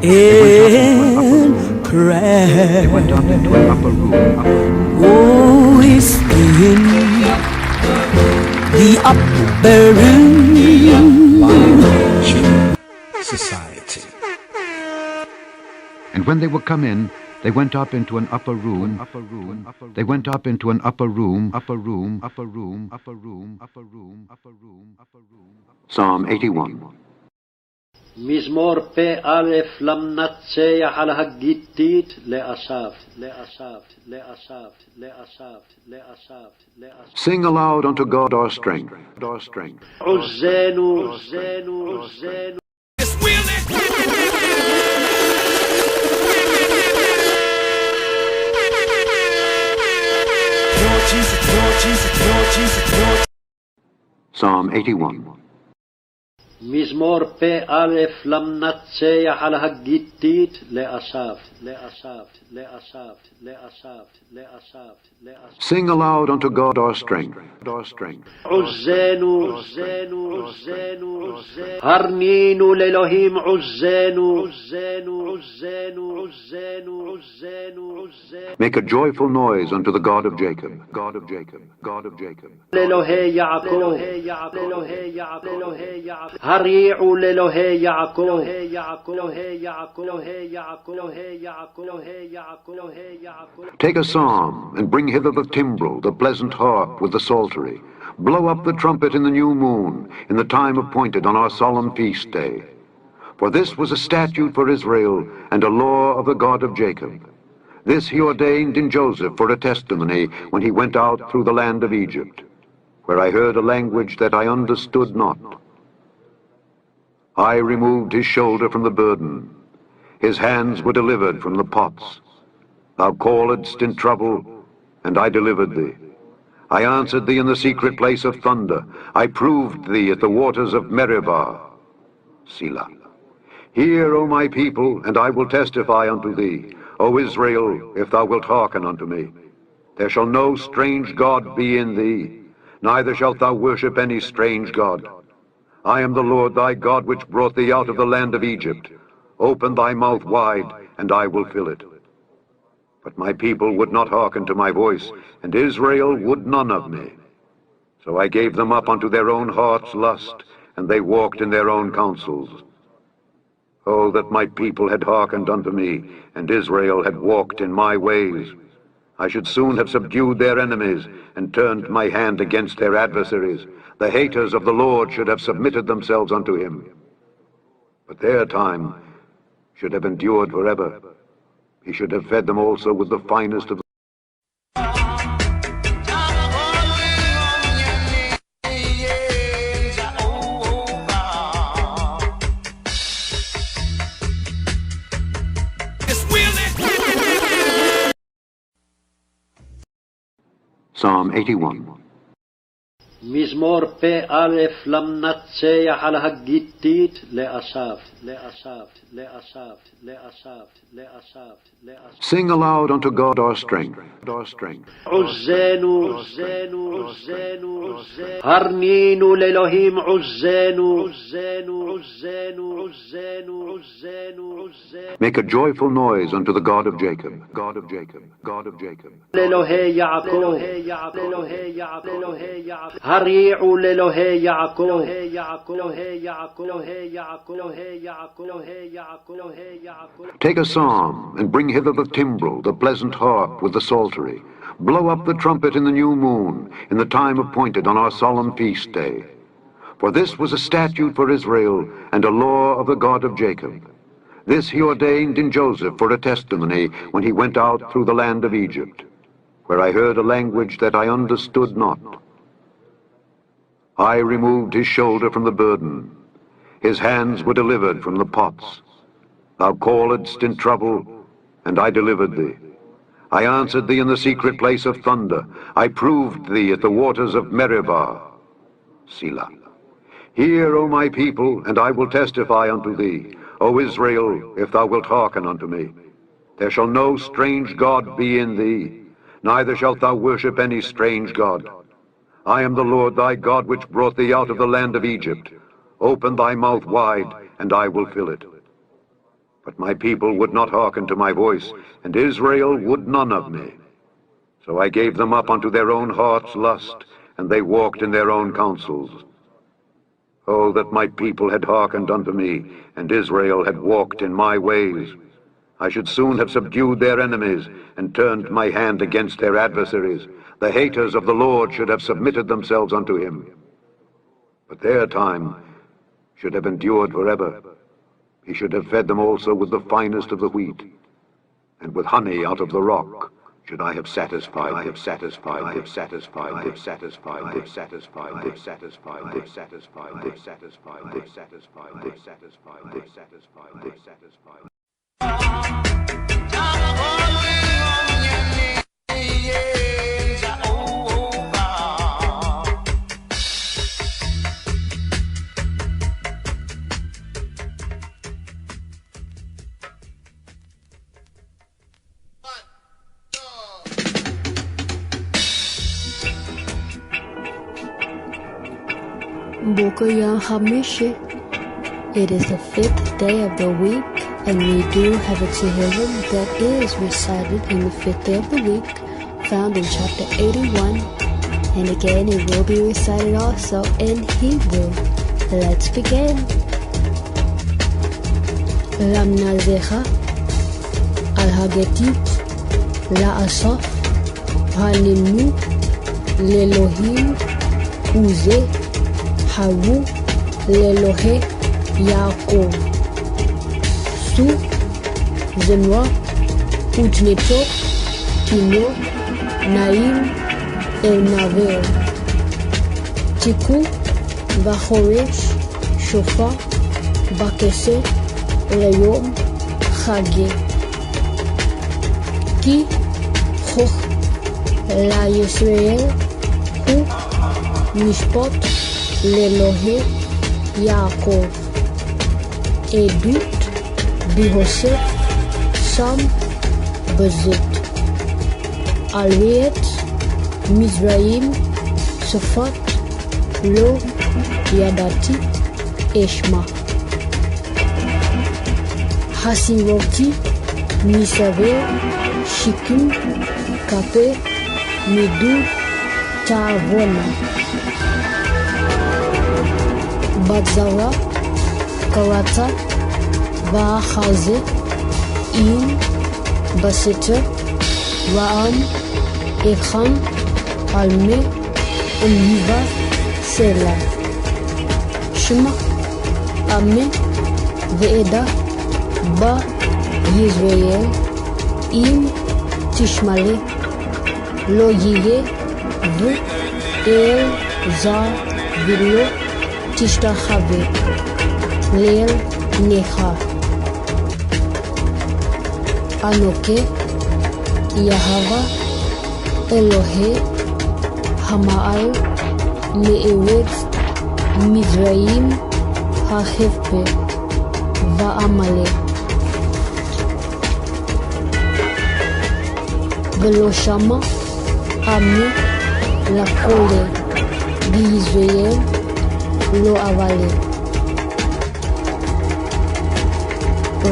in prayer. They went up into an upper room. Oh, it's in the upper room. Society. And when they were come in, they went up into an upper room. They went up into an upper room. Psalm 81. מזמור פ"א למנצח על הגיתית לאסף, לאסף, לאסף, לאסף, לאסף, לאסף. Sing aloud unto God our strength. עוזנו, עוזנו, עוזנו. Psalm 81. מזמור פ"א למנצח על הגיתית לאסף, לאסף, לאסף, לאסף, לאסף, לאסף. Sing aloud unto God our strength. עוזנו, עוזנו, עוזנו, עוזנו. הרנינו לאלוהים עוזנו, עוזנו, עוזנו, עוזנו, עוזנו, עוזנו. Make a joyful noise unto the God of Jacob. God of Jacob. God of Jacob. לאלוהי יעקב, לאלוהי יעקב, לאלוהי יעקב. הריעו לאלוהי יעקב, אלוהי יעקב, אלוהי יעקב, אלוהי יעקב, אלוהי יעקב, אלוהי יעקב, אלוהי יעקב. Take a psalm, and bring hither the timbrel, the pleasant harp with the psaltery. Blow up the trumpet in the new moon, in the time appointed on our solemn feast day. For this was a statute for Israel, and a law of the God of Jacob. This he ordained in Joseph for a testimony when he went out through the land of Egypt, where I heard a language that I understood not. I removed his shoulder from the burden. His hands were delivered from the pots. Thou calledst in trouble, and I delivered thee. I answered thee in the secret place of thunder. I proved thee at the waters of Meribah. Selah. Hear, O my people, and I will testify unto thee. O Israel, if thou wilt hearken unto me. There shall no strange god be in thee, neither shalt thou worship any strange god. I am the Lord thy God, which brought thee out of the land of Egypt. Open thy mouth wide, and I will fill it. But my people would not hearken to my voice, and Israel would none of me. So I gave them up unto their own heart's lust, and they walked in their own counsels. Oh, that my people had hearkened unto me, and Israel had walked in my ways. I should soon have subdued their enemies, and turned my hand against their adversaries. The haters of the Lord should have submitted themselves unto him. But their time should have endured forever. He should have fed them also with the finest of Psalm 81. מזמור פ"א למנצח על הגיתית לאסף, לאסף, לאסף, לאסף, לאסף, לאסף. Sing aloud unto God our strength. עוזנו, עוזנו, עוזנו, עוזנו. הרנינו לאלוהים עוזנו, עוזנו, עוזנו, עוזנו, עוזנו, עוזנו. Make a joyful noise unto the God of Jacob. God of Jacob. God of Jacob. לאלוהי יעקב, לאלוהי יעקב, לאלוהי יעקב, לאלוהי יעקב. הריעו לאלוהי יעקב, אלוהי יעקב, אלוהי יעקב, אלוהי יעקב, אלוהי יעקב, אלוהי יעקב, אלוהי יעקב. Take a psalm, and bring hither the timbrel, the pleasant harp with the psaltery. Blow up the trumpet in the new moon, in the time appointed on our solemn feast day. For this was a statute for Israel, and a law of the God of Jacob. This he ordained in Joseph for a testimony when he went out through the land of Egypt, where I heard a language that I understood not. I removed his shoulder from the burden. His hands were delivered from the pots. Thou calledst in trouble, and I delivered thee. I answered thee in the secret place of thunder. I proved thee at the waters of Meribah. Selah. Hear, O my people, and I will testify unto thee. O Israel, if thou wilt hearken unto me. There shall no strange god be in thee, neither shalt thou worship any strange god. I am the Lord thy God, which brought thee out of the land of Egypt. Open thy mouth wide, and I will fill it. But my people would not hearken to my voice, and Israel would none of me. So I gave them up unto their own heart's lust, and they walked in their own counsels. Oh, that my people had hearkened unto me, and Israel had walked in my ways. I should soon have subdued their enemies, and turned my hand against their adversaries. The haters of the Lord should have submitted themselves unto him. But their time should have endured forever. He should have fed them also with the finest of the wheat, and with honey out of the rock should I have satisfied, I have satisfied, I have satisfied, I have satisfied, I have satisfied, I have satisfied, I have satisfied, I have satisfied, I have satisfied, I have satisfied, I have satisfied, I have satisfied. Bokoyam Hamishi. It is the 5th day of the week, and we do have a Tehillim that is recited in the 5th day of the week, found in chapter 81, and again it will be recited also in Hebrew. Let's begin. Lamnazecha al Hagetit la Asaf Hanimu Lelohim Uze Havu Lelohe Yaakov Su Zenwa Ujneto Tino Naim El Naver Tiku Bachoresh Shofa Bakese Rayom Chage Ki Choch La Yisrael Hu Mishpot Lelohe Yaakov Edut Bihosef Sam Bezit Alriet Mizraim Sofat Lo Yadati Eshma Hasiroti Misaver Shikim Kape Midu Tavona Batzara Karata Vahaze In Basete Raam Echan Alme Oliva Sela Shema Ame Ve'eda Ba Yisrael Im Tishmale Lo Yige Vu El Zar Vilo Tishtachave Leil Necha Anoke Yahava Elohe Hamaal Me'eretz Mizraim Hachefpe Va'amale Velo Shama Ame Lakole B'Yisrael Lo Avale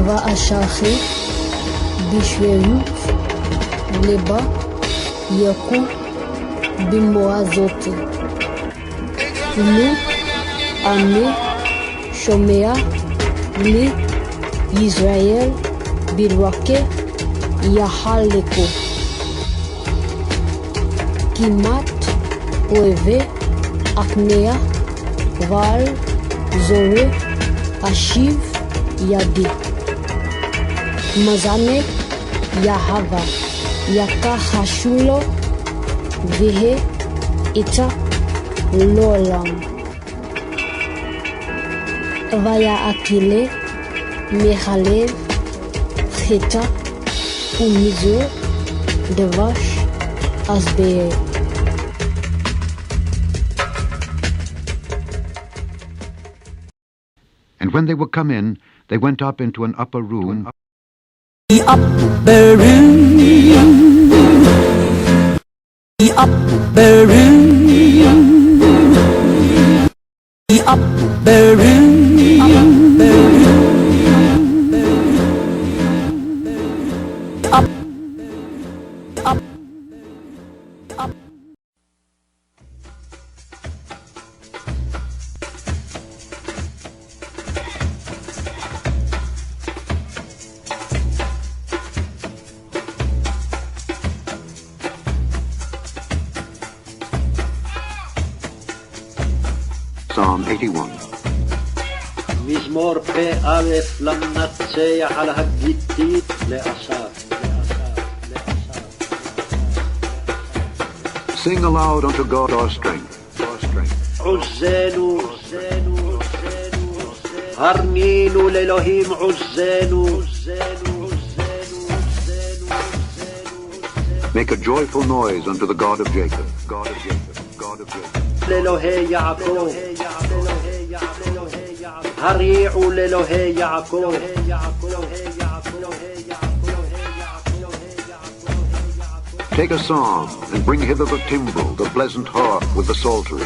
Va'ashache Bishverut Leba Yaku Bimoazote Nu Ame Shomea Li Yisrael Birwake Yahaleko Kimat Oeve Aknea Val Zore Ashiv Yadi Mazane Yahava Yaka Hashulo Vehe Ita Lolam Vaya Akile Mechalev Cheta Umizo Devash Asbee. And when they were come in, they went up into an upper room. The upper room. The upper room. The upper room. Psalm 81. מזמור פ"א למנצח על הגיתית לאסף. Sing aloud unto God our strength. עוזנו, הרנינו לאלוהים עוזנו. Make a joyful noise unto the God of Jacob. God of Jacob. God of Jacob. לאלוהי יעקב. הריעו לאלוהי יעקב. Take a psalm and bring hither the timbrel, the pleasant harp with the psaltery.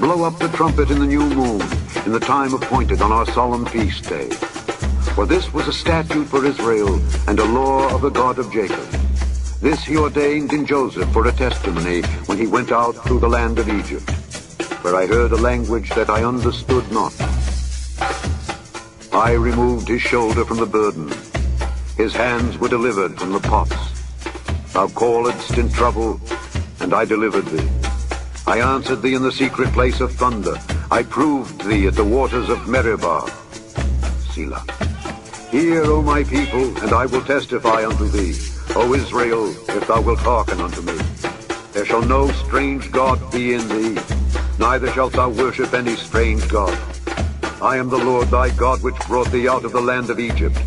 Blow up the trumpet in the new moon, in the time appointed on our solemn feast day. For this was a statute for Israel and a law of the God of Jacob. This he ordained in Joseph for a testimony when he went out through the land of Egypt, where I heard a language that I understood not. I removed his shoulder from the burden. His hands were delivered from the pots. Thou calledst in trouble, and I delivered thee. I answered thee in the secret place of thunder. I proved thee at the waters of Meribah. Selah. Hear, O my people, and I will testify unto thee. O Israel, if thou wilt hearken unto me. There shall no strange God be in thee, neither shalt thou worship any strange God. I am the Lord thy God, which brought thee out of the land of Egypt.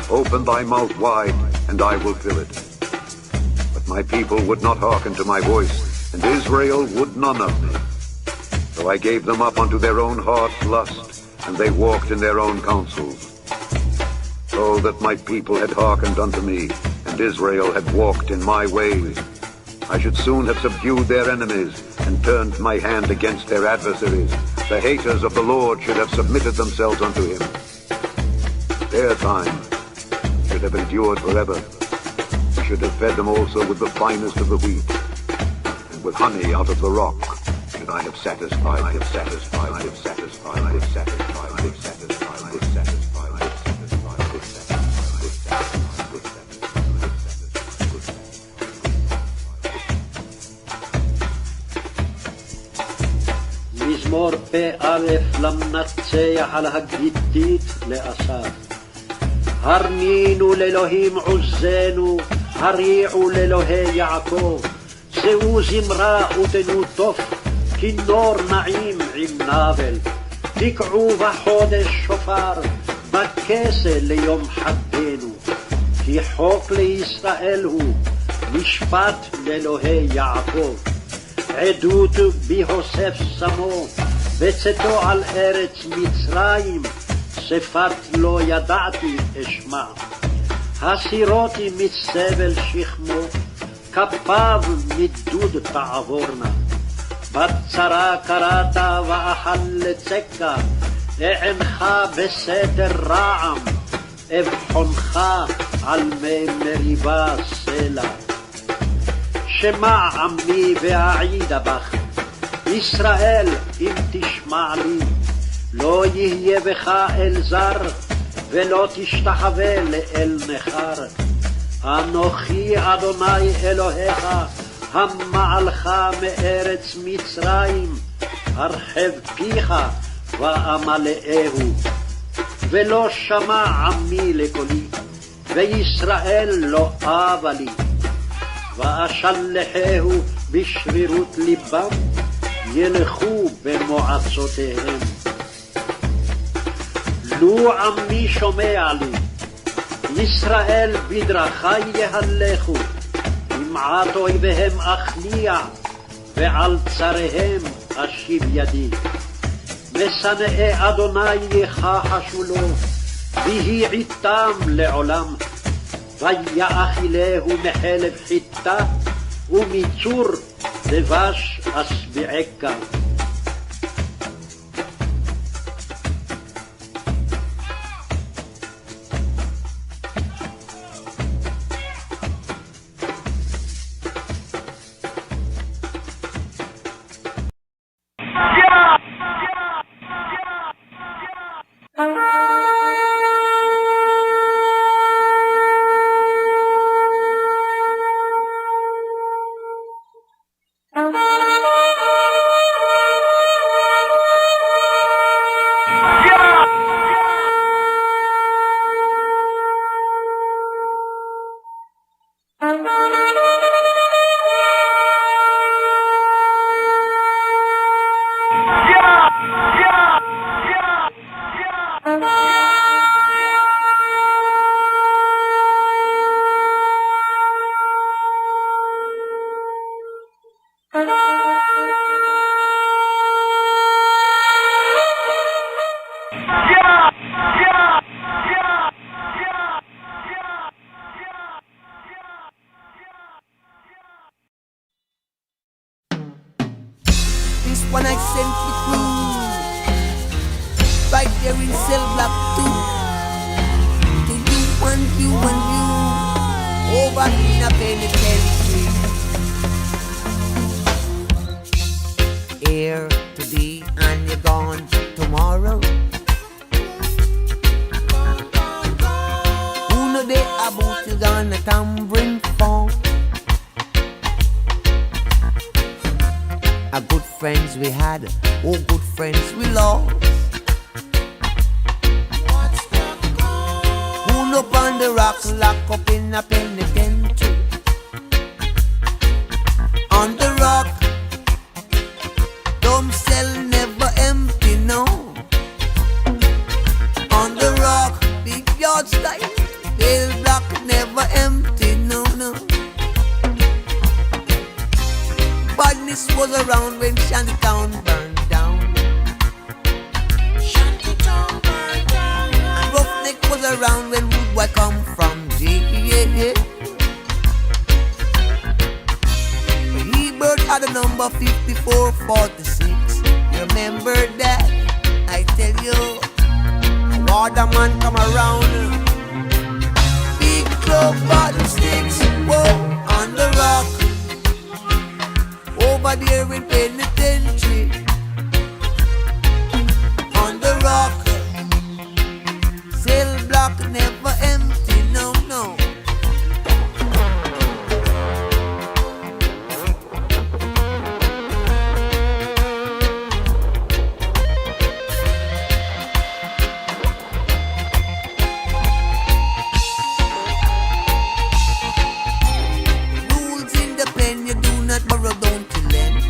Open thy mouth wide, and I will fill it. My people would not hearken to my voice, and Israel would none of me. So I gave them up unto their own heart's lust, and they walked in their own counsels. Oh, that my people had hearkened unto me, and Israel had walked in my ways. I should soon have subdued their enemies, and turned my hand against their adversaries. The haters of the Lord should have submitted themselves unto him. Their time should have endured forever. Should have fed them also with the finest of the wheat, and with honey out of the rock should I have satisfied, I have satisfied, I have satisfied, I have satisfied, I have satisfied, I have satisfied, I have satisfied, I have satisfied. מזמור פ"א למנצח על הגיתית לאסף. הרנינו לאלוהים עוזנו, הריעו לאלוהי יעקב. שאו זמרה ותנו תוף, כינור נעים עם נבל. תקעו בחודש שופר, בכסה ליום חגנו. כי חוק לישראל הוא, משפט לאלוהי יעקב. עדות בהוסף שמו, בצאתו על ארץ מצרים, שפת לא ידעתי אשמע. הסירותי מסבל שכמו, כפיו מדוד תעבורנה. בצרה קראת ואכל לצקה, אענך בסתר רעם, אבחונך על מי מריבה סלע. שמע עמי ואעידה בך, ישראל אם תשמע לי, לא יהיה בך אל זר, ולא תשתחווה לאל נחר. אנוכי אדוני אלוהיך, המעלך מארץ מצרים, הרחב פיך ואמלאהו. ולא שמע עמי לקולי, וישראל לא אבה לי. ואשלחהו בשרירות ליבם, ילכו במועצותיהם. לו עמי שומע לי, ישראל בדרכי יהלכו, ימעט אויביהם אכניע, ועל צריהם אשיב ידי. משנאי אדוני יכחשו לו, ויהי עיתם לעולם. ויאכילהו מחלב חיטה, ומצור דבש אשביעך. This one I sent to crew, right there in cell block 2. To you and you and you, over in a penitentiary. Here today and you're gone tomorrow. Who know they about you gonna tumbling fall? A good friends we had, oh good friends we lost. Who know on the rock, lock up in a penitentiary. On the rock, dumb cell never empty, no. On the rock, big yard style, pale block never empty, no, no. Badness was around when Shantytown burned down. Shantytown burned down. And Roughneck was around when Woodboy come from jail. He-Bird had a number 5446. Remember that? I tell you, Waterman come around. Big club bottle sticks, whoa, on the rock. Over there in penitentiary. On the rock, cell block never empty, no, no. Rules in the pen, you do not borrow, don't you lend.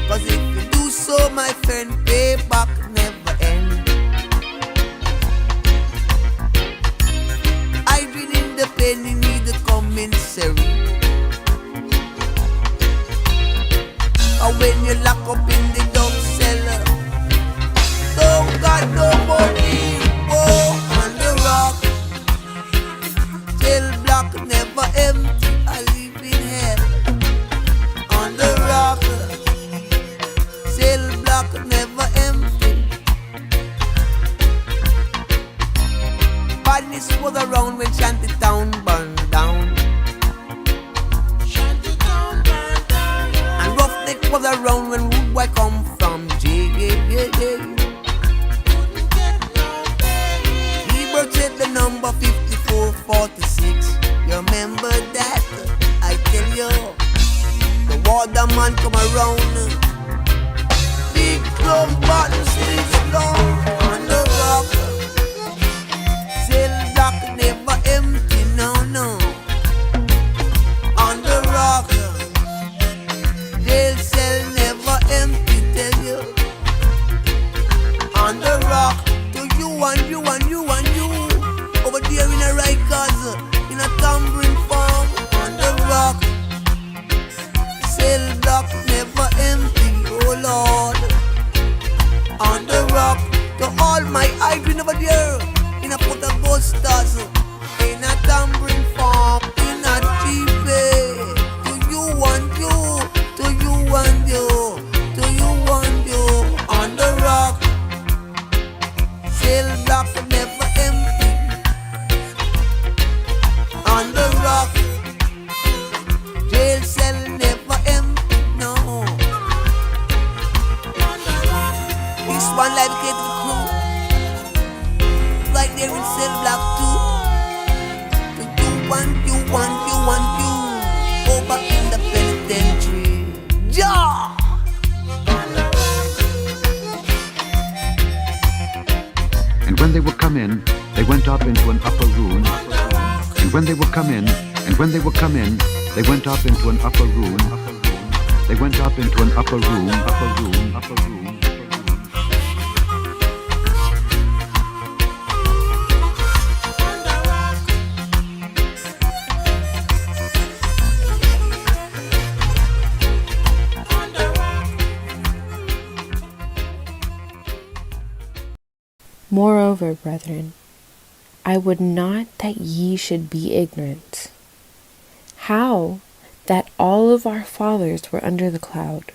Cause if you do so, my friend, payback never end. I been in the pen, you need a commissary. Or when you lock up in the dog cellar, don't got no money, oh, on the rock. Cell block never empty, I live in hell. On the rock, cell block never empty. Badness was around when Shantytown burned down. Shantytown burned down. And Roughneck was around when Woodboy come from jail. He-Bird said the number 5446. You remember that? I tell you, the Waterman come around. Big club bottle sticks long on the rock. Cell block never empty, no, no. On the rock, jail cell never empty, tell you. On the rock, to you and you and you and you. Over there in a Rikers, in a tumbling farm. On the rock, cell block never empty, oh Lord. On the rock, to all my hydrant over there, in a put of busters, in a tumbling farm, in a TV. To you and you, to you and you, to you and you. On the rock, cell block never empty. On the rock, jail cell never empty, no. This one live get the crew, right there in cell block 2. To you and you and you and you, over in the penitentiary. Yeah! And when they would come in, they went up into an upper room. And when they would come in, and when they would come in, they went up into an upper room. They went up into an upper room, upper room, upper room. Moreover, brethren, I would not that ye should be ignorant, how that all of our fathers were under the cloud,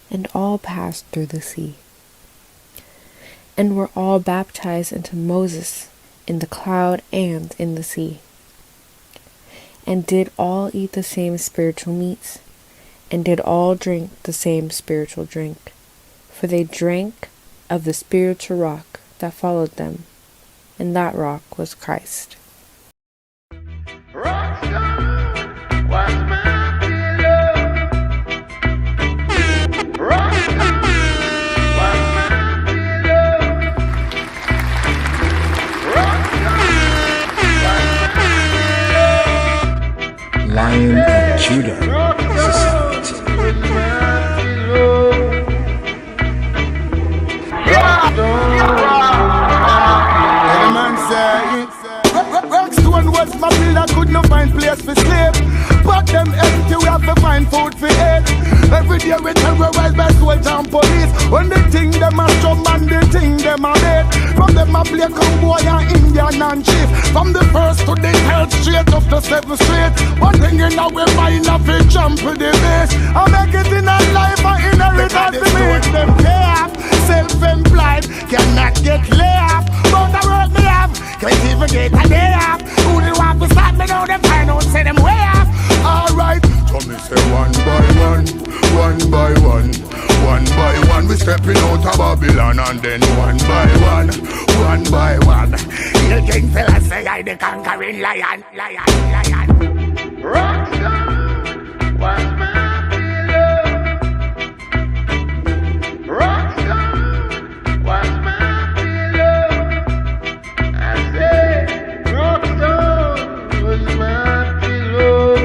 and all passed through the sea, and were all baptized into Moses in the cloud and in the sea, and did all eat the same spiritual meats, and did all drink the same spiritual drink, for they drank of the spiritual rock that followed them, and that rock was Christ. Lion of Judah Society. Any man say Rockstone was my pillar, could not find place for sleep. But them empty, we have to find food for eat. Every day we terrorize by soldiers and police. When they think them a strong man, they think them a dead. From them a play cowboy and Indian and chief. From the first to the third, straight up the 7th street. One thing in our mind, a fi jump to the base. I make it in a life, I inherit as the meat. Them pay off, self-employed, cannot get laid off. But the work me have, can't even get a day off. Who they want to stop me now, them find out, say them way off. Alright, so me say one by one, one by one, one by one. We stepping out of Babylon and then one by one, one by one. You king fella say I the conquering lion, lion, lion. Rockstar was my pillow. Rockstar was my pillow. I said Rockstar was my pillow.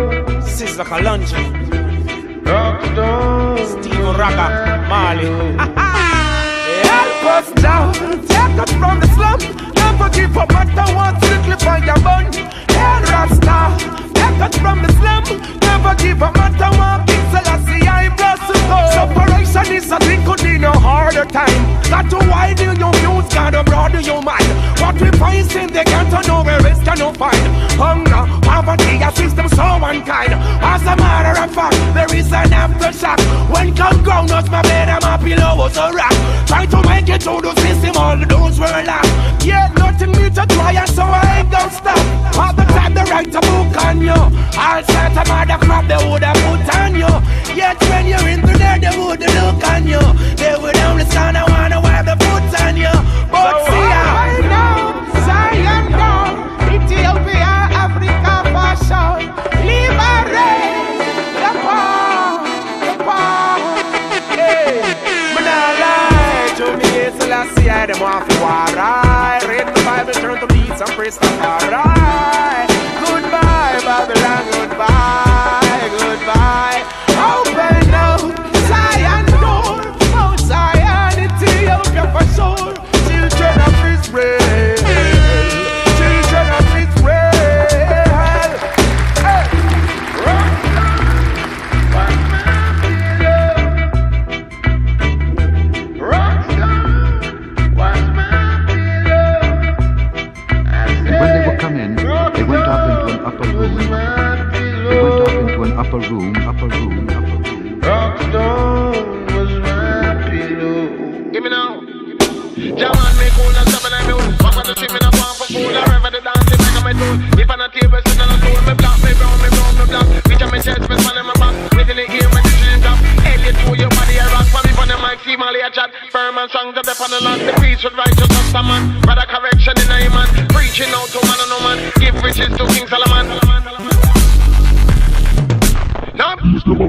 Sizzla Kalonji, Steve Raga, Mali. Help us down, take us from the slum. Never give up, matter what's little for your bun. Hey Rasta, take us from the slum. Never give up, matter what pixel I see I bless to go. Separation is a thing could be no harder time. Got to widen your views, gotta broaden your mind. What we find in the ghetto, nowhere else can you find. Hunger, poverty, a system so unkind. As a matter of fact, there is an aftershock. When come ground us, my bed and my pillow was a rock. Try to make it to the system, all those were lost. Yeah, nothing me to try, and so I ain't gonna stop. All the time they write a book on you. All sorts of other crap they would have put on you. Yet when you're in there, they would look on you. They would only stand and wanna wear the foot on you. But so see I know, Zion gone, Ethiopia, Africa fashion. Liberate the poor, the poor. Hey, man I lie to me, so I see I them want to war. I read the Bible, turn to peace and praise the Lord. Goodbye, Babylon, goodbye, goodbye. Open up, Zion door, Mount Zion, Ethiopia for sure. Children of Israel, children of Israel. Hey, And when they were come in, they went up into an upper room. They went up into an upper room, upper room, upper room. Rockstone was my pillow. Give me now. Jaman me cool and seven I mule. Fuck on the street, me not want for fool. I rever the dance, they make a me tool. If on a table, sit on a stool. Me black, me brown, me brown, me black. Reach on me chest, me smile in my back. Within the ear when the shit drop. Elliot to your body, I rock. For me on the mic, see Molly a chat. Firm and strong, the depth on the land. The peace with righteous of some man. Rather correction in a man. Preaching out to man and no man. Give riches to King Solomon. No,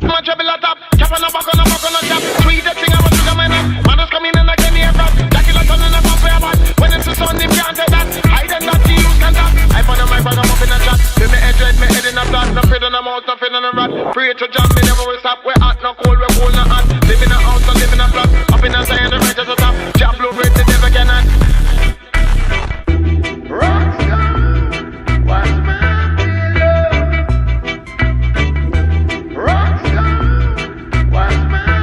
my trouble at top. Cap on the back on the back on the top. Tweet the thing I want to come in up. Man is coming in again here from. Jackie like on the pump here, but when it's the sun, they can't say that. I don't not see you can talk. I found a mic, but I'm up in a chat. Feel me head red, me head in a flat. No fear on the mouth, nothing on the rat. Pray to jump, me never will stop. We're hot, no cold, we're cool, no hot. Live in a house, no live in a flat. Up in a side, the right to the top. Jab blue, red, the devil cannot. Rockstar was my pillow. Rockstar was my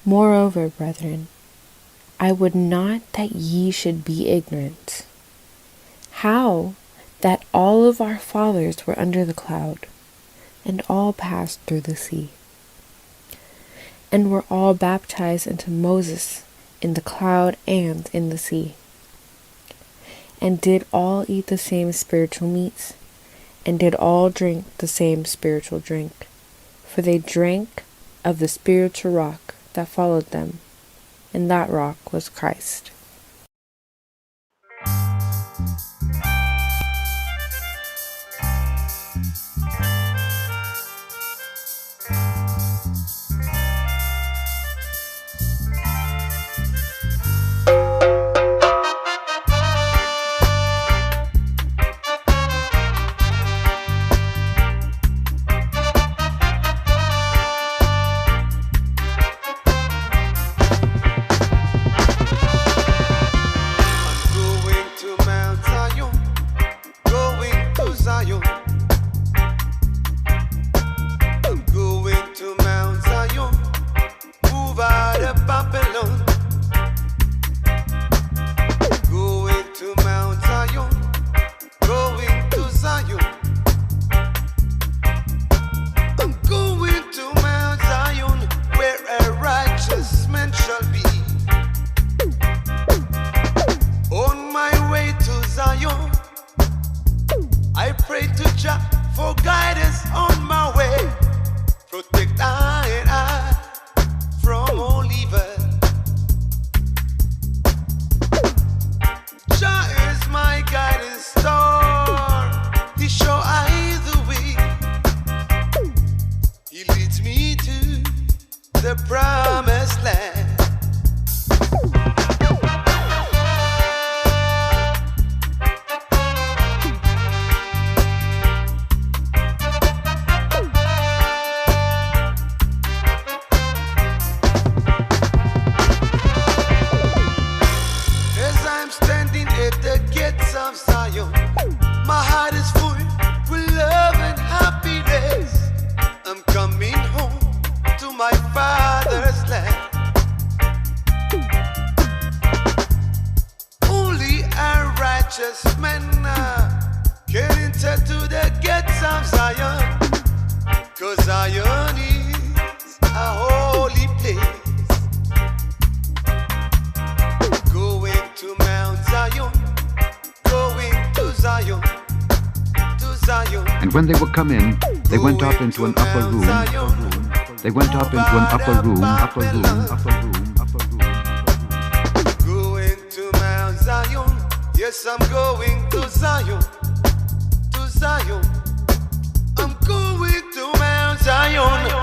Moreover, brethren, I would not that ye should be ignorant, how that all of our fathers were under the cloud, and all passed through the sea, and were all baptized into Moses in the cloud and in the sea, and did all eat the same spiritual meats, and did all drink the same spiritual drink, for they drank of the spiritual rock that followed them, and that rock was Christ. And when they were come in, they went up into an upper room. They went up into an upper room. Going to Mount Zion. Yes, I'm going to Zion. To Zion. I'm going to Mount Zion.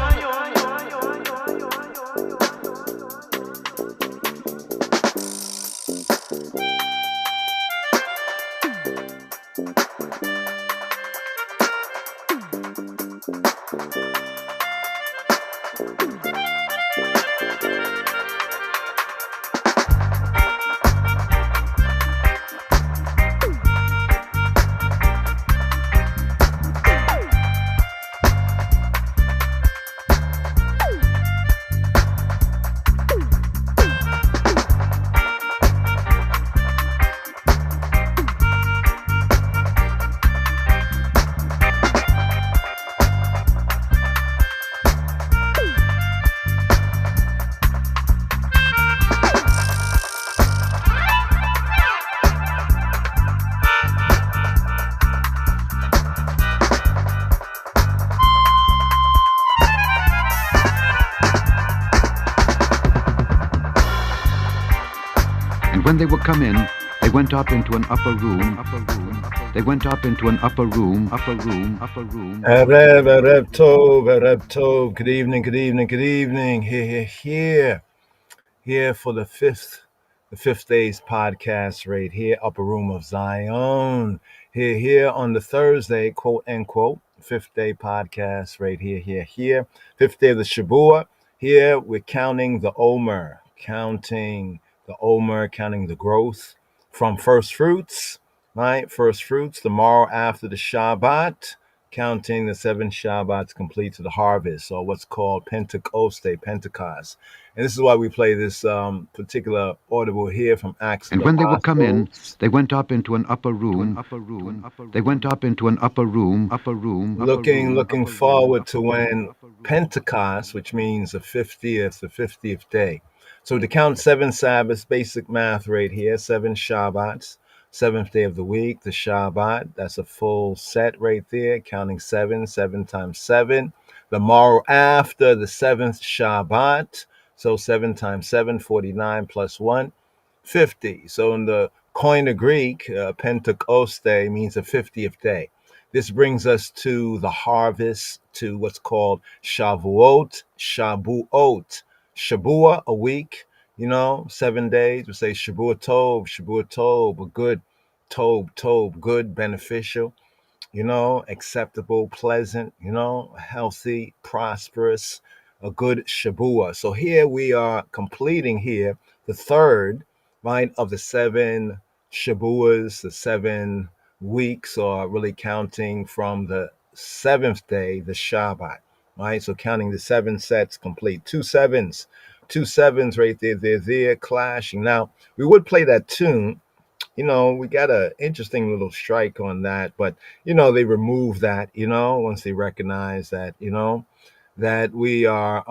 When they were come in, they went up into an upper room. They went up into an upper room. Erev Tov. Good evening. Here for the fifth day's podcast right here, Upper Room of Zion. Here on the Thursday, quote unquote, fifth day podcast right here. Fifth day of the Shabua. Here we're counting the Omer, counting the growth from first fruits, right? First fruits tomorrow after the Shabbat, counting the 7 Shabbats complete to the harvest, or what's called Pentecost. And this is why we play this particular audible here from Acts of And the when they would come in, Apostles. they went up into an upper room. They went up into an upper room. Looking forward to when Pentecost, which means the 50th day. So to count 7 Sabbaths, basic math right here, 7 Shabbats, 7th day of the week, the Shabbat, that's a full set right there, counting 7 times 7. The morrow after the 7th Shabbat, so 7 times 7, 49 plus 1, 50. So in the Koine Greek, Pentecoste means the 50th day. This brings us to the harvest, to what's called Shavuot, Shabua, a week, 7 days. We say Shabua Tov, a good, Tov, good, beneficial, acceptable, pleasant, healthy, prosperous, a good Shabua. So here we are completing here the third, right, of the 7 Shabuas, the 7 weeks, or really counting from the 7th day, the Shabbat, right? So counting the 7 sets complete. Two sevens right there, they're there clashing. Now, we would play that tune. We got an interesting little strike on that, but, they removed that, once they recognize that, that we are,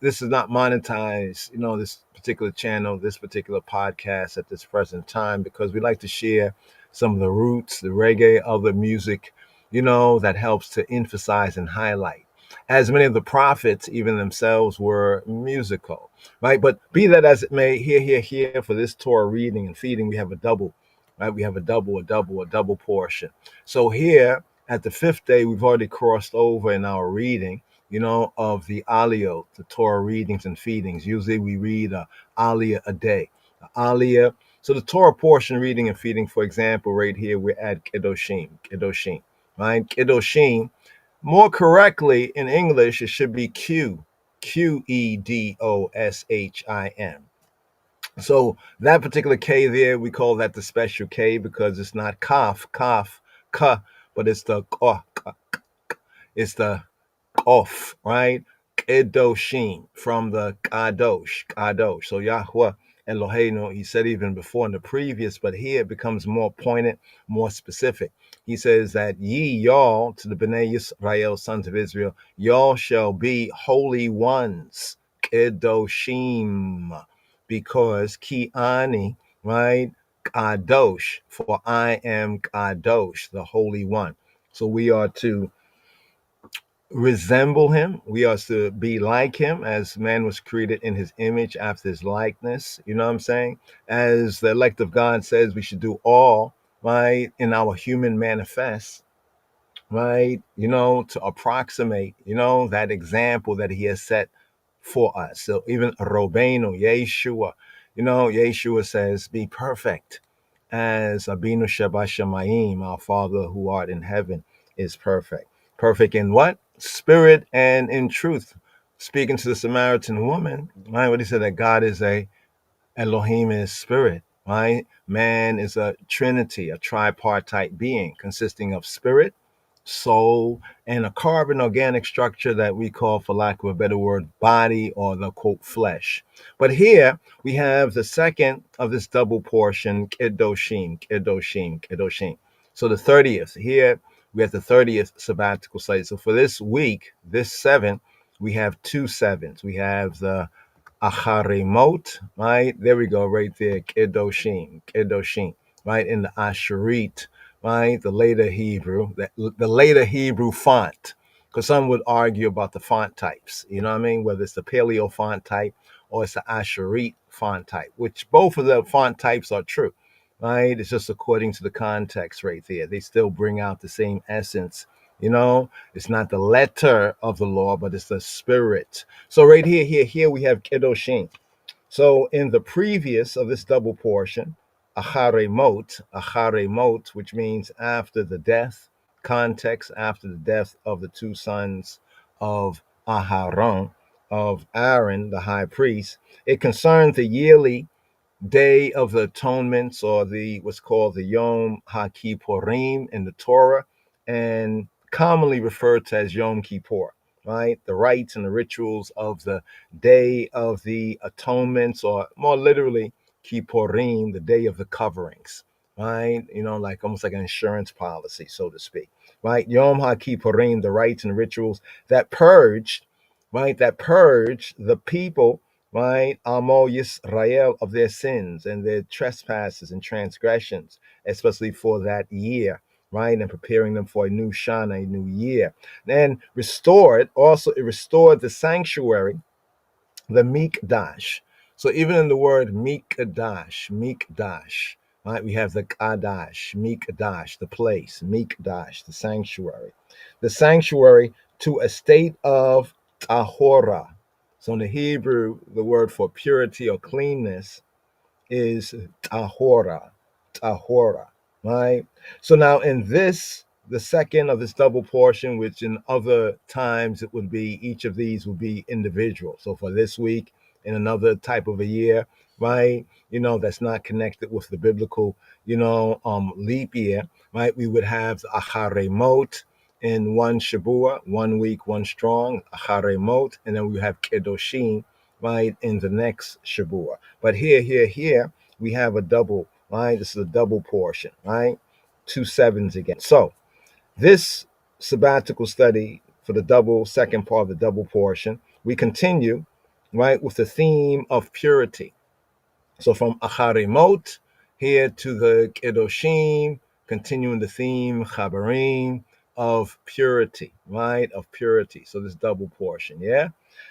this is not monetized, this particular channel, this particular podcast at this present time, because we like to share some of the roots, the reggae, other music, that helps to emphasize and highlight. As many of the prophets, even themselves, were musical, right? But be that as it may, here, for this Torah reading and feeding, we have a double, right? We have a double portion. So here, at the 5th day, we've already crossed over in our reading, of the Aliyot, the Torah readings and feedings. Usually we read a Aliyah a day. Aliyah. So the Torah portion reading and feeding, for example, right here, we're at Kedoshim, right? Kedoshim. More correctly, in English, it should be Q, Quedoshim. So that particular K there, we call that the special K because it's not kaf, ka, but it's the it's the off, right? Kedoshim, from the Kadosh. So Yahweh Eloheinu, he said even before in the previous, but here it becomes more pointed, more specific. He says that y'all, to the Bnei Yisrael, sons of Israel, y'all shall be holy ones, Kedoshim, because Ki Ani, right? Kadosh, for I am Kadosh, the Holy One. So we are to resemble him. We are to be like him, as man was created in his image after his likeness. You know what I'm saying? As the elect of God says, we should do all, right, in our human manifest, right, to approximate, that example that he has set for us. So even Robeno, Yeshua, Yeshua says, be perfect as Abinu Sheba Shemayim, our Father who art in heaven, is perfect. Perfect in what? Spirit and in truth. Speaking to the Samaritan woman, right? What he said, that God is Elohim is spirit, right? Man is a trinity, a tripartite being consisting of spirit, soul, and a carbon organic structure that we call, for lack of a better word, body, or the quote flesh. But here we have the second of this double portion, Kedoshim. So the 30th, here we have the 30th sabbatical site. So for this week, this 7, we have 2 sevens. We have the Acharei Mot, right? There we go, right there, Kedoshim, right? In the Asherit, right? The later Hebrew, the later Hebrew font. Because some would argue about the font types, you know what I mean? Whether it's the Paleo font type or it's the Asherit font type, which both of the font types are true, right? It's just according to the context right there. They still bring out the same essence. It's not the letter of the law, but it's the spirit. So right here we have Kedoshim. So in the previous of this double portion, Acharei Mot, which means after the death, context after the death of the 2 sons of Aharon, of Aaron, the high priest, it concerns the yearly Day of the Atonements, or the what's called the Yom HaKippurim in the Torah, and commonly referred to as Yom Kippur, right? The rites and the rituals of the Day of the Atonements, or more literally, Kippurim, the Day of the Coverings, right? Like almost like an insurance policy, so to speak, right? Yom HaKippurim, the rites and rituals that purged, right? That purged the people, right? Amo Yisrael, of their sins and their trespasses and transgressions, especially for that year, right? And preparing them for a new Shana, a new year. And it restored the sanctuary, the Mikdash. So even in the word Mikdash, right? We have the Kadash, Mikdash, the place, Mikdash, the sanctuary to a state of Tahora. So in the Hebrew, the word for purity or cleanness is tahora, right? So now in this, the second of this double portion, which in other times it would be, each of these would be individual. So for this week, in another type of a year, right? That's not connected with the biblical, leap year, right? We would have the Acharei Mot in one Shabua, 1 week, one strong, Acharei Mot, and then we have Kedoshim, right, in the next Shabua. But here, we have a double, right? This is a double portion, right? 2 sevens again. So this sabbatical study for the second part of the double portion, we continue, right, with the theme of purity. So from Acharei Mot here to the Kedoshim, continuing the theme, Chabarim, of purity, right? Of purity. So this double portion, yeah?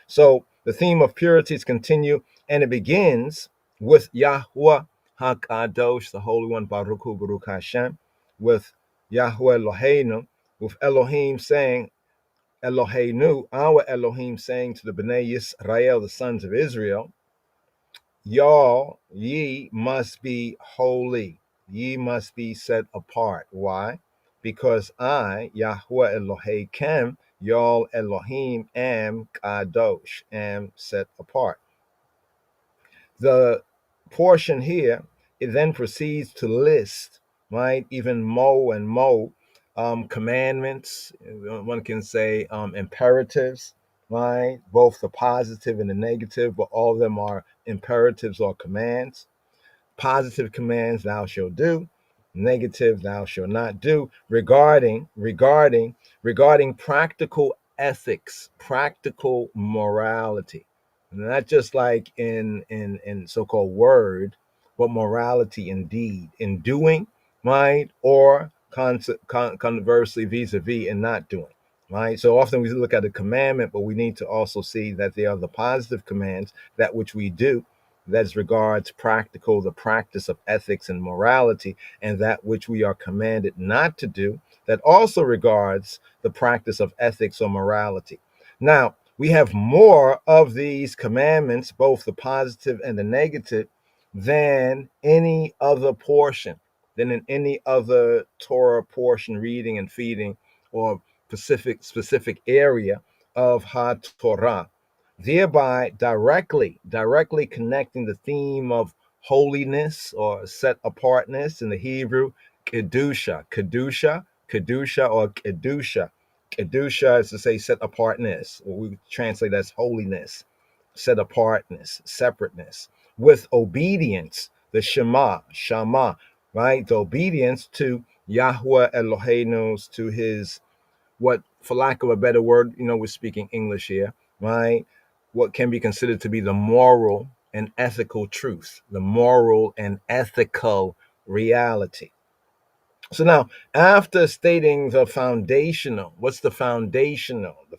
So the theme of purity is continue, and it begins with Yahweh HaKadosh, the Holy One, Baruch Hu, Baruch Hashem, with Yahweh Eloheinu, with Elohim saying, Eloheinu, our Elohim saying to the Bnei Yisrael, the sons of Israel, y'all, ye must be holy. Ye must be set apart. Why? Because I, Yahweh Elohim, y'all Elohim, am Kadosh, am set apart. The portion here, it then proceeds to list, right? Even commandments. One can say imperatives, right? Both the positive and the negative, but all of them are imperatives or commands. Positive commands, thou shalt do. Negative, thou shalt not do. Regarding practical ethics, practical morality. Not just like in so-called word, but morality in deed, in doing, right? Or conversely, vis-a-vis, in not doing, right? So often we look at a commandment, but we need to also see that they are the positive commands, that which we do, that regards practical, the practice of ethics and morality, and that which we are commanded not to do, that also regards the practice of ethics or morality. Now, we have more of these commandments, both the positive and the negative, than any other portion, than in any other Torah portion, reading and feeding, or specific area of HaTorah, thereby directly connecting the theme of holiness or set apartness in the Hebrew, kedusha, or kedusha. Kedusha is to say set apartness, or we translate as holiness, set apartness, separateness, with obedience, the shama, right? The obedience to Yahweh Eloheinu's, to his, what, for lack of a better word, we're speaking English here, right? What can be considered to be the moral and ethical truth, the moral and ethical reality. So now, after stating the foundational, what's the foundational? The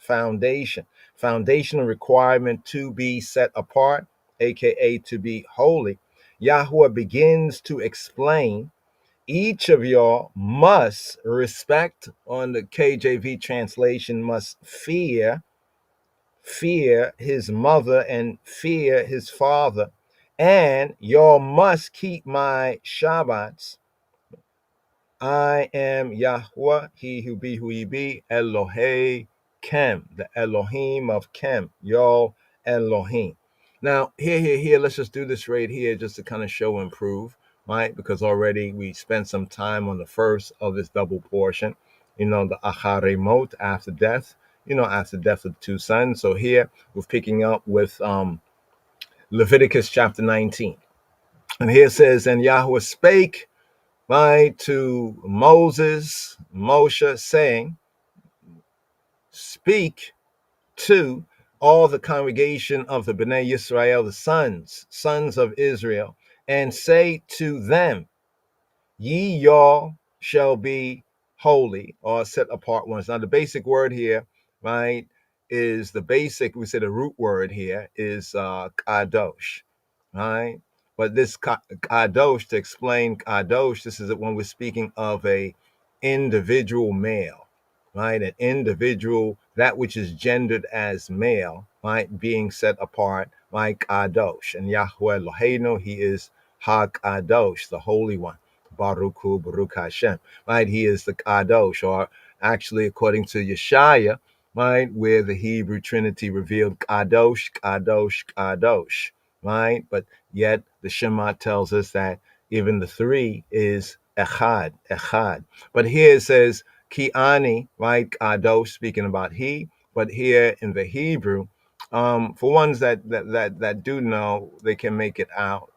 foundational requirement to be set apart, aka to be holy, Yahweh begins to explain each of y'all must respect, on the KJV translation, must fear his mother and fear his father, and y'all must keep my Shabbats. I am Yahweh, he who be who he be, Elohei Kem, the Elohim of Kem, y'all Elohim. Now, here, let's just do this right here just to kind of show and prove, right? Because already we spent some time on the first of this double portion, the Acharei Mot, after death, after death of the two sons. So here we're picking up with Leviticus chapter 19. And here it says, and Yahweh spake, right, to Moshe, saying, speak to all the congregation of the Bnei Yisrael, the sons of Israel, and say to them, ye y'all shall be holy or set apart ones. Now the basic word here, right, is we say the root word here is kadosh, right? But this kadosh, to explain kadosh, this is when we're speaking of a individual male, right? An individual, that which is gendered as male, right, being set apart, right? Kadosh. And Yahweh Eloheinu, he is Ha-Kadosh, the Holy One. Baruch Hu, Baruch Hashem, right? He is the Kadosh, or actually, according to Yeshaya, right, where the Hebrew Trinity revealed Kadosh, Kadosh, Kadosh, right? But yet the Shema tells us that even the three is Echad, Echad. But here it says Ki Ani, right? Kadosh, speaking about he. But here in the Hebrew, for ones that do know, they can make it out.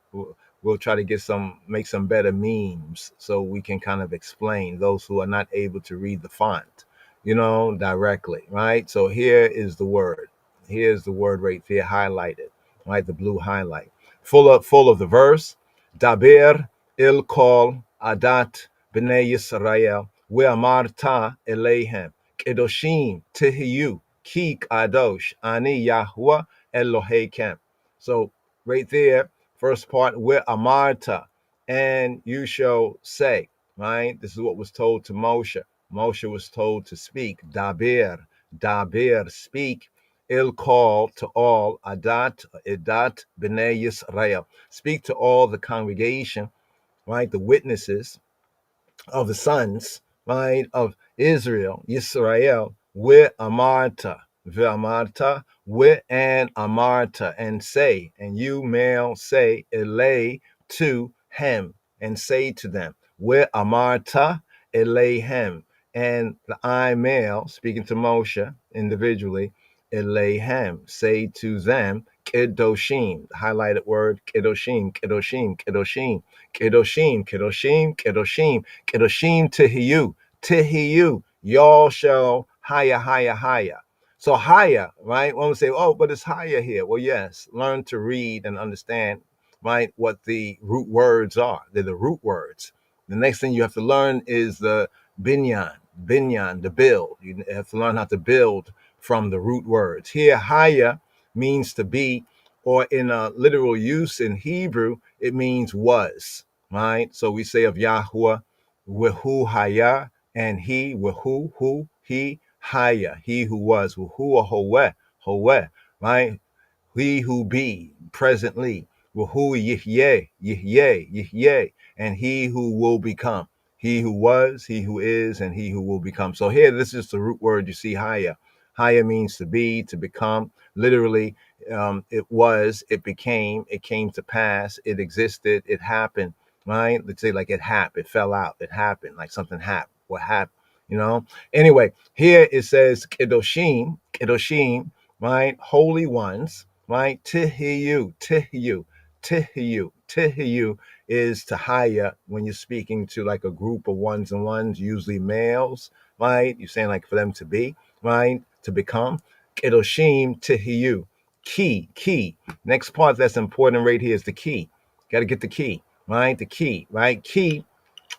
We'll try to make some better memes so we can kind of explain those who are not able to read the font, directly, right? So here is the word. Here's the word right there highlighted, right? The blue highlight. Full of the verse. Daber il kol adat b'nei Yisrael ve'amarta eleihem kedoshim tihiyu ki kadosh ani Yahweh Eloheikem. So right there, first part, where amarta, and you shall say, right? This is what was told to Moshe. Moshe was told to speak. Daber, speak. Il call to all, edat b'nei Yisrael. Speak to all the congregation, right? The witnesses of the sons, right, of Israel, Yisrael, with Amarta, with an Amarta, and say, and you male say, Elay to him, and say to them, with Amarta, Elayhem, and the I male, speaking to Moshe individually, Elayhem, say to them, Kedoshim, the highlighted word, Kedoshim, Kedoshim, Kedoshim, Kedoshim, Kedoshim, Kedoshim, Kedoshim Tihiyu, y'all shall higher. So higher, right? When we say, oh, but it's higher here. Well, yes, learn to read and understand, right, what the root words are. They're the root words. The next thing you have to learn is the binyan, the build. You have to learn how to build from the root words. Here, higher means to be, or in a literal use in Hebrew, it means was, right? So we say of Yahweh, Wehu Haya, and he, Wehu, who, he, Haya, he who was, Wehu Howe, right? He who be, presently, Wehu Yihyeh, and he who will become. He who was, he who is, and he who will become. So here, this is the root word you see, Haya. Haya means to be, to become. Literally, it was, it became, it came to pass, it existed, it happened, right? Let's say like it happened, it fell out, it happened, like something happened. What happened, Anyway, here it says Kedoshim, right? Holy ones, right? Tihiyu is to hire when you're speaking to like a group of ones and ones, usually males, right? You're saying like for them to be, right? To become. Kedoshim Tihiyu. Key. Next part that's important right here is the key. Got to get the key, right? The key, right? Key.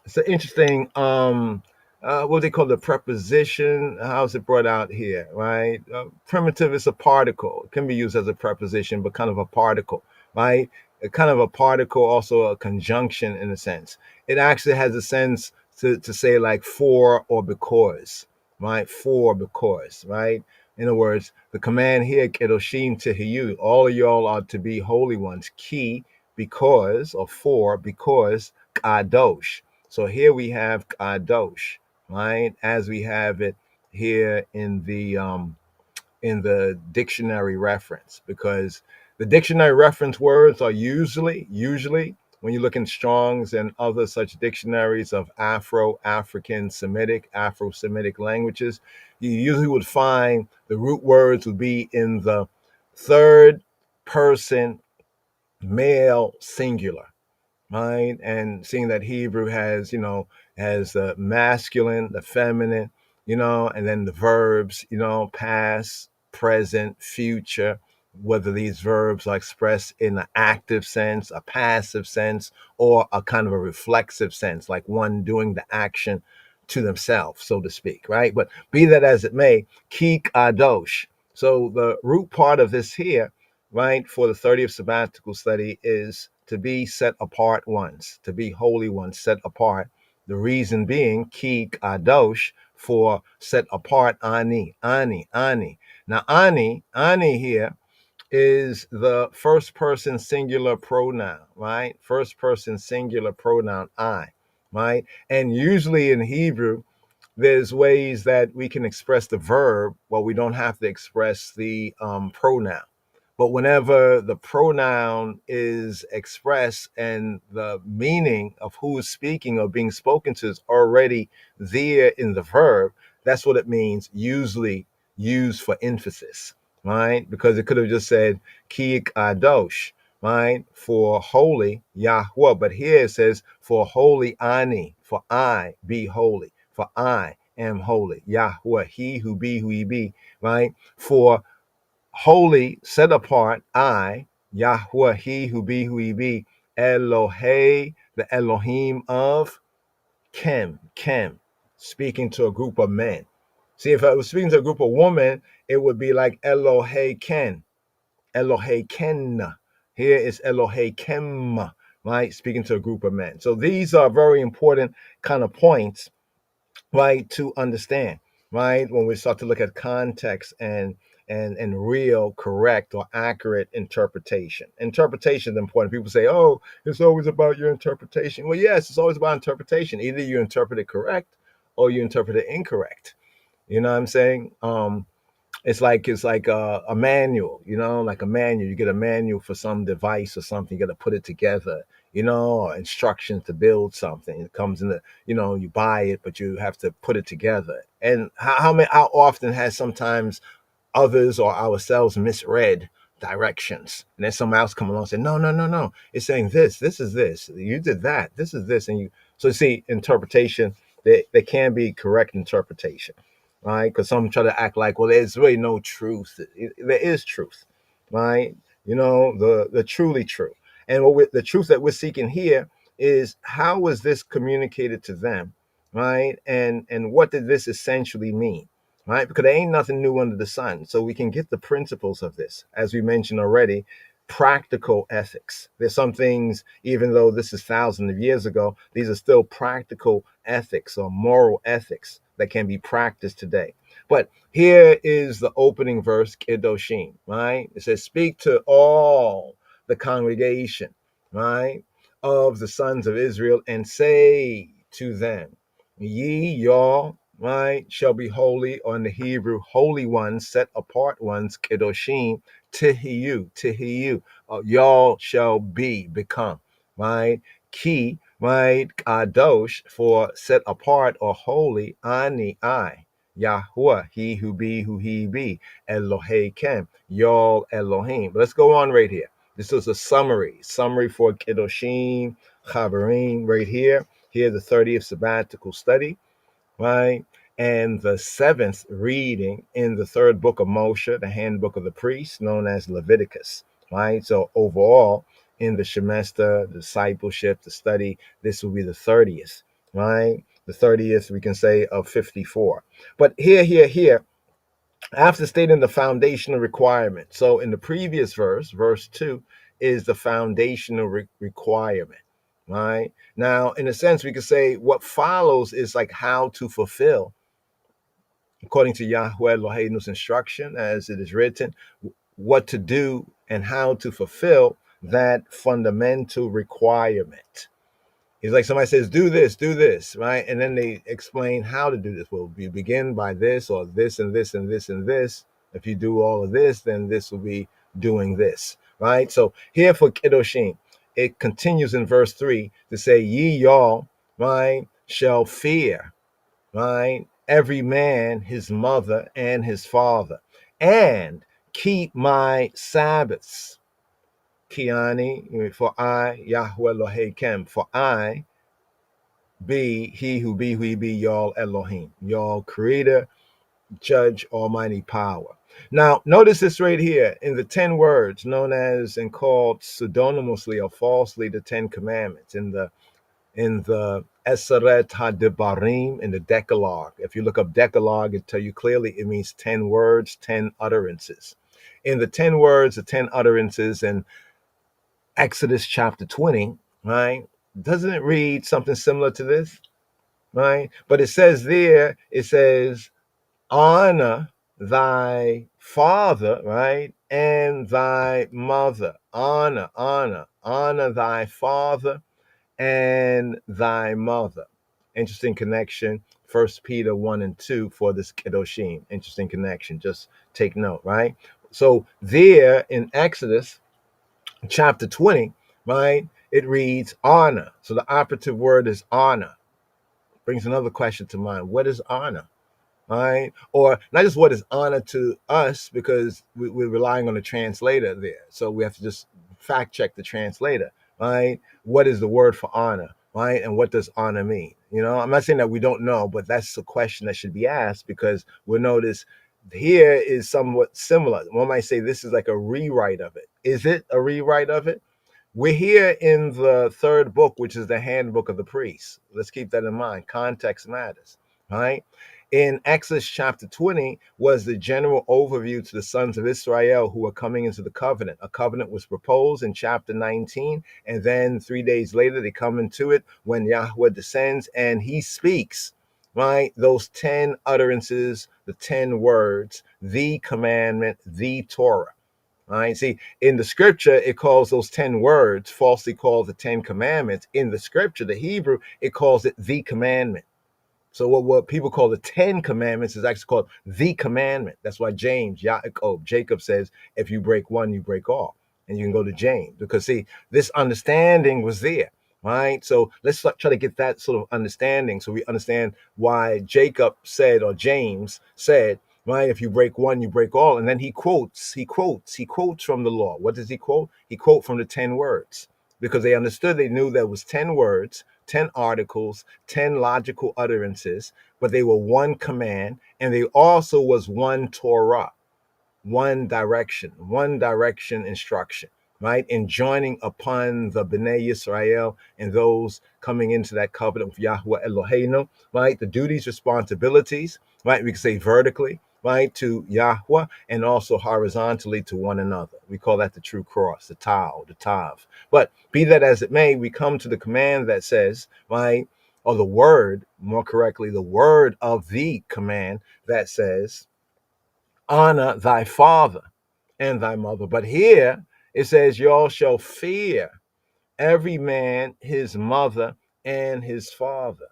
It's an interesting, what they call the preposition. How's it brought out here, right? Primitive is a particle. It can be used as a preposition, but kind of a particle, right? Kind of a particle, also a conjunction in a sense. It actually has a sense to say like for or because, right? For, because, right? In other words, the command here, Kedoshim Tihiyu, all of y'all are to be holy ones. Ki, because, or for, because, Kadosh. So here we have Kadosh, right? As we have it here in the dictionary reference, because the dictionary reference words are usually when you look in Strong's and other such dictionaries of Afro-African Semitic, Afro-Semitic languages, you usually would find the root words would be in the third person male singular, right? And seeing that Hebrew has, has the masculine, the feminine, and then the verbs, past, present, future, whether these verbs are expressed in an active sense, a passive sense, or a kind of a reflexive sense, like one doing the action to themselves, so to speak, right? But be that as it may, ki kadosh. So the root part of this here, right, for the 30th sabbatical study is to be set apart ones, to be holy ones, set apart. The reason being, ki kadosh, for set apart, ani. Now, ani here is the first person singular pronoun, right? First person singular pronoun, I, right? And usually in Hebrew, there's ways that we can express the verb, well, we don't have to express the pronoun. But whenever the pronoun is expressed and the meaning of who is speaking or being spoken to is already there in the verb, that's what it means, usually used for emphasis, right? Because it could have just said ki kadosh, right? For holy Yahweh. But here it says for holy ani, for I be holy, for I am holy. Yahweh, he who be, right? For holy, set apart, I, Yahweh, he who be, Elohe, the Elohim of Kem, speaking to a group of men. See, if I was speaking to a group of women, it would be like Elohe Ken, Elohe Ken. Here is Elohe Kem, right? Speaking to a group of men. So these are very important kind of points, right, to understand, right, when we start to look at context and real, correct, or accurate interpretation. Interpretation is important. People say, oh, it's always about your interpretation. Well, yes, it's always about interpretation. Either you interpret it correct or you interpret it incorrect. You know what I'm saying? It's like a manual, like a manual. You get a manual for some device or something. You got to put it together, or instructions to build something. It comes in the, you buy it, but you have to put it together. And how often has sometimes others or ourselves misread directions, and then someone else come along and say, no, it's saying this is this, you did that, this is this, and you. So you see, interpretation, there can be correct interpretation, right? Because some try to act like, well, there's really no truth. There is truth, right? The truly true. And the truth that we're seeking here is, how was this communicated to them, right? And what did this essentially mean, right? Because there ain't nothing new under the sun. So we can get the principles of this, as we mentioned already, practical ethics. There's some things, even though this is thousands of years ago, these are still practical ethics or moral ethics that can be practiced today. But here is the opening verse, Kedoshim, right? It says, speak to all the congregation, right, of the sons of Israel, and say to them, ye, y'all, right, shall be holy, or in the Hebrew, holy ones, set apart ones, Kedoshim, Tihiyu, y'all shall become, right? Ki, right? Kadosh, for set apart or holy, Ani, I, Yahweh, he who be, Elohe Kem, y'all Elohim. But let's go on right here. This is a summary for Kedoshim, Chaverim, right here. Here, the 30th sabbatical study, right? And the 7th reading in the 3rd book of Moshe, the handbook of the priests, known as Leviticus, right? So overall, in the Shemester, the discipleship, the study, this will be the 30th, right? The 30th, we can say, of 54. But here, after stating the foundational requirement. So in the previous verse 2, is the foundational requirement, right? Now, in a sense, we could say what follows is like how to fulfill, according to Yahweh Eloheinu's instruction, as it is written, what to do and how to fulfill that fundamental requirement. It's like somebody says, do this, right? And then they explain how to do this. Well, you begin by this, or this and this and this and this. If you do all of this, then this will be doing this, right? So here for Kedoshim, it continues in verse 3 to say, ye y'all, right, shall fear, right, every man his mother and his father, and keep my Sabbaths. Kiani, for I, Yahweh Elohim, for I be he who be y'all Elohim, y'all creator, judge, almighty power. Now, notice this right here in the 10 words known as and called pseudonymously or falsely the 10 commandments in the Eseret HaDebarim, in the Decalogue. If you look up Decalogue, it tell you clearly it means 10 words, 10 utterances. In the 10 words, the 10 utterances in Exodus chapter 20, right? Doesn't it read something similar to this? Right? But it says there, it says, honor thy father, right? And thy mother. Honor thy father and thy mother. Interesting connection. 1 Peter 1 and 2 for this Kedoshim. Interesting connection. Just take note, right? So there in Exodus chapter 20, right, it reads honor. So the operative word is honor. Brings another question to mind. What is honor? Right? Or not just what is honor to us, because we're relying on the translator there. So we have to just fact check the translator, right? What is the word for honor, right? And what does honor mean? You know, I'm not saying that we don't know, but that's a question that should be asked, because we'll notice here is somewhat similar. One might say this is like a rewrite of it. Is it a rewrite of it? We're here in the third book, which is the handbook of the priests. Let's keep that in mind. Context matters, right? In Exodus chapter 20 was the general overview to the sons of Israel who are coming into the covenant. A covenant was proposed in chapter 19, and then 3 days later they come into it when Yahweh descends and he speaks, right? Those 10 utterances, the 10 words, the commandment, the Torah. All right. See, in the scripture, it calls those 10 words, falsely called the 10 commandments. In the scripture, the Hebrew, it calls it the commandment. So what people call the 10 commandments is actually called the commandment. That's why Jacob says, if you break one, you break all. And you can go to James, because see, this understanding was there, right? So let's try to get that sort of understanding, so we understand why Jacob said, or James said, right, if you break one, you break all. And then he quotes from the law. What does he quote? He quotes from the 10 words, because they understood, they knew there was 10 words, 10 articles, 10 logical utterances, but they were one command, and they also was one Torah, one direction instruction, right? And joining upon the Bnei Yisrael and those coming into that covenant with Yahweh Eloheinu, right? The duties, responsibilities, right? We can say vertically, right, to Yahweh, and also horizontally to one another. We call that the true cross, the Tav. But be that as it may, we come to the command that says, right, or the word, more correctly, the word of the command that says, honor thy father and thy mother. But here it says, y'all shall fear every man his mother and his father.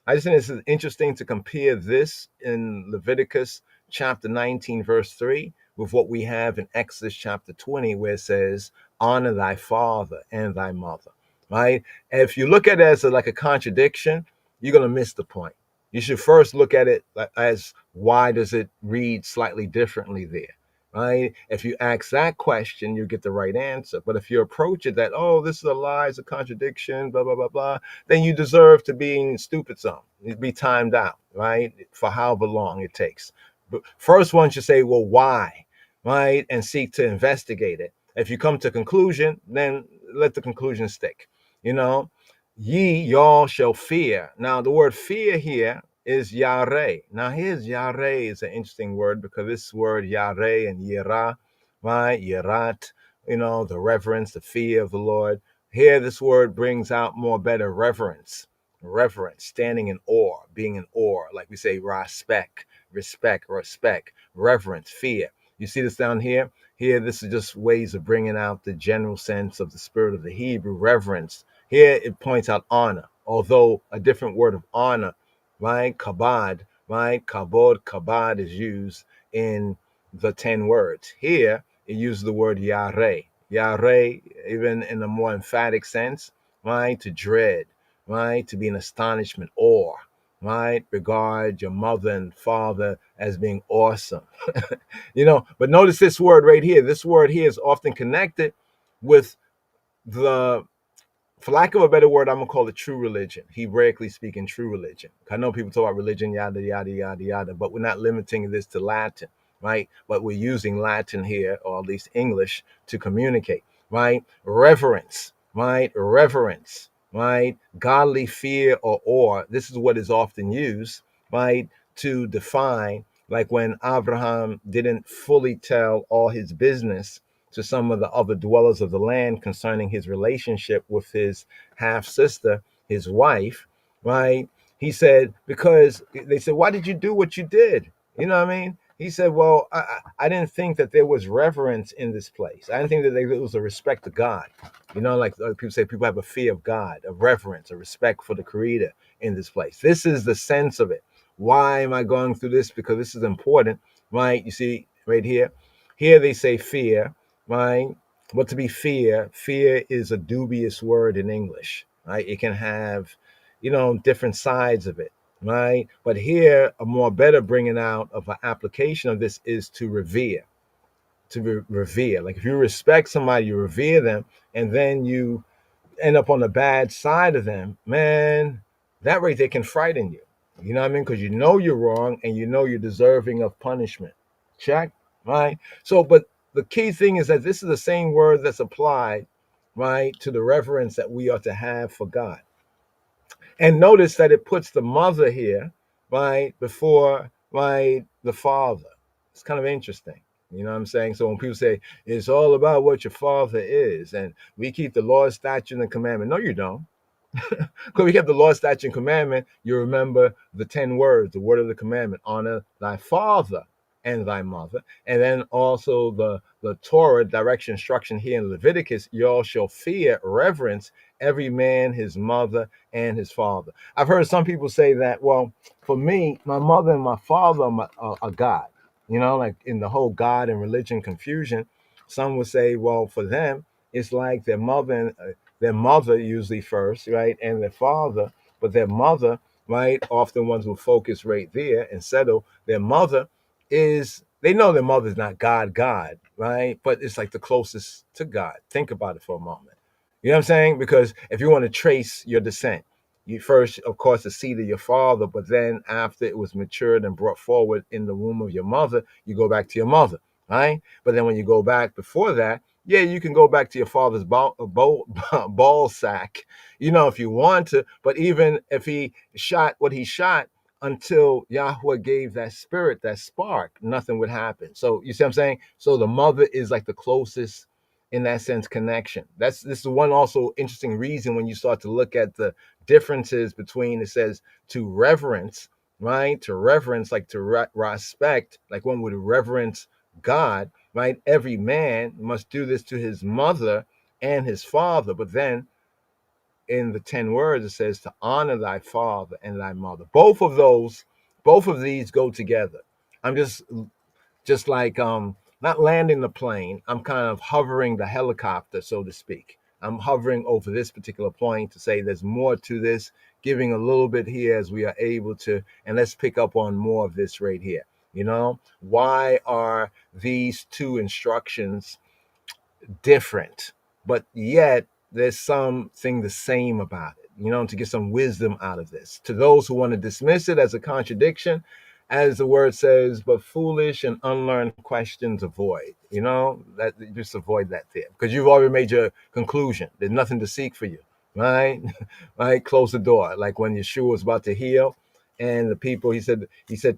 I just think this is interesting to compare this in Leviticus chapter 19, verse 3, with what we have in Exodus chapter 20, where it says, honor thy father and thy mother, right? And if you look at it as like a contradiction, you're going to miss the point. You should first look at it as, why does it read slightly differently there, right? If you ask that question, you get the right answer. But if you approach it that, oh, this is a lie, it's a contradiction, blah, blah, blah, blah, then you deserve to be in stupid zone. You'd be timed out, right? For however long it takes. But first one should say, well, why, right? And seek to investigate it. If you come to conclusion, then let the conclusion stick. You know, y'all shall fear. Now, the word fear here is Yareh. Now, here's Yareh is an interesting word, because this word Yareh and Yirah, right? Yirat, you know, the reverence, the fear of the Lord. Here, this word brings out more better reverence, standing in awe, being in awe, like we say, respect, reverence, fear. You see this down here? Here, this is just ways of bringing out the general sense of the spirit of the Hebrew, reverence. Here, it points out honor, although a different word of honor, right? Kabod, right? Kabod is used in the 10 words. Here, it uses the word Yareh. Yareh, even in a more emphatic sense, right? To dread, right? To be in astonishment, awe, right? Regard your mother and father as being awesome. But notice this word right here. This word here is often connected with the, for lack of a better word, I'm gonna call it true religion. Hebraically speaking, true religion. I know people talk about religion, yada yada yada yada, but we're not limiting this to Latin, right? But we're using Latin here, or at least English, to communicate, right? Reverence, right? Reverence, right? Godly fear or awe. This is what is often used, right, to define, like when Abraham didn't fully tell all his business to some of the other dwellers of the land concerning his relationship with his half sister, his wife, right? He said, because they said, why did you do what you did? You know what I mean? He said, well, I didn't think that there was reverence in this place. I didn't think that there was a respect to God. Like people say, people have a fear of God, a reverence, a respect for the Creator in this place. This is the sense of it. Why am I going through this? Because this is important, right? You see right here. Here they say fear, right? But to be fear is a dubious word in English, right? It can have, different sides of it, right? But here, a more better bringing out of an application of this is to revere, revere. Like if you respect somebody, you revere them, and then you end up on the bad side of them, man, that right there can frighten you. You know what I mean? Because you know you're wrong and you know you're deserving of punishment. Check, right? So, but the key thing is that this is the same word that's applied, right, to the reverence that we ought to have for God. And notice that it puts the mother here, right, before, right, the father. It's kind of interesting. You know what I'm saying? So when people say it's all about what your father is, and we keep the law, statute, and commandment. No, you don't. Because we kept the law, statute, and commandment, you remember the 10 words, the word of the commandment: honor thy father and thy mother. And then also the Torah direction, instruction here in Leviticus: you all shall fear, reverence every man his mother and his father. I've heard some people say that, well, for me, my mother and my father are God. Like in the whole God and religion confusion, some would say, well, for them, it's like their mother usually first, right, and their father, but their mother, right, often ones will focus right there and settle. Their mother is, they know their mother's not God, right, but it's like the closest to God. Think about it for a moment. You know what I'm saying? Because if you want to trace your descent, you first, of course, the seed of your father, but then after it was matured and brought forward in the womb of your mother, you go back to your mother, right? But then when you go back before that, yeah, you can go back to your father's ball sack, if you want to. But even if he shot what he shot, until Yahweh gave that spirit, that spark, nothing would happen. So you see what I'm saying? So the mother is like the closest, in that sense, connection. This is one also interesting reason when you start to look at the differences between, it says to reverence, right? To reverence, like to respect, like one would reverence God, right? Every man must do this to his mother and his father. But then in the 10 words, it says to honor thy father and thy mother. Both of these go together. I'm just like not landing the plane. I'm kind of hovering the helicopter, so to speak. I'm hovering over this particular point to say there's more to this, giving a little bit here as we are able to, and let's pick up on more of this right here. Why are these two instructions different, but yet there's something the same about it, to get some wisdom out of this? To those who want to dismiss it as a contradiction, as the word says, but foolish and unlearned questions avoid, that just avoid that there, because you've already made your conclusion. There's nothing to seek for you, right? Right? Close the door. Like when Yeshua was about to heal, and the people, he said,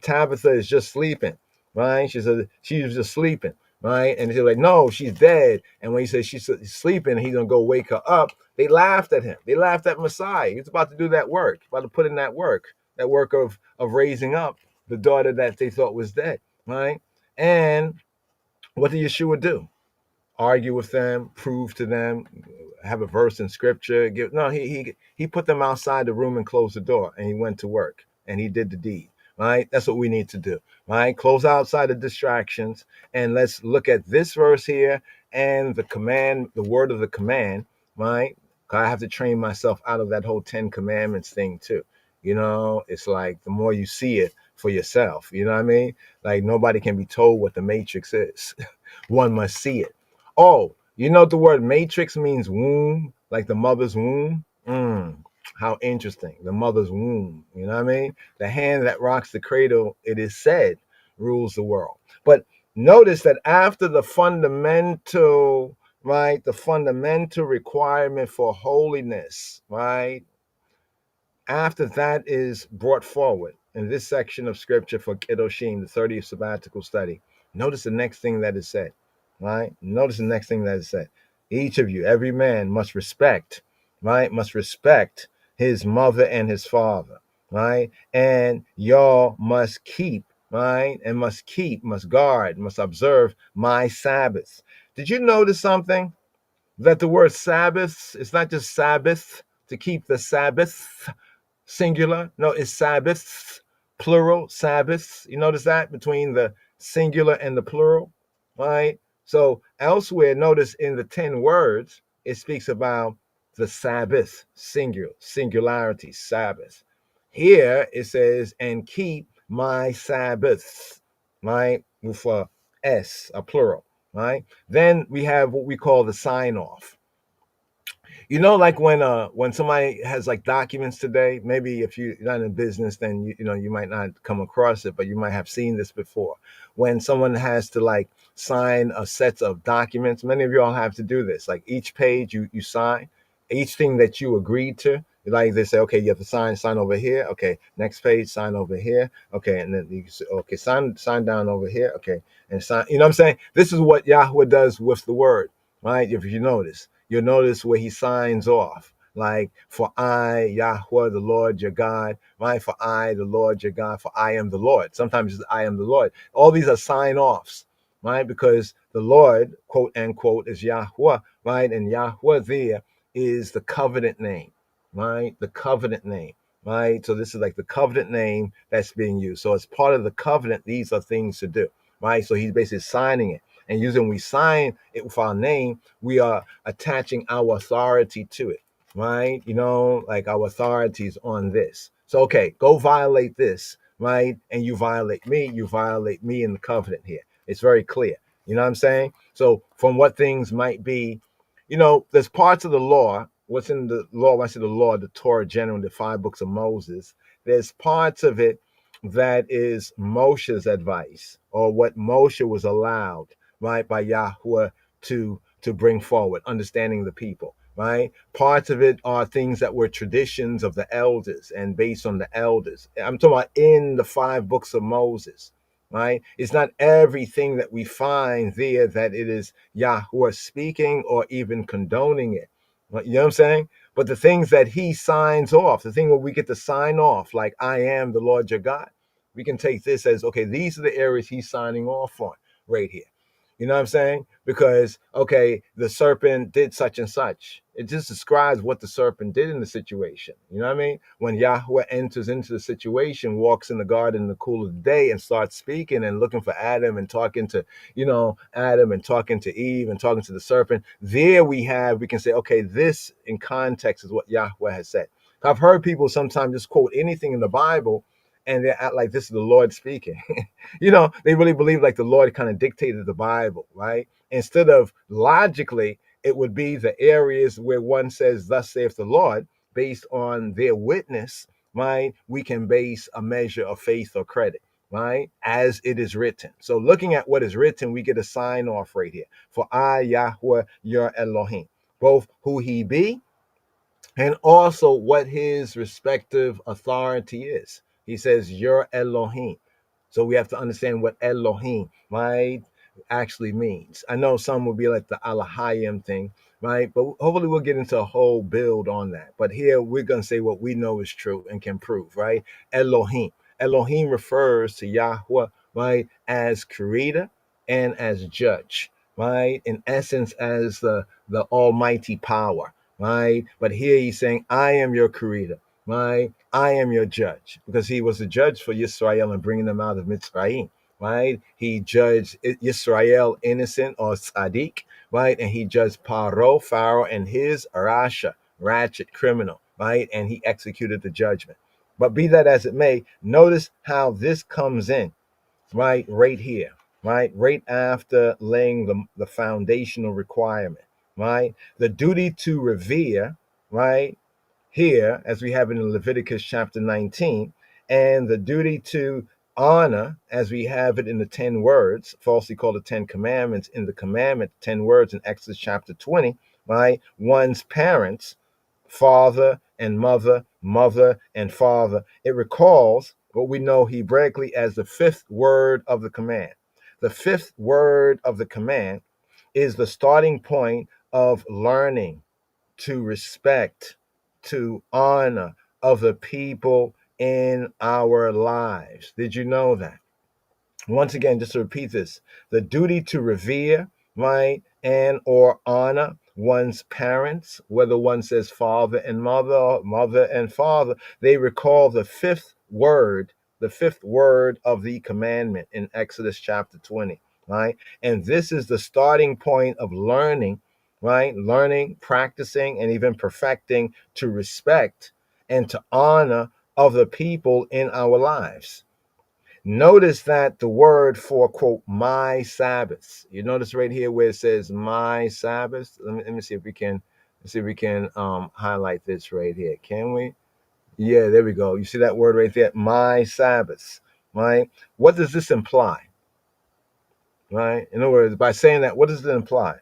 Tabitha is just sleeping, right? She said she was just sleeping, right? And they're like, no, she's dead. And when he said she's sleeping, he's gonna go wake her up. They laughed at him. They laughed at Messiah. He's about to do that work, about to put in that work of raising up the daughter that they thought was dead, right? And what did Yeshua do? Argue with them, prove to them, have a verse in scripture. He put them outside the room and closed the door, and he went to work, and he did the deed, right? That's what we need to do, right? Close outside the distractions, and let's look at this verse here and the word of the command, right? I have to train myself out of that whole 10 commandments thing too. It's like the more you see it for yourself, you know what I mean? Like nobody can be told what the matrix is. One must see it. Oh, the word matrix means womb, like the mother's womb. How interesting. The mother's womb, you know what I mean? The hand that rocks the cradle, it is said, rules the world. But notice that after the fundamental, right, the fundamental requirement for holiness, right, after that is brought forward in this section of scripture for Kedoshim, the 30th sabbatical study, notice the next thing that is said, right? Notice the next thing that is said. Each of you, every man must respect, right? Must respect his mother and his father, right? And y'all must keep, right? And must guard, must observe my Sabbath. Did you notice something? That the word Sabbath is not just Sabbath, to keep the Sabbath, singular. No, it's Sabbaths, plural, Sabbaths. You notice that between the singular and the plural, right? So elsewhere, notice in the 10 words, it speaks about the Sabbath, singularity, Sabbath. Here it says, and keep my Sabbaths, right? With a S, a plural, right? Then we have what we call the sign off. Like when somebody has like documents today, maybe if you're not in business, then you might not come across it, but you might have seen this before. When someone has to like sign a set of documents, many of you all have to do this. Like each page you sign, each thing that you agreed to. Like they say, okay, you have to sign over here. Okay, next page, sign over here. Okay, and then you say, okay, sign down over here. Okay, and sign. You know what I'm saying? This is what Yahweh does with the word, right? If you notice. You'll notice where he signs off, like, for I, Yahweh, the Lord your God, right? For I, the Lord your God, for I am the Lord. Sometimes it's I am the Lord. All these are sign offs, right? Because the Lord, quote unquote, is Yahweh, right? And Yahweh there is the covenant name, right? The covenant name, right? So this is like the covenant name that's being used. So as part of the covenant, these are things to do, right? So he's basically signing it. And when we sign it with our name, we are attaching our authority to it, right? Like our authorities on this. So, okay, go violate this, right? And you violate me in the covenant here. It's very clear. You know what I'm saying? So from what things might be, there's parts of the law, what's in the law, when I say the law, the Torah generally, the 5 books of Moses, there's parts of it that is Moshe's advice or what Moshe was allowed, right, by Yahweh to bring forward, understanding the people, right? Parts of it are things that were traditions of the elders and based on the elders. I'm talking about in the 5 books of Moses, right? It's not everything that we find there that it is Yahweh speaking or even condoning it. You know what I'm saying? But the things that he signs off, the thing where we get to sign off, like I am the Lord your God, we can take this as, okay, these are the areas he's signing off on right here. You know what I'm saying? Because, okay, the serpent did such and such. It just describes what the serpent did in the situation. You know what I mean? When Yahweh enters into the situation, walks in the garden in the cool of the day and starts speaking and looking for Adam and talking to, Adam and talking to Eve and talking to the serpent, there we can say, okay, this in context is what Yahweh has said. I've heard people sometimes just quote anything in the Bible and they act like this is the Lord speaking. They really believe like the Lord kind of dictated the Bible, right? Instead of logically, it would be the areas where one says, thus saith the Lord, based on their witness, right? We can base a measure of faith or credit, right? As it is written. So looking at what is written, we get a sign off right here. For I, Yahweh, your Elohim, both who he be, and also what his respective authority is. He says, your Elohim. So we have to understand what Elohim, right, actually means. I know some will be like the Elohim thing, right? But hopefully we'll get into a whole build on that. But here we're going to say what we know is true and can prove, right? Elohim. Elohim refers to Yahweh, right, as creator and as judge, right? In essence, as the almighty power, right? But here he's saying, I am your creator, right? I am your judge, because he was the judge for Yisrael and bringing them out of Mitzrayim, right? He judged Israel innocent or tzaddik, right? And he judged Pharaoh and his Rasha, ratchet criminal, right? And he executed the judgment. But be that as it may, notice how this comes in, right here, right after laying the foundational requirement, right? The duty to revere, right? Here, as we have it in Leviticus chapter 19, and the duty to honor, as we have it in the 10 words, falsely called the 10 commandments, in the commandment, 10 words in Exodus chapter 20, right? One's parents, father and mother, mother and father. It recalls what we know Hebraically as the fifth word of the command. The fifth word of the command is the starting point of learning to respect, to honor other people in our lives. Did you know that? Once again, just to repeat this, the duty to revere, right, and or honor one's parents, whether one says father and mother, or mother and father, they recall the fifth word of the commandment in Exodus chapter 20, right? And this is the starting point of learning, right? Learning, practicing, and even perfecting to respect and to honor other people in our lives. Notice that the word for, quote, my Sabbaths, you notice right here where it says my Sabbath. Let me see if we can highlight this right here. Can we? Yeah, there we go. You see that word right there, my Sabbaths, right? What does this imply? Right? In other words, by saying that, what does it imply?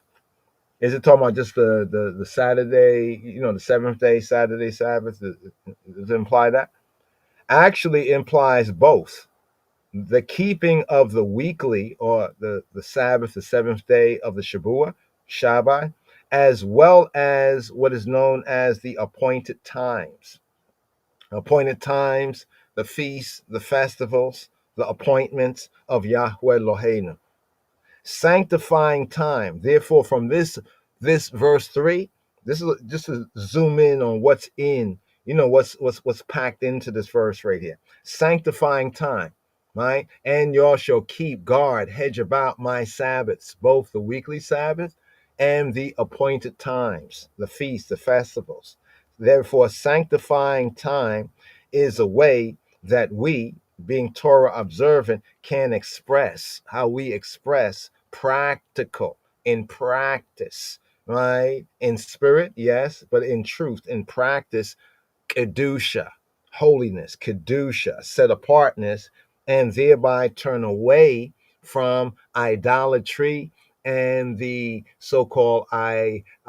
Is it talking about just the Saturday, the seventh day, Saturday Sabbath? Does it imply that? Actually implies both. The keeping of the weekly or the Sabbath, the seventh day of the Shabbat, as well as what is known as the appointed times. Appointed times, the feasts, the festivals, the appointments of Yahweh Eloheinu. Sanctifying time. Therefore, from this verse 3, this is just to zoom in on what's in, what's packed into this verse right here. Sanctifying time, right? And y'all shall keep guard, hedge about my Sabbaths, both the weekly Sabbath and the appointed times, the feasts, the festivals. Therefore, sanctifying time is a way that we, being Torah observant, can express how we express practical in practice, right? In spirit, yes, but in truth, in practice, kedusha, holiness, kedusha, set apartness, and thereby turn away from idolatry and the so-called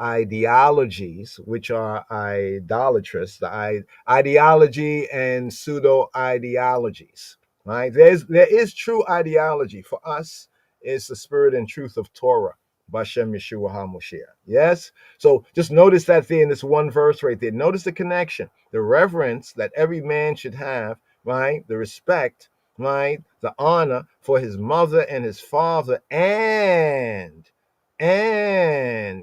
ideologies, which are idolatrous, the ideology and pseudo ideologies. Right? There is true ideology for us. It's the spirit and truth of Torah, Bashem Yeshua HaMoshiach. Yes. So just notice that there in this one verse right there. Notice the connection, the reverence that every man should have, right? The respect, right? The honor for his mother and his father, and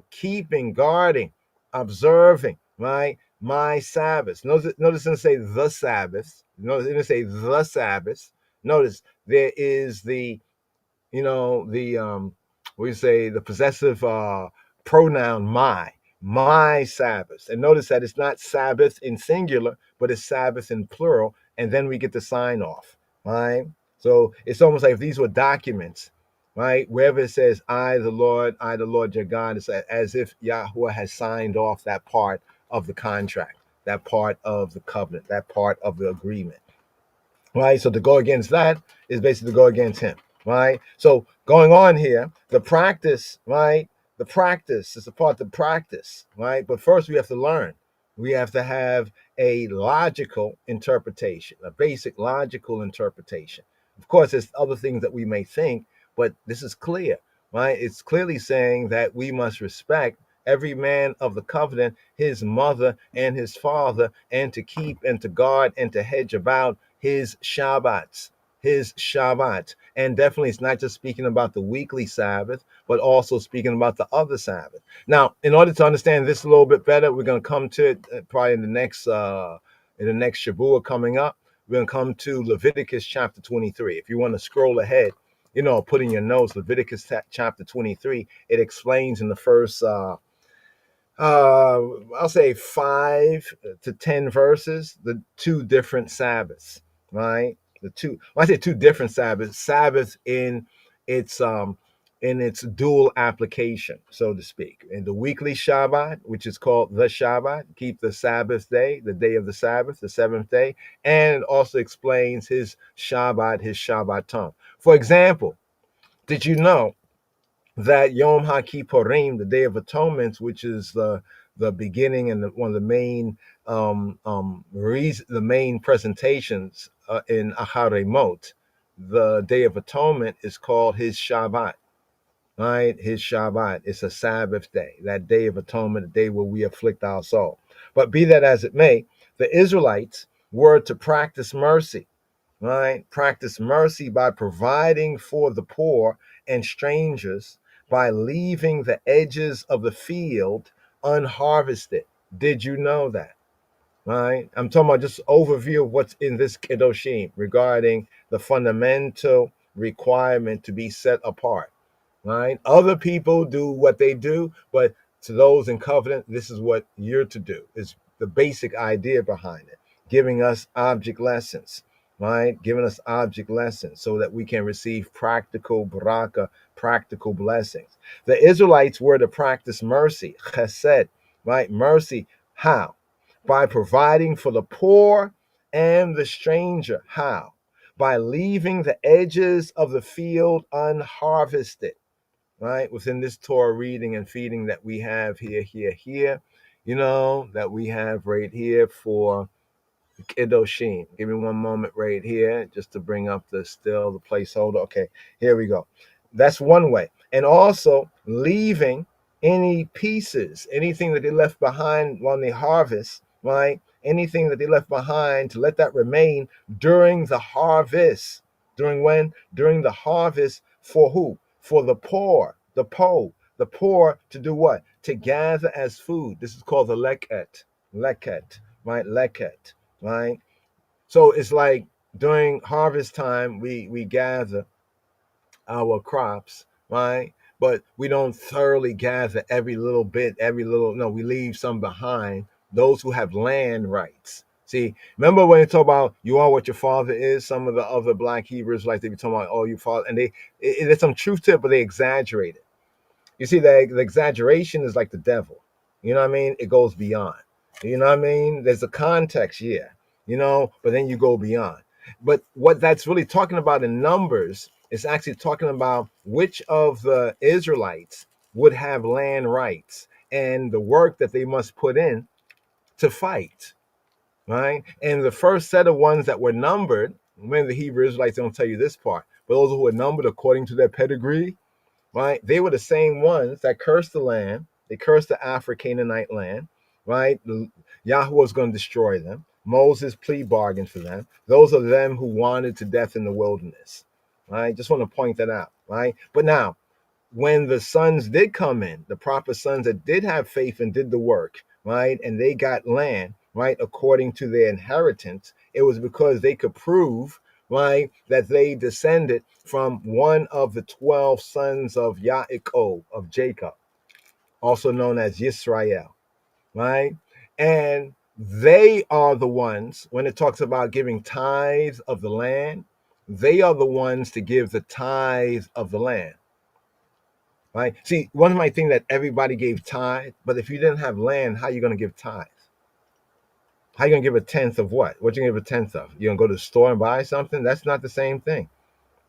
keeping, guarding, observing, right? My Sabbath. Notice it didn't say the Sabbath. Notice it didn't say the Sabbath. Notice there is the, we say the possessive pronoun my Sabbath. And notice that it's not Sabbath in singular, but it's Sabbath in plural. And then we get the sign off, right? So it's almost like if these were documents, right? Wherever it says, I, the Lord your God, it's as if Yahweh has signed off that part of the contract, that part of the covenant, that part of the agreement, right? So to go against that is basically to go against him, right? So going on here, the practice, right? The practice is a part of the practice, right? But first we have to learn. We have to have a logical interpretation, a basic logical interpretation. Of course, there's other things that we may think, but this is clear, right? It's clearly saying that we must respect every man of the covenant, his mother and his father, and to keep and to guard and to hedge about his Shabbats, And definitely it's not just speaking about the weekly Sabbath, but also speaking about the other Sabbath. Now, in order to understand this a little bit better, we're going to come to it probably in the next Shavua coming up. We're going to come to Leviticus chapter 23. If you want to scroll ahead, put in your notes, Leviticus chapter 23, it explains in the first I'll say 5 to 10 verses, the two different Sabbaths, right? When I say two different Sabbaths, Sabbath in its dual application, so to speak. In the weekly Shabbat, which is called the Shabbat, keep the Sabbath day, the day of the Sabbath, the seventh day, and it also explains his Shabbaton. For example, did you know that Yom HaKippurim, the Day of Atonement, which is the beginning and one of the main the main presentations in Acharei Mot, the Day of Atonement is called his Shabbat, right? His Shabbat. It's a Sabbath day, that Day of Atonement, the day where we afflict our soul. But be that as it may, the Israelites were to practice mercy, right? Practice mercy by providing for the poor and strangers, by leaving the edges of the field unharvested. Did you know that? Right? I'm talking about just overview of what's in this Kedoshim regarding the fundamental requirement to be set apart. Right? Other people do what they do, but to those in covenant, this is what you're to do. Is the basic idea behind it, giving us object lessons, right? Giving us object lessons so that we can receive practical baraka, practical blessings. The Israelites were to practice mercy, chesed, right? Mercy, how? By providing for the poor and the stranger. How? By leaving the edges of the field unharvested, right? Within this Torah reading and feeding that we have here, that we have right here for Kedoshim. Give me one moment right here just to bring up the placeholder. Okay, here we go. That's one way. And also leaving any pieces, anything that they left behind when they harvest, right? Anything that they left behind to let that remain during the harvest. During when? During the harvest for who? For the poor, the poor to do what? To gather as food. This is called the leket, right? Leket. Right? So it's like during harvest time, we gather our crops, right? But we don't thoroughly gather every little bit, no, we leave some behind. Those who have land rights. See, remember when you talk about you are what your father is, some of the other black Hebrews, like they be talking about, oh, your father, and there's some truth to it, but they exaggerate it. You see, the exaggeration is like the devil. You know what I mean? It goes beyond. You know what I mean? There's a context, yeah. But then you go beyond. But what that's really talking about in Numbers is actually talking about which of the Israelites would have land rights and the work that they must put in to fight, right? And the first set of ones that were numbered, when the Hebrew Israelites don't tell you this part, but those who were numbered according to their pedigree, right? They were the same ones that cursed the land. They cursed the Afro-Canaanite land, right? Yahweh was going to destroy them. Moses plea bargained for them. Those are them who wandered to death in the wilderness, right? Just want to point that out, right? But now, when the sons did come in, the proper sons that did have faith and did the work, right? And they got land, right? According to their inheritance, it was because they could prove, right, that they descended from one of the 12 sons of Yaakov, of Jacob, also known as Yisrael, right? And they are the ones, when it talks about giving tithes of the land, they are the ones to give the tithe of the land, right? See, one might think that everybody gave tithe, but if you didn't have land, how are you going to give tithe? How are you going to give a tenth of what? What you going to give a tenth of? You're going to go to the store and buy something? That's not the same thing.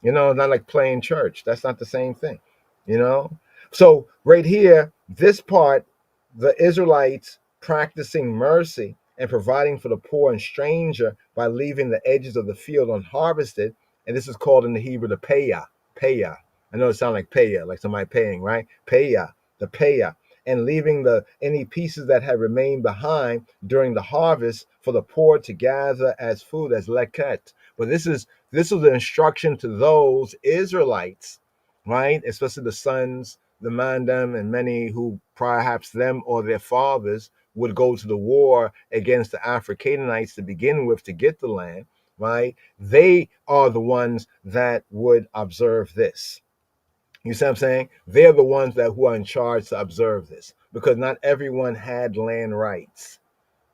Not like playing church. That's not the same thing, So right here, this part, the Israelites practicing mercy and providing for the poor and stranger by leaving the edges of the field unharvested. And this is called in the Hebrew the payah. Payah. I know it sounds like payah, like somebody paying, right? Payah, the payah. And leaving any pieces that had remained behind during the harvest for the poor to gather as food, as leket. But this is the instruction to those Israelites, right? Especially the sons, the mandam, and many who perhaps them or their fathers would go to the war against the Afro-Canaanites to begin with to get the land, right? They are the ones that would observe this. You see what I'm saying? They're the ones that who are in charge to observe this, because not everyone had land rights.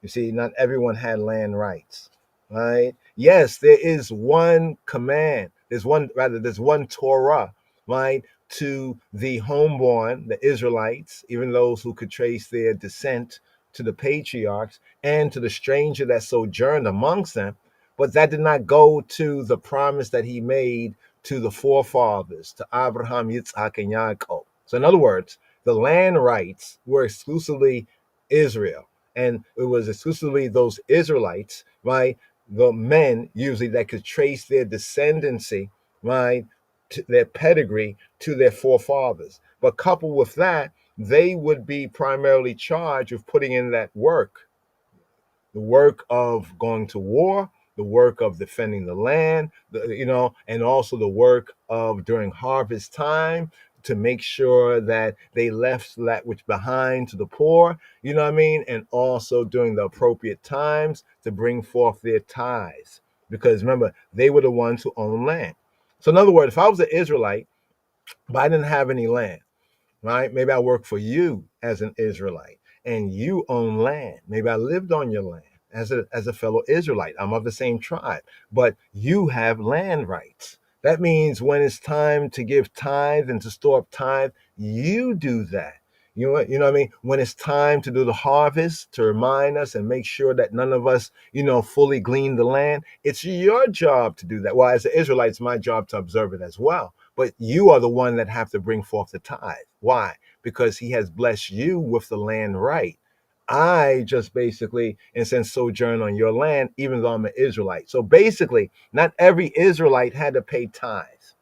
You see, not everyone had land rights, right? Yes, there is one command. There's one Torah, right, to the homeborn, the Israelites, even those who could trace their descent to the patriarchs and to the stranger that sojourned amongst them. But that did not go to the promise that he made to the forefathers, to Abraham, Yitzhak, and Yaakov. So, in other words, the land rights were exclusively Israel, and it was exclusively those Israelites, right? The men usually that could trace their descendancy, right, to their pedigree to their forefathers. But coupled with that, they would be primarily charged with putting in that work, the work of going to war, the work of defending the land, and also the work of during harvest time to make sure that they left that which behind to the poor, you know what I mean? And also during the appropriate times to bring forth their tithes. Because remember, they were the ones who owned land. So in other words, if I was an Israelite, but I didn't have any land, right? Maybe I work for you as an Israelite and you own land. Maybe I lived on your land as a fellow Israelite. I'm of the same tribe, but you have land rights. That means when it's time to give tithe and to store up tithe, you do that. You know what I mean? When it's time to do the harvest, to remind us and make sure that none of us, fully glean the land, it's your job to do that. Well, as an Israelite, it's my job to observe it as well. But you are the one that have to bring forth the tithe. Why? Because he has blessed you with the land right. I just basically, in a sense, sojourn on your land, even though I'm an Israelite. So basically, not every Israelite had to pay tithes,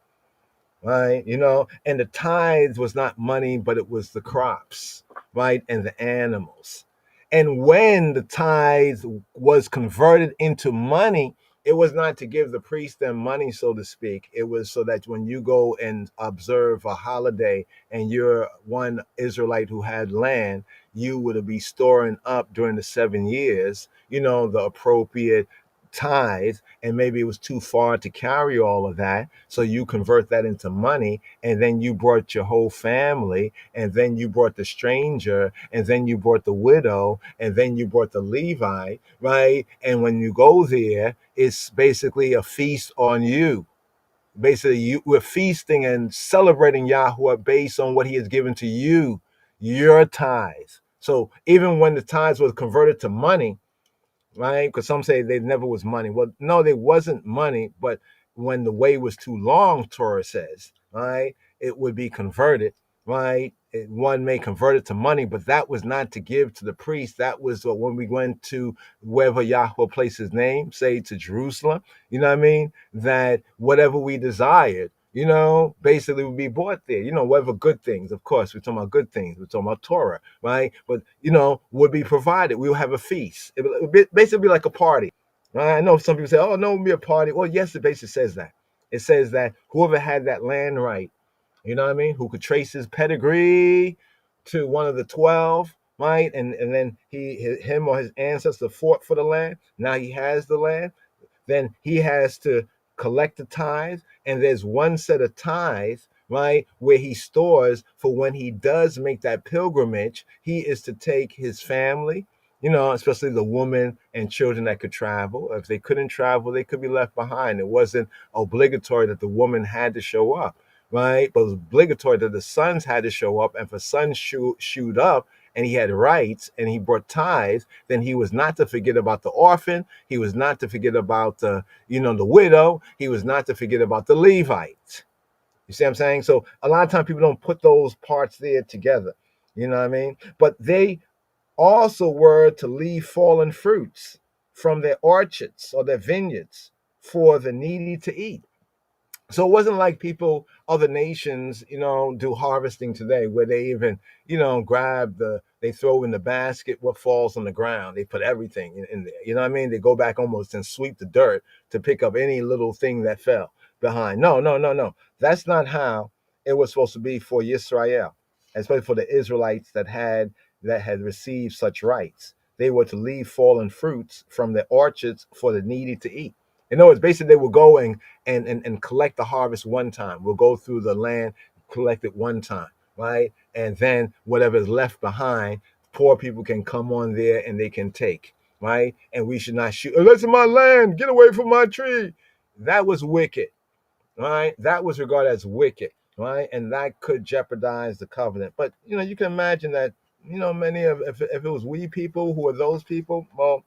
right? And the tithes was not money, but it was the crops, right? And the animals. And when the tithe was converted into money, it was not to give the priest them money, so to speak. It was so that when you go and observe a holiday and you're one Israelite who had land, you would be storing up during the 7 years, the appropriate tithe, and maybe it was too far to carry all of that, so you convert that into money, and then you brought your whole family, and then you brought the stranger, and then you brought the widow, and then you brought the Levite, right? And when you go there, it's basically a feast on you. Basically, we're feasting and celebrating Yahweh based on what he has given to you, your tithes. So even when the tithes was converted to money, right? Because some say there never was money. Well, no, there wasn't money, but when the way was too long, Torah says, right, it would be converted, right? One may convert it to money, but that was not to give to the priest. That was when we went to wherever Yahweh placed his name, say to Jerusalem, you know what I mean? That whatever we desired, basically would be bought there. Whatever good things, of course, we're talking about good things. We're talking about Torah, right? But, would be provided. We will have a feast. It would basically be like a party, right? I know some people say, oh, no, it would be a party. Well, yes, it basically says that. It says that whoever had that land right, you know what I mean, who could trace his pedigree to one of the 12, right? And then him or his ancestor fought for the land. Now he has the land. Then he has to collect the tithe, and there's one set of tithe, right, where he stores for when he does make that pilgrimage. He is to take his family, especially the woman and children that could travel. If they couldn't travel, they could be left behind. It wasn't obligatory that the woman had to show up, right? But it was obligatory that the sons had to show up, and for sons shoot up, and he had rights and he brought tithes, then he was not to forget about the orphan. He was not to forget about the widow. He was not to forget about the Levites. You see what I'm saying? So a lot of times people don't put those parts there together. You know what I mean? But they also were to leave fallen fruits from their orchards or their vineyards for the needy to eat. So it wasn't like other nations, do harvesting today where they even, they throw in the basket what falls on the ground. They put everything in there. You know what I mean? They go back almost and sweep the dirt to pick up any little thing that fell behind. No, no, no, no. That's not how it was supposed to be for Yisrael, especially for the Israelites that had received such rights. They were to leave fallen fruits from their orchards for the needy to eat. In other words, basically they will go and collect the harvest one time. We'll go through the land, collect it one time, right? And then whatever is left behind, poor people can come on there and they can take, right? And we should not shoot. Oh, that's my land. Get away from my tree. That was wicked, right? That was regarded as wicked, right? And that could jeopardize the covenant. But you can imagine that, many of if it was we people who are those people, well,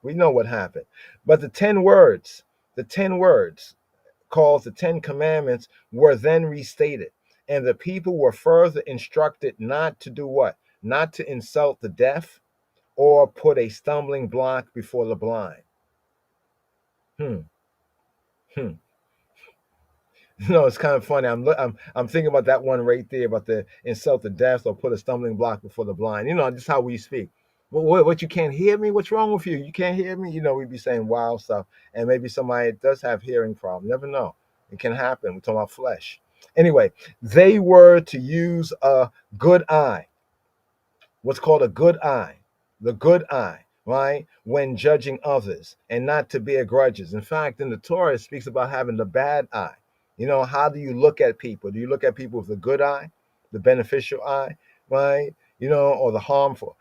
we know what happened. But the 10 words called the 10 commandments were then restated. And the people were further instructed not to do what? Not to insult the deaf or put a stumbling block before the blind. Hmm. Hmm. It's kind of funny. I'm thinking about that one right there about the insult the deaf or put a stumbling block before the blind. Just how we speak. What you can't hear me? What's wrong with you? You can't hear me? We'd be saying wild stuff, and maybe somebody does have hearing problem. Never know. It can happen. We're talking about flesh. Anyway, they were to use a good eye. What's called a good eye. The good eye, right? When judging others and not to bear grudges. In fact, in the Torah, it speaks about having the bad eye. How do you look at people? Do you look at people with the good eye, the beneficial eye, right? Or the harmful?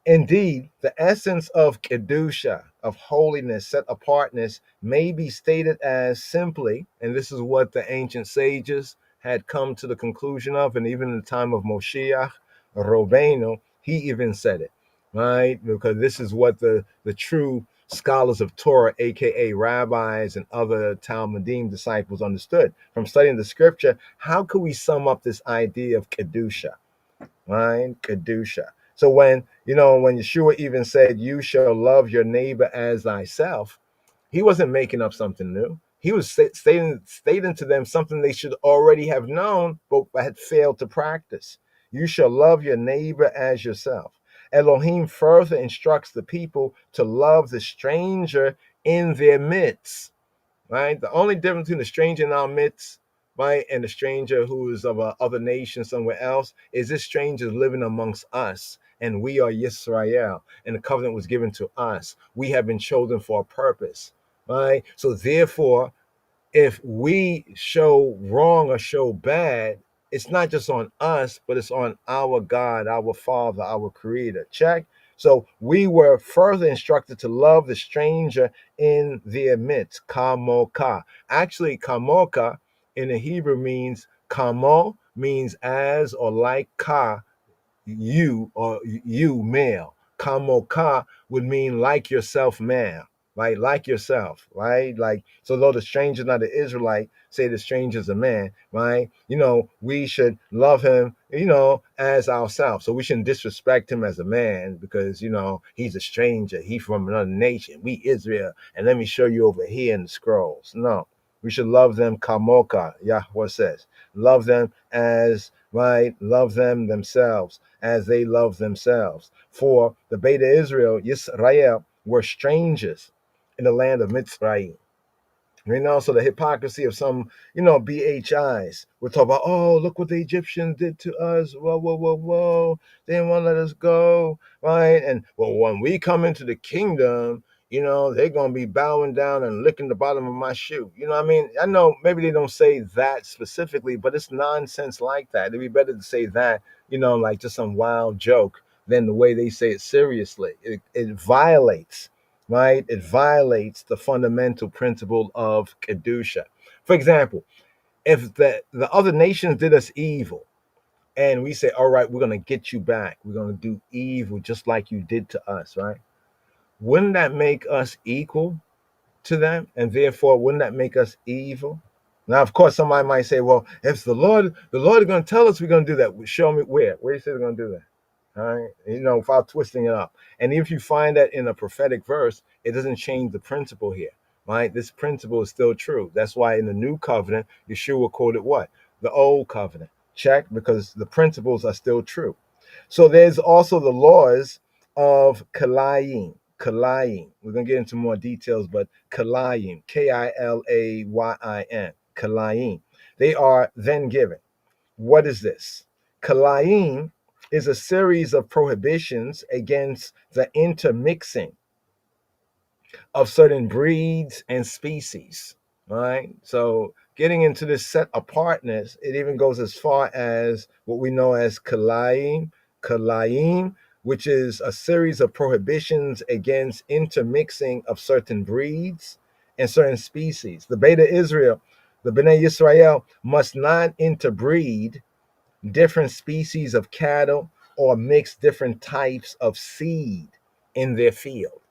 Indeed, the essence of Kedusha, of holiness, set apartness, may be stated as simply, and this is what the ancient sages had come to the conclusion of, and even in the time of Moshiach, Robenu, he even said it, right? Because this is what the true scholars of Torah, aka rabbis and other Talmudim disciples, understood. From studying the scripture, how could we sum up this idea of Kedusha? Right? Kedusha. So when Yeshua even said, "You shall love your neighbor as thyself," he wasn't making up something new. He was stating to them something they should already have known, but had failed to practice. You shall love your neighbor as yourself. Elohim further instructs the people to love the stranger in their midst. Right? The only difference between the stranger in our midst, right, and the stranger who is of a other nation somewhere else is this stranger is living amongst us, and we are Yisrael, and the covenant was given to us. We have been chosen for a purpose, right? So therefore, if we show wrong or show bad, it's not just on us, but it's on our God, our Father, our Creator. Check. So we were further instructed to love the stranger in their midst. Kamoka. Actually, kamoka in the Hebrew means kamo means as or like ka, you or you male. Kamoka would mean like yourself, male, right? Like yourself, right? Like, so though the stranger's not an Israelite, say the stranger's a man, right? We should love him, as ourselves. So we shouldn't disrespect him as a man because, he's a stranger. He's from another nation. We Israel. And let me show you over here in the scrolls. No, we should love them kamoka, Yahweh says. Love them as, right? Love them themselves as they love themselves. For the Beta Israel, Yisrael, were strangers in the land of Mitzrayim. So the hypocrisy of some, BHIs. We're talking about, oh, look what the Egyptians did to us. Whoa, whoa, whoa, whoa. They didn't want to let us go, right? And, well, when we come into the kingdom, they're going to be bowing down and licking the bottom of my shoe. I know maybe they don't say that specifically, but it's nonsense like that. It'd be better to say that, like just some wild joke than the way they say it seriously. It violates, right? It violates the fundamental principle of Kedusha. For example, if the other nations did us evil and we say, all right, we're going to get you back. We're going to do evil just like you did to us, right? Wouldn't that make us equal to them? And therefore, wouldn't that make us evil? Now, of course, somebody might say, well, if the Lord is going to tell us we're going to do that, show me where. Where he said we're going to do that. All right, without twisting it up. And if you find that in a prophetic verse, it doesn't change the principle here, right? This principle is still true. That's why in the new covenant, Yeshua quoted what? The old covenant. Check, because the principles are still true. So there's also the laws of Kilayim. Kilayim. We're going to get into more details, but Kilayim, Kilayin, Kilayim. They are then given. What is this? Kilayim is a series of prohibitions against the intermixing of certain breeds and species, right? So getting into this set apartness, it even goes as far as what we know as kalayim, which is a series of prohibitions against intermixing of certain breeds and certain species. The Beta Israel, the Bnei Yisrael, must not interbreed different species of cattle or mix different types of seed in their field.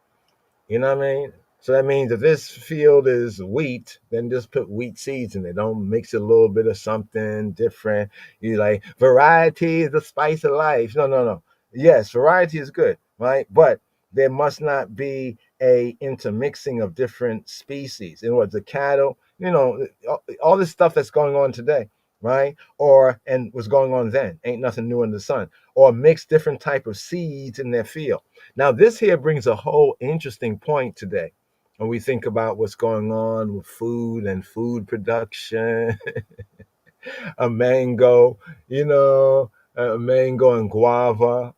You know what I mean? So that means if this field is wheat, then just put wheat seeds in it. Don't mix a little bit of something different. You like variety is the spice of life. No, no, no. Yes, variety is good, right? But there must not be a intermixing of different species. In other words, the cattle, all this stuff that's going on today, right? And was going on then. Ain't nothing new in the sun. Or mix different type of seeds in their field. Now, this here brings a whole interesting point today when we think about what's going on with food and food production. A mango, a mango and guago.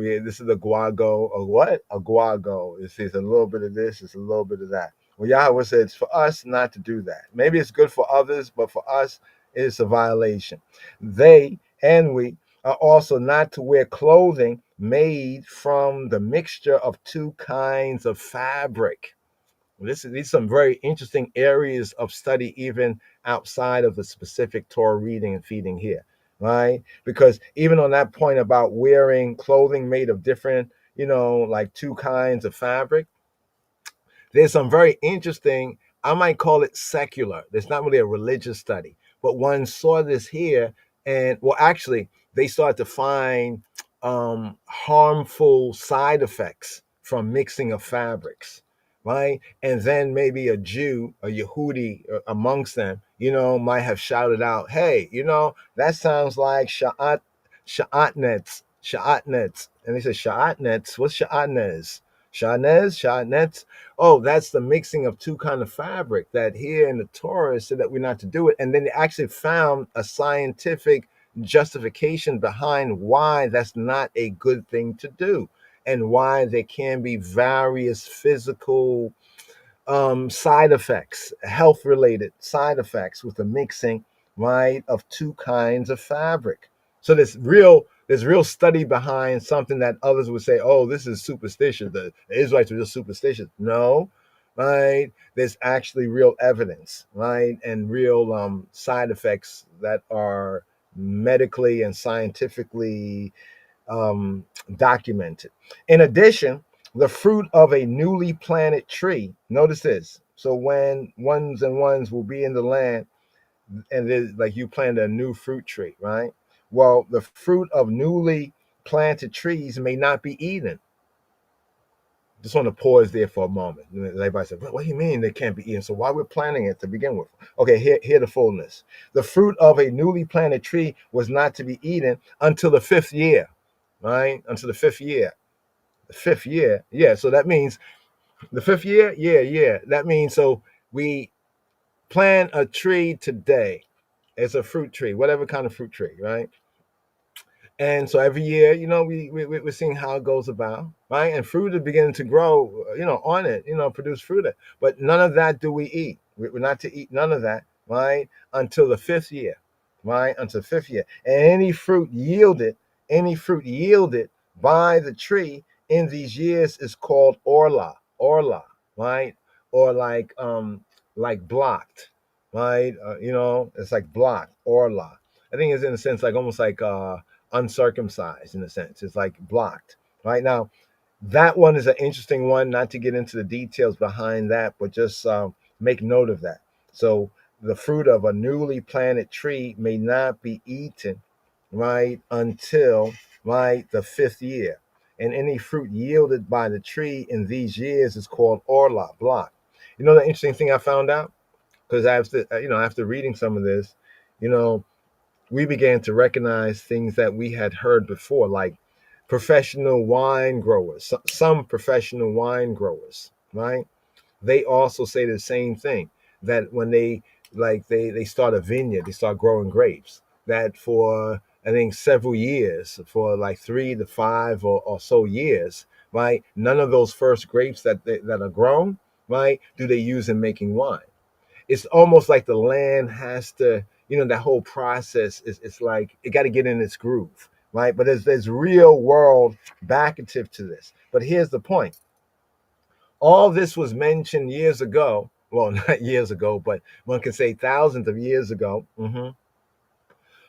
Yeah, this is a guago. A what? A guago. It's a little bit of this, it's a little bit of that. Well, Yahweh said it's for us not to do that. Maybe it's good for others, but for us, it's a violation. They and we are also not to wear clothing made from the mixture of two kinds of fabric. These are some very interesting areas of study, even outside of the specific Torah reading and feeding here, right? Because even on that point about wearing clothing made of different, like two kinds of fabric, there's some very interesting, I might call it secular. There's not really a religious study, but one saw this here, and well, actually, they started to find harmful side effects from mixing of fabrics, right? And then maybe a Jew, a Yehudi amongst them, might have shouted out, "Hey, that sounds like sha'atnets." And they said, "Sha'atnets? What's sha'atnets? Shanez. Oh, that's the mixing of two kind of fabric that here in the Torah said that we're not to do it." And then they actually found a scientific justification behind why that's not a good thing to do and why there can be various physical side effects, health related side effects with the mixing, right, of two kinds of fabric. So there's real study behind something that others would say, "Oh, this is superstitious. The Israelites were just superstitious." No, right? There's actually real evidence, right, and real side effects that are medically and scientifically documented. In addition, the fruit of a newly planted tree. Notice this. So when ones and ones will be in the land, and there's like you plant a new fruit tree, right? Well, the fruit of newly planted trees may not be eaten. Just want to pause there for a moment. Everybody said, "What do you mean they can't be eaten? So why we're planting it to begin with?" Okay, here the fullness. The fruit of a newly planted tree was not to be eaten until the 5th year, right? Until the 5th year. The 5th year, yeah. So that means the 5th year, yeah. That means so we plant a tree today. It's a fruit tree, whatever kind of fruit tree, right? And so every year, we're seeing how it goes about, right? And fruit is beginning to grow, on it, produce fruit. But none of that do we eat. We're not to eat none of that, right? Until the 5th year, right? Until the 5th year. And any fruit yielded by the tree in these years is called orla, right? Or like blocked, right? It's like blocked, orla. I think it's in a sense like almost like uncircumcised in a sense. It's like blocked. Right now, that one is an interesting one. Not to get into the details behind that, but just make note of that. So the fruit of a newly planted tree may not be eaten, right, until right the 5th year. And any fruit yielded by the tree in these years is called orla, block. The interesting thing I found out, because after reading some of this, we began to recognize things that we had heard before, like professional wine growers, some professional wine growers, right? They also say the same thing, that when they start a vineyard, they start growing grapes, that for I think several years, for like 3 to 5 or so years, right? None of those first grapes that are grown, right, do they use in making wine. It's almost like the land has to, that whole process is, it's like it got to get in its groove, right? But there's real world backative to this. But here's the point. All this was mentioned years ago. Well, not years ago, but one can say thousands of years ago,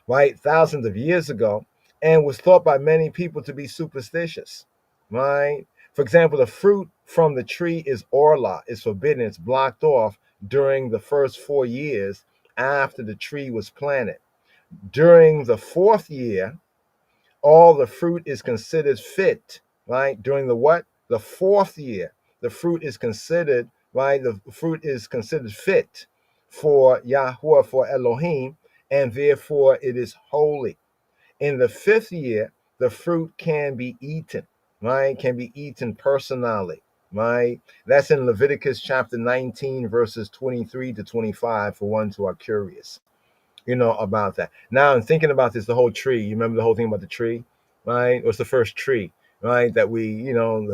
right? Thousands of years ago, and was thought by many people to be superstitious, right? For example, the fruit from the tree is orla, is forbidden, it's blocked off during the first 4 years after the tree was planted. During the 4th year, all the fruit is considered fit, right? During the what? The 4th year, the fruit is considered, right? The fruit is considered fit for Yahweh, for Elohim, and therefore it is holy. In the 5th year, the fruit can be eaten, right? Can be eaten personally, right? That's in Leviticus chapter 19, verses 23 to 25, for ones who are curious, about that. Now I'm thinking about this, the whole tree. You remember the whole thing about the tree, right? What's the first tree, right? That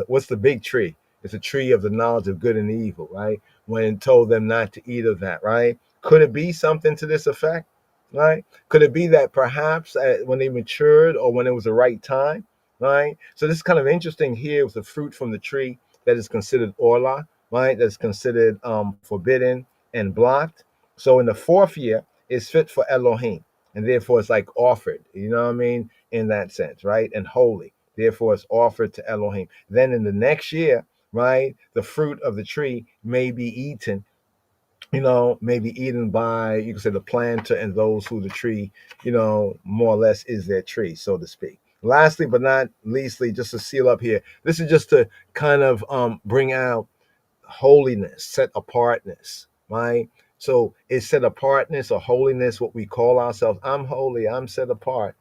what's the big tree? It's a tree of the knowledge of good and evil, right? When it told them not to eat of that, right? Could it be something to this effect, right? Could it be that perhaps when they matured or when it was the right time, right? So this is kind of interesting here with the fruit from the tree that is considered orla, right? That's considered forbidden and blocked. So in the 4th year, is fit for Elohim, and therefore it's like offered, in that sense, right? And holy, therefore it's offered to Elohim. Then in the next year, right, the fruit of the tree may be eaten, may be eaten by, you can say, the planter and those who the tree, more or less is their tree, so to speak. Lastly, but not leastly, just to seal up here, this is just to kind of bring out holiness, set apartness, right? So is set apartness or holiness what we call ourselves? I'm holy, I'm set apart.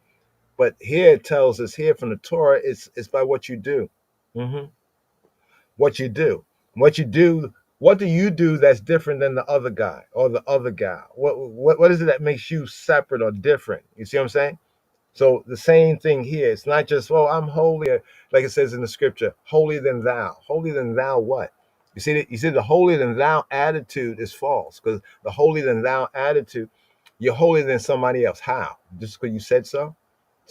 But here it tells us here from the Torah, it's by what you do. What you do. What you do. What do you do that's different than the other guy or the other guy? What is it that makes you separate or different? You see what I'm saying? So the same thing here. It's not just, well, I'm holy, like it says in the scripture, holier than thou. Holier than thou what? You see the holier than thou attitude is false, because the holier than thou attitude, you're holier than somebody else. How? Just because you said so?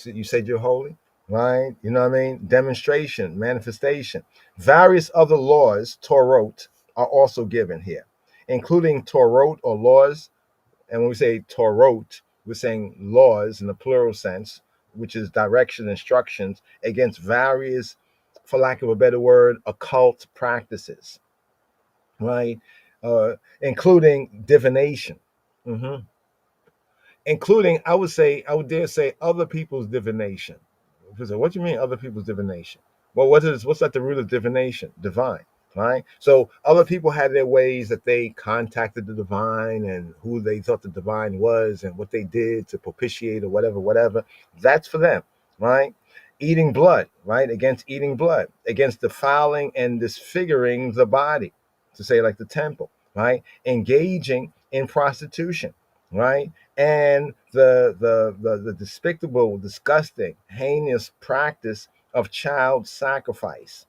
You said you're holy, right? You know what I mean? Demonstration, manifestation. Various other laws, Torot, are also given here, including Torot or laws. And when we say Torot, we're saying laws in the plural sense, which is direction, instructions against various, for lack of a better word, occult practices, right? Including divination, including, I would dare say, other people's divination. What do you mean, other people's divination? Well, what's at the root of divination? Divine. Right? So other people had their ways that they contacted the divine and who they thought the divine was and what they did to propitiate or whatever. That's for them, right? Eating blood, right? Against eating blood, against defiling and disfiguring the body, to say like the temple, right? Engaging in prostitution, right? And the despicable, disgusting, heinous practice of child sacrifice.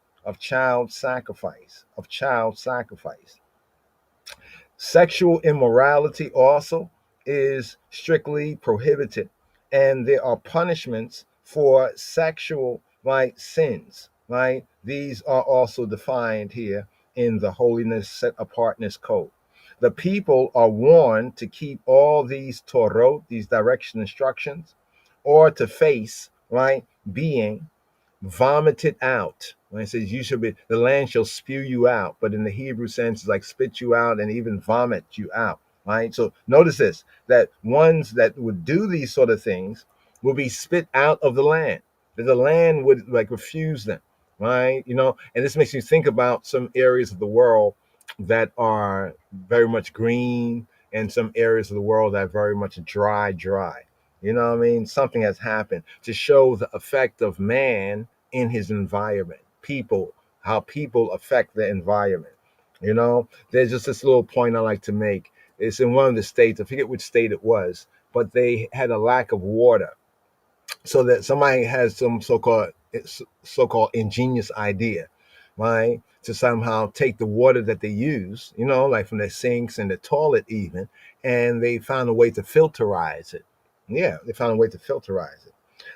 Sexual immorality also is strictly prohibited, and there are punishments for sexual, right, sins, right? These are also defined here in the holiness set apartness code. The people are warned to keep all these Torot, these direction instructions, or to face, right, being vomited out. When it says the land shall spew you out, but in the Hebrew sense, it's like spit you out and even vomit you out, right? So notice this, that ones that would do these sort of things will be spit out of the land, that the land would like refuse them, right? And this makes me think about some areas of the world that are very much green and some areas of the world that are very much dry. You know what I mean? Something has happened to show the effect of man in his environment. How people affect the environment. There's just this little point I like to make. It's in one of the states, I forget which state it was, but they had a lack of water. So that somebody has some so-called ingenious idea right? To somehow take the water that they use, like from their sinks and the toilet even, and they found a way to filterize it. Yeah, they found a way to filterize it.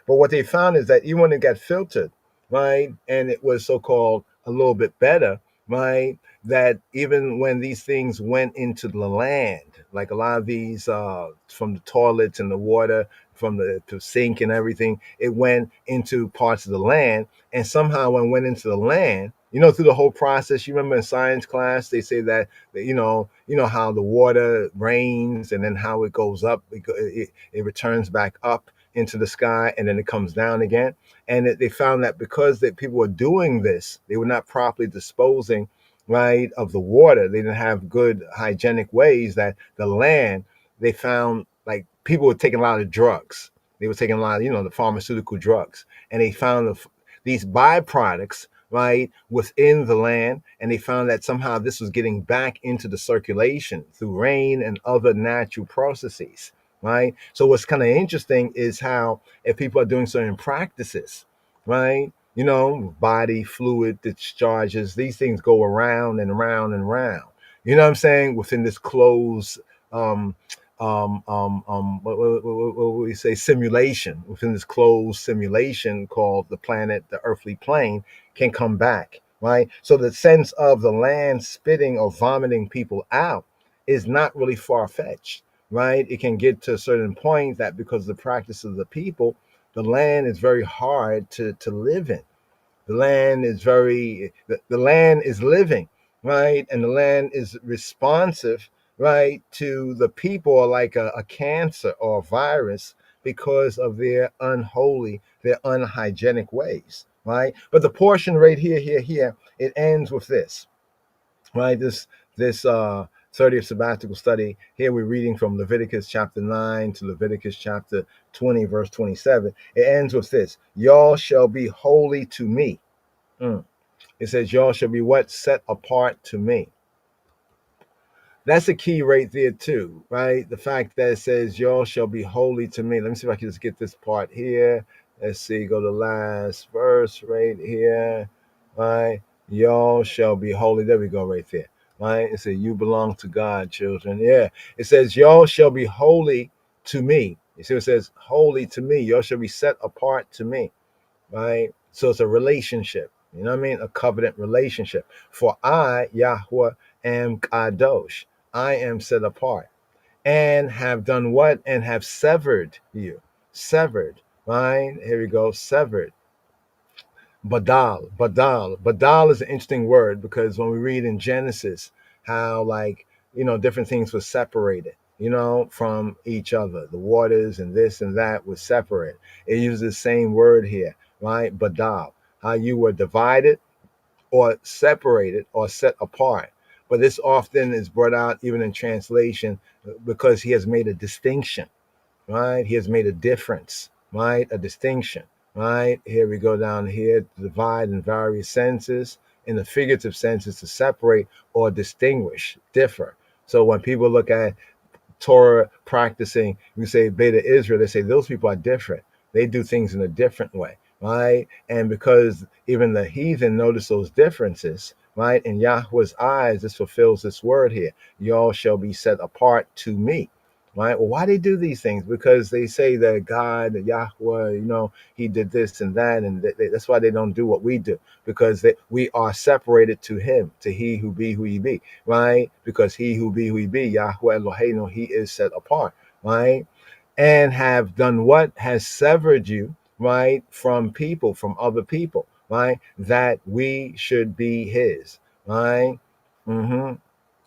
But what they found is that even when it got filtered, right, and it was so-called a little bit better, right, that even when these things went into the land, like a lot of these from the toilets and the water from the sink and everything, it went into parts of the land, and somehow when it went into the land, through the whole process. You remember in science class they say that how the water rains and then how it goes up, it returns back up into the sky and then it comes down again. And they found that because people were doing this, they were not properly disposing, right, of the water. They didn't have good hygienic ways. That the land, they found like people were taking a lot of drugs. They were taking a lot of the pharmaceutical drugs, and they found these byproducts, right, within the land, and they found that somehow this was getting back into the circulation through rain and other natural processes, right? So what's kind of interesting is how if people are doing certain practices, right, body fluid discharges, these things go around and around and around. You know what I'm saying? Within this closed what we say, simulation, within this closed simulation called the planet, the earthly plane, can come back, right? So the sense of the land spitting or vomiting people out is not really far-fetched, right? It can get to a certain point that because of the practice of the people, the land is very hard to live in. The land is the land is living, right? And the land is responsive, right, to the people like a cancer or a virus because of their their unhygienic ways, right? But the portion right here, it ends with this, right? This 30th sabbatical study. Here we're reading from Leviticus chapter 9 to Leviticus chapter 20, verse 27. It ends with this: y'all shall be holy to me. It says, y'all shall be what? Set apart to me. That's a key right there too, right? The fact that it says, y'all shall be holy to me. Let me see if I can just get this part here. Let's see, go to the last verse right here, right? Y'all shall be holy. There we go, right there, right? It says, you belong to God, children. Yeah. It says, y'all shall be holy to me. You see what it says? Holy to me. Y'all shall be set apart to me, right? So it's a relationship. You know what I mean? A covenant relationship. For I, Yahweh, am Kadosh. I am set apart. And have done what? And have severed you. Severed. Right? Here we go. Severed. Badal. Badal. Badal is an interesting word because when we read in Genesis how different things were separated, from each other. The waters and this and that was separate. It uses the same word here, right? Badal. How you were divided or separated or set apart. But this often is brought out even in translation because he has made a distinction, right? He has made a difference, right? A distinction, right? Here we go down here to divide in various senses. In the figurative senses, to separate or distinguish, differ. So when people look at Torah practicing, we say Beta Israel, they say those people are different. They do things in a different way, right? And because even the heathen notice those differences, right? In Yahweh's eyes, this fulfills this word here. Y'all shall be set apart to me, right? Well, why they do these things? Because they say that God, that Yahweh, he did this and that, and that's why they don't do what we do, because we are separated to him, to he who be who he be, right? Because he who be who he be, Yahweh Elohim, he is set apart, right? And have done what? Has severed you, right, from people, from other people, right? That we should be his, right?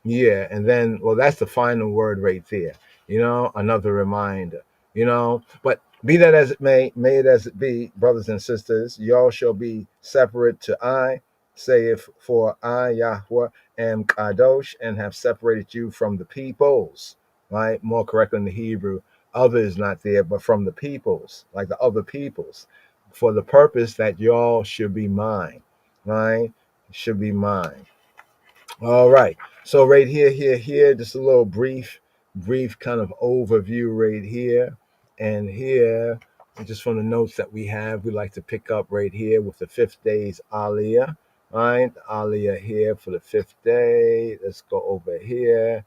Yeah, and then, well, that's the final word right there. Another reminder, but be that as it may it as it be, brothers and sisters, y'all shall be separate to I, saith, for I, Yahweh, am Kadosh, and have separated you from the peoples, right? More correctly in the Hebrew, others not there, but from the peoples, like the other peoples, for the purpose that y'all should be mine, right? Should be mine. All right. So right here, just a little brief kind of overview right here. And here, just from the notes that we have, we like to pick up right here with the 5th day's Aliyah, Right, Aliyah here for the 5th day. Let's go over here.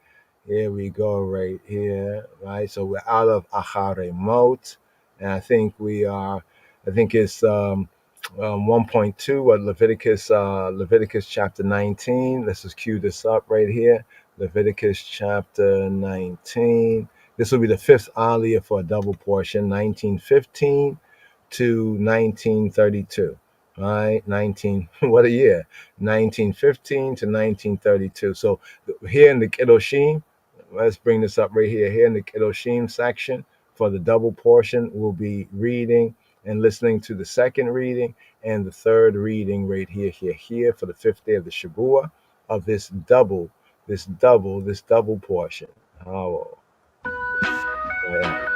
Here we go right here. Right, so we're out of Acharei Mot, and I think it's 1.2 of Leviticus chapter 19. Let's just cue this up right here. Leviticus chapter 19. This will be the 5th Aliyah for a double portion, 1915 to 1932. Right, what a year, 1915 to 1932. So here in the Kedoshim, let's bring this up right here. Here in the Kedoshim section for the double portion, we'll be reading and listening to the second reading and the third reading right here for the 5th day of the Shabua of this double portion. Oh, yeah.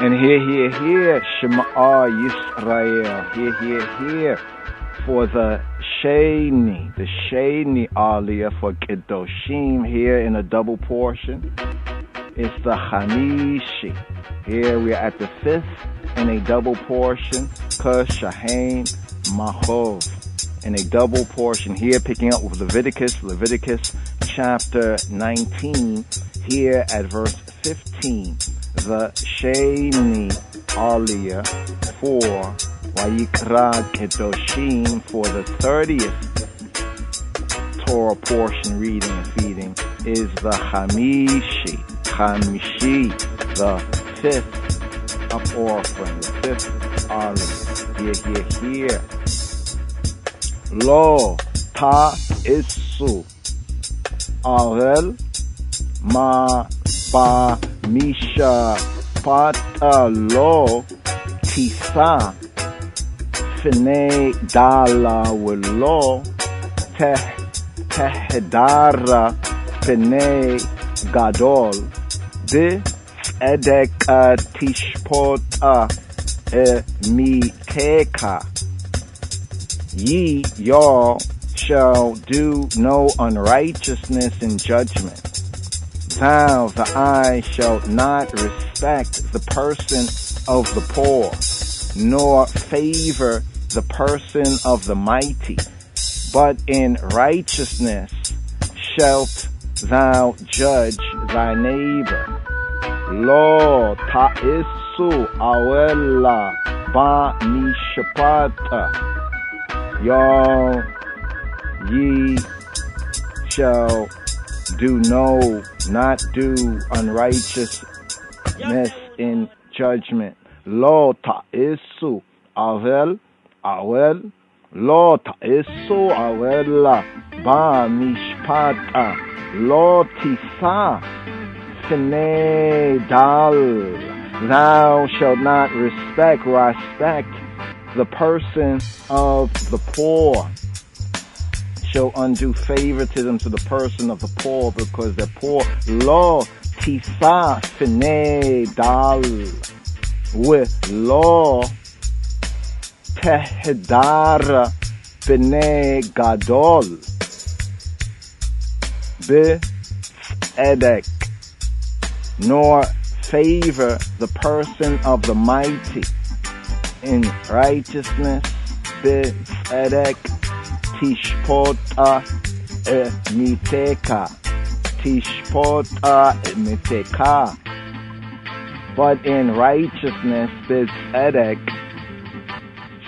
And here, Shema Yisrael, here, for the Sheni Aliyah for Kedoshim, here in a double portion. It's the Hamishi. Here we are at the 5th in a double portion, Acharei Mot, in a double portion here, picking up with Leviticus chapter 19, here at verse 15. The Sheni Aliyah for Vayikra Kedoshim for the 30th Torah portion reading and feeding is the Hamishi, the 5th of offering, the 5th Aliyah. Here. Lo ta isu avel ma ba Misha Patalo Tisa Fene Dala Willo Tehdara Fene Gadol De Edeka Tishpota Miteka. Ye y'all shall do no unrighteousness in judgment. Thou, the eye, shall not respect the person of the poor, nor favor the person of the mighty, but in righteousness shalt thou judge thy neighbor. Lo ta'isu awela ba mishpata. Y'all, ye shall not do unrighteousness in judgment. Lo ta'isu awel, lo ta'isu awela ba mishpata, lo tisa fene dal. Thou shalt not respect the person of the poor. Show undue favoritism to the person of the poor because they're poor. Lo tisa fene dal, with lo tehdara fene gadol, be edek, nor favor the person of the mighty in righteousness. Be edek. Tishpota miteka. But in righteousness, tzedek,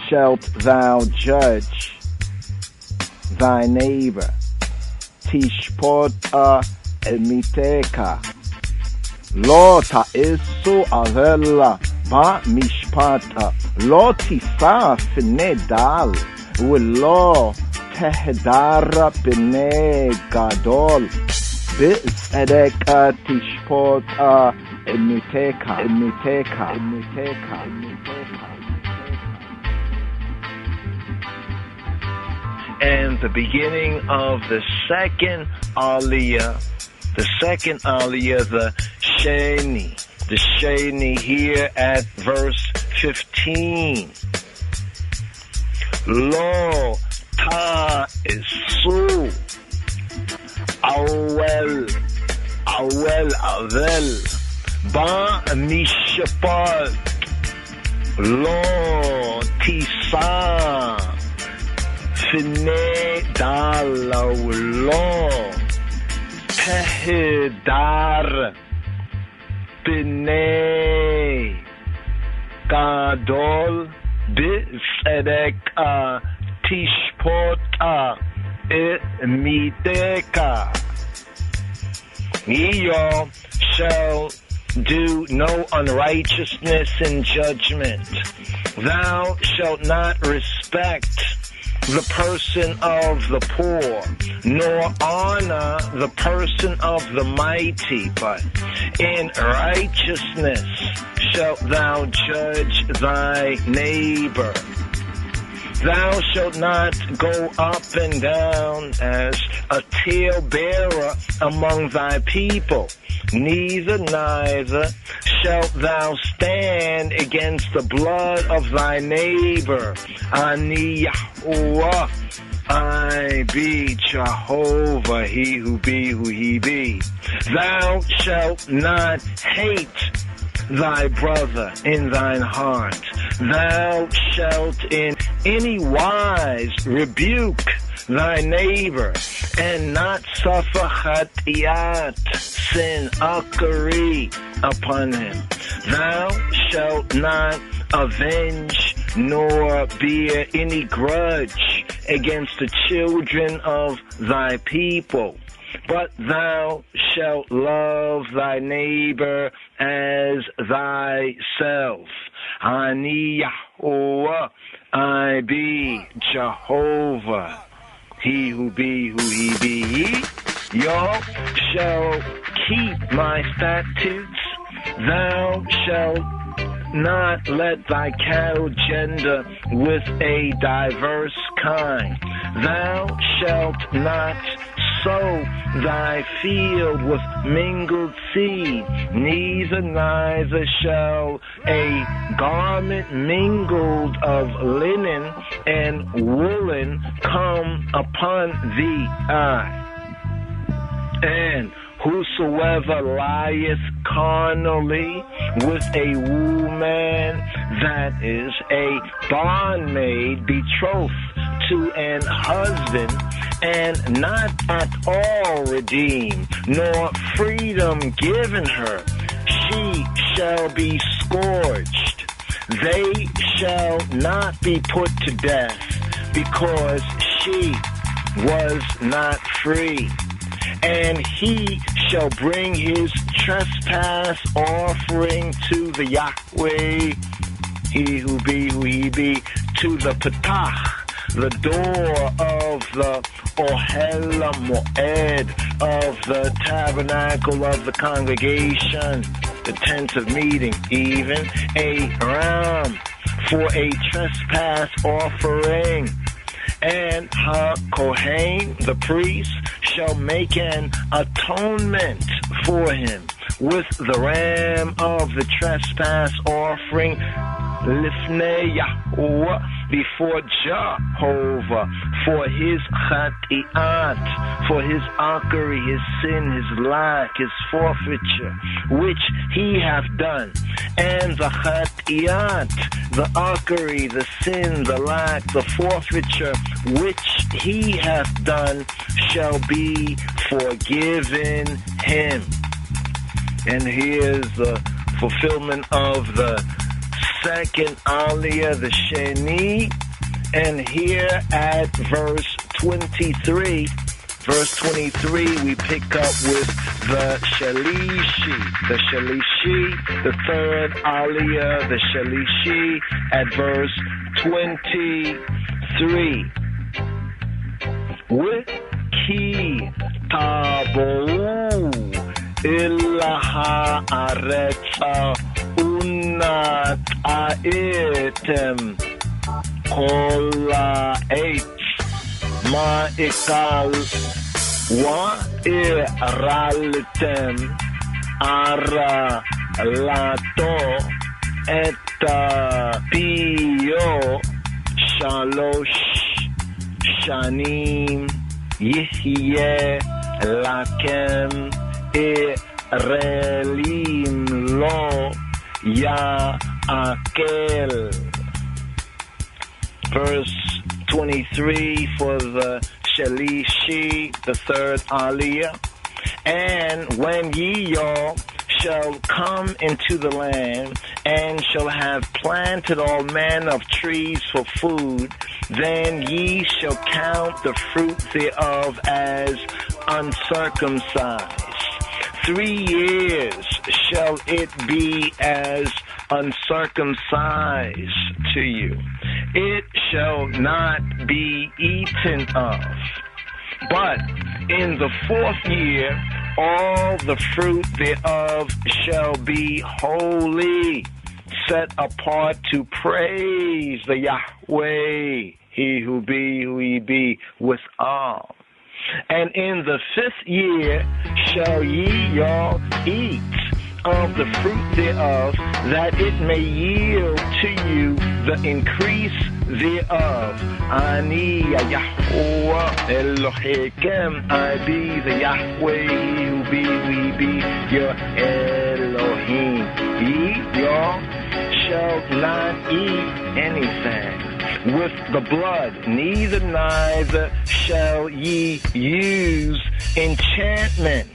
shalt thou judge thy neighbor. Tishpota miteka. Lo ta'isu avela ba mishpata. Lo tisa fene dal. Ulo tehdara b'nei gadol b'tzedeka tishpota miteka. And the beginning of the second Aliyah, the Sheni here at verse 15. Lo ta isu awel ba mishpat lo tisa fine dalaw lo tehedar b'nei gadol b'tzedeka tishpota miteka. Ye shall do no unrighteousness in judgment. Thou shalt not respect the person of the poor, nor honor the person of the mighty, but in righteousness shalt thou judge thy neighbor. Thou shalt not go up and down as a talebearer among thy people, neither shalt thou stand against the blood of thy neighbor. Ani Yahuwah, I be Jehovah, he who be who he be. Thou shalt not hate thy brother in thine heart. Thou shalt in any wise rebuke thy neighbor, and not suffer chatiyat, sin, Acharei, upon him. Thou shalt not avenge nor bear any grudge against the children of thy people, but thou shalt love thy neighbor as thyself. Ani Yahuwah, I be Jehovah, he who be who he be. Ye shall keep my statutes. Thou shalt not let thy cattle gender with a diverse kind. Thou shalt not sow thy field with mingled seed, neither shall a garment mingled of linen and woolen come upon thee. And whosoever lieth carnally with a woman that is a bondmaid betrothed to an husband, and not at all redeemed, nor freedom given her, she shall be scourged. They shall not be put to death, because she was not free. And he shall bring his trespass offering to the Yahweh, he who be who he be, to the Petach, the door of the Ohel Moed, of the tabernacle of the congregation, the tent of meeting, even a ram for a trespass offering. And Kohen, the priest, shall make an atonement for him with the ram of the trespass offering, Lifnei Yahuwah, before Jehovah, for his chati'at, for his Acharei, his sin, his lack, his forfeiture, which he hath done. And the chati'at, the Acharei, the sin, the lack, the forfeiture, which he hath done, shall be forgiven him. And here's the fulfillment of the second aliyah, the Sheni, and here at verse 23, we pick up with the Shalishi, the third aliyah, the Shalishi, at verse 23. Wiki tabu illaha aretza unat aetem kola eitz ma'ikal wa iraltem ara lato eta pio shalosh shanim yihye lakem Erelim lo Yaakov shekel. Verse 23 for the Shelishi, the third Aliyah. And when ye all shall come into the land, and shall have planted all manner of trees for food, then ye shall count the fruit thereof as uncircumcised. 3 years shall it be as uncircumcised to you. It shall not be eaten of. But in the 4th year, all the fruit thereof shall be holy, set apart to praise the Yahweh, he who be with all. And in the 5th year shall ye all eat of the fruit thereof, that it may yield to you the increase thereof. Ani Yahweh Elohim, I be the Yahweh, he who be, we be your Elohim. Ye y'all shall not eat anything with the blood, neither shall ye use enchantment,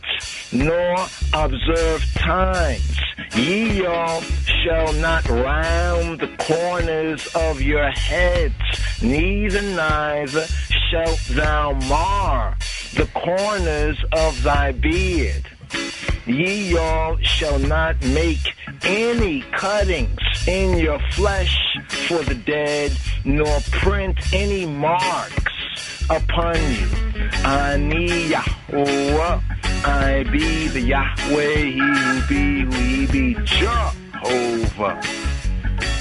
nor observe times. Ye all shall not round the corners of your heads, neither shalt thou mar the corners of thy beard. Ye all shall not make any cuttings in your flesh for the dead, nor print any marks upon you. Ani Yahweh, I be the Yahweh, he who be Jehovah.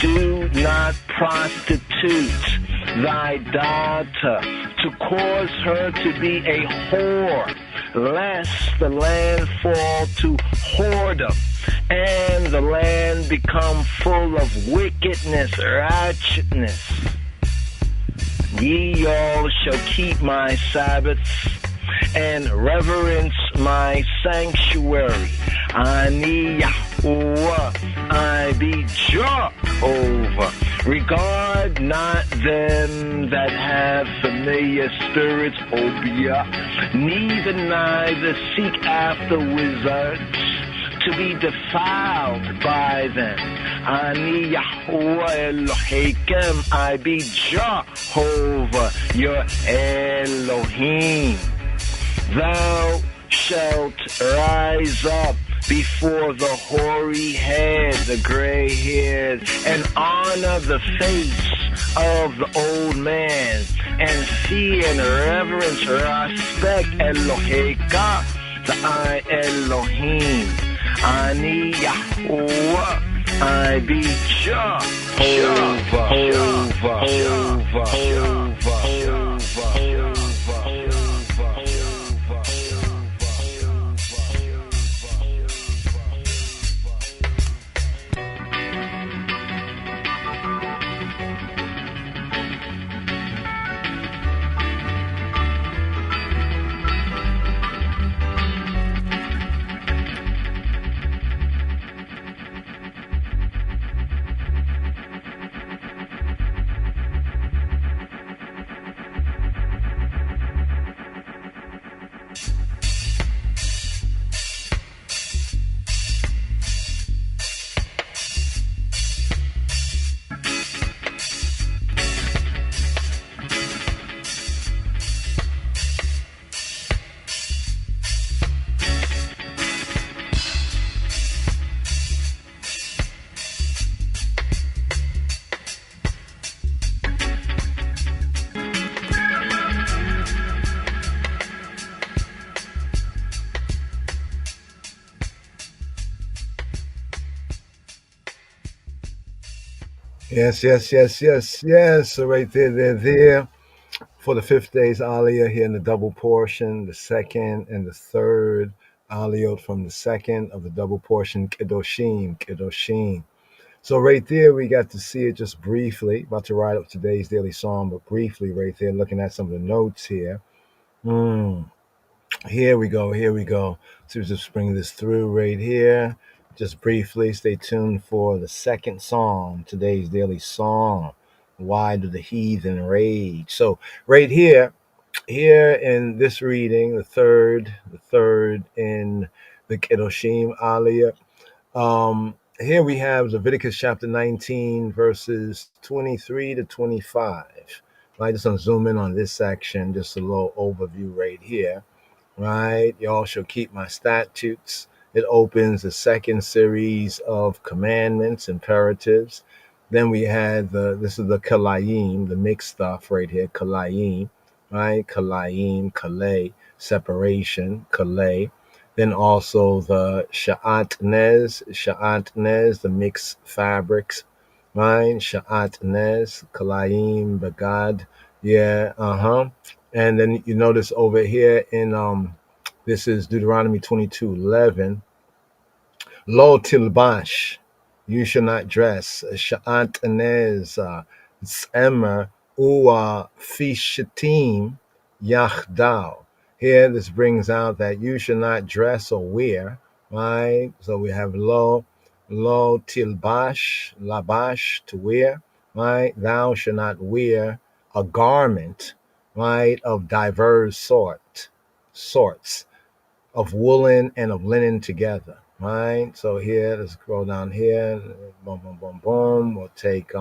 Do not prostitute thy daughter to cause her to be a whore, lest the land fall to whoredom, and the land become full of wickedness, righteousness. Ye all shall keep my Sabbaths, and reverence my sanctuary. Ani Yahweh, I be Jehovah. Regard not them that have familiar spirits, obia, neither seek after wizards, to be defiled by them. Ani Yahweh Elohim, I be Jehovah, your Elohim. Thou shalt rise up before the hoary head, the gray head, and honor the face of the old man, and fear and reverence, respect Eloheka, the I Elohim. Ani Yahweh, I be Jehovah. Yes. So right there. For the 5th day's aliyah here in the double portion, the 2nd and the 3rd aliyot from the 2nd of the double portion, Kedoshim. So right there, we got to see it just briefly. About to write up today's daily psalm, but briefly right there, looking at some of the notes here. Here we go. So just bring this through right here. just briefly, stay tuned for the second song, today's daily song. Why do the heathen rage? So right here in this reading, the third in the Kedoshim Aliyah. Here we have Leviticus chapter 19, verses 23 to 25. I just want to zoom in on this section, just a little overview right here. Right, y'all shall keep my statutes. It opens the second series of commandments, imperatives. Then we had this is the kalayim, the mixed stuff right here, kalayim, right? Kalayim, kalay, separation, kalay. Then also the sha'atnez, the mixed fabrics, right? Sha'atnez, kalayim, bagad, yeah, And then you notice over here in this is Deuteronomy 22:11. Lo tilbash, you shall not dress. Sha'at anez, tzemer, uwa fishatim, yachdao. Here, this brings out that you should not dress or wear, right? So we have lo tilbash, labash, to wear, right? Thou shalt not wear a garment, right, of diverse sorts of woolen and of linen together, right? So here, let's scroll down here. Boom, boom, boom, boom. We'll take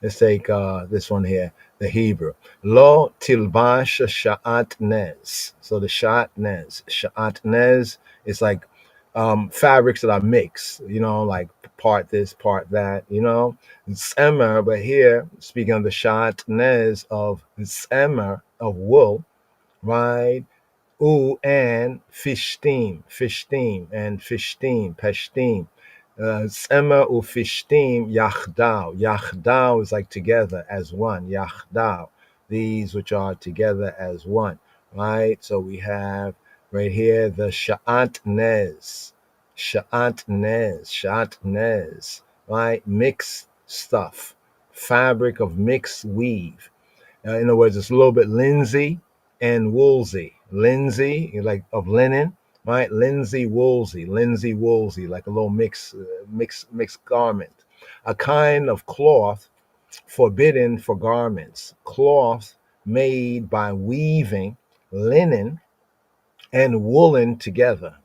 let's take this one here, the Hebrew. Lo tilbash sha'atnez. So the sha'atnez is like fabrics that are mixed, like part this, part that, Tzemer, but here, speaking of the sha'atnez of tzemer, of wool, right? And fishtim, peshtim. Tzema ufishtim yachdao. Yachdao is like together as one. Yachdao, these which are together as one. Right? So we have right here the sha'atnez. Right? Mixed stuff. Fabric of mixed weave. In other words, it's a little bit linsey and woolsey. Linsey, like of linen, right? Linsey woolsey, like a little mixed garment. A kind of cloth forbidden for garments. Cloth made by weaving linen and woolen together,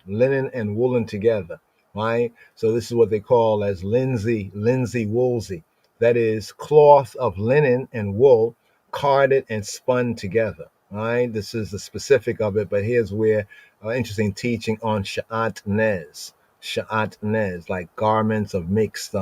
right? So this is what they call as linsey woolsey. That is cloth of linen and wool carded and spun together, right? This is the specific of it, but here's where interesting teaching on sha'atnez, like garments of mixed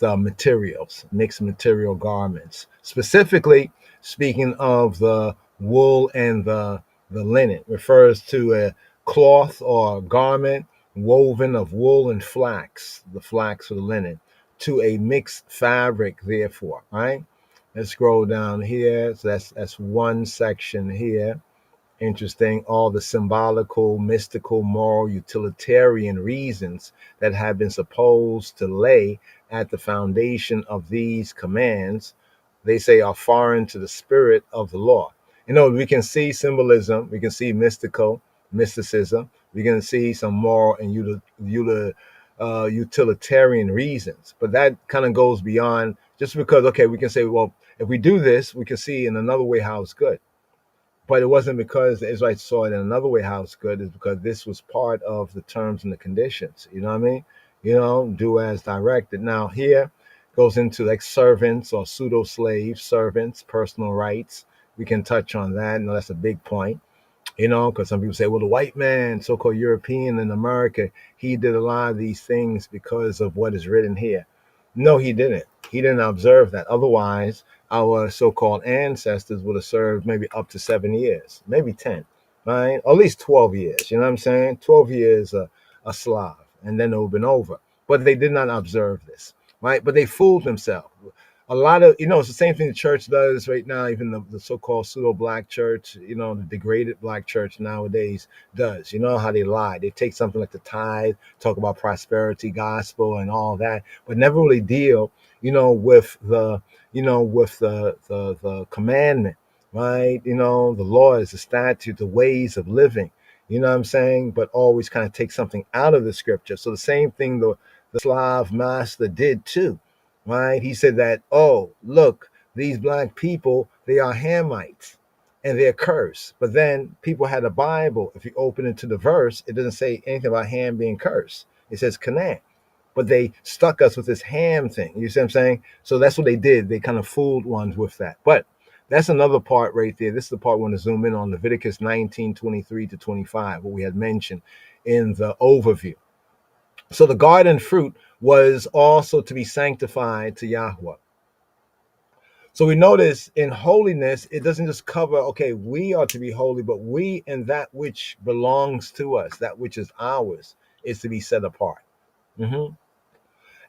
materials, mixed material garments. Specifically speaking of the wool and the linen, refers to a cloth or garment woven of wool and flax, the flax or the linen, to a mixed fabric, therefore, right? Let's scroll down here. So that's one section here. Interesting, all the symbolical, mystical, moral, utilitarian reasons that have been supposed to lay at the foundation of these commands, they say are foreign to the spirit of the law. We can see symbolism, we can see mysticism, we can see some moral and utilitarian reasons, but that kind of goes beyond just because, okay, we can say, well, if we do this, we can see in another way how it's good. But it wasn't because the Israelites saw it in another way how it's good. It's because this was part of the terms and the conditions. You know what I mean? Do as directed. Now here goes into like servants or pseudo-slaves, servants, personal rights. We can touch on that. That's a big point. Because some people say, well, the white man, so-called European in America, he did a lot of these things because of what is written here. No, he didn't. He didn't observe that. Otherwise, our so-called ancestors would have served maybe up to 7 years, maybe 10, right? Or at least 12 years. You know what I'm saying? 12 years a Slav, and then it would have been over. But they did not observe this, right? But they fooled themselves. A lot of, it's the same thing the church does right now, even the so-called pseudo-black church, the degraded black church nowadays does. You know how they lie. They take something like the tithe, talk about prosperity gospel and all that, but never really deal, with the commandment, right? The laws, the statute, the ways of living, You know what I'm saying? But always kind of take something out of the scripture. So the same thing the Slav master did too, right? He said that, oh, look, these black people, they are Hamites and they're cursed. But then people had a Bible. If you open it to the verse, it doesn't say anything about Ham being cursed. It says Canaan. But they stuck us with this Ham thing. You see what I'm saying? So that's what they did. They kind of fooled ones with that. But that's another part right there. This is the part we want to zoom in on, Leviticus 19:23 to 25, what we had mentioned in the overview. So the garden fruit was also to be sanctified to Yahweh. So we notice in holiness, it doesn't just cover, okay, we are to be holy, but we and that which belongs to us, that which is ours, is to be set apart. Mhm.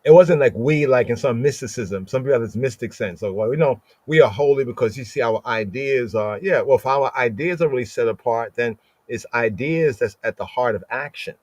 It wasn't like we, like in some mysticism. Some people have this mystic sense. So, well, we know we are holy because you see our ideas are, yeah, well, if our ideas are really set apart, then it's ideas that's at the heart of action,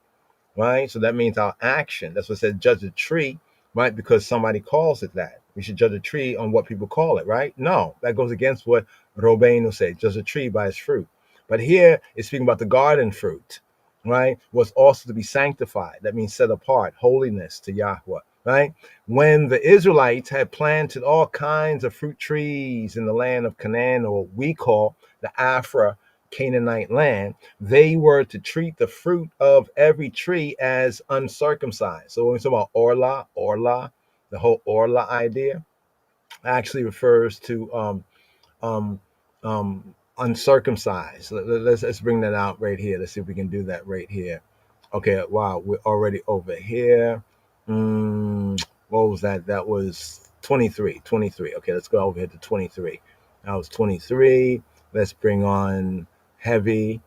right? So that means our action. That's what it said, judge a tree, right? Because somebody calls it that. We should judge a tree on what people call it, right? No, that goes against what Robeno said, judge a tree by its fruit. But here it's speaking about the garden fruit, right? Was also to be sanctified. That means set apart, holiness to Yahweh, right? When the Israelites had planted all kinds of fruit trees in the land of Canaan, or what we call the Afra Canaanite land, they were to treat the fruit of every tree as uncircumcised. So when we talk about orla, the whole orla idea actually refers to um, uncircumcised. Let's bring that out right here. Let's see if we can do that right here. Okay, wow, we're already over here. What was that? That was 23. Okay, let's go over here to 23. That was 23. Let's bring on heavier.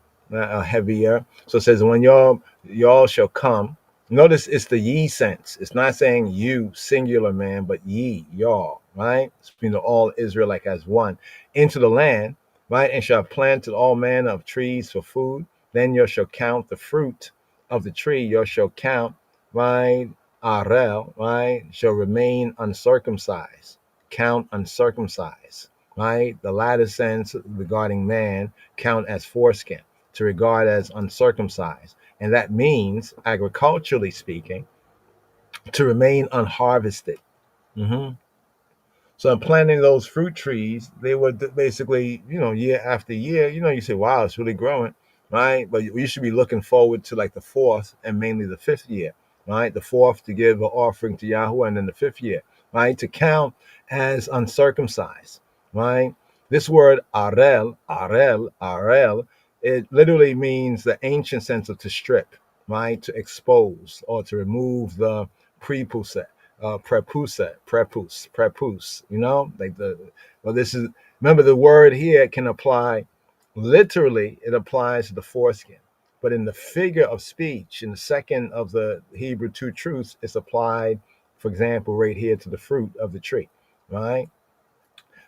So it says, when y'all shall come. Notice it's the ye sense. It's not saying you, singular man, but ye, y'all, right? It's between all Israel like as one. Into the land, right? And shall plant all manner of trees for food. Then you shall count the fruit of the tree. You shall count, right? Arel, right? Shall remain uncircumcised. Count uncircumcised, right? The latter sense regarding man, count as foreskin, to regard as uncircumcised. And that means, agriculturally speaking, to remain unharvested. Mhm. So in planting those fruit trees, they were basically, year after year, you say, wow, it's really growing, right? But you should be looking forward to like the fourth and mainly the fifth year, right? The fourth to give an offering to Yahweh, and then the fifth year, right? To count as uncircumcised, right? This word arel, it literally means the ancient sense of to strip, right? To expose or to remove the prepuce, prepus, like this is, remember the word here can apply literally, it applies to the foreskin, but in the figure of speech, in the second of the Hebrew two truths, it's applied, for example, right here to the fruit of the tree, right?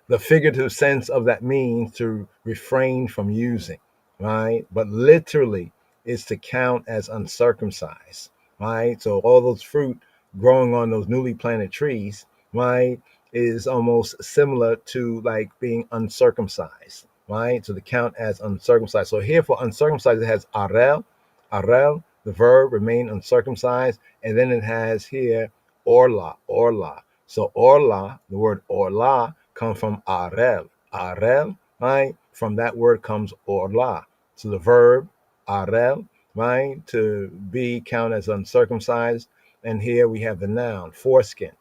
The figurative sense of that means to refrain from using, right? But literally is to count as uncircumcised, right? So all those fruit growing on those newly planted trees, right, is almost similar to like being uncircumcised, right? So the count as uncircumcised. So here for uncircumcised, it has arel, the verb remain uncircumcised, and then it has here orla. So orla, the word orla, come from arel, right? From that word comes orla. So the verb arel, right, to be counted as uncircumcised. And here we have the noun foreskin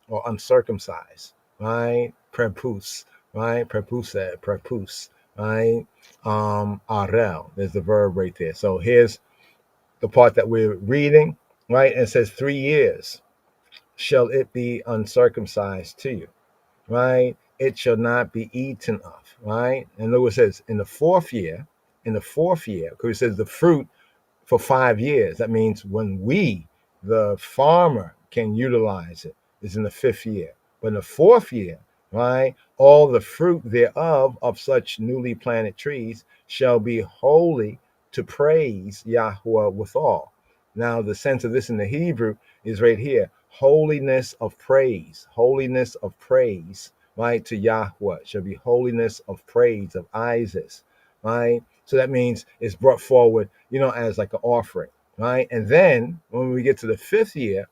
or uncircumcised, right? Prepus, right? Prepus, right? Arel, there's the verb right there. So here's the part that we're reading, right? And it says 3 years shall it be uncircumcised to you, right? It shall not be eaten of, right? And look what it says, in the fourth year, because it says the fruit for 5 years. That means when we, the farmer, can utilize it, is in the fifth year. But in the fourth year, right, all the fruit thereof of such newly planted trees shall be holy to praise Yahweh withal. Now, the sense of this in the Hebrew is right here. Holiness of praise, right, to Yahweh shall be holiness of praise of Isis, right? So that means it's brought forward, as like an offering, right? And then when we get to the 5th year,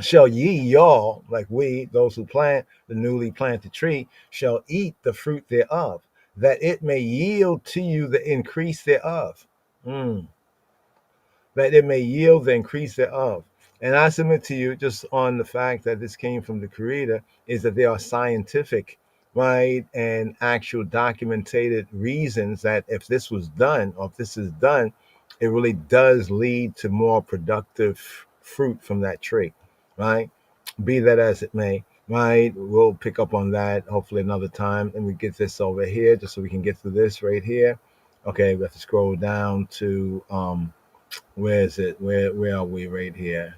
shall ye y'all, like we, those who plant the newly planted tree, shall eat the fruit thereof, that it may yield to you the increase thereof. That it may yield the increase thereof. And I submit to you, just on the fact that this came from the Creator, is that there are scientific, right, and actual documented reasons that if this was done, or if this is done, it really does lead to more productive fruit from that tree, right? Be that as it may, right? We'll pick up on that hopefully another time. And we get this over here just so we can get through this right here. Okay, we have to scroll down to where is it? Where are we right here?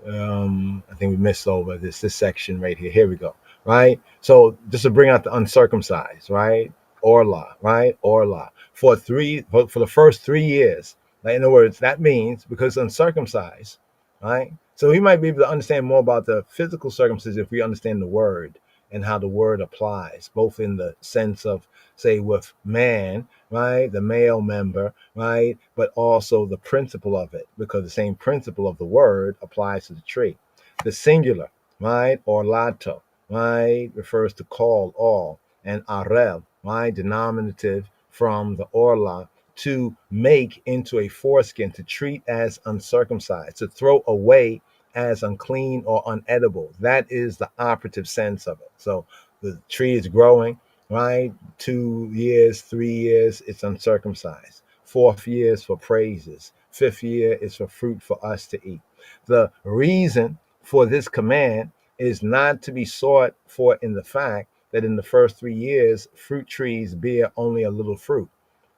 I think we missed over this section right here. Here we go. Right. So just to bring out the uncircumcised, right? Orla, right? Orla for the first 3 years. Like, in other words, that means because uncircumcised, right? So we might be able to understand more about the physical circumcision if we understand the word and how the word applies, both in the sense of, say, with man, right, the male member, right, but also the principle of it, because the same principle of the word applies to the tree. The singular, right, or lato, right, refers to call, all, and arel, right, denominative from the orla, to make into a foreskin, to treat as uncircumcised, to throw away as unclean or unedible. That is the operative sense of it. So the tree is growing, right? 2 years, 3 years, it's uncircumcised. 4th year is for praises. 5th year is for fruit for us to eat. The reason for this command is not to be sought for in the fact that in the first 3 years, fruit trees bear only a little fruit.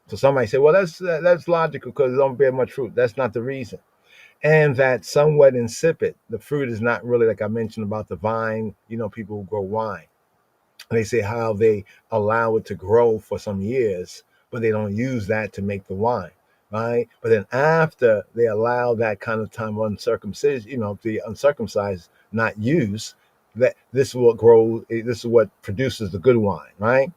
So somebody say, well, that's logical because it don't bear much fruit. That's not the reason. And that somewhat insipid. The fruit is not really, like I mentioned about the vine, people who grow wine. They say how they allow it to grow for some years, but they don't use that to make the wine, right? But then after they allow that kind of time of uncircumcision, the uncircumcised not use, that this is what grows, this is what produces the good wine, right?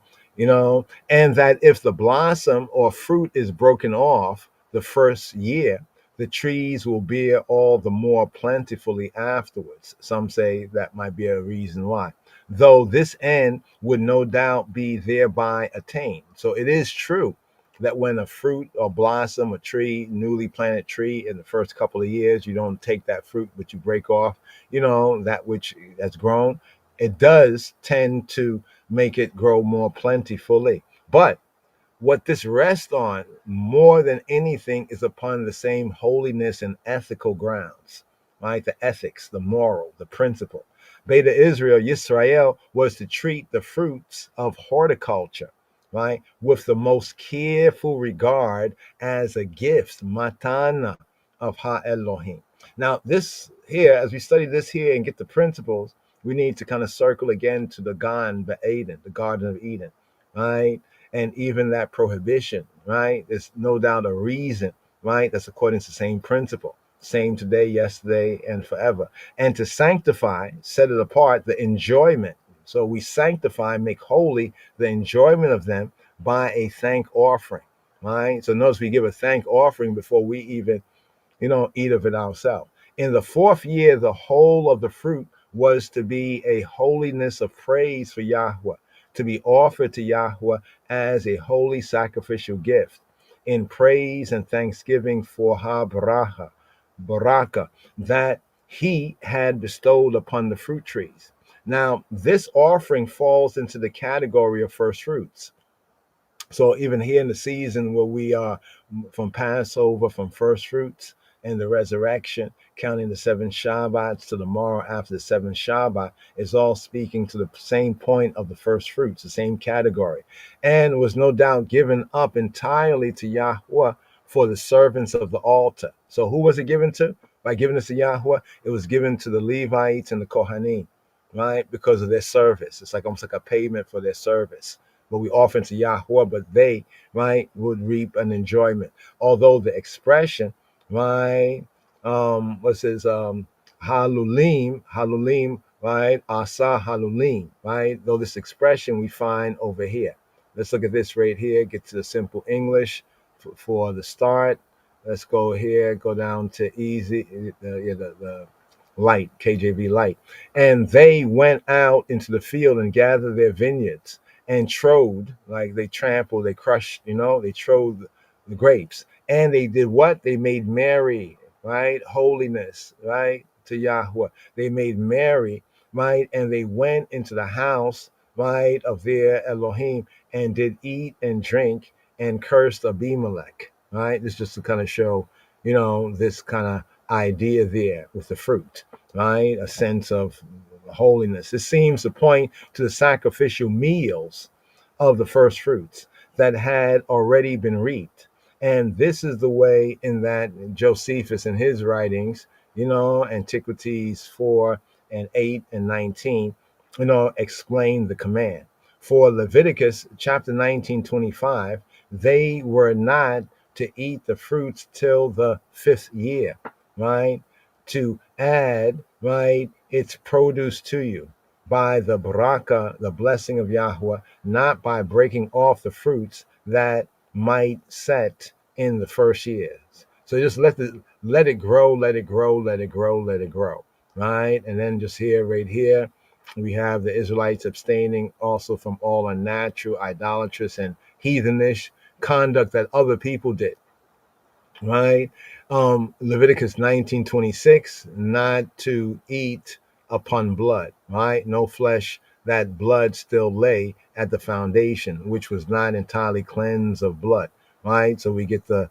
And that if the blossom or fruit is broken off the first year, the trees will bear all the more plentifully afterwards. Some say that might be a reason why, though this end would no doubt be thereby attained. So it is true that when a fruit or blossom, a tree, newly planted tree, in the first couple of years, you don't take that fruit, but you break off, that which has grown. It does tend to make it grow more plentifully. But what this rests on more than anything is upon the same holiness and ethical grounds, right? The ethics, the moral, the principle. Beta Israel, Yisrael, was to treat the fruits of horticulture, right, with the most careful regard as a gift, matana of Ha Elohim. Now, this here, as we study this here and get the principles, we need to kind of circle again to the Gan Eden, the Garden of Eden, right? And even that prohibition, right? There's no doubt a reason, right? That's according to the same principle, same today, yesterday, and forever. And to sanctify, set it apart, the enjoyment. So we sanctify, make holy the enjoyment of them by a thank offering, right? So notice we give a thank offering before we even, eat of it ourselves. In the 4th year, the whole of the fruit was to be a holiness of praise for Yahweh, to be offered to Yahweh as a holy sacrificial gift in praise and thanksgiving for baraka, that he had bestowed upon the fruit trees. Now, this offering falls into the category of first fruits. So even here in the season where we are from Passover, from first fruits, and the resurrection, counting the 7 Shabbats to the morrow after the 7th Shabbat, is all speaking to the same point of the first fruits, the same category, and was no doubt given up entirely to Yahweh for the servants of the altar. So who was it given to? By giving this to Yahweh, it was given to the Levites and the Kohanim, right? Because of their service. It's like almost like a payment for their service. But we offer to Yahweh, but they, right, would reap an enjoyment. Although the expression, right, what's his halulim, right, asa halulim, right, though this expression we find over here. Let's look at this right here, get to the simple English. for the start. Let's go here, go down to easy, the light, KJV light. And they went out into the field and gathered their vineyards and trode, like they trampled, they crushed, they trode the grapes. And they did what? They made merry, right? Holiness, right? To Yahweh. They made merry, right? And they went into the house, right, of their Elohim and did eat and drink and cursed Abimelech, right? This just to kind of show, this kind of idea there with the fruit, right? A sense of holiness. It seems to point to the sacrificial meals of the first fruits that had already been reaped. And this is the way in that Josephus in his writings, Antiquities 4 and 8 and 19, explain the command. For Leviticus chapter 19:25, they were not to eat the fruits till the 5th year, right? To add, right, its produce to you by the baraka, the blessing of Yahweh, not by breaking off the fruits that might set in the first years. So just let it grow, let it grow, let it grow, let it grow, right? And then just here, right here, we have the Israelites abstaining also from all unnatural, idolatrous, and heathenish conduct that other people did, right? Leviticus 19:26, not to eat upon blood, right? No flesh, that blood still lay at the foundation, which was not entirely cleansed of blood, right? So we get the,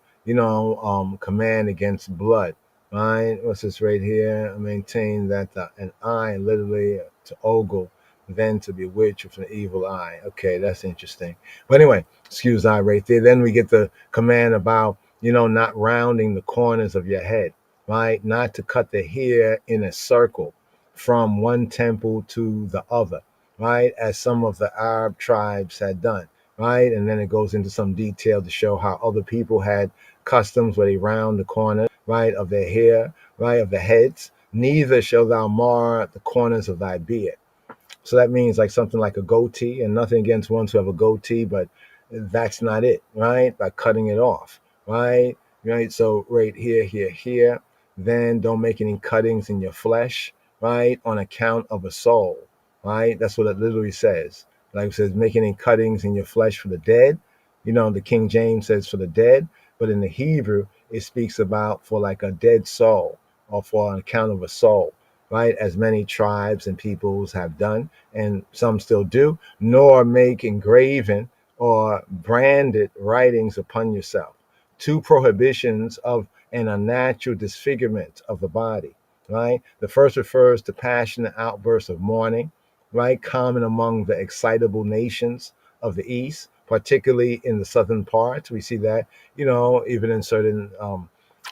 command against blood, right? What's this right here? Maintain that an eye literally to ogle, then to bewitch with an evil eye. Okay, that's interesting. But anyway, excuse I right there. Then we get the command about, not rounding the corners of your head, right? Not to cut the hair in a circle from one temple to the other, right? As some of the Arab tribes had done, right? And then it goes into some detail to show how other people had customs where they round the corner, right, of their hair, right, of the heads. Neither shall thou mar the corners of thy beard. So that means like something like a goatee, and nothing against ones who have a goatee, but that's not it, right? By cutting it off, right? Right. So right here, then don't make any cuttings in your flesh, right? On account of a soul, right? That's what it literally says. Like it says, make any cuttings in your flesh for the dead. The King James says for the dead, but in the Hebrew, it speaks about for like a dead soul or for an account of a soul, right? As many tribes and peoples have done, and some still do, nor make engraven or branded writings upon yourself. Two prohibitions of an unnatural disfigurement of the body, right? The first refers to passionate outbursts of mourning, right? Common among the excitable nations of the East, particularly in the southern parts. We see that, even in certain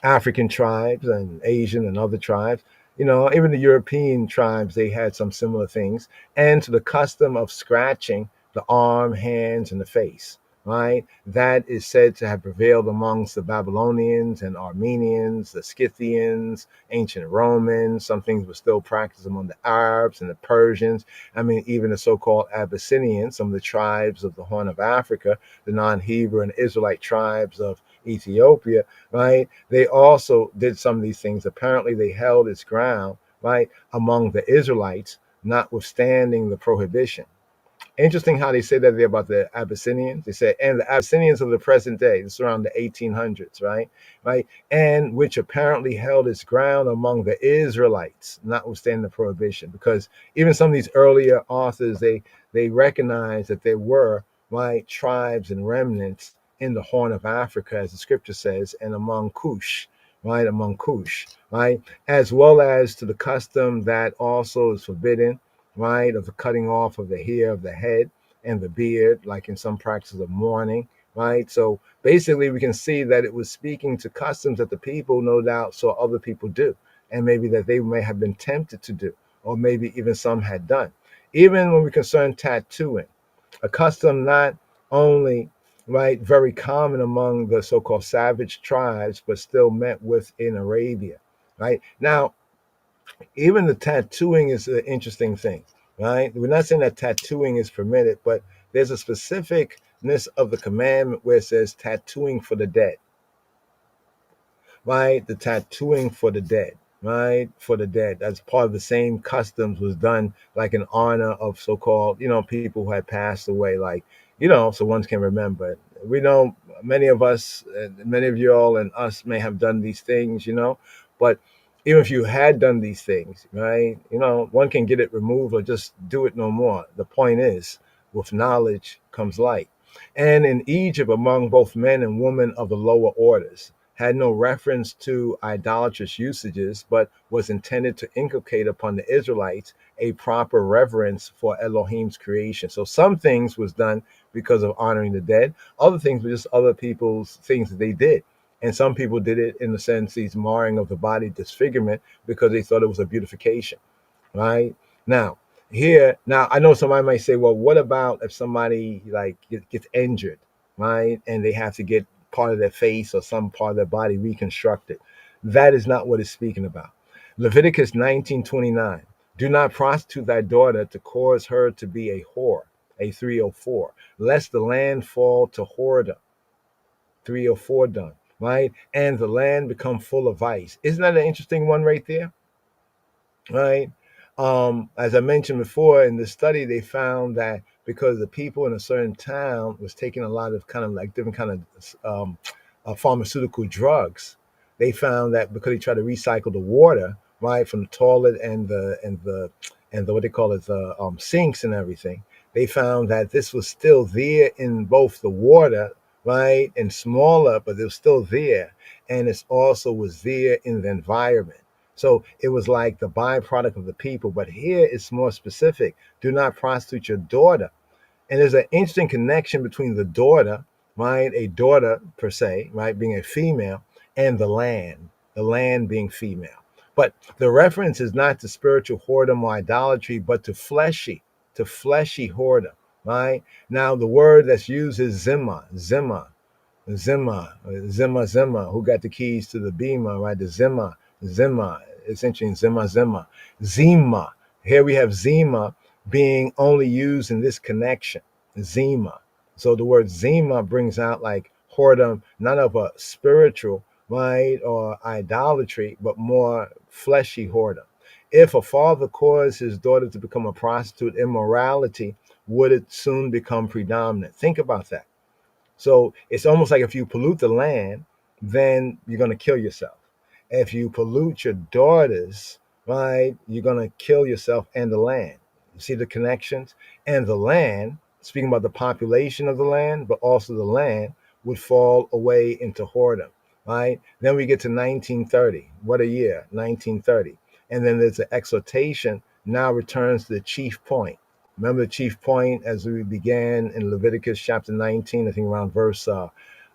African tribes and Asian and other tribes. Even the European tribes, they had some similar things. And to the custom of scratching the arm, hands, and the face, right? That is said to have prevailed amongst the Babylonians and Armenians, the Scythians, ancient Romans. Some things were still practiced among the Arabs and the Persians. I mean, even the so-called Abyssinians, some of the tribes of the Horn of Africa, the non-Hebrew and Israelite tribes of Ethiopia, right? They also did some of these things. Apparently, they held its ground, right, among the Israelites, notwithstanding the prohibition. Interesting how they say that there about the Abyssinians. They say, and the Abyssinians of the present day, this is around the 1800s, right? And which apparently held its ground among the Israelites, notwithstanding the prohibition. Because even some of these earlier authors, they recognize that there were, right, tribes and remnants in the Horn of Africa, as the scripture says, and among Cush, right? Among Cush, right? As well as to the custom that also is forbidden, right, of the cutting off of the hair of the head and the beard, like in some practices of mourning, right? So basically, we can see that it was speaking to customs that the people, no doubt, saw other people do, and maybe that they may have been tempted to do, or maybe even some had done. Even when we concern tattooing, a custom not only, right, very common among the so-called savage tribes, but still met with in Arabia, right? Now, even the tattooing is an interesting thing, right? We're not saying that tattooing is permitted, but there's a specificness of the commandment where it says tattooing for the dead, right? The tattooing for the dead, right? For the dead. That's part of the same customs was done like in honor of so-called, people who had passed away, like, so one can remember. We know many of us, many of y'all and us may have done these things, but even if you had done these things, right, one can get it removed or just do it no more. The point is, with knowledge comes light. And in Egypt, among both men and women of the lower orders, had no reference to idolatrous usages, but was intended to inculcate upon the Israelites a proper reverence for Elohim's creation. So some things was done because of honoring the dead. Other things were just other people's things that they did. And some people did it in the sense, these marring of the body, disfigurement, because they thought it was a beautification, right? Now, I know somebody might say, well, what about if somebody like gets injured, right? And they have to get part of their face or some part of their body reconstructed. That is not what it's speaking about. Leviticus 19:29. Do not prostitute thy daughter to cause her to be a whore, a 304, lest the land fall to whoredom, 304 done, right? And the land become full of vice. Isn't that an interesting one right there? Right? As I mentioned before, in the study, they found that because the people in a certain town was taking a lot of kind of like different kind of pharmaceutical drugs, they found that because they tried to recycle the water, right, from the toilet and the what they call it, the sinks and everything, they found that this was still there in both the water, right, and smaller, but it was still there, and it also was there in the environment. So it was like the byproduct of the people. But here it's more specific. Do not prostitute your daughter. And there's an interesting connection between the daughter, right? A daughter per se, right? Being a female, and the land being female. But the reference is not to spiritual whoredom or idolatry, but to fleshy whoredom, right? Now, the word that's used is Zimma, who got the keys to the Bema, right? The Zimma, essentially Zima. Here we have Zima being only used in this connection, Zima. So the word Zima brings out like whoredom, not of a spiritual, right, or idolatry, but more fleshy whoredom. If a father caused his daughter to become a prostitute, immorality would it soon become predominant. Think about that. So it's almost like if you pollute the land, then you're going to kill yourself. If you pollute your daughters, right, you're going to kill yourself and the land. You see the connections? And the land, speaking about the population of the land, but also the land would fall away into whoredom, right? Then we get to 1930. What a year, 1930. And then there's an exhortation, now returns to the chief point. Remember the chief point as we began in Leviticus chapter 19, I think around verse 2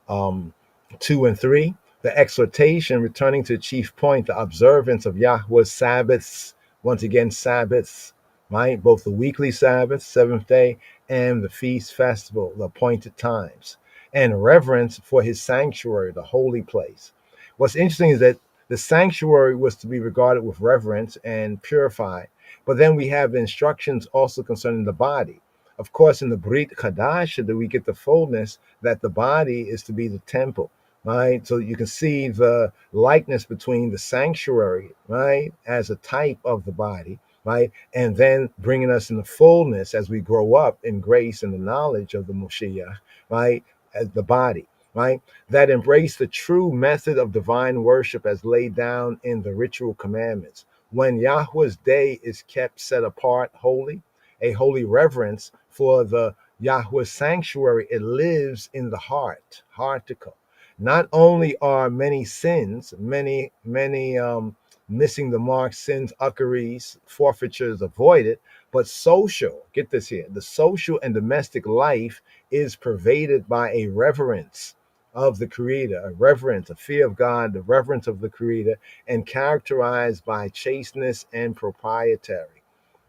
and 3. The exhortation returning to the chief point, the observance of Yahweh's Sabbaths, once again, Sabbaths, right? Both the weekly Sabbath, seventh day, and the feast festival, the appointed times, and reverence for his sanctuary, the holy place. What's interesting is that the sanctuary was to be regarded with reverence and purified. But then we have the instructions also concerning the body. Of course, in the Brit Chadash, that we get the fullness that the body is to be the temple, right? So you can see the likeness between the sanctuary, right, as a type of the body, right, and then bringing us in the fullness as we grow up in grace and the knowledge of the Moshiach, right, as the body, right, that embrace the true method of divine worship as laid down in the ritual commandments. When Yahweh's day is kept set apart, holy, a holy reverence for the Yahweh's sanctuary, it lives in the heart, heartical. Not only are many sins, many missing the mark sins, uckeries, forfeitures avoided, but social, get this here, the social and domestic life is pervaded by a reverence of the Creator, a reverence, a fear of God, the reverence of the Creator, and characterized by chasteness and proprietary,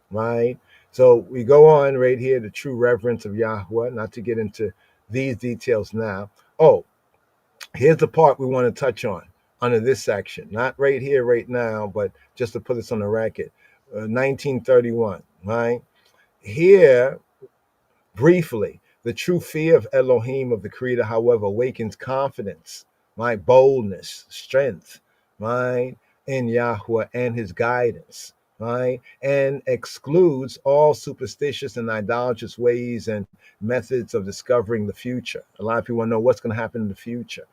right? So we go on right here, the true reverence of Yahweh, not to get into these details now. Oh, here's the part we want to touch on under this section, not right here, right now, but just to put this on the record. 1931, right? Here, Briefly, the true fear of Elohim, of the Creator, however, awakens confidence, my boldness, strength, right, in Yahweh and his guidance, right, and excludes all superstitious and idolatrous ways and methods of discovering the future. A lot of people want to know what's going to happen in the future.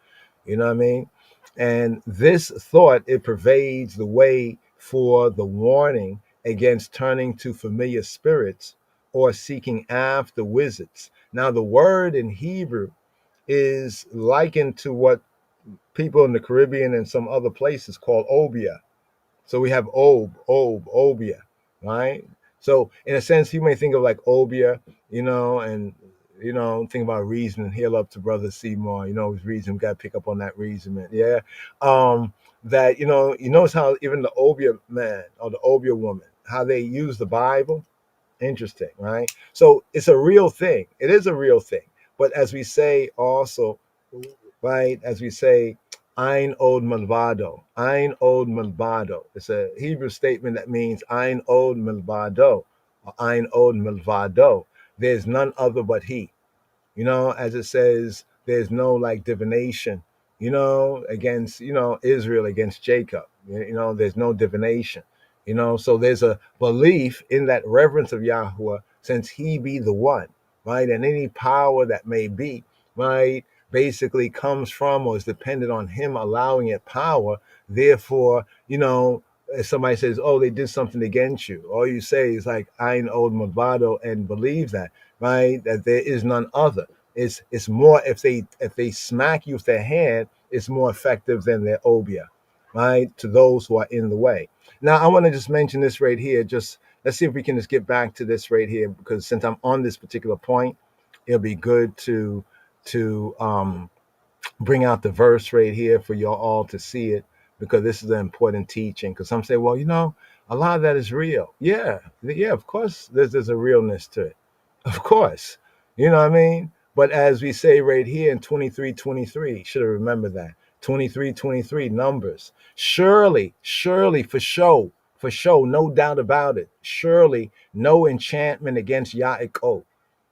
You know what I mean? And this thought, it pervades the way for the warning against turning to familiar spirits or seeking after wizards. Now, the word in Hebrew is likened to what people in the Caribbean and some other places call obia. So we have obia, right? So in a sense, you may think of like obia, and think about reason and heal up to Brother Seymour. His reason, got to pick up on that reason, yeah. That you notice how even the obia man or the obia woman, how they use the Bible. Interesting, right? So it's a real thing. It is a real thing. But as we say also, right, as we say, Ein od malvado. Ein od malvado. It's a Hebrew statement that means Ein od malvado, or Ein od malvado. There's none other but he. As it says, there's no like divination, against, Israel against Jacob. There's no divination, so there's a belief in that reverence of Yahweh, since he be the one, right? And any power that may be, right, basically comes from or is dependent on him allowing it power. Therefore, if somebody says, oh, they did something against you, all you say is like, Ein od malvado, and believe that, right? That there is none other. It's more, if they smack you with their hand, it's more effective than their obia, right? To those who are in the way. Now, I want to just mention this right here. Just let's see if we can just get back to this right here, because since I'm on this particular point, it'll be good to bring out the verse right here for y'all all to see it, because this is an important teaching. Because some say, well, a lot of that is real. Yeah, of course, there's a realness to it. Of course, you know what I mean? But as we say right here in 23:23, should have remembered that. 23:23, Numbers. Surely, for sure, no doubt about it. Surely, no enchantment against Yaakov.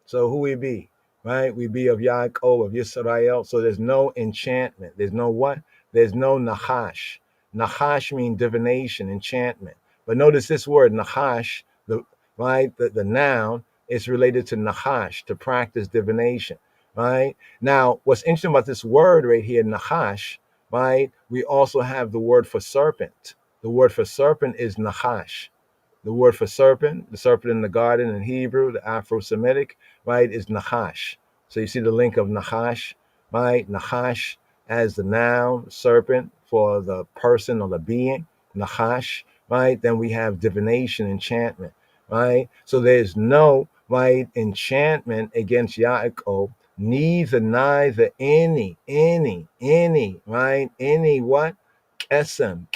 So who we be, right? We be of Yaakov, of Yisrael. So there's no enchantment. There's no what? There's no nachash. Nachash means divination, enchantment. But notice this word, nachash, the noun, is related to nachash, to practice divination, right? Now, what's interesting about this word right here, nachash, right? We also have the word for serpent. The word for serpent is nachash. The word for serpent, the serpent in the garden in Hebrew, the Afro-Semitic, right, is nachash. So you see the link of nachash, right? Nachash as the noun, serpent for the person or the being, nachash, right? Then we have divination, enchantment, right? So there's no, right, enchantment against Yaakov, neither any, right? Any what? Kesem.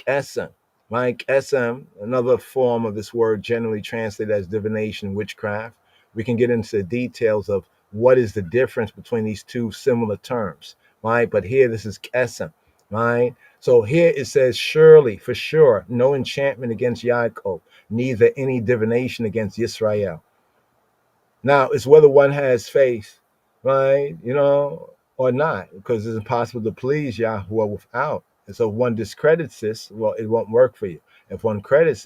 Right? Esem, another form of this word generally translated as divination, witchcraft. We can get into the details of what is the difference between these two similar terms, right? But here, this is Esem, right? So here it says, surely, for sure, no enchantment against Yaakov, neither any divination against Israel. Now, it's whether one has faith, right? Or not, because it's impossible to please Yahweh without. And so if one discredits this, well, it won't work for you. If one credits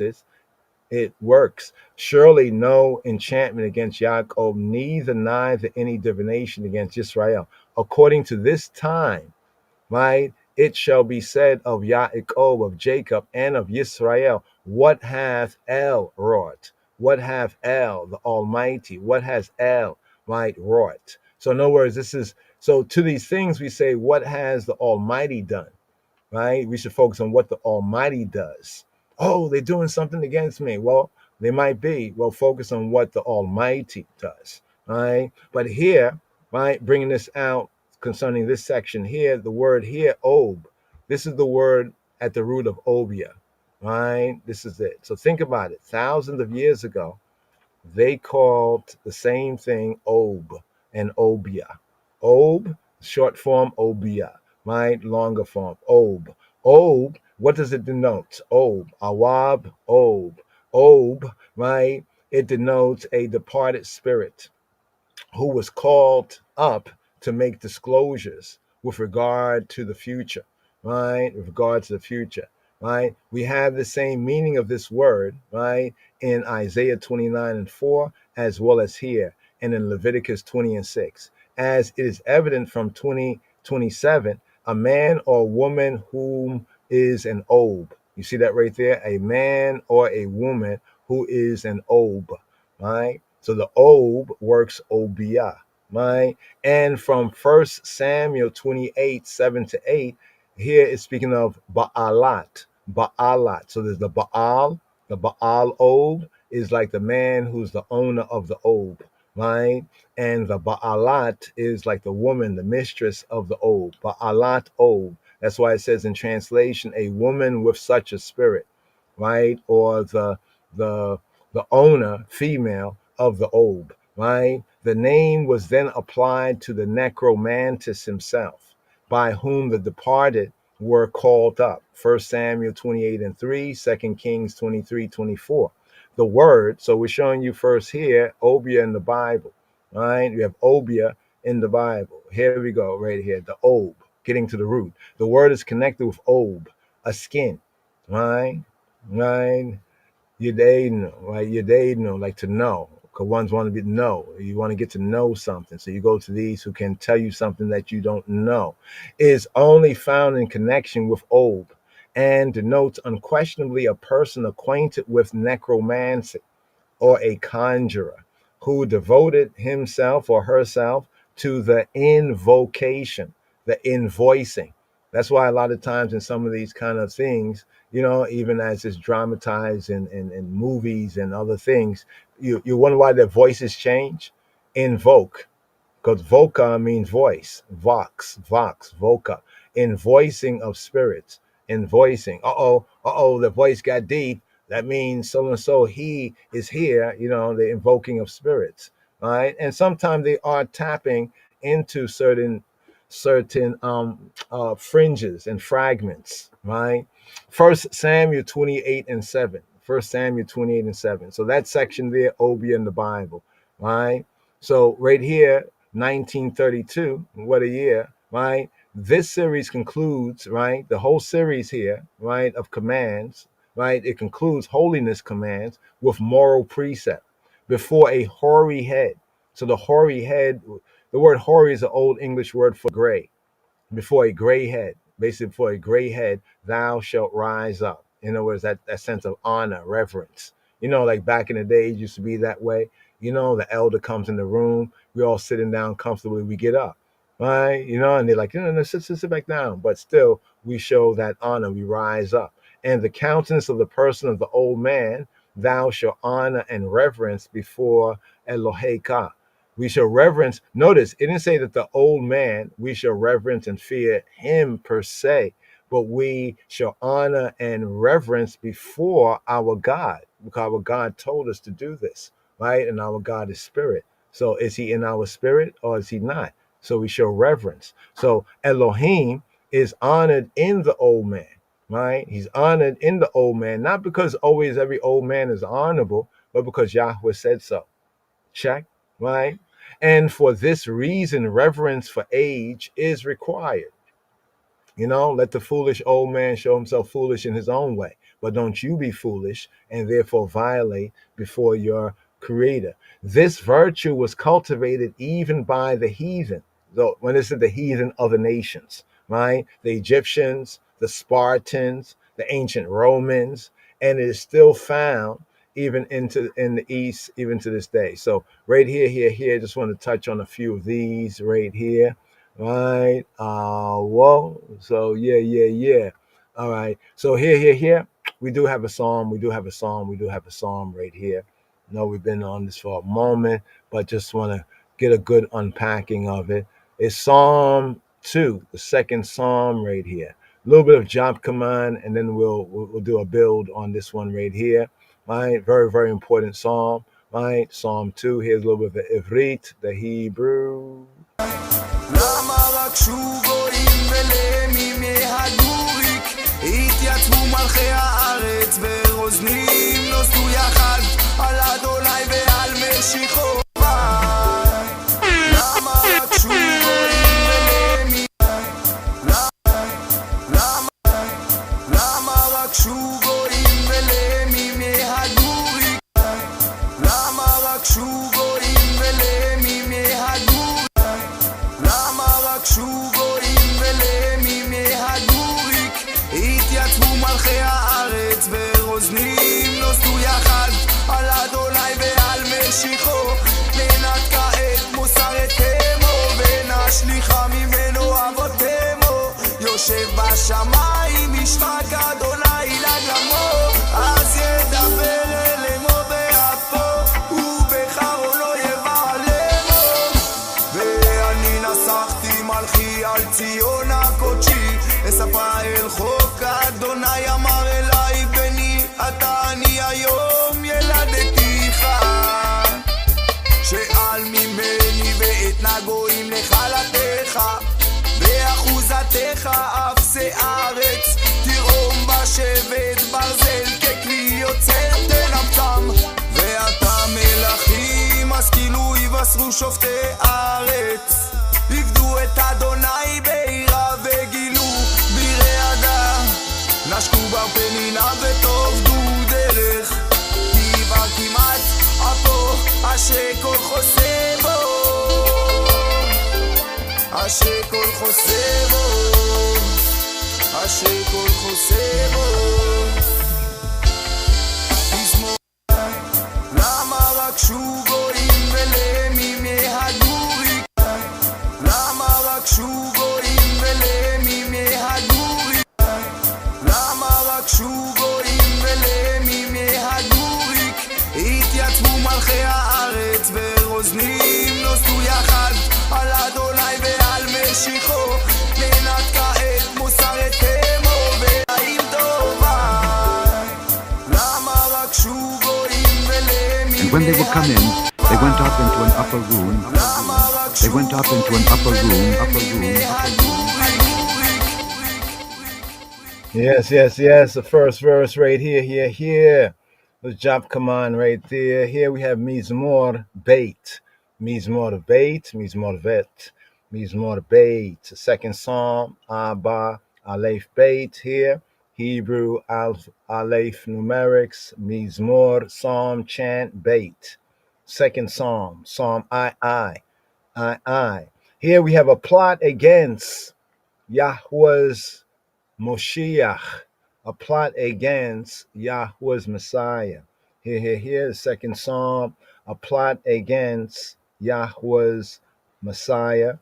it works. Surely no enchantment against Yaakov, neither any divination against Israel. According to this time, right, it shall be said of Yaakov, of Jacob, and of Israel, what hath El wrought? What hath El, the Almighty, what has El, right, wrought? So in other words, so to these things we say, what has the Almighty done? Right? We should focus on what the Almighty does. Oh, they're doing something against me. Well, they might be. Well, focus on what the Almighty does. Right? But here, right, bringing this out concerning this section here, the word here, ob, this is the word at the root of obia. Right? This is it. So think about it. Thousands of years ago, they called the same thing ob and obia. Ob, short form obia, right? Longer form ob. Ob, what does it denote? Ob, awab, ob. Ob, right? It denotes a departed spirit, who was called up to make disclosures with regard to the future, right? With regard to the future, right? We have the same meaning of this word, right, in Isaiah 29:4, as well as here, and in Leviticus 20:6, as it is evident from 20:27, a man or woman whom is an Ob. You see that right there? A man or a woman who is an Ob, right? So the Ob works Obia, right? And from 1 Samuel 28:7-8, here it's speaking of Baalat. Baalat. So there's the Baal Ob is like the man who's the owner of the Ob, right? And the Baalat is like the woman, the mistress of the Ob. Baalat Ob. That's why it says in translation, a woman with such a spirit, right? Or the owner, female, of the Ob, right? The name was then applied to the necromantis himself, by whom the departed were called up. 1 Samuel 28:3, 2 Kings 23:24. The word, so we're showing you first here, Obia in the Bible, right? You have Obia in the Bible. Here we go, right here, the Ob, getting to the root. The word is connected with Ob, a skin, right? Right? Yudayno, right? Yudayno, like to know. Because ones want to know. You want to get to know something. So you go to these who can tell you something that you don't know. Is only found in connection with Ob, and denotes unquestionably a person acquainted with necromancy, or a conjurer who devoted himself or herself to the invocation, the invoicing. That's why a lot of times in some of these kind of things, you know, even as it's dramatized in movies and other things, you wonder why their voices change. Invoke, because voca means voice, vox, voca, invoicing of spirits, invoicing. The voice got deep. That means so and so, he is here. You know, the invoking of spirits, right? And sometimes they are tapping into certain fringes and fragments, right? 1 Samuel 28:7. 1 Samuel 28:7. So that section there, Obia in the Bible, right? So right here, 1932, what a year, right? This series concludes, right? The whole series here, right, of commands, right? It concludes holiness commands with moral precept before a hoary head. So the hoary head, the word hoary is an old English word for gray. Before a gray head, basically before a gray head, thou shalt rise up. In other words, that sense of honor, reverence. You know, like back in the day, it used to be that way. You know, the elder comes in the room, we all sitting down comfortably, we get up, right? You know, and they're like, no, sit back down. But still, we show that honor, we rise up. And the countenance of the person of the old man, thou shalt honor and reverence before Eloheka. We shall reverence. Notice, it didn't say that the old man, we shall reverence and fear him per se, but we shall honor and reverence before our God, because our God told us to do this, right? And our God is spirit. So is he in our spirit or is he not? So we shall reverence. So Elohim is honored in the old man, right? He's honored in the old man, not because always every old man is honorable, but because Yahweh said so. Check, right? And for this reason, reverence for age is required. You know, let the foolish old man show himself foolish in his own way, but don't you be foolish and therefore violate before your creator. This virtue was cultivated even by the heathen. So when it said the heathen other nations, right? The Egyptians, the Spartans, the ancient Romans, and it is still found even in the East, even to this day. So right here, just want to touch on a few of these right here, right? Whoa. So yeah. All right. So here, we do have a psalm. We do have a psalm right here. I know we've been on this for a moment, but just want to get a good unpacking of it. It's Psalm 2, the second psalm right here. A little bit of job command, and then we'll do a build on this one right here. Right, very, very important psalm, right? Psalm 2, here's a little bit of the Ivrit, the Hebrew. רגשו גויים ולמים מהגוריק התייצבו מלכי הארץ ברוזנים נוסדו יחד על אדוני ועל משיחו ננת כעת מוסר את תמו ונשליחה ממנו אבותמו יושב בשמיים ישחק אדוני לגלמו אז ידבר אל אמו באפו ובחרונו יבעלמו ואני נסחתי מלכי על ציון הקודשי אספרה אל חוק אדוני אמר אליי בני אתה אני היום ילדתיך שאל ממני ואתנה גויים נחלתך ואחוזתך אפסי ארץ תרום בשבט ברזל ככלי יוצר תנפצם ואתה מלכים השכילו יבשרו שופטי ארץ עבדו את אדוני בעירה וגילו ברעדה נשקו בר פנינה ותעבדו דרך כי בר כמעט אפו אשרי כל חוסה בו אשרי כל חוסה בו אשרי כל חוסה בו תזמור למה רגשו גויים ולמים מהגוריק למה רגשו גויים ולמים מהגוריק למה רגשו גויים ולמים מהגוריק התייצבו מלכי הארץ ברוזנים נוסדו יחד על אדוני ועל משיחו ננת כעת מוסר את תמו והאם טובה למה רגשו גויים ולמים And when they were come in, they went up into an upper room. They went up into an upper room. Yes. The first verse right here. The job command right there. Here we have Mizmor Beit. Mizmor Beit, Mizmor Vet, Mizmor Beit. Second Psalm, Abba, Aleph Beit here. Hebrew, Aleph numerics, Mizmor, Psalm, chant, Beit. Second Psalm, Psalm I. Here we have a plot against Yahweh's Moshiach, a plot against Yahweh's Messiah. Here, the second Psalm, a plot against Yahweh's Messiah.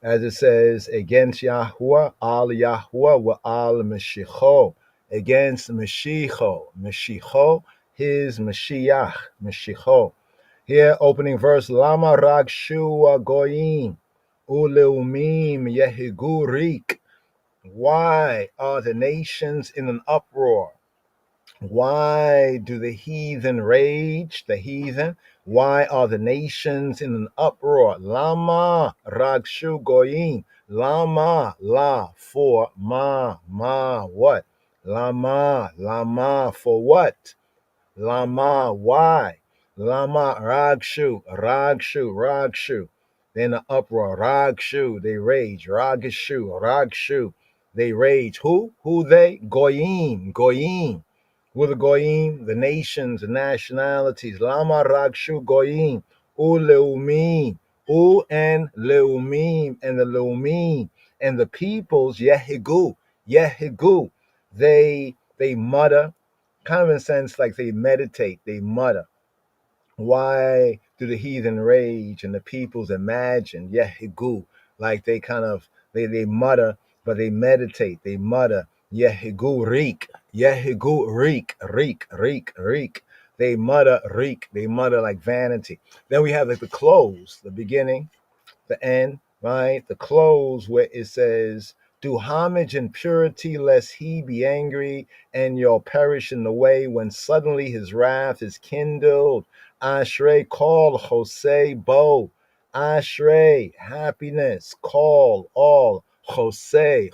As it says, against Yahweh, al Yahweh wa al Mashiach, against Mashiach, his Mashiach, Mashiach. Here, opening verse, Lama Ragshu Goyim, Uleumim Yehigurik. Why are the nations in an uproar? Why do the heathen rage? The heathen. Why are the nations in an uproar? Lama ragshu goyim. Lama la for ma what? Lama for what? Lama why? Lama ragshu. They're in an uproar. Ragshu, they rage. Ragshu, they rage. Who they? Goyim. Who are the Goyim? The nations, the nationalities. Lama ragshu Goyim. Leumim. And Leumim. And the Leumim. And the peoples, Yehigu. They mutter. Kind of in a sense like they meditate. They mutter. Why do the heathen rage and the peoples imagine? Yehigu. Like they kind of, they mutter, but they meditate. They mutter. Yehigu reek. They mutter reek. They mutter like vanity. Then we have like the close, the beginning, the end, right? The close where it says, do homage in purity, lest he be angry and you'll perish in the way when suddenly his wrath is kindled. Acharei call Jose Bo. Acharei, happiness, call all. Jose,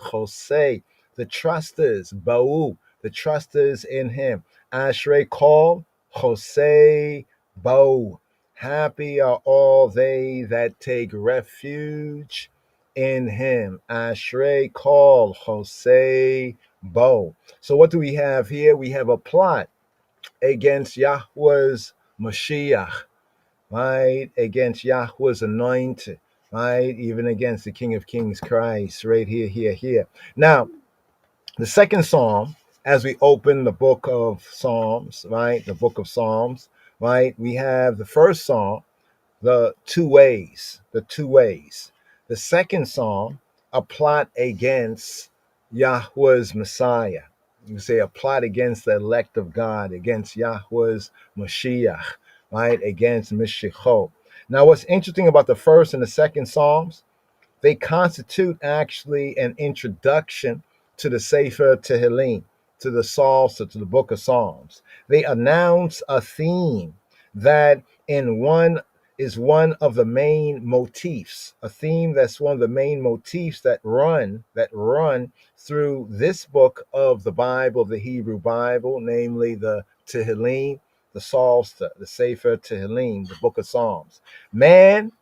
the trusters, Ba'u, the trusters in him. Acharei call, Jose Bo. Happy are all they that take refuge in him. Acharei call, Jose Bo. So what do we have here? We have a plot against Yahweh's Mashiach, right? Against Yahweh's anointed. right? Even against the King of Kings Christ, right here. Now, the second Psalm, as we open the book of Psalms, right? The book of Psalms, right? We have the first Psalm, the two ways. The second Psalm, a plot against Yahweh's Messiah. You say a plot against the elect of God, against Yahweh's Mashiach, right? Against Mishicho. Now, what's interesting about the first and the second Psalms, they constitute actually an introduction to the Sefer Tehillim, to the Psalms, to the book of Psalms. They announce a theme that is one of the main motifs, a theme that's one of the main motifs that run through this book of the Bible, the Hebrew Bible, namely the Tehillim, the Psalms, the Sefer Tehillim, the book of Psalms. Man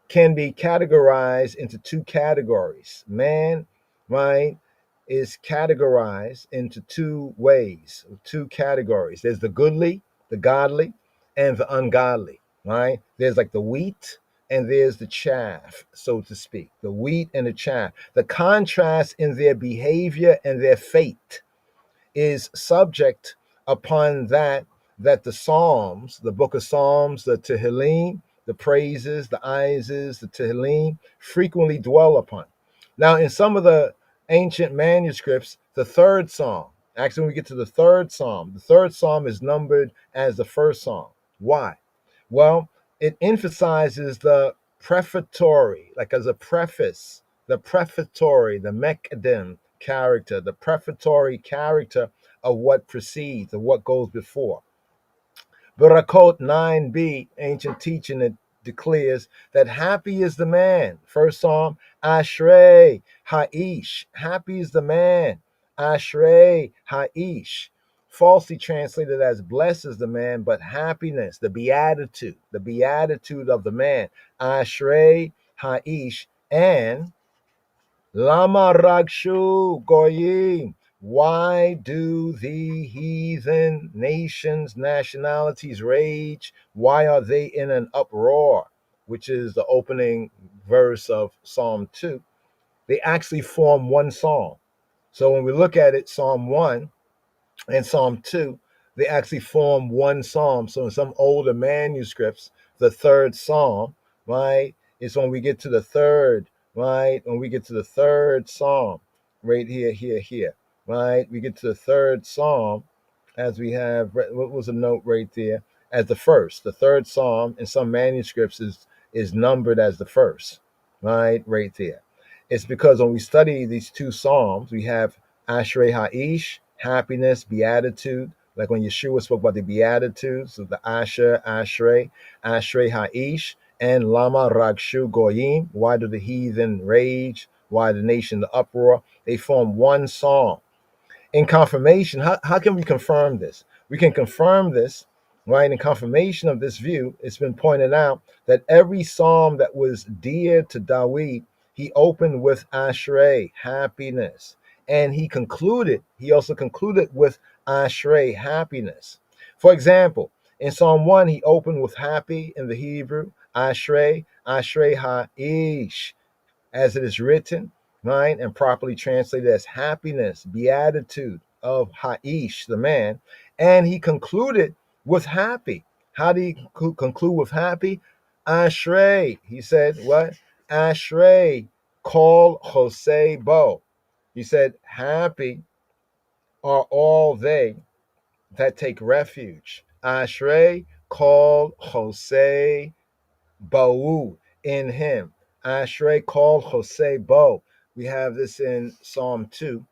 can be categorized into two categories. Man, right, is categorized into two ways, two categories. There's the goodly, the godly, and the ungodly, right? There's like the wheat and there's the chaff, so to speak. The wheat and the chaff. The contrast in their behavior and their fate is subject upon that the Psalms, the book of Psalms, the Tehillim, the praises, the Ises, the Tehillim, frequently dwell upon. Now, in some of the ancient manuscripts, the third Psalm, actually when we get to the third Psalm is numbered as the first Psalm. Why? Well, it emphasizes the prefatory, like as a preface, the prefatory, the Mekadem character, the prefatory character of what precedes, of what goes before. Barakot 9b, ancient teaching, it declares that happy is the man. First Psalm, Acharei Ha'ish, happy is the man. Acharei Ha'ish, falsely translated as blessed is the man, but happiness, the beatitude of the man. Acharei Ha'ish, and Lama Ragshu Goyim. Why do the heathen nations, nationalities rage? Why are they in an uproar? Which is the opening verse of Psalm 2. They actually form one psalm. So when we look at it, Psalm 1 and Psalm 2, they actually form one psalm. So in some older manuscripts, the third psalm, right, is when we get to the third, right? When we get to the third psalm, right here, right? We get to the third psalm as we have, what was a note right there? As the first. The third psalm in some manuscripts is numbered as the first, right there. It's because when we study these two psalms, we have Acharei Ha'ish, happiness, beatitude, like when Yeshua spoke about the beatitudes of the Asher, Acharei Ha'ish, and Lama Ragshu Goyim. Why do the heathen rage? Why the nation the uproar? They form one psalm. In confirmation, how can we confirm this? We can confirm this, right? In confirmation of this view, it's been pointed out that every psalm that was dear to David, he opened with Acharei, happiness. And he also concluded with Acharei, happiness. For example, in Psalm 1, he opened with happy in the Hebrew, Acharei Ha'ish, as it is written, right, and properly translated as happiness, beatitude of Ha'ish, the man. And he concluded with happy. How did he conclude with happy? Acharei. He said, what? Acharei, call Jose Bo. He said, happy are all they that take refuge. Acharei, call Jose Ba'u, in him. Acharei called Jose Bo. We have this in Psalm 2,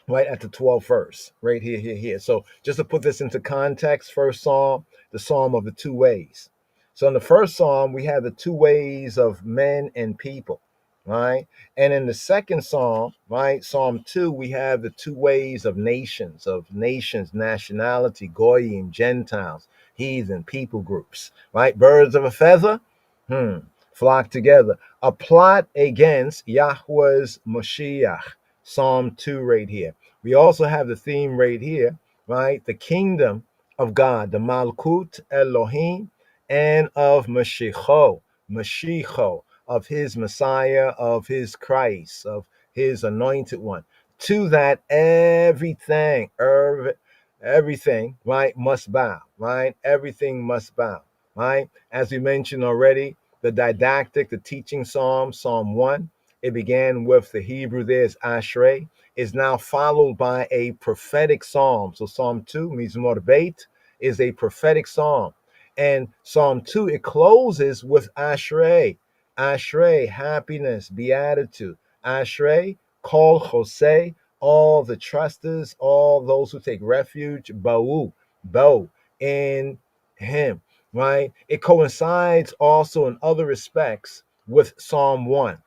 right at the 12th verse, right here. So just to put this into context, first Psalm, the Psalm of the two ways. So in the first Psalm, we have the two ways of men and people, right? And in the second Psalm, right, Psalm 2, we have the two ways of nations, nationality, Goyim, Gentiles, heathen, people groups, right? Birds of a feather, flock together. A plot against Yahweh's Mashiach, Psalm 2 right here. We also have the theme right here, right? The kingdom of God, the Malkut Elohim, and of Mashiach, of his Messiah, of his Christ, of his anointed one. To that everything, right, must bow, right? Everything must bow, right? As we mentioned already, the didactic, the teaching psalm, Psalm 1, it began with the Hebrew there's Acharei, is now followed by a prophetic psalm. So Psalm 2, Mizmor Beit, is a prophetic psalm. And Psalm 2, it closes with Acharei. Acharei, happiness, beatitude. Acharei, Kol Chosei, all the trusters, all those who take refuge, Bo, in him, right? It coincides also in other respects with Psalm 1.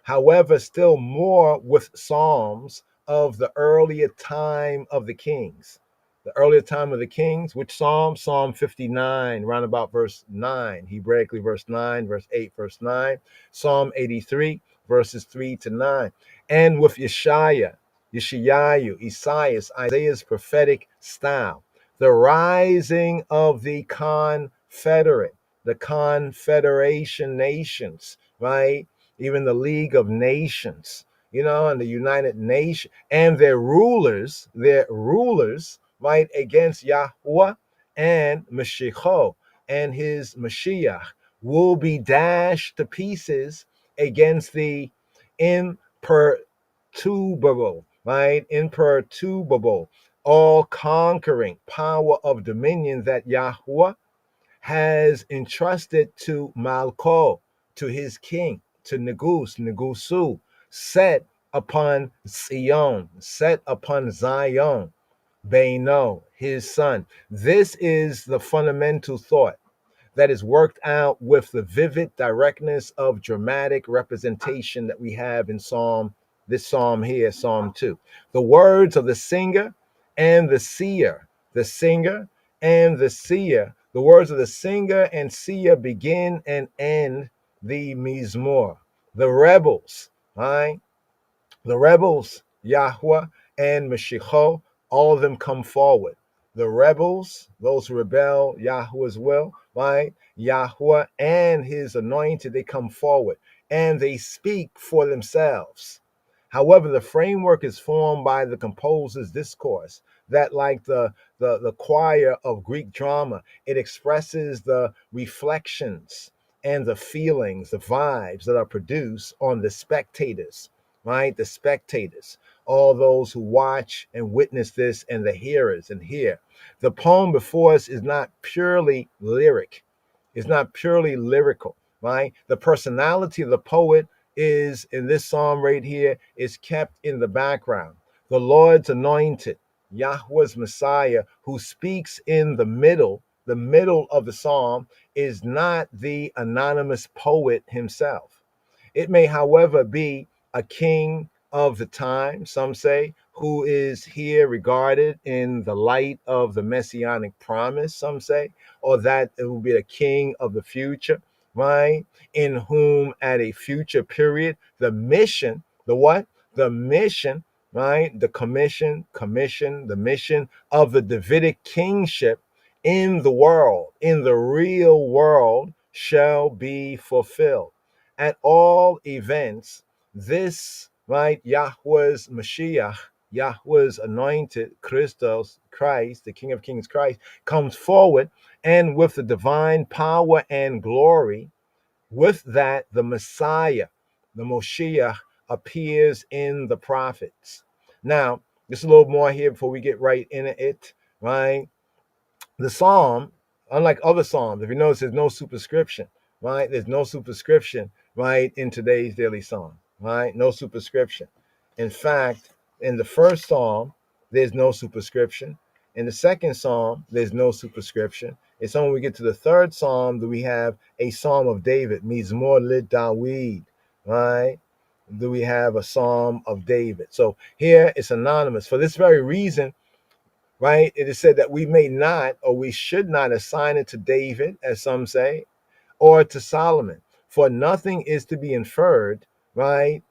However, still more with Psalms of the earlier time of the kings. The earlier time of the kings, which Psalm? Psalm 59, round about verse 9, Hebraically verse 9, verse 8, verse 9. Psalm 83, verses 3 to 9. And with Yeshayahu, Isaiah's prophetic style. The rising of the confederation nations, right? Even the League of Nations, and the United Nations, and their rulers, right, against Yahweh and Mashiach and his Mashiach will be dashed to pieces against the imperturbable, all conquering power of dominion that Yahweh has entrusted to Malko, to his king, to Negusu, set upon Zion, Beino, his son. This is the fundamental thought that is worked out with the vivid directness of dramatic representation that we have in this psalm here, Psalm 2. The words of the singer and the seer, the words of the singer and seer begin and end the Mizmor. The rebels, right? The rebels, Yahweh and Mashiach, all of them come forward. The rebels, those who rebel Yahweh's will, right? Yahweh and his anointed, they come forward and they speak for themselves. However, the framework is formed by the composer's discourse that, like the choir of Greek drama, it expresses the reflections and the feelings, the vibes that are produced on the spectators, right? The spectators, all those who watch and witness this, and the hearers and hear. The poem before us is not purely lyric. It's not purely lyrical, right? The personality of the poet is, in this psalm right here, is kept in the background. The Lord's anointed, Yahweh's Messiah, who speaks in the middle of the psalm, is not the anonymous poet himself. It may, however, be a king of the time, some say, who is here regarded in the light of the messianic promise, some say, or that it will be a king of the future, right? In whom at a future period, the mission, the what? The mission, right? The the mission of the Davidic kingship in the world, in the real world, shall be fulfilled. At all events, this, right, Yahweh's Mashiach, Yahweh's anointed, Christ, the King of Kings Christ, comes forward, and with the divine power and glory, with that, the Messiah, the Moshiach, appears in the prophets. Now, just a little more here before we get right into it, right? The psalm, unlike other psalms, if you notice, there's no superscription, right? There's no superscription, right, in today's daily psalm, right? No superscription. In fact, in the first psalm, there's no superscription. In the second psalm, there's no superscription. It's only when we get to the third psalm that we have a psalm of David, Mizmor Lid Dawid, right? Do we have a psalm of David? So here it's anonymous. For this very reason, right, it is said that we may not, or we should not, assign it to David, as some say, or to Solomon, for nothing is to be inferred, right?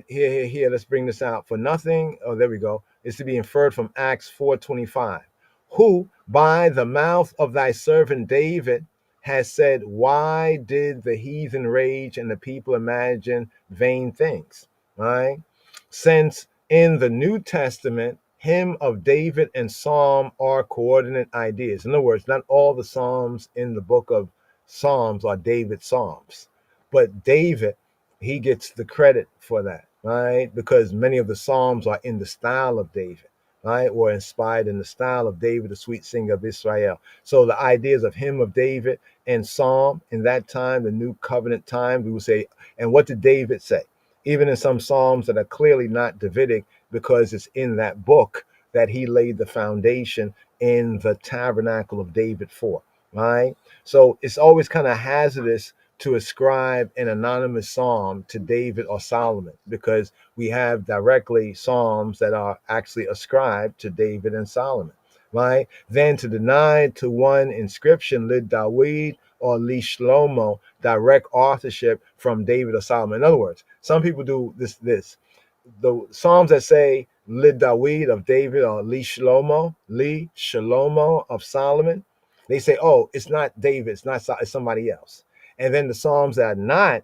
Here, let's bring this out. For nothing, oh, there we go, is to be inferred from Acts 4:25, who by the mouth of thy servant David has said, why did the heathen rage and the people imagine vain things? Right? Since in the New Testament, hymn of David and psalm are coordinate ideas. In other words, not all the psalms in the book of Psalms are David's psalms, but David, he gets the credit for that, right? Because many of the psalms are in the style of David, right? Or inspired in the style of David, the sweet singer of Israel. So the ideas of hymn of David and psalm in that time, the new covenant time, we would say, and what did David say? Even in some psalms that are clearly not Davidic, because it's in that book that he laid the foundation in the tabernacle of David for, right? So it's always kind of hazardous to ascribe an anonymous psalm to David or Solomon, because we have directly psalms that are actually ascribed to David and Solomon, right? Then to deny to one inscription Lid Dawid or Li Shlomo direct authorship from David or Solomon. In other words, some people do this. The Psalms that say Lid Dawid of David or Li Shlomo of Solomon, they say, oh, it's not David, it's somebody else. And then the Psalms that are not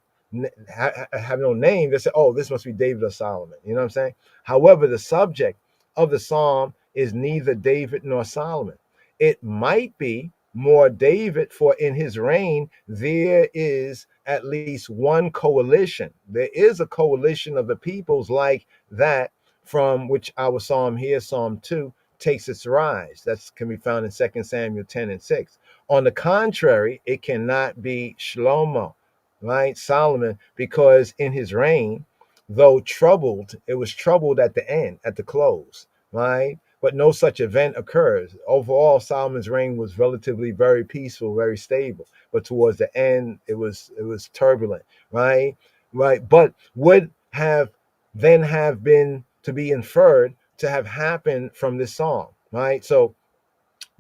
have no name, they say, oh, this must be David or Solomon. You know what I'm saying? However, the subject of the Psalm is neither David nor Solomon. It might be more David, for in his reign there is at least one coalition. There is a coalition of the peoples like that from which our psalm here, Psalm 2, takes its rise. That can be found in 2 Samuel 10 and 6. On the contrary, it cannot be Shlomo, right? Solomon, because in his reign, though troubled, it was troubled at the end, at the close, right? But no such event occurs. Overall, Solomon's reign was relatively very peaceful, very stable. But towards the end, it was turbulent, right? Right. But would have then have been to be inferred to have happened from this song, right? So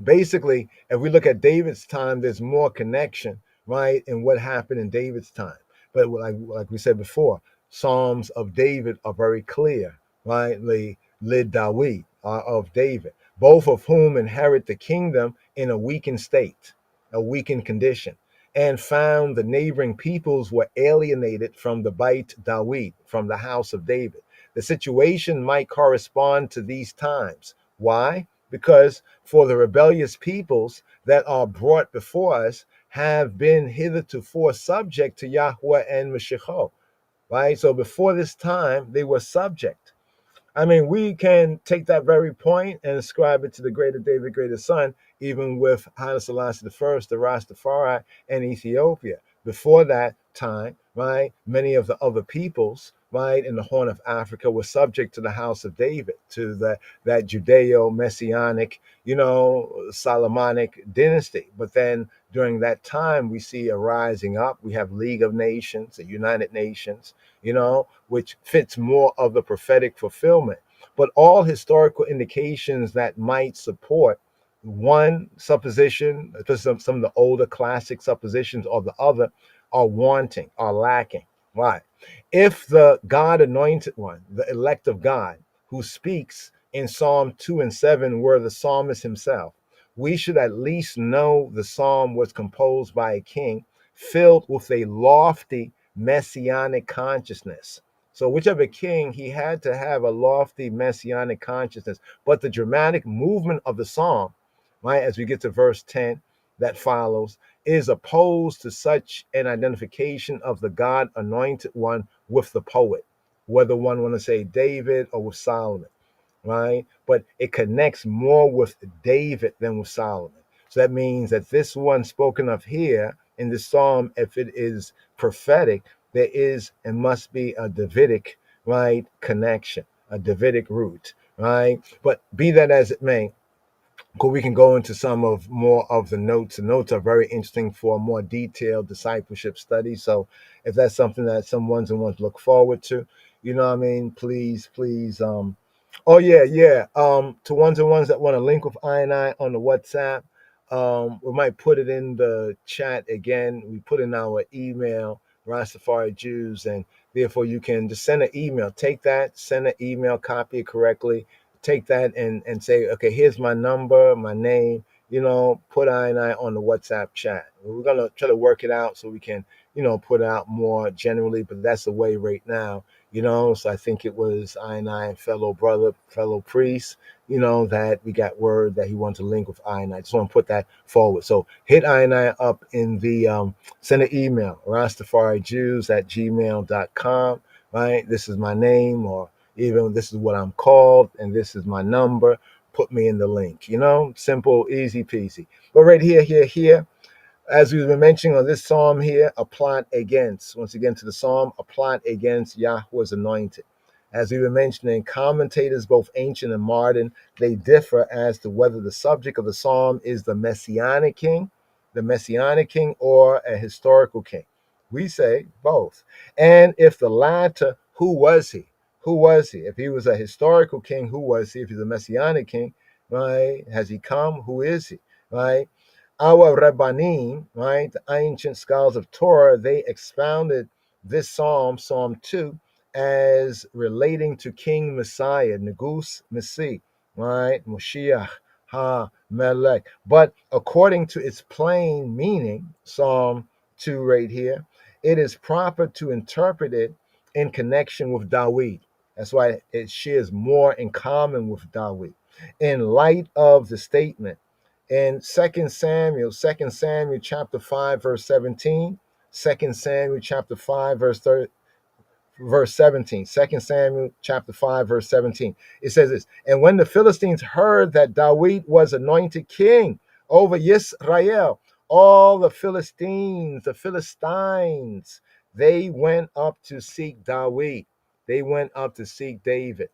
basically, if we look at David's time, there's more connection, right, in what happened in David's time. But like we said before, Psalms of David are very clear, right? The Lid Dawid are of David, both of whom inherit the kingdom in a weakened state, a weakened condition, and found the neighboring peoples were alienated from the Beit Dawid, from the house of David. The situation might correspond to these times. Why? Because for the rebellious peoples that are brought before us have been hitherto subject to Yahweh and Mashiach, right? So before this time, they were subject. I mean, we can take that very point and ascribe it to the greater David, greater son, even with Haile Selassie I, the Rastafari, and Ethiopia. Before that time, right, many of the other peoples, right, in the Horn of Africa were subject to the house of David, to that Judeo-Messianic, Solomonic dynasty. But then during that time, we see a rising up. We have League of Nations, the United Nations, which fits more of the prophetic fulfillment. But all historical indications that might support one supposition, some of the older classic suppositions, or the other, are wanting, are lacking. Why? If the God anointed one, the elect of God, who speaks in Psalm 2 and 7 were the psalmist himself, we should at least know the psalm was composed by a king filled with a lofty messianic consciousness. So whichever king, he had to have a lofty messianic consciousness. But the dramatic movement of the psalm, right, as we get to verse 10 that follows, is opposed to such an identification of the God anointed one with the poet, whether one want to say David or with Solomon, right? But it connects more with David than with Solomon. So that means that this one spoken of here in this psalm, if it is prophetic, there is and must be a Davidic, right, connection, a Davidic root, right? But be that as it may, we can go into some of more of the notes. The notes are very interesting for a more detailed discipleship study. So if that's something that some ones and ones look forward to, please, oh yeah. To ones and ones that want to link with I on the WhatsApp, we might put it in the chat again. We put in our email, Rastafari Jews, and therefore you can just send an email. Take that, send an email, copy it correctly, take that and say, okay, here's my number, my name, put I and I on the WhatsApp chat. We're going to try to work it out so we can, put it out more generally, but that's the way right now, So I think it was I and I, fellow brother, fellow priest, that we got word that he wanted to link with I and I. Just want to put that forward. So hit I and I up in the, send an email, rastafarijews@gmail.com, right? This is my name, or even this is what I'm called, and this is my number. Put me in the link, simple, easy peasy. But right here, as we've been mentioning on this psalm here, a plot against, once again to the psalm, a plot against Yahweh's anointed. As we've been mentioning, commentators, both ancient and modern, they differ as to whether the subject of the psalm is the messianic king, or a historical king. We say both. And if the latter, who was he? Who was he? If he was a historical king, who was he? If he's a messianic king, right? Has he come? Who is he? Right? Our Rabbanim, right, the ancient scholars of Torah, they expounded this psalm, Psalm 2, as relating to King Messiah, Negus Messi, right, Moshiach ha-Melech. But according to its plain meaning, Psalm 2 right here, it is proper to interpret it in connection with Dawid. That's why it shares more in common with Dawid. In light of the statement, in 2 Samuel chapter 5, verse 17, 2 Samuel chapter 5, verse 17, 2 Samuel chapter 5, verse 17, it says this, and when the Philistines heard that David was anointed king over Yisrael, all the Philistines, they went up to seek David. They went up to seek David.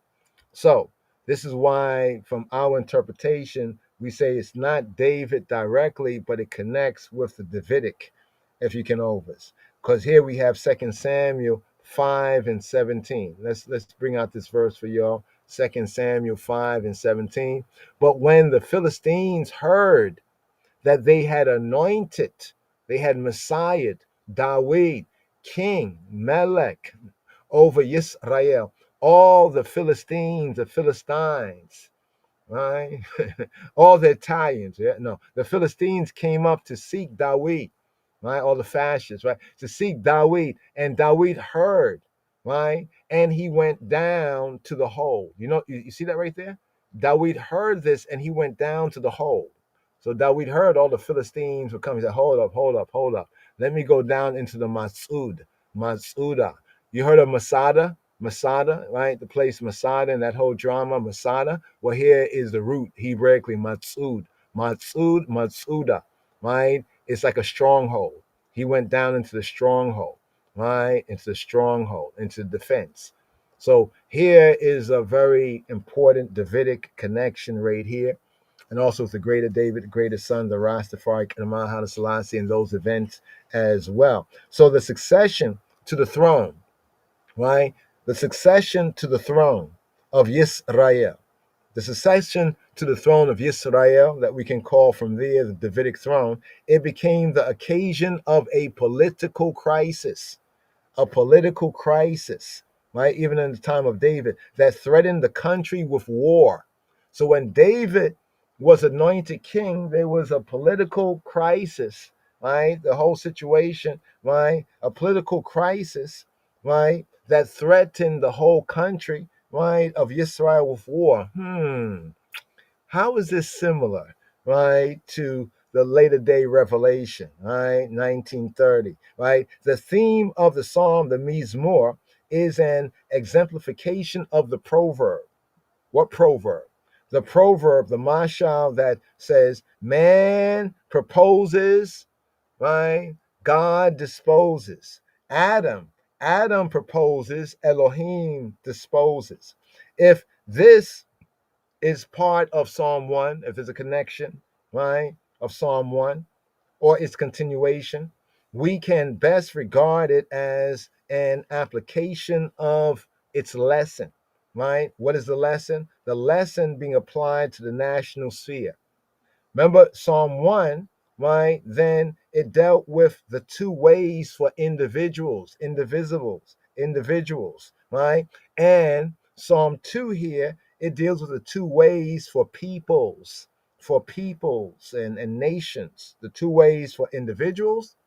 So this is why, from our interpretation, we say it's not David directly, but it connects with the Davidic, if you can overs. Because here we have 2 Samuel 5 and 17. Let's bring out this verse for y'all. 2 Samuel 5 and 17. But when the Philistines heard that they had anointed, they had Messiah, David, King, Melech, over Yisrael, all the Philistines, the Philistines, right? All the Italians, the Philistines came up to seek David, right? All the fascists, right? To seek David, and David heard, right? And he went down to the hole. You see that right there? David heard this, and he went down to the hole. So David heard all the Philistines were coming. He said, hold up. Let me go down into the Matsuda. You heard of Masada, right? The place Masada and that whole drama, Masada. Well, here is the root, Hebraically, Matsuda, right? It's like a stronghold. He went down into the stronghold, right? Into defense. So here is a very important Davidic connection right here. And also with the greater David, the greater son, the Rastafari, Kemal Haile Selassie, and those events as well. So the succession to the throne, right? The succession to the throne of Yisrael. The succession to the throne of Yisrael, that we can call from there the Davidic throne, it became the occasion of a political crisis, right? Even in the time of David, that threatened the country with war. So when David was anointed king, there was a political crisis, right? The whole situation, right? A political crisis, right? That threatened the whole country, right? Of Israel with war. How is this similar, right? To the later day revelation, right? 1930, right? The theme of the psalm, the Mizmor, is an exemplification of the proverb. What proverb? The proverb, the mashal that says, man proposes, right? God disposes. Adam proposes, Elohim disposes. If this is part of Psalm 1, if there's a connection, right, of Psalm 1 or its continuation, we can best regard it as an application of its lesson, right? What is the lesson? The lesson being applied to the national sphere. Remember Psalm 1, right? Then it dealt with the two ways for individuals, right? And Psalm 2 here, it deals with the two ways for peoples, for peoples and nations, the two ways for individuals,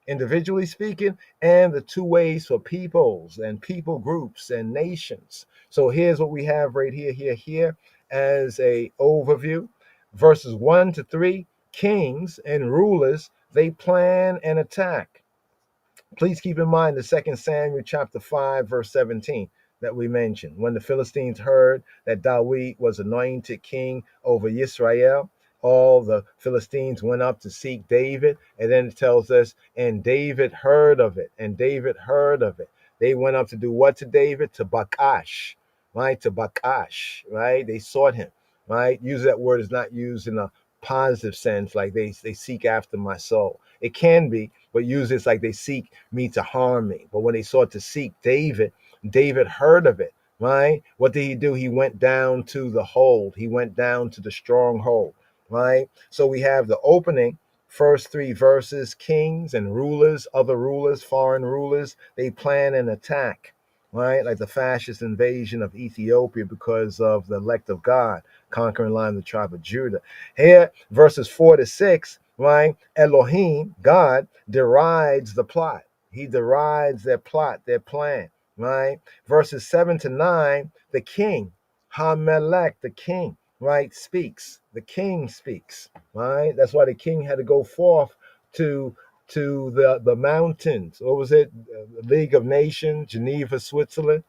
individually speaking, and the two ways for peoples and people groups and nations. So here's what we have right here as a overview. Verses 1 to 3, kings and rulers, they plan and attack. Please keep in mind the 2 Samuel chapter 5, verse 17 that we mentioned. When the Philistines heard that David was anointed king over Israel, all the Philistines went up to seek David. And then it tells us, and David heard of it. And David heard of it. They went up to do what to David? To Bakash, right? To Bakash, right? They sought him, right? Use that word is not used in a positive sense, like they seek after my soul. It can be, but use it's like they seek me to harm me. But when they sought to seek David, David heard of it, right? What did he do? He went down to the hold. He went down to the stronghold, right? So we have the opening, first 3 verses, kings and rulers, other rulers, foreign rulers, they plan an attack, right? Like the fascist invasion of Ethiopia because of the elect of God conquering line of the tribe of Judah. Here, verses 4 to 6, right? Elohim, God, derides the plot. He derides their plot, their plan, right? Verses 7 to 9, the king, Hamelech, the king, right, speaks. The king speaks, right? That's why the king had to go forth to the mountains. What was it? League of Nations, Geneva, Switzerland,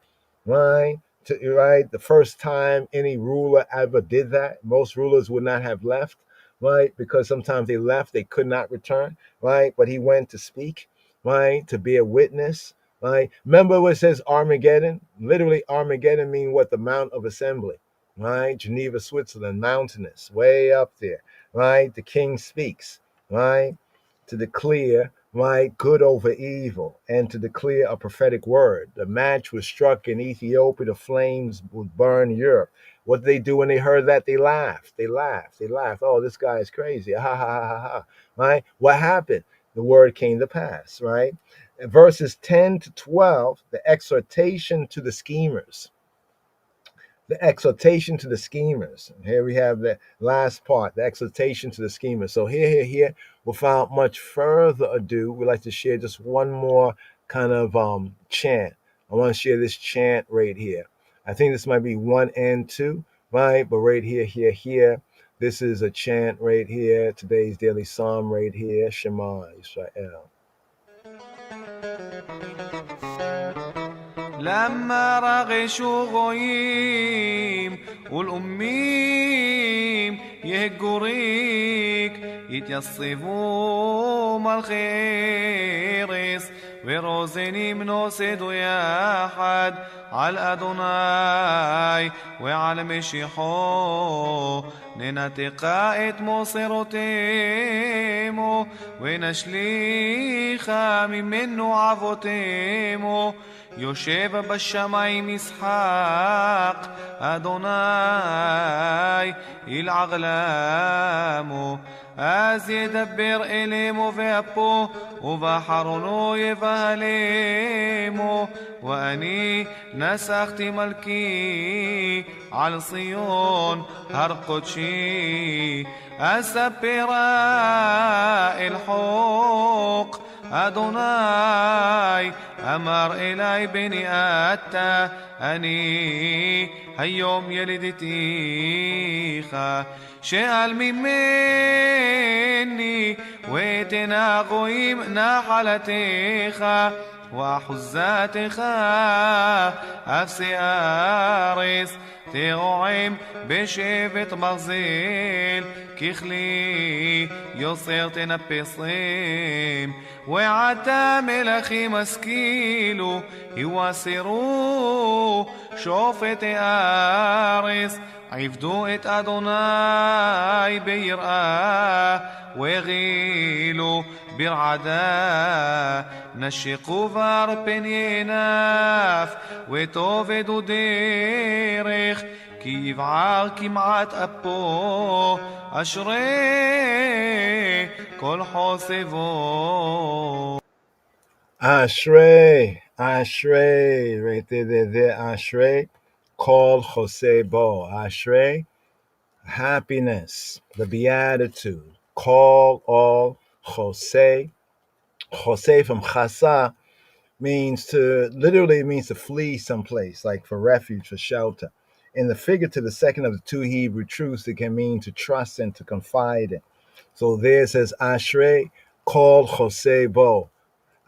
right? Right, the first time any ruler ever did that. Most rulers would not have left, right? Because sometimes they left, they could not return, right? But he went to speak, right? To be a witness, right? Remember what it says Armageddon? Literally, Armageddon mean what? The Mount of Assembly, right? Geneva, Switzerland, mountainous, way up there, right? The king speaks, right? To declare, right, good over evil, and to declare a prophetic word. The match was struck in Ethiopia, the flames would burn Europe. What did they do when they heard that? They laughed. They laughed. They laughed. Oh, this guy is crazy. Ha ha ha ha ha. Right? What happened? The word came to pass, right? In verses 10 to 12, the exhortation to the schemers. The exhortation to the schemers. Here we have the last part, the exhortation to the schemers. So here, without much further ado, we'd like to share just one more kind of chant. I want to share this chant right here. I think this might be 1 and 2, right? But right here. This is a chant right here. Today's daily psalm right here. Shema Israel. لما رغشوا غويم والأميم يهجوا ريك يتيصفوا مالخيرس ورוזנים נוסדו יחד על אדוני ועל משיחו ננתקה את מוסרותימו ונשליכה ממנו עבותימו יושב בשמיים ישחק אדוני ילעג למו אז ידבר אלימו ואפו ובאחרונו יבהלמו ואני נסחתי מלכי על ציון הר קודשי אספרה אל חוק אדוני אמר אלי בני אתה אני היום ילידתיך שאל ממני ותן הגויים נחלתך ואחוזתך אפסי ארץ תרועם בשבט ברזל ככלי יוסר תנפסם ועתה מלכים השכילו יואסרו שופטי הארץ עבדו את אדוני ביראה וגילו ברעדה נשקו וערפן ינף ותאבדו דרך כי יבער כמעט אפו אשרי כל חוסבו. Acharei, right there, Acharei, called Jose Bo. Acharei, happiness, the beatitude. Call all Jose. Jose from Chasa literally means to flee someplace, like for refuge, for shelter. In the figurative, the second of the two Hebrew truths, it can mean to trust and to confide in. So there it says, Acharei, call Jose Bo.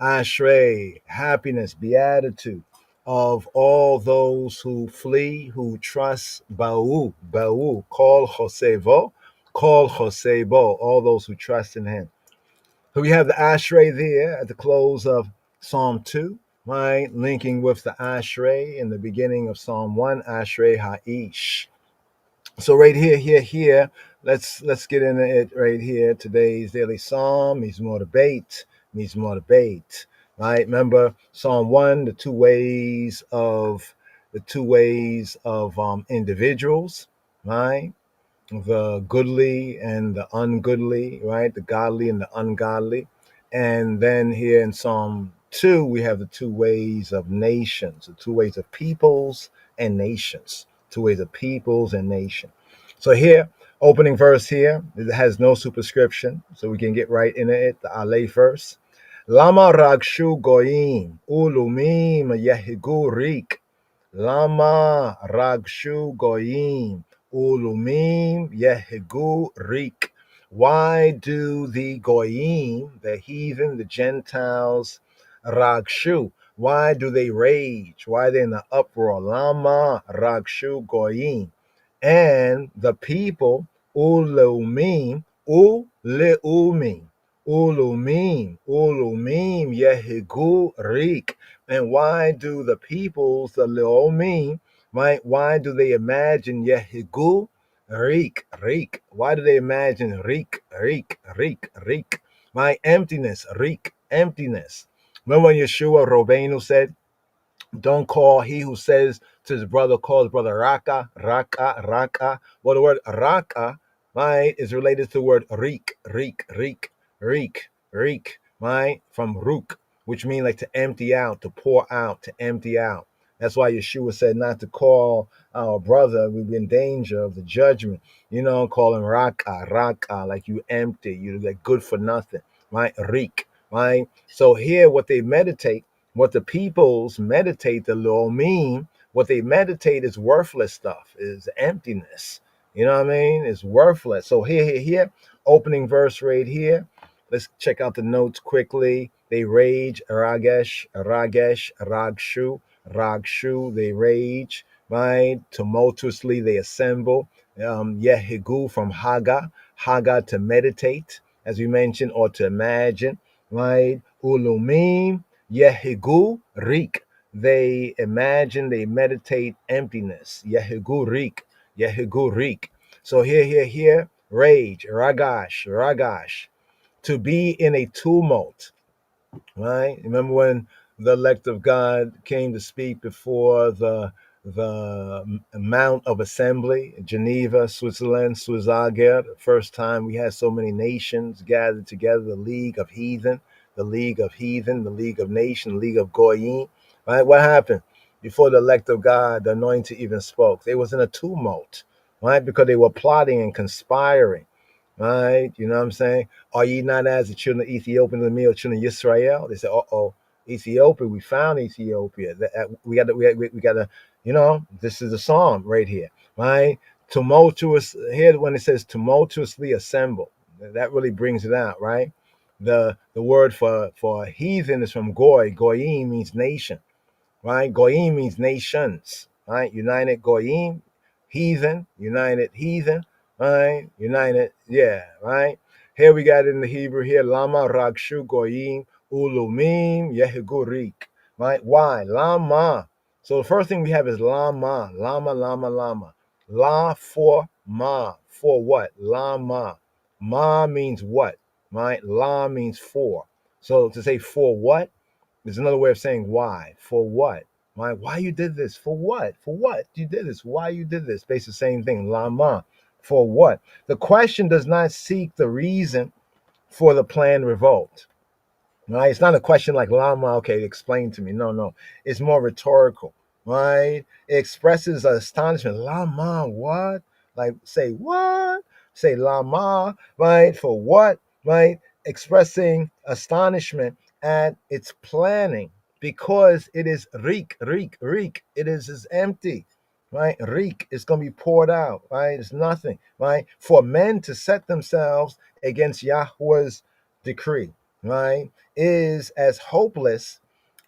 Acharei, happiness, beatitude of all those who flee, who trust, Ba'u, call Jose Bo, call Jose Bo, all those who trust in him. So we have the Acharei there at the close of Psalm 2, right? Linking with the Acharei in the beginning of Psalm 1, Acharei Ha'ish. So right here, let's get into it right here. Today's daily psalm needs more debate, right? Remember Psalm 1, the two ways of individuals, right? The goodly and the ungoodly, right? The godly and the ungodly. And then here in Psalm 2, we have the two ways of nations, the two ways of peoples and nations, two ways of peoples and nation. So here, opening verse here, it has no superscription, so we can get right into it. The Aleph verse. Lama ragshu goyim ulumim yehigu rik. Lama ragshu goyim ulumim yehigu rik. Why do the goyim, the heathen, the Gentiles, ragshu? Why do they rage? Why are they in the uproar? Lama ragshu goyim. And the people, ulumim, ulumim, yehigu rik. And why do the peoples, the leomim, right? Why do they imagine yehigu rik? Why do they imagine rik? My emptiness, rik, emptiness. Remember when Yeshua Robenu said, don't call he who says to his brother, call his brother Raka. Well, the word Raka, right, is related to the word Rik, right, from Ruk, which means like to empty out, to pour out, to empty out. That's why Yeshua said not to call our brother. We'd be in danger of the judgment. Call him Raka, like you empty, you're like good for nothing, right? Rik, right? So here, what the peoples meditate, the Lo'omim, what they meditate is worthless stuff, is emptiness. You know what I mean? It's worthless. So here, opening verse right here. Let's check out the notes quickly. They rage, ragesh, ragshu, they rage, right? Tumultuously they assemble. Yehigu from Haga to meditate, as we mentioned, or to imagine, right? Ulumim, Yehigu rik. They imagine, they meditate emptiness. Yehigu rik. So here, rage, ragash. To be in a tumult, right? Remember when the elect of God came to speak before the Mount of Assembly, Geneva, Switzerland, Swizager. The first time we had so many nations gathered together, the League of Heathen, the League of Nation, the League of Goyim. Right? What happened? Before the elect of God, the Anointed even spoke. They was in a tumult, right? Because they were plotting and conspiring. Right? You know what I'm saying? Are ye not as the children of Ethiopia and the male children of Israel? They said, Ethiopia, we found Ethiopia. We got to, this is a psalm right here, right? Tumultuous, here when it says tumultuously assemble, that really brings it out, right? The word for heathen is from goyim means nation, right? Goyim means nations, right? United goyim, heathen, united heathen, right? United, yeah, right? Here we got it in the Hebrew here, lama ragshu goyim ulumim yehugurik, right? Why? Lama. So the first thing we have is lama. La for ma. For what? Lama. Ma means what, right? La means for. So to say for what, there's another way of saying why. For what? Why you did this? For what? For what you did this? Why you did this? Basically the same thing. Lama. For what? The question does not seek the reason for the planned revolt. Right? It's not a question like Lama, okay, explain to me. No. It's more rhetorical. Right? It expresses astonishment. Lama, what? Like say what? Say lama, right? For what? Right? Expressing astonishment at its planning because it is reek. It is empty, right? Reek is going to be poured out, right? It's nothing, right? For men to set themselves against Yahweh's decree, right, is as hopeless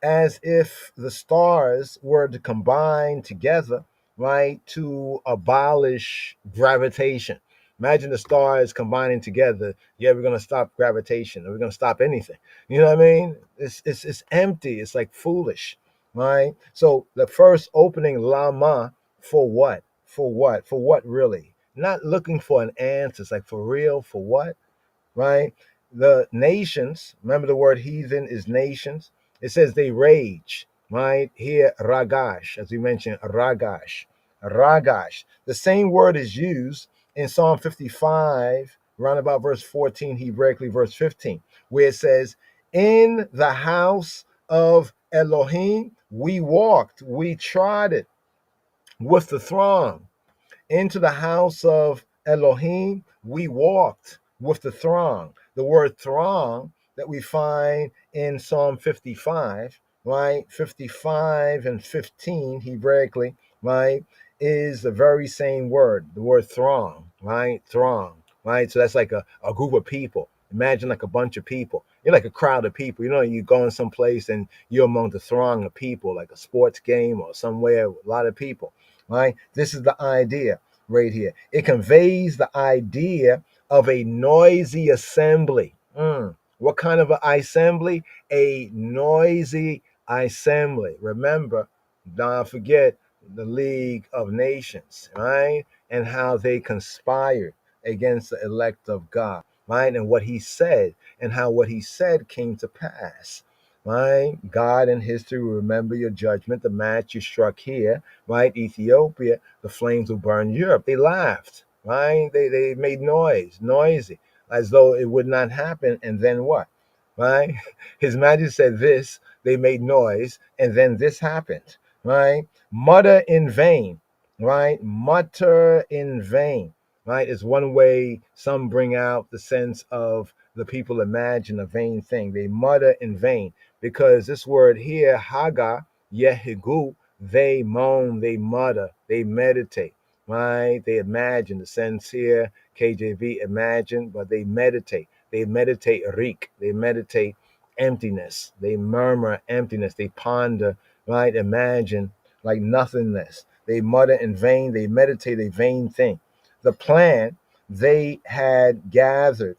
as if the stars were to combine together, right, to abolish gravitation. Imagine the stars combining together. Yeah, we're gonna stop gravitation. Or we're gonna stop anything. You know what I mean? It's empty. It's like foolish, right? So the first opening lama for what? For what? For what really? Not looking for an answer. It's like for real. For what? Right? The nations, remember the word heathen is nations. It says they rage, right? Here, ragash, as we mentioned, ragash. Ragash. The same word is used in Psalm 55, around about verse 14, Hebraically verse 15, where it says, in the house of Elohim, we walked, we trotted with the throng. Into the house of Elohim, we walked with the throng. The word throng that we find in Psalm 55, right? 55 and 15, Hebraically, right, is the very same word, the word throng, right? Throng, right? So that's like a group of people. Imagine like a bunch of people. You're like a crowd of people. You know, you go in some place and you're among the throng of people, like a sports game or somewhere with a lot of people, right? This is the idea right here. It conveys the idea of a noisy assembly. What kind of an assembly? A noisy assembly. Remember, don't forget the League of Nations, right? And how they conspired against the elect of God, right? And what he said, and how what he said came to pass. Right? God in history will remember your judgment, the match you struck here, right? Ethiopia, the flames will burn Europe. They laughed, right? They made noisy, as though it would not happen. And then what? Right? His Majesty said this, they made noise, and then this happened, right? Mutter in vain, right? Mutter in vain, right? Is one way some bring out the sense of the people imagine a vain thing. They mutter in vain because this word here, haga, yehigu, they moan, they mutter, they meditate, right? They imagine. The sense here, KJV, imagine, but they meditate. They meditate reek. They meditate emptiness. They murmur emptiness. They ponder, right? Imagine like nothingness. They mutter in vain. They meditate a vain thing. The plan they had gathered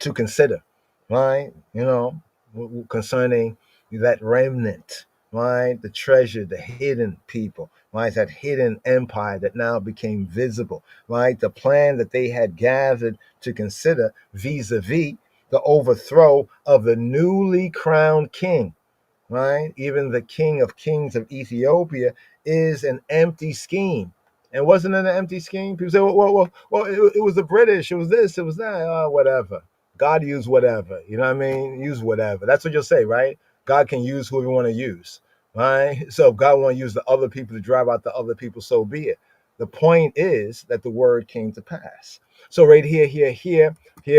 to consider, right? You know, concerning that remnant, right? The treasure, the hidden people, right? That hidden empire that now became visible, right? The plan that they had gathered to consider vis-a-vis the overthrow of the newly crowned king, right? Even the king of kings of Ethiopia is an empty scheme. And wasn't it an empty scheme? People say, well, it was the British, it was this, it was that, whatever. God used whatever, you know what I mean? Use whatever. That's what you'll say, right? God can use who we want to use, right? So if God want to use the other people to drive out the other people, so be it. The point is that the word came to pass. So right here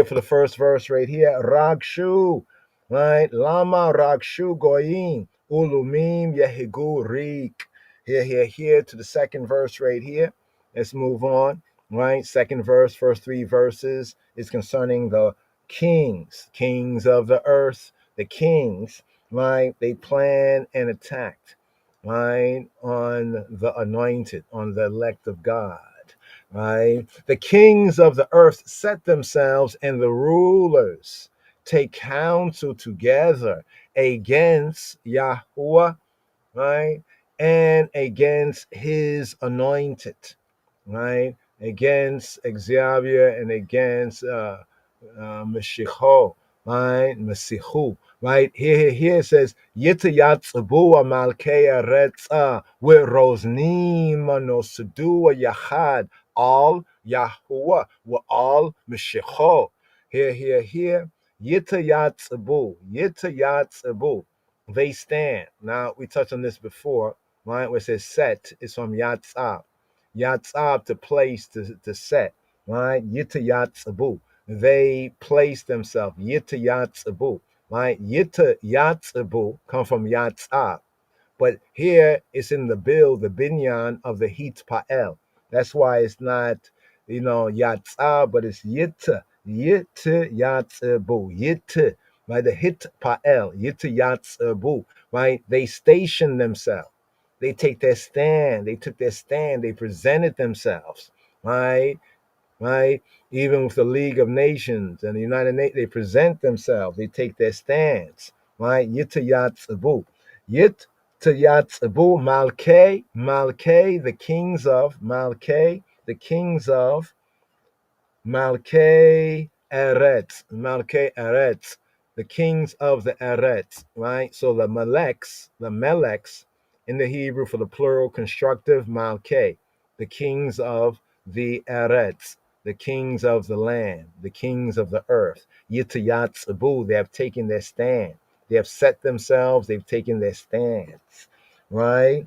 for the first verse right here, Ragshu, right? Lama Ragshu Goyim, Ulumim Yehigu Rik. Here to the second verse right here. Let's move on, right? Second verse, first three verses is concerning the kings of the earth, the kings, right? They planned and attacked, right, on the anointed, on the elect of God, right? The kings of the earth set themselves, and the rulers take counsel together against Yahuwah, right, and against his anointed, right, against Xavier and against Mashiach, right? Masihu, right? Here it says, Yitayat Tzabua Malkeya Retza, with Rosnim Nosadua Yahad, all Yahuwah, with all Mashiach. Here, Yitayat Tzabu. They stand. Now, we touched on this before, right? Where it says set is from Yatzah. Yatzab, to place, to set, right? Yita Yatzabu. They place themselves. Yita Yatzabu, right? Yita Yatzabu come from Yatzab. But here it's in the binyan of the Hit Pa'el. That's why it's not, Yatzah, but it's Yitta. Yitta Yatzabu. Yitta. Right? The Hit Pa'el. Yitta Yatzabu. Right? They station themselves. They take their stand. They took their stand. They presented themselves. Right? Right? Even with the League of Nations and the United Nations, they present themselves. They take their stance. Right? Yitta Yatzabu. Yit to Yatzabu, Malkei, the kings of Malkei, Malkei Eretz, the kings of the Eretz, right? So the Meleks, in the Hebrew for the plural constructive, Malkei, the kings of the Eretz, the kings of the land, the kings of the earth. Yitayatzabu, they have taken their stand. They have set themselves, they've taken their stance, right?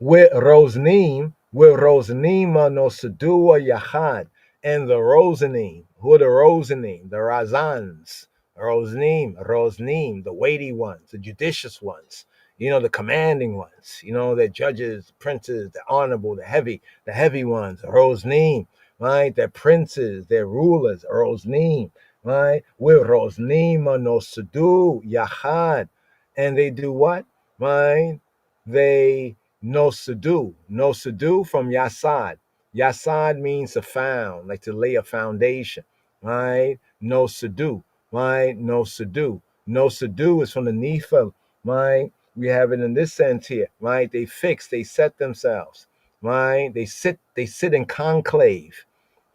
With Rosnim no Sedua Yachad, and the Rosanim. Who are the Rosanim? The Razans. Rosnim, the weighty ones, the judicious ones, the commanding ones, the judges, princes, the honorable, the heavy ones, Rosnim, right? They're princes, they're rulers, Rosnim, right? With Rosnim no Sedu Yachad. And they do what? Right? They no Sadu from Yasad. Yasad means to found, like to lay a foundation, right? No Sadu, right? No Sadu is from the Nephilim, right? We have it in this sense here, right? They set themselves, right? They sit in conclave,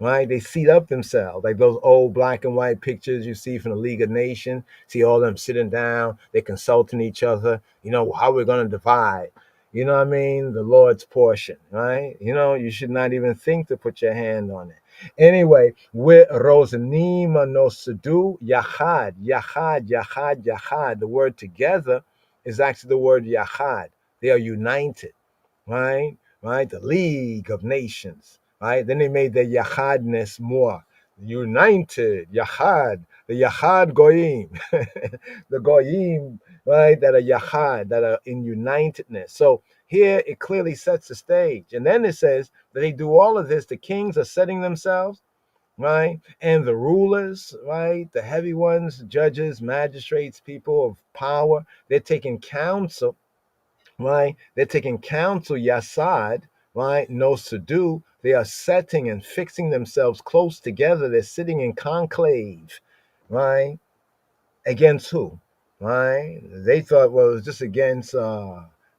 right? They seat up themselves, like those old black and white pictures you see from the League of Nations. See all of them sitting down, they consulting each other, how we're going to divide. You know what I mean? The Lord's portion, right? You should not even think to put your hand on it. Anyway, with Rosanima no Sadu, Yachad. The word together is actually the word Yachad. They are united, right? Right? The League of Nations, right? Then they made their Yachadness more. United, Yachad, the Yachad Goyim, the Goyim, right, that are Yachad, that are in unitedness. So here it clearly sets the stage. And then it says that they do all of this. The kings are setting themselves, right? And the rulers, right? The heavy ones, judges, magistrates, people of power, they're taking counsel, right? They're taking counsel, Yasad, right? No Sadu. They are setting and fixing themselves close together. They're sitting in conclave, right? Against who? Right? They thought, well, it was just against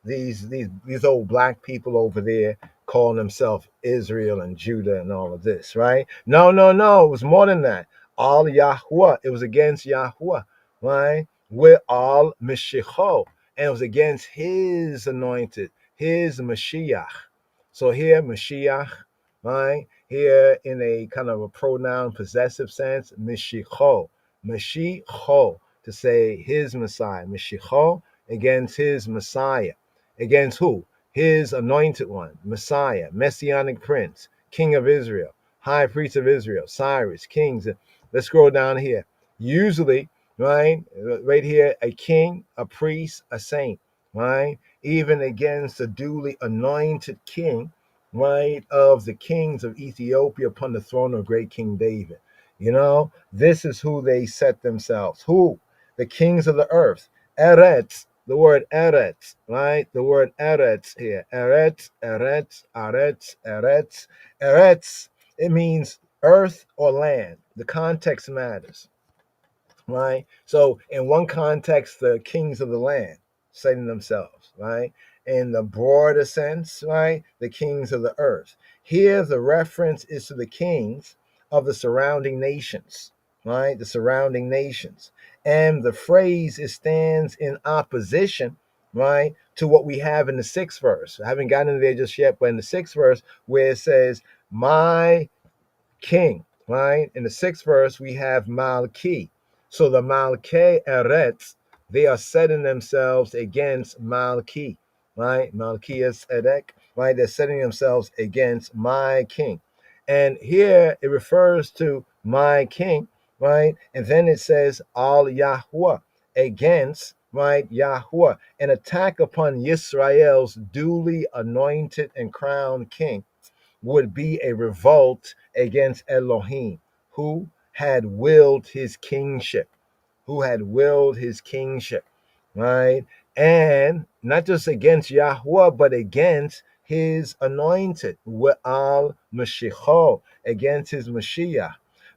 these old black people over there calling themselves Israel and Judah and all of this, right? No. It was more than that. All Yahuwah. It was against Yahuwah, right? We're all Mashiach. And it was against his anointed, his Mashiach. So here, Mashiach, right? Here in a kind of a pronoun possessive sense, Mashiach. Mashiach, to say his Messiah. Mashiach against his Messiah. Against who? His anointed one, Messiah, Messianic Prince, King of Israel, High Priest of Israel, Cyrus, kings. Let's scroll down here. Usually, right here, a king, a priest, a saint, right? Even against a duly anointed king, right, of the kings of Ethiopia upon the throne of great King David. This is who they set themselves. Who? The kings of the earth. Eretz, the word Eretz, right? The word Eretz here. Eretz. Eretz, it means earth or land. The context matters, right? So in one context, the kings of the land setting themselves, right? In the broader sense, right? The kings of the earth. Here, the reference is to the kings of the surrounding nations, right? The surrounding nations. And the phrase, it stands in opposition, right, to what we have in the 6th verse. I haven't gotten there just yet, but in the 6th verse, where it says, my king, right? In the 6th verse, we have Malki. So the Malkei Eretz, they are setting themselves against Malki, right? Malkias Edek, right? They're setting themselves against my king. And here it refers to my king, right? And then it says al Yahuwah, against, right, Yahuwah, an attack upon Israel's duly anointed and crowned king would be a revolt against Elohim, who had willed his kingship, right? And not just against Yahweh, but against his anointed, Wa'al Mashiach, against his Mashiach.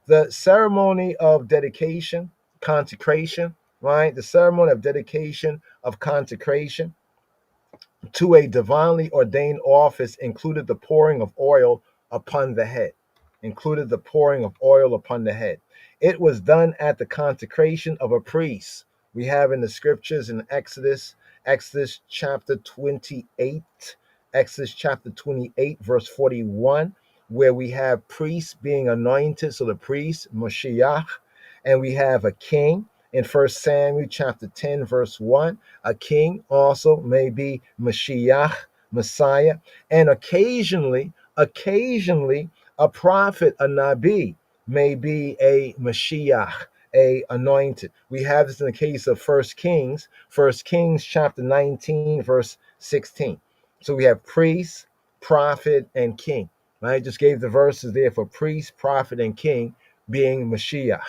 The ceremony of dedication, consecration, right? The ceremony of dedication, of consecration to a divinely ordained office included the pouring of oil upon the head. It was done at the consecration of a priest. We have in the scriptures in Exodus chapter 28, verse 41, where we have priests being anointed. So the priest, Moshiach, and we have a king in 1 Samuel chapter 10, verse 1. A king also may be Mashiach, Messiah, and occasionally, a prophet, a Nabi, may be a Mashiach, a anointed. We have this in the case of 1 Kings chapter 19, verse 16. So we have priest, prophet, and king. I just gave the verses there for priest, prophet, and king being Mashiach,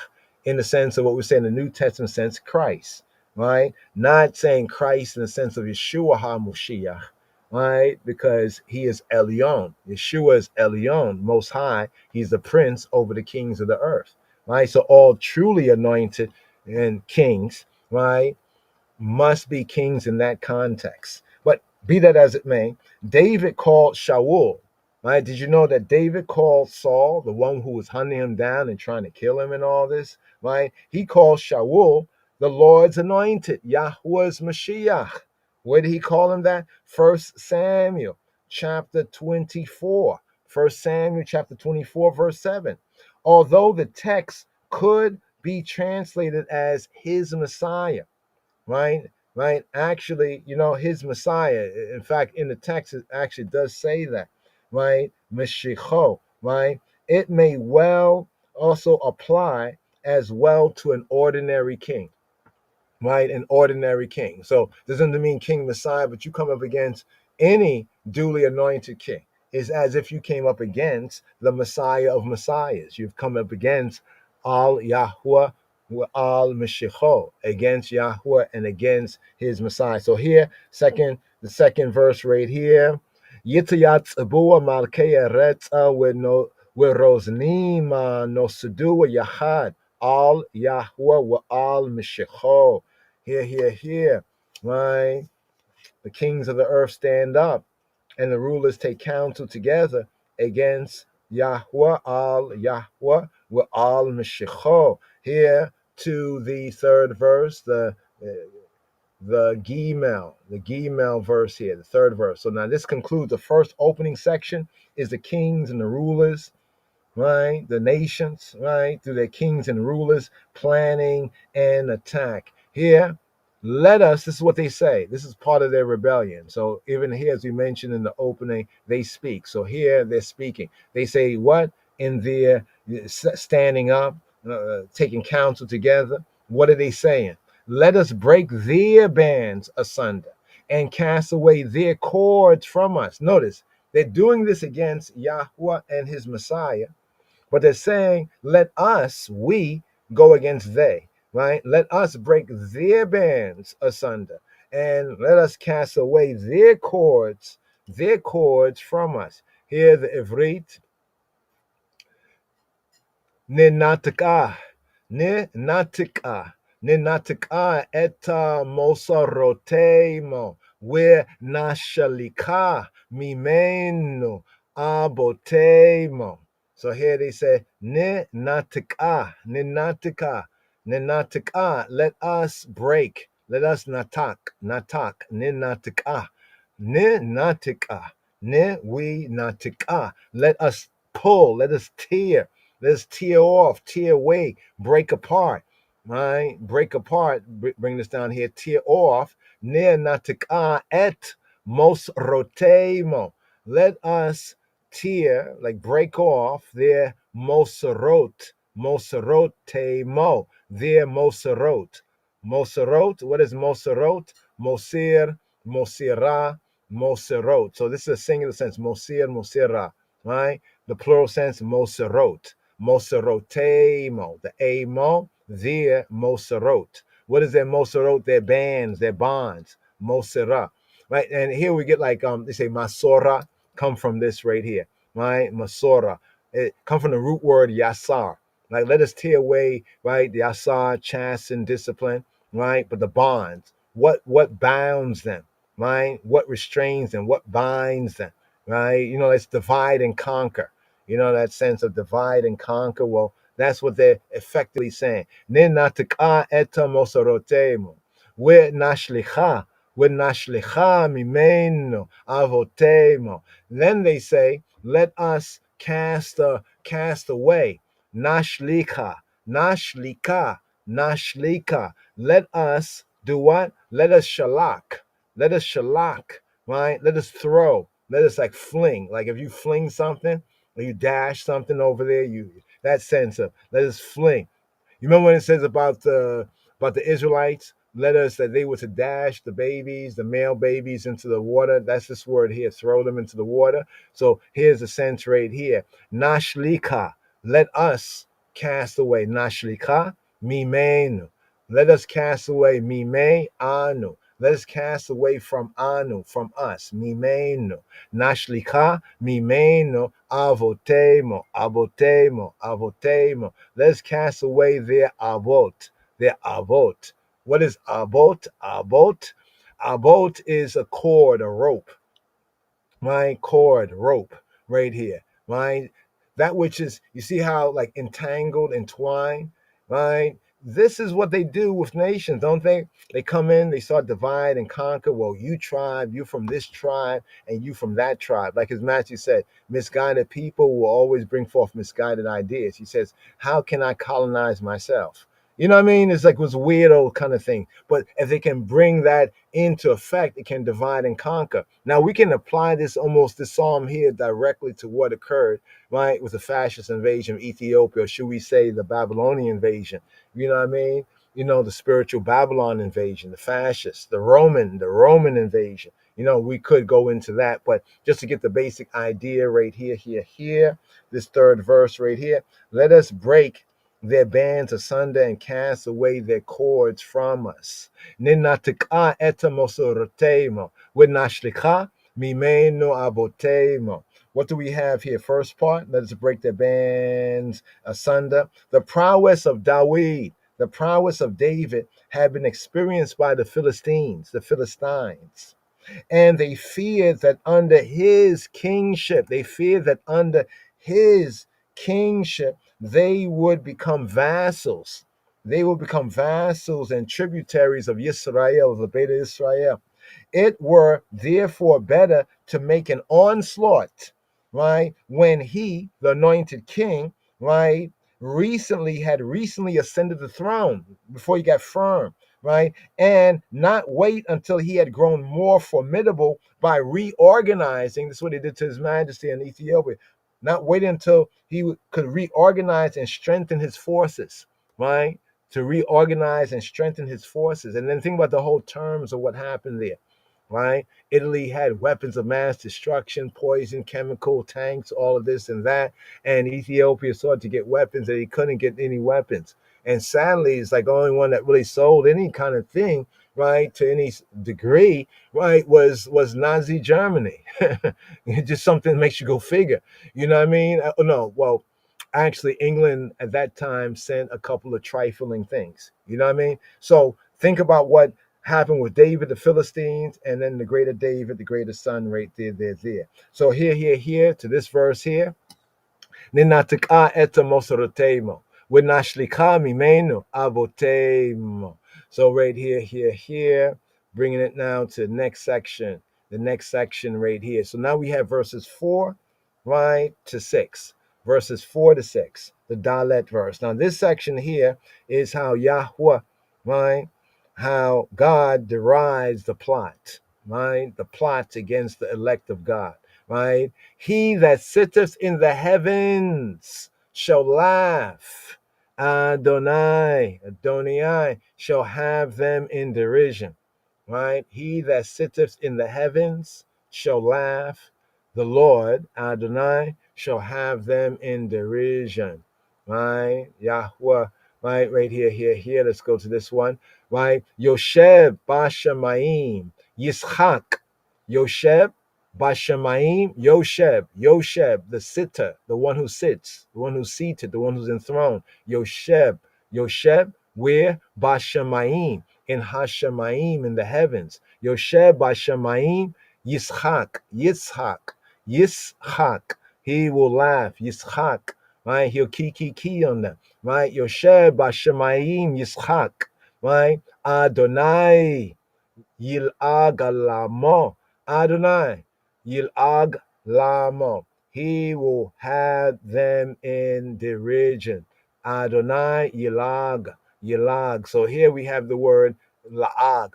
in the sense of what we say in the New Testament sense, Christ, right? Not saying Christ in the sense of Yeshua HaMashiach, right? Because he is Elyon. Yeshua is Elyon, Most High. He's the prince over the kings of the earth, right? So all truly anointed and kings, right, must be kings in that context. But be that as it may, David called Shaul, right? Did you know that David called Saul, the one who was hunting him down and trying to kill him and all this, right? He called Shaul the Lord's anointed, Yahweh's Mashiach. Where did he call him that? 1 Samuel chapter 24. 1 Samuel chapter 24, verse 7. Although the text could be translated as his Messiah, right? Right. Actually, his Messiah. In fact, in the text, it actually does say that, right? Mashiach, right? It may well also apply as well to an ordinary king, right? An ordinary king. So doesn't mean King Messiah, but you come up against any duly anointed king. It's as if you came up against the Messiah of Messiahs. You've come up against Al Yahweh, Al Mashiach, against Yahweh and against his Messiah. So here, the second verse right here. Yitayat Abua Malkeya Retza with Rosnima no Sudua Yahad, Al Yahweh wa Al Mashiach. Here, right? The kings of the earth stand up, and the rulers take counsel together against Yahweh al Yahweh wa al Mashiach. Here to the third verse, the Gimel verse here, the third verse. So now this concludes the first opening section, is the kings and the rulers, right? The nations, right? Through their kings and rulers planning an attack. Here, this is what they say. This is part of their rebellion. So even here, as we mentioned in the opening, they speak. So here they're speaking. They say what? In their standing up, taking counsel together. What are they saying? Let us break their bands asunder and cast away their cords from us. Notice, they're doing this against Yahweh and his Messiah, but they're saying, we go against they, right? Let us break their bands asunder and let us cast away their cords from us. Here the Ivrit, Ninatika eta mosarotemo, we nashalika mimenu abotemo. So here they say, ninatika, let us break, let us natak, ninatika, we natika, let us pull, let us tear. Let's tear off, tear away, break apart, right? Break apart, bring this down here, tear off, ne natika et mos rotemo. let us tear, like break off their moserot, moserot temo, their moserot. Moserot, what is moserot? Mosir, mosira, moserot. So this is a singular sense, mosir, mosira, right? The plural sense, moserot, moserotemo, the amo, their moserot. What is their moserot? Their bands, their bonds, mosera, right? And here we get like they say masora, come from this right here, right? Masora, it come from the root word yasar. Like let us tear away, right? The yasar, chasten, discipline, right? But the bonds, what bounds them, right? What restrains them, what binds them, right? You know, it's divide and conquer. You know, that sense of divide and conquer. Well, that's what they're effectively saying. Nenatika eta mosorotemo. We're nashlicha. We're nashlicha mimeno avotemo. Then they say, let us cast away. Nashlika. Nashlika. Nashlika. Let us do what? Let us shalak. Let us shalak, right? Let us throw. Let us like fling. Like if you fling something, or you dash something over there, you that sense of let us fling. You remember when it says about the Israelites, let us that they were to dash the babies, the male babies into the water. That's this word here, throw them into the water. So here's the sense right here. Nashlika, let us cast away. Nashlika, mimenu. Let us cast away mime anu. Let us cast away from anu, from us. Mimenu. Nashlika, mimenu, avotemo, avotemo, avotemo. Let's cast away their avot, their avot. What is avot? Avot? Avot is a cord, a rope, right? Cord, rope, right here, right? That which is, you see how like entangled, entwined, right? This is what they do with nations, don't they? They come in, they start divide and conquer. Well, you tribe, you from this tribe, and you from that tribe. Like as Matthew said, misguided people will always bring forth misguided ideas. He says, how can I colonize myself? You know what I mean? It's like it was a weirdo kind of thing. But if they can bring that into effect, it can divide and conquer. Now we can apply this psalm here directly to what occurred, right, with the fascist invasion of Ethiopia, or should we say the Babylonian invasion? You know what I mean? You know, the spiritual Babylon invasion, the fascists, the Roman invasion. You know, we could go into that, but just to get the basic idea right here, this third verse right here, let us break their bands asunder and cast away their cords from us. Ninatika etamosorotemo, wenashlika mimeno abotemo. What do we have here? First part, let us break their bands asunder. The prowess of David, the prowess of David had been experienced by the Philistines, and they feared that under his kingship, they would become vassals. They will become vassals and tributaries of Yisrael, of the Beta Israel. It were therefore better to make an onslaught, right? When he, the anointed king, right, had recently ascended the throne before he got firm, right? And not wait until he had grown more formidable by reorganizing. This is what he did to his majesty in Ethiopia. Not wait until he could reorganize and strengthen his forces, right? To reorganize and strengthen his forces. And then think about the whole terms of what happened there, right? Italy had weapons of mass destruction, poison, chemical tanks, all of this and that. And Ethiopia sought to get weapons and he couldn't get any weapons. And sadly, it's like the only one that really sold any kind of thing, right, to any degree, right, was Nazi Germany. Just something that makes you go figure. You know what I mean? No, well, actually, England at that time sent a couple of trifling things. You know what I mean? So think about what happened with David, the Philistines, and then the greater David, the greater son, right there. So here, to this verse here, Ninatika eta mosorotemo, Winashlika mimenu avotemo. So right here, bringing it now to the next section right here. So now we have verses 4, right, to 6. Verses 4 to 6, the Dalet verse. Now this section here is how Yahweh, right, how God derides the plot, right? The plot against the elect of God, right? He that sitteth in the heavens shall laugh. Adonai shall have them in derision, right? He that sitteth in the heavens shall laugh. The Lord, Adonai, shall have them in derision, right? Yahweh, right here. Let's go to this one, right? Yosheb Bashamayim, Yitzchak, Yosheb Bashamayim, Yosheb, the sitter, the one who sits, the one who's seated, the one who's enthroned. Yosheb, where? Bashamayim, in Hashemayim, in the heavens. Yosheb Bashamayim, Yitzchak, he will laugh, Yitzchak, right? He'll key on them, right? Yosheb Bashamayim, Yitzchak, right? Adonai, Yil'ag Lamo. Adonai, Yil'ag Lamo. He will have them in derision. Adonai, Yilag. So here we have the word La'ag.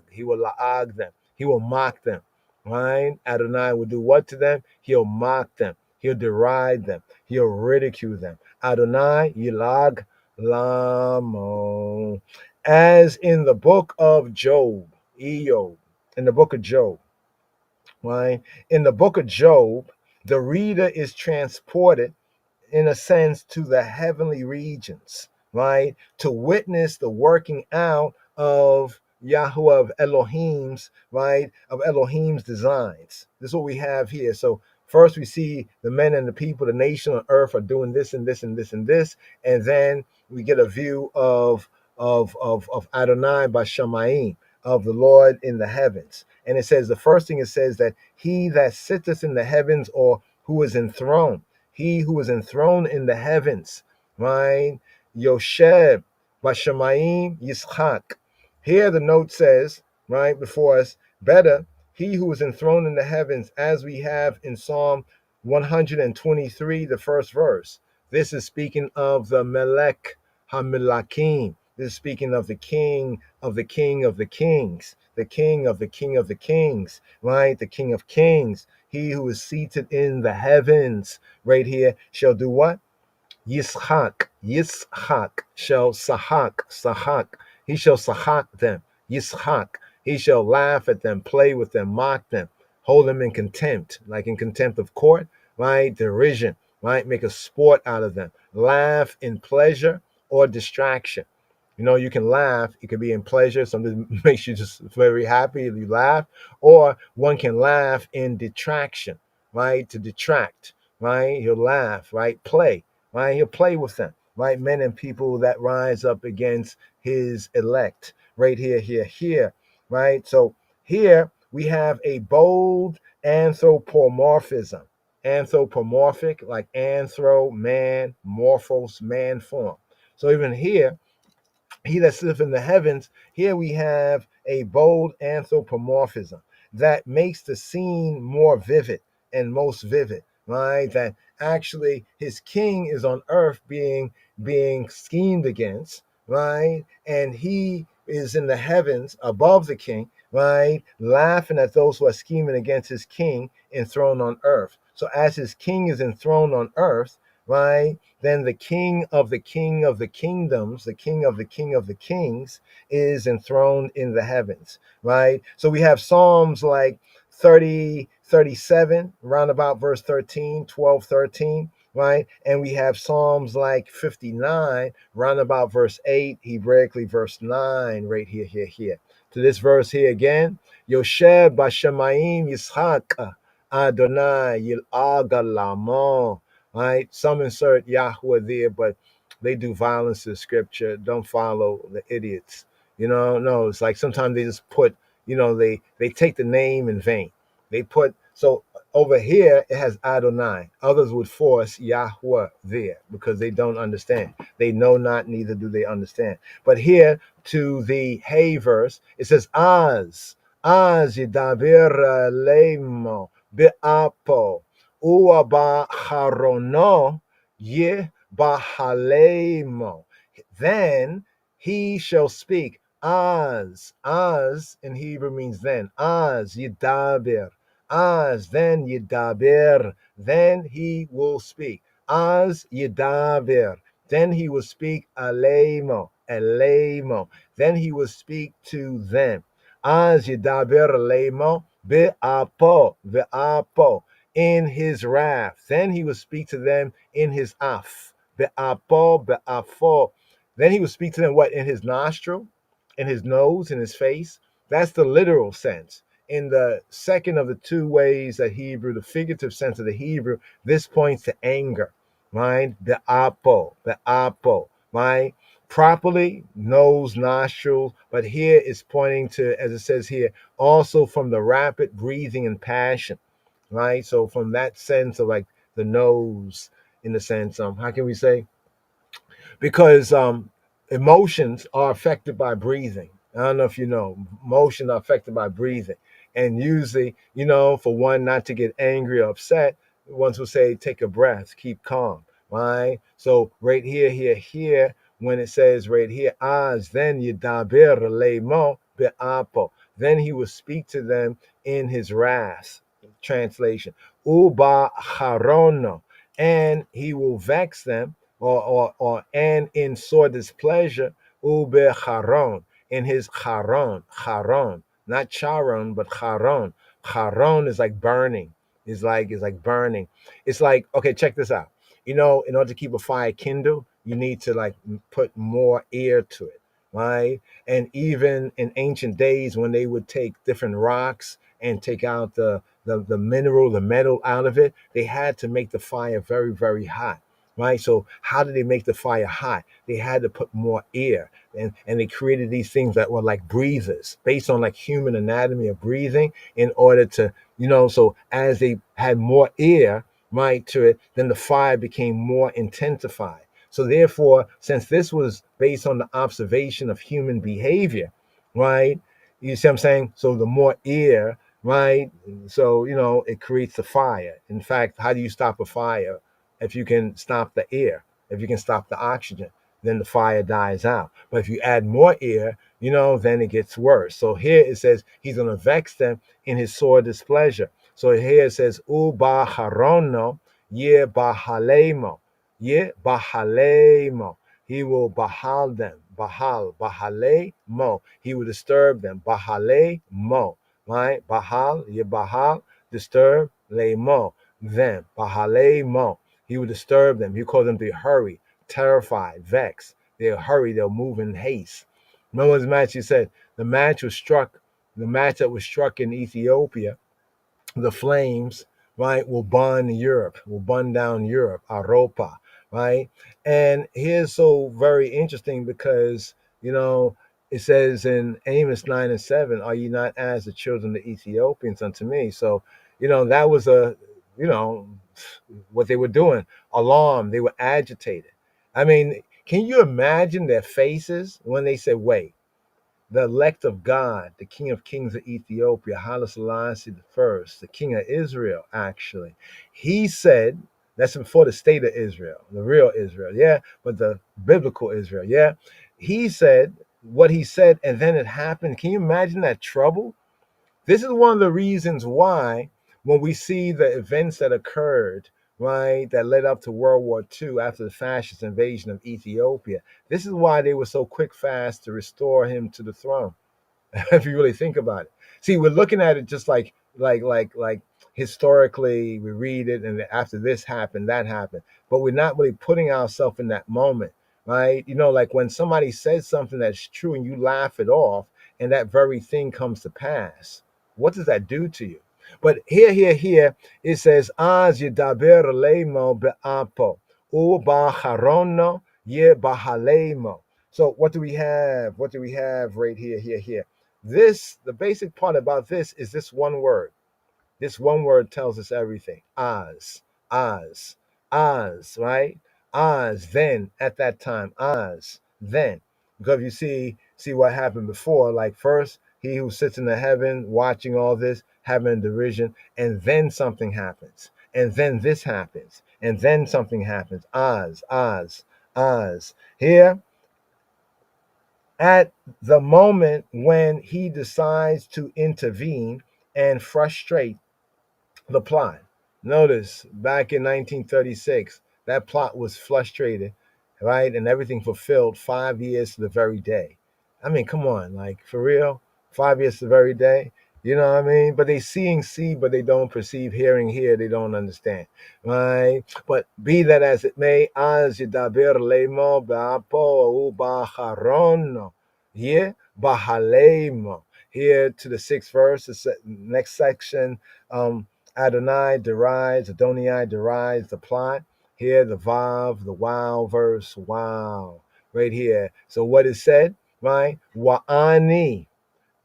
He will La'ag them. He will mock them. Right? Adonai will do what to them? He'll mock them. He'll deride them. He'll ridicule them. Adonai, Yilag Lamo. As in the book of Job, in the book of Job, right? In the book of Job, the reader is transported, in a sense, to the heavenly regions, right? To witness the working out of Yahweh, of Elohim's, right? Of Elohim's designs. This is what we have here. So first we see the men and the people, the nation on earth are doing this and this and this and this. And then we get a view of Adonai Bashamayim, of the Lord in the heavens. And it says, the first thing it says that he that sitteth in the heavens, or who is enthroned, he who is enthroned in the heavens, right? Yosheb Bashamayim Yitzchak. Here the note says, right before us, better, he who is enthroned in the heavens, as we have in Psalm 123, the first verse. This is speaking of the Melech HaMelakim. This is speaking of the king of the king of the kings, the king of the king of the kings, right? The king of kings. He who is seated in the heavens, right here, shall do what? Yitzchak shall sahak. He shall sahak them. Yitzchak. He shall laugh at them, play with them, mock them, hold them in contempt, like in contempt of court, right? Derision, right? Make a sport out of them. Laugh in pleasure or distraction. You know, you can laugh. It could be in pleasure. Something makes you just very happy. You laugh. Or one can laugh in detraction, right? To detract, right? He'll laugh, right? Play, right? He'll play with them, right? Men and people that rise up against his elect, right here, right? So here we have a bold anthropomorphism. Anthropomorphic, like anthro, man, morphos, man form. So even here, he that sitteth in the heavens, here we have a bold anthropomorphism that makes the scene more vivid and most vivid, right? That actually his king is on earth being schemed against, right? And he is in the heavens above the king, right? Laughing at those who are scheming against his king enthroned on earth. So as his king is enthroned on earth, right? Then the king of the king of the kingdoms, the king of the king of the kings, is enthroned in the heavens, right? So we have Psalms like 30, 37, round about verse 13, 12, 13, right? And we have Psalms like 59, round about verse 8, Hebraically verse 9, right here. To this verse here again, Yosheb Bashamayim Yitzchak Adonai Yil'ag Lamo. Right? Some insert Yahweh there, but they do violence to the scripture. Don't follow the idiots. You know, no, it's like sometimes they just put, you know, they take the name in vain. They put, so over here it has Adonai. Others would force Yahweh there because they don't understand. They know not, neither do they understand. But here to the Hey verse, it says Az Yidabir Leimo Be'apo. Uaba Harono Ye Bahalemo. Then he shall speak. Az in Hebrew means then. Az Yidabir. Az, then Yidaber, then he will speak. Az Yidaber, then he will speak Alemo, Elemo, then he will speak to them. Az Yidaber Alemo, Be'apo, Ve'apo, in his wrath. Then he will speak to them in his af, Be'apo, Be'afo. Then he will speak to them what? In his nostril, in his nose, in his face. That's the literal sense. In the second of the two ways that Hebrew, the figurative sense of the Hebrew, this points to anger, right? The apo, right? Properly, nose, nostrils, but here it's pointing to, as it says here, also from the rapid breathing and passion, right? So from that sense of like the nose, in the sense, how can we say? Because emotions are affected by breathing. I don't know if you know, emotions are affected by breathing. And usually, for one not to get angry or upset, ones will say, take a breath, keep calm, right? So right here, when it says right here, Az, then Yidaber Lemo Be'apo, then he will speak to them in his wrath. Translation, Uba Harono, and he will vex them or and in sore displeasure, ube charon, in his charon, not charon, but charon. Charon is like burning. It's like burning. It's like, okay, check this out. In order to keep a fire kindled, you need to like put more air to it, right? And even in ancient days, when they would take different rocks and take out the mineral, the metal out of it, they had to make the fire very, very hot, right? So how did they make the fire hot? They had to put more air, and they created these things that were like breathers based on like human anatomy of breathing in order to, so as they had more air, right, to it, then the fire became more intensified. So therefore, since this was based on the observation of human behavior, right, you see what I'm saying? So the more air, right, so, it creates the fire. In fact, how do you stop a fire? If you can stop the air, if you can stop the oxygen, then the fire dies out. But if you add more air, then it gets worse. So here it says he's going to vex them in his sore displeasure. So here it says, Uba harono, ye bahalemo, ye bahalemo. He will bahal them, bahale mo. He will disturb them, bahale mo, right? Bahal, ye bahal, disturb, le mo, them, bahale mo. He would disturb them. He called them to hurry, terrified, vexed. They'll hurry. They'll move in haste. Remember the match? He said the match that was struck in Ethiopia, the flames, right, will burn Europe, will burn down Europe, Europa, right? And here's so very interesting because, it says in Amos 9:7, are you not as the children of the Ethiopians unto me? So, that was what they were doing, alarmed, they were agitated. I mean, can you imagine their faces when they said, wait, the elect of God, the King of Kings of Ethiopia, Haile Selassie I, the King of Israel, actually, he said, that's before the state of Israel, the real Israel, yeah, but the biblical Israel, yeah. He said what he said, and then it happened. Can you imagine that trouble? This is one of the reasons why, when we see the events that occurred, right, that led up to World War II after the fascist invasion of Ethiopia, this is why they were so quick, fast to restore him to the throne. If you really think about it. See, we're looking at it just like historically, we read it, and after this happened, that happened. But we're not really putting ourselves in that moment, right? Like when somebody says something that's true and you laugh it off, and that very thing comes to pass. What does that do to you? But here, it says, Az yedaber lemo be'apo, u bacharono ye bahalemo. So what do we have? What do we have right here? This, the basic part about this is this one word. This one word tells us everything. Az, right? Az, then, at that time. Az, then. Because you see what happened before. Like first, he who sits in the heaven, watching all this, having derision, and then something happens. And then this happens. And then something happens. Az. Here, at the moment when he decides to intervene and frustrate The plot. Notice back in 1936, that plot was frustrated, right? And everything fulfilled 5 years to the very day. I mean, come on, like for real? 5 years to the very day? You know what I mean? But they seeing see, but they don't perceive, hearing hear, they don't understand. Right? But be that as it may, az yidaber lemo ba'apo u'ba'charon. Here, bahalemo. Here to the sixth verse, the next section. Adonai derides, Adonai derides the plot. Here, the Vav, the wow verse, wow, right here. So what is said, right? Wa'ani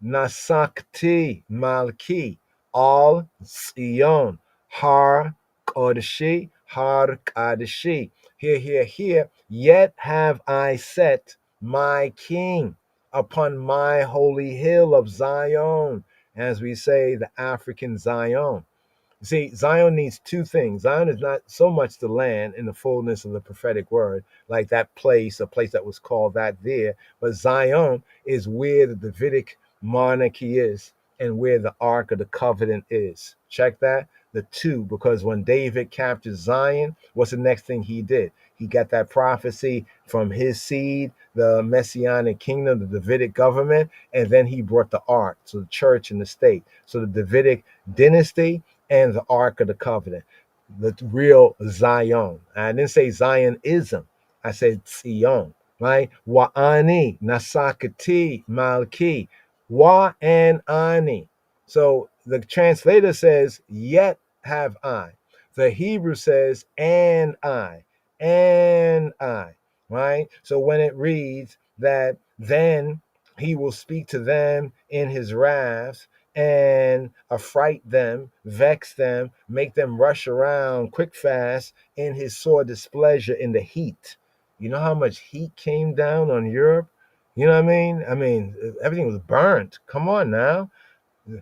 nasakti malki al Zion har kodeshi har kadeshi. Here. Yet have I set my king upon my holy hill of Zion, as we say, the African Zion. See, Zion needs two things. Zion is not so much the land in the fullness of the prophetic word, like that place, a place that was called that there, but Zion is where the Davidic monarchy is and where the Ark of the Covenant is. Check that. The two, because when David captured Zion, what's the next thing he did? He got that prophecy from his seed, the Messianic kingdom, the Davidic government, and then he brought the Ark, so the church and the state. So the Davidic dynasty and the Ark of the Covenant, the real Zion. I didn't say Zionism. I said Zion, right? Wa'ani, Nasakati, Malki, Wa'an-ani. So the translator says, yet have I. The Hebrew says, and I, right? So when it reads that then he will speak to them in his wrath, and affright them, vex them, make them rush around quick fast in his sore displeasure in the heat. You know how much heat came down on Europe? You know what I mean? I mean, everything was burnt. Come on now.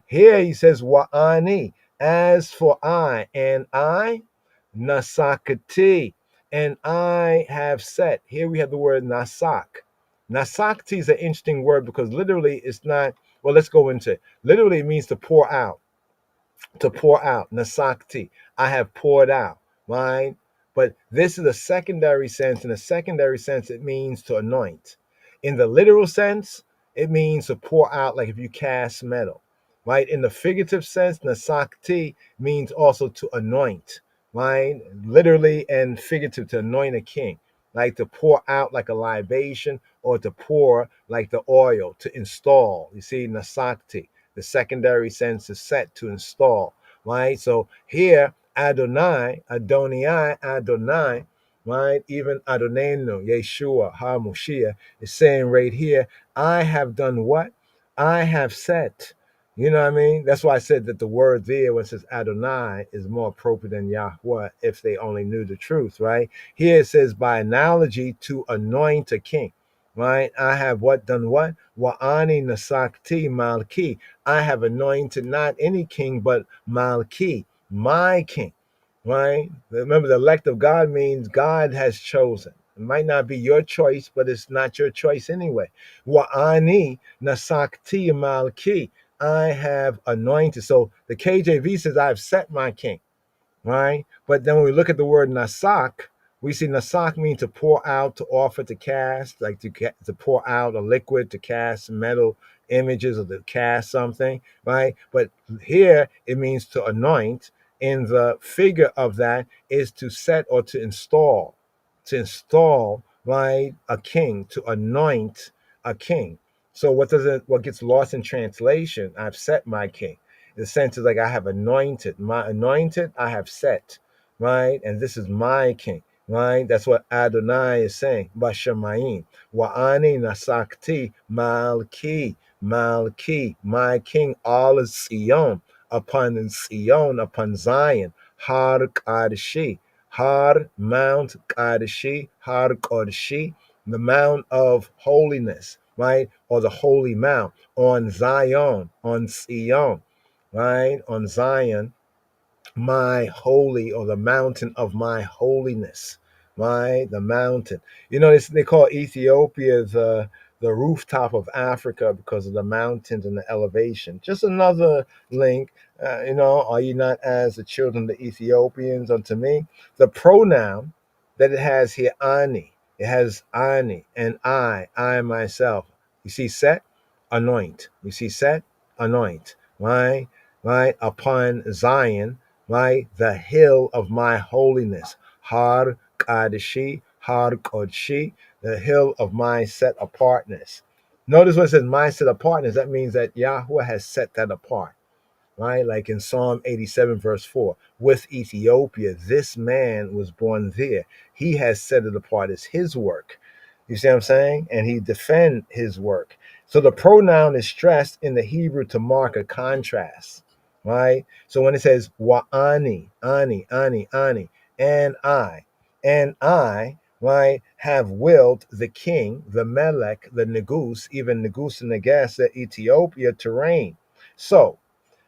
Here he says, Wa'ani, as for I, and I, Nasakati, and I have set. Here we have the word Nasak. Nasakti is an interesting word because literally it's not, well, let's go into it. Literally it means to pour out, Nasakti. I have poured out, right? But this is a secondary sense. In a secondary sense, it means to anoint. In the literal sense, it means to pour out, like if you cast metal, right? In the figurative sense, Nasakti means also to anoint, right? Literally and figurative, to anoint a king, like to pour out like a libation, or to pour like the oil, to install. You see, Nasakti. The secondary sense is set, to install, right? So here, Adonai, right? Even Adonenu, Yeshua, HaMoshiach, is saying right here, I have done what? I have set. You know what I mean? That's why I said that the word there, when it says Adonai, is more appropriate than Yahweh if they only knew the truth, right? Here it says, by analogy, to anoint a king, right? I have what? Done what? Wa'ani nasakti malki. I have anointed not any king, but malki, my king, right? Remember, the elect of God means God has chosen. It might not be your choice, but it's not your choice anyway. Wa'ani nasakti malki. I have anointed. So the KJV says, I have set my king, right? But then when we look at the word nasak, we see nasak means to pour out, to offer, to cast, like to pour out a liquid, to cast metal images, or to cast something, right? But here it means to anoint. In the figure of that is to set or to install, right? A king, to anoint a king. So what gets lost in translation? I've set my king. The sense is like I have anointed. My anointed, I have set, right? And this is my king, right? That's what Adonai is saying. Bashamayim. Wa'ani nasakti malki. Malki. My king, all is Sion. Upon Zion. Har Kadeshi. Har Mount Kadeshi. Har Kodeshi. The Mount of Holiness, right? Or the Holy Mount. On Zion. On Sion, right? On Zion, my holy, or the mountain of my holiness, right? The mountain. You know, they call Ethiopia the the rooftop of Africa because of the mountains and the elevation. Just another link. Are you not as the children of the Ethiopians unto me? The pronoun that it has here, ani. It has ani and I myself. You see set, anoint. You see set, anoint. Right? Right? Upon Zion, right? The hill of my holiness. Har Kadeshi, Har Kodshi, the hill of my set apartness. Notice what it says, my set apartness. That means that Yahweh has set that apart, right? Like in Psalm 87, verse 4, with Ethiopia, this man was born there. He has set it apart as his work. You see what I'm saying? And he defend his work. So the pronoun is stressed in the Hebrew to mark a contrast, right? So when it says wa'ani, ani, and I, right, have willed the king, the Melech, the Negus, even Negus and Negesh, Ethiopia to reign. So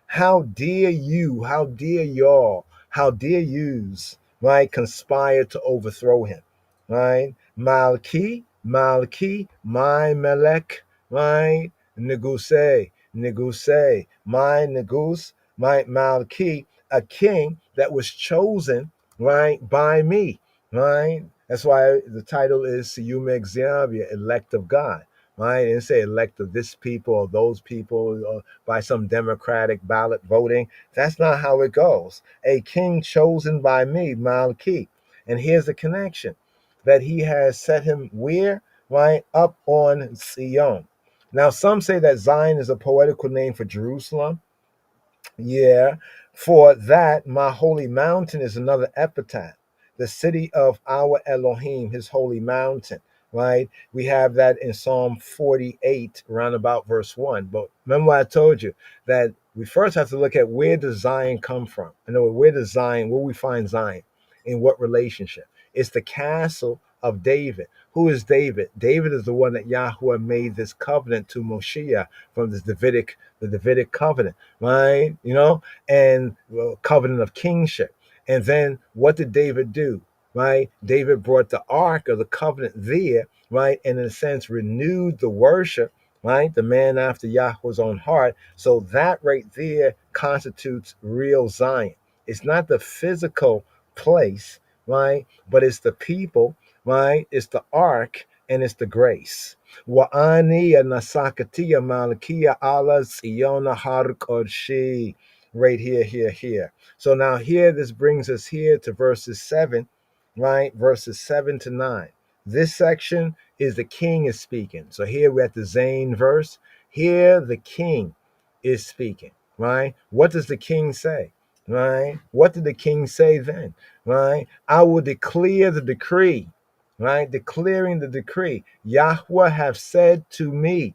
how dare you, how dare y'all, how dare yous, right, conspire to overthrow him, right? Malki, my Melech, right? Neguse, my Negus, my Malki, a king that was chosen, right, by me, right? That's why the title is Siyume Xavier, elect of God, right? It didn't say elect of this people or those people, or by some democratic ballot voting. That's not how it goes. A king chosen by me, Malki. And here's the connection that he has set him where? Right? Up on Zion. Now, some say that Zion is a poetical name for Jerusalem. Yeah, for that, my holy mountain is another epitaph. The city of our Elohim, his holy mountain, right? We have that in Psalm 48, around about verse 1. But remember what I told you, that we first have to look at where does Zion come from? In other words, where we find Zion? In what relationship? It's the castle of David. Who is David? David is the one that Yahweh made this covenant to Moshiach from the Davidic covenant, right? And covenant of kingship. And then what did David do? Right? David brought the ark of the covenant there, right? And in a sense, renewed the worship, right? The man after Yahweh's own heart. So that right there constitutes real Zion. It's not the physical place, right? But it's the people, right? It's the ark and it's the grace. Wa'ani nasakatiya malakiya ala Ziona har kodshi. Right here. So now here, this brings us here to verses 7, right? Verses 7 to 9. This section is the king is speaking. So here we're at the Zayn verse. Here the king is speaking, right? What does the king say? Right? What did the king say then? Right? I will declare the decree, right? Declaring the decree. Yahweh have said to me,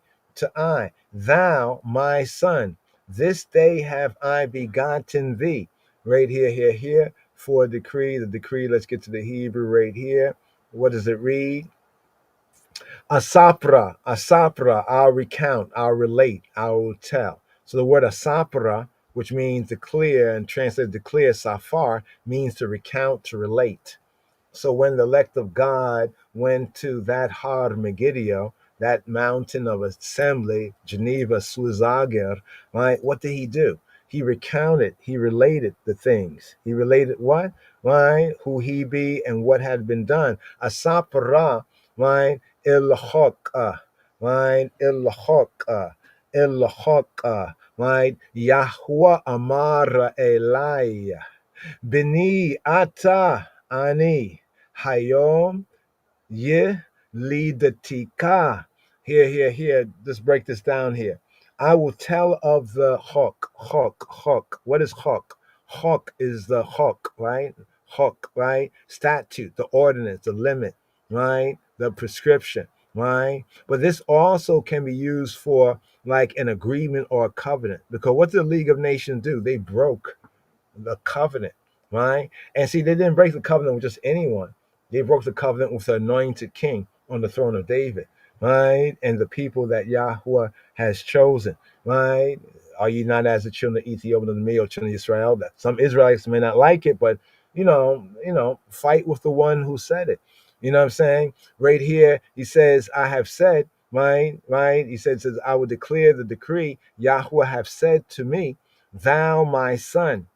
thou, my son, this day have I begotten thee. Right here. For decree, the decree, let's get to the Hebrew right here. What does it read? Asapra, I'll recount, I'll relate, I will tell. So the word asapra, which means declare and translated declare, safar, means to recount, to relate. So when the elect of God went to that Har Megiddo, that mountain of assembly, Geneva, Suizager, right? What did he do? He recounted, he related the things. He related what? Right? Who he be and what had been done. Asapara, right? Ilhoka, right? Ilhoka, right? Yahweh Amara Elia. Bini ata ani hayom ye lidatika. Here. Let's break this down here. I will tell of the hawk. What is hawk? Hawk is the hawk, right? Hawk, right? Statute, the ordinance, the limit, right? The prescription, right? But this also can be used for like an agreement or a covenant. Because what did the League of Nations do? They broke the covenant, right? And see, they didn't break the covenant with just anyone. They broke the covenant with the anointed king on the throne of David, right? And the people that Yahweh has chosen, right? Are you not as the children of Ethiopia and the male children of Israel? That some Israelites may not like it, but fight with the one who said it. You know what I'm saying? Right here, he says, I have said, right. He says, I will declare the decree. Yahweh have said to me, thou my son,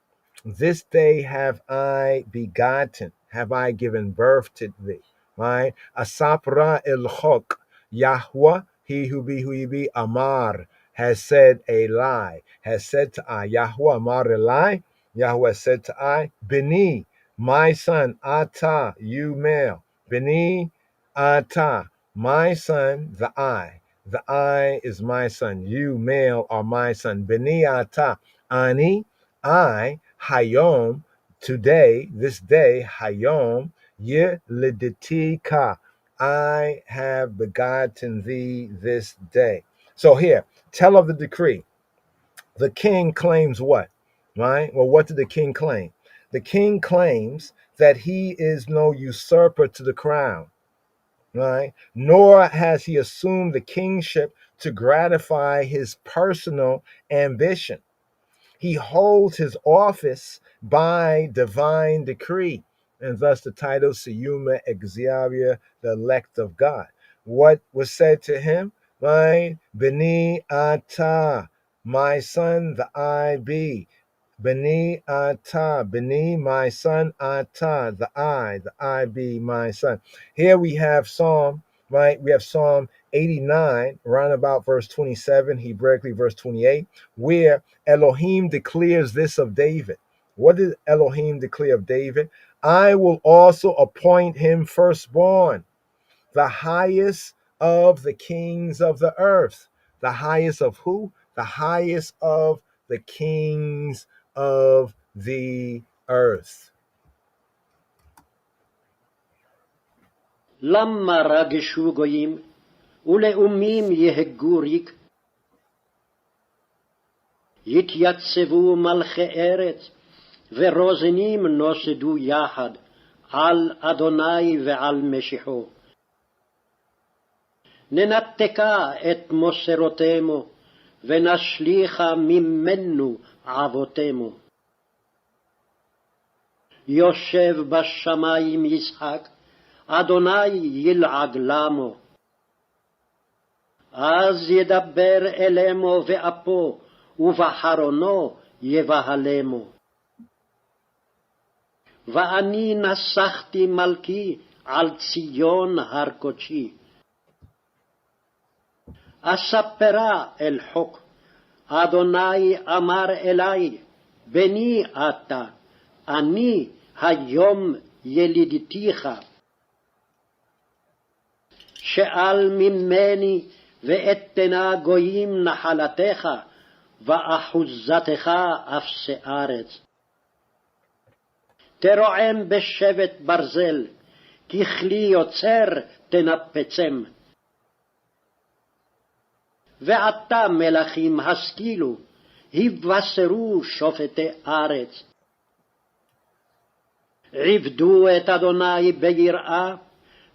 this day have I begotten, have I given birth to thee. Right? Asapra el chok, Yahweh, he who be, Amar, has said a lie, has said to I, Yahweh Amar a lie, Yahweh said to I, Beni, my son, Ata, you male, Beni, Ata, my son, the I is my son, you male are my son, Beni Ata, Ani, I, Hayom, today, this day, Hayom, Yeliditika, I have begotten thee this day. So here, tell of the decree. The king claims what? Right? Well, what did the king claim? The king claims that he is no usurper to the crown, right? Nor has he assumed the kingship to gratify his personal ambition. He holds his office by divine decree, and thus the title Siyuma Exavia, the elect of God. What was said to him? Right? Beni Ata, my son, the I be. Beni Ata, Beni, my son, Ata, the I be my son. Here we have Psalm, right? We have Psalm 89, around about verse 27, Hebraically verse 28, where Elohim declares this of David. What did Elohim declare of David? I will also appoint him firstborn, the highest of the kings of the earth. The highest of who? The highest of the kings of the earth. למה רגשו גויים ולאומים יהגו ריק? יתייצבו מלכי ארץ ורוזנים נוסדו יחד על אדוני ועל משיחו. ננתקה את מוסרותימו ונשליכה ממנו עבותימו. יושב בשמיים ישחק, אדוני ילעג למו. אז ידבר אלמו ואפו, ובחרונו יבהלמו. ואני נסחתי מלכי על ציון הר קודשי. אספרה אל חוק, אדוני אמר אלי, בני אתה, אני היום ילידתיך. שאל ממני ואתנה גויים נחלתך, ואחוזתך אפסי ארץ. תרועם בשבט ברזל, ככלי יוצר תנפצם. ועתה מלכים השכילו, הבשרו שופטי ארץ. עבדו את אדוני ביראה,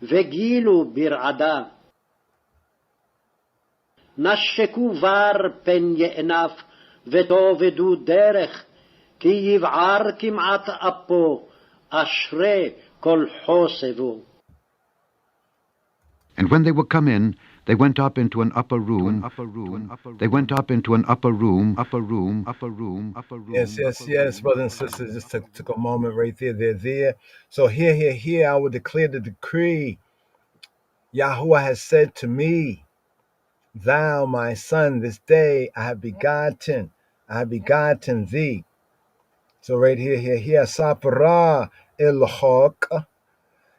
וגילו ברעדה. נשקו בר פן יענף, ותאבדו דרך, כי יבער כמעט אפו, אשרי כל חוסבו. And when they were come in, they went up into an upper room. They went up into an upper room. Yes, brothers and sisters. Just took a moment right there. They're there. So here, I will declare the decree. Yahuwah has said to me, thou, my son, this day I have begotten thee. So right here, Sapra il-Hok,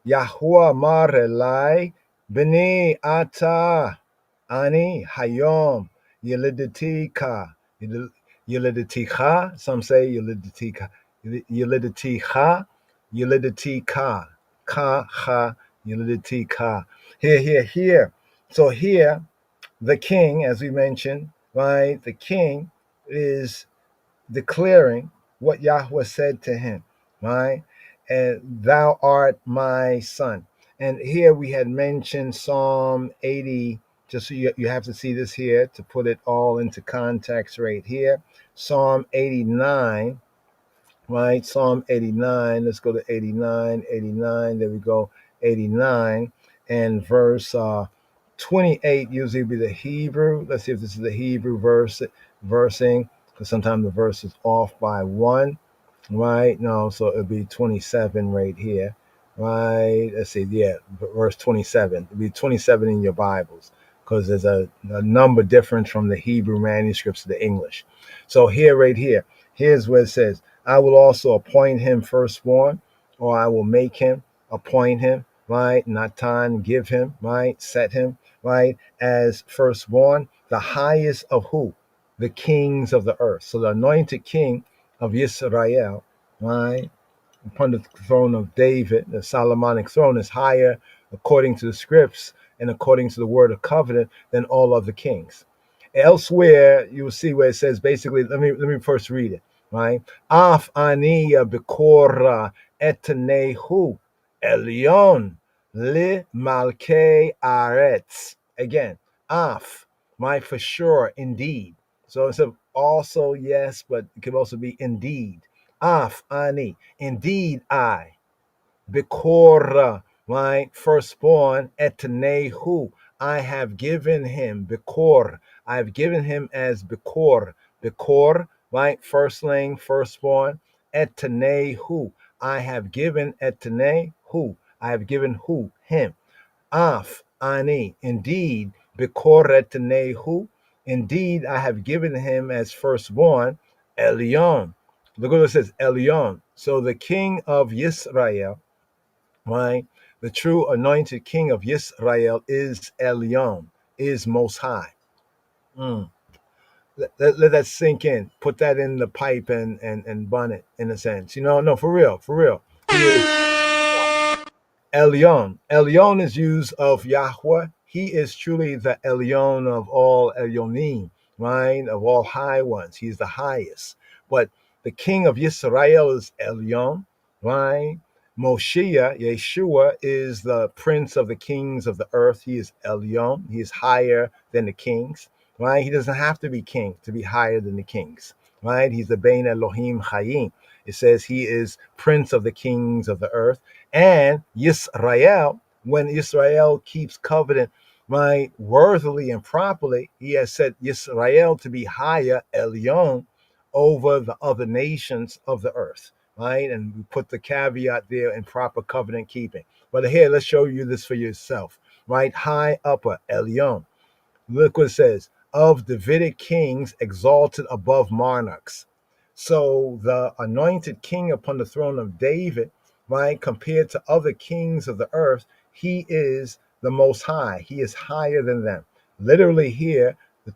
Yahuwah Mar Elai, Beni Ata, Ani Hayom, Yeliditika, Yeliditika, some say Yeliditika, Yeliditika, Ka, Yeliditika. Here. So here, the king, as we mentioned, right, the king is declaring what Yahweh said to him, right? And thou art my son. And here we had mentioned Psalm 80, just so you have to see this here to put it all into context right here. Psalm 89, right? Psalm 89, let's go to 89, there we go, 89, and verse 28 usually be the Hebrew. Let's see if this is the Hebrew versing, because sometimes the verse is off by one, right? No, so it'll be 27 right here, right? Let's see, yeah, verse 27. It'll be 27 in your Bibles, because there's a number difference from the Hebrew manuscripts to the English. So here, right here, here's where it says, I will also appoint him firstborn, or I will make him, appoint him, right? Natan, give him, right? Set him, right? As firstborn, the highest of who? The kings of the earth. So the anointed king of Israel, right? Upon the throne of David, the Solomonic throne is higher according to the scripts and according to the word of covenant than all other kings. Elsewhere, you will see where it says basically, let me first read it, right? Af aniya bekora etnehu elyon li malke aretz. Again, af, my for sure, indeed. So it's also yes, but it could also be indeed. Af ani, indeed I. Bekora, my firstborn, etnehu, I have given him, Bekor, I have given him as Bekor, right, firstling, firstborn, etnehu, I have given etnehu, I have given who? Him. Af, ani, indeed, Bekor etnehu, indeed I have given him as firstborn, Elyon. Look what it says, Elyon. So the king of Israel, right? The true anointed king of Israel is Elyon, is most high. Mm. Let that sink in. Put that in the pipe and bun it in a sense. No, for real, for real. He is Elyon. Elyon is used of Yahweh. He is truly the Elyon of all Elyonim, right? Of all high ones. He's the highest. But the king of Israel is Elyon, right? Moshiach, Yeshua, is the prince of the kings of the earth. He is Elyon. He is higher than the kings, right? He doesn't have to be king to be higher than the kings, right? He's the Bein Elohim Chayim. It says he is prince of the kings of the earth. And Yisrael, when Israel keeps covenant, right, worthily and properly, he has set Yisrael to be higher, Elyon, over the other nations of the earth, right? And we put the caveat there in proper covenant keeping. But here, let's show you this for yourself, right? High, upper, Elyon. Look what it says, of Davidic kings exalted above monarchs. So the anointed king upon the throne of David, right, compared to other kings of the earth, he is the most high. He is higher than them. Literally here, the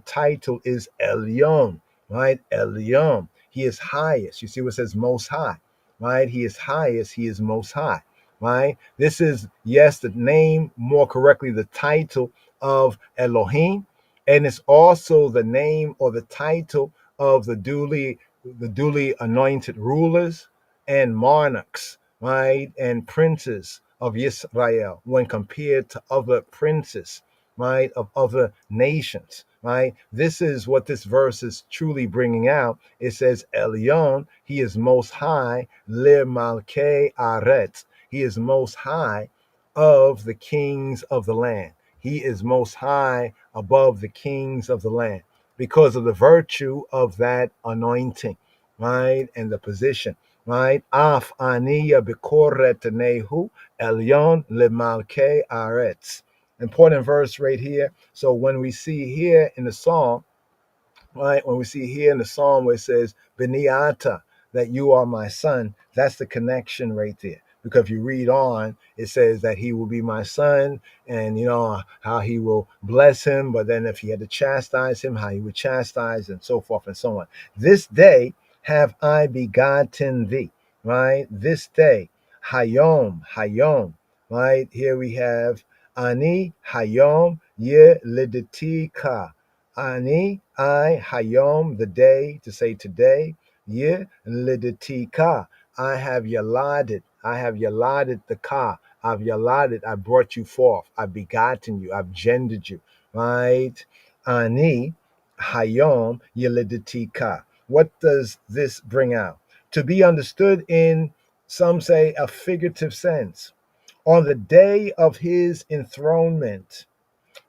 title is Elyon, right? Elyon. He is highest. You see what it says most high, right? He is highest. He is most high, right? This is, yes, the name, more correctly, the title of Elohim, and it's also the name or the title of the duly anointed rulers and monarchs, right, and princes of Israel when compared to other princes, right, of other nations, right. This is what this verse is truly bringing out. It says Elyon, he is most high, le malke aretz, he is most high of the kings of the land. He is most high above the kings of the land because of the virtue of that anointing, right? And the position, right? Af aniya bikoret nehu elyon lemalke aretz. Important verse right here. So when we see here in the psalm, right? When we see here in the psalm where it says, Beniata, that you are my son, that's the connection right there. Because if you read on, it says that he will be my son, and how he will bless him, but then if he had to chastise him, how he would chastise, and so forth and so on. This day have I begotten thee, right? This day, Hayom, right? Here we have Ani Hayom Ye Liditika. Ani, I, Hayom, the day, to say today. Ye, Liditika, I have yalated. I have yalated the ka. I've yalated. I brought you forth. I've begotten you. I've gendered you. Right? Ani, Hayom, Yeliditika. What does this bring out? To be understood in, some say, a figurative sense. On the day of his enthronement,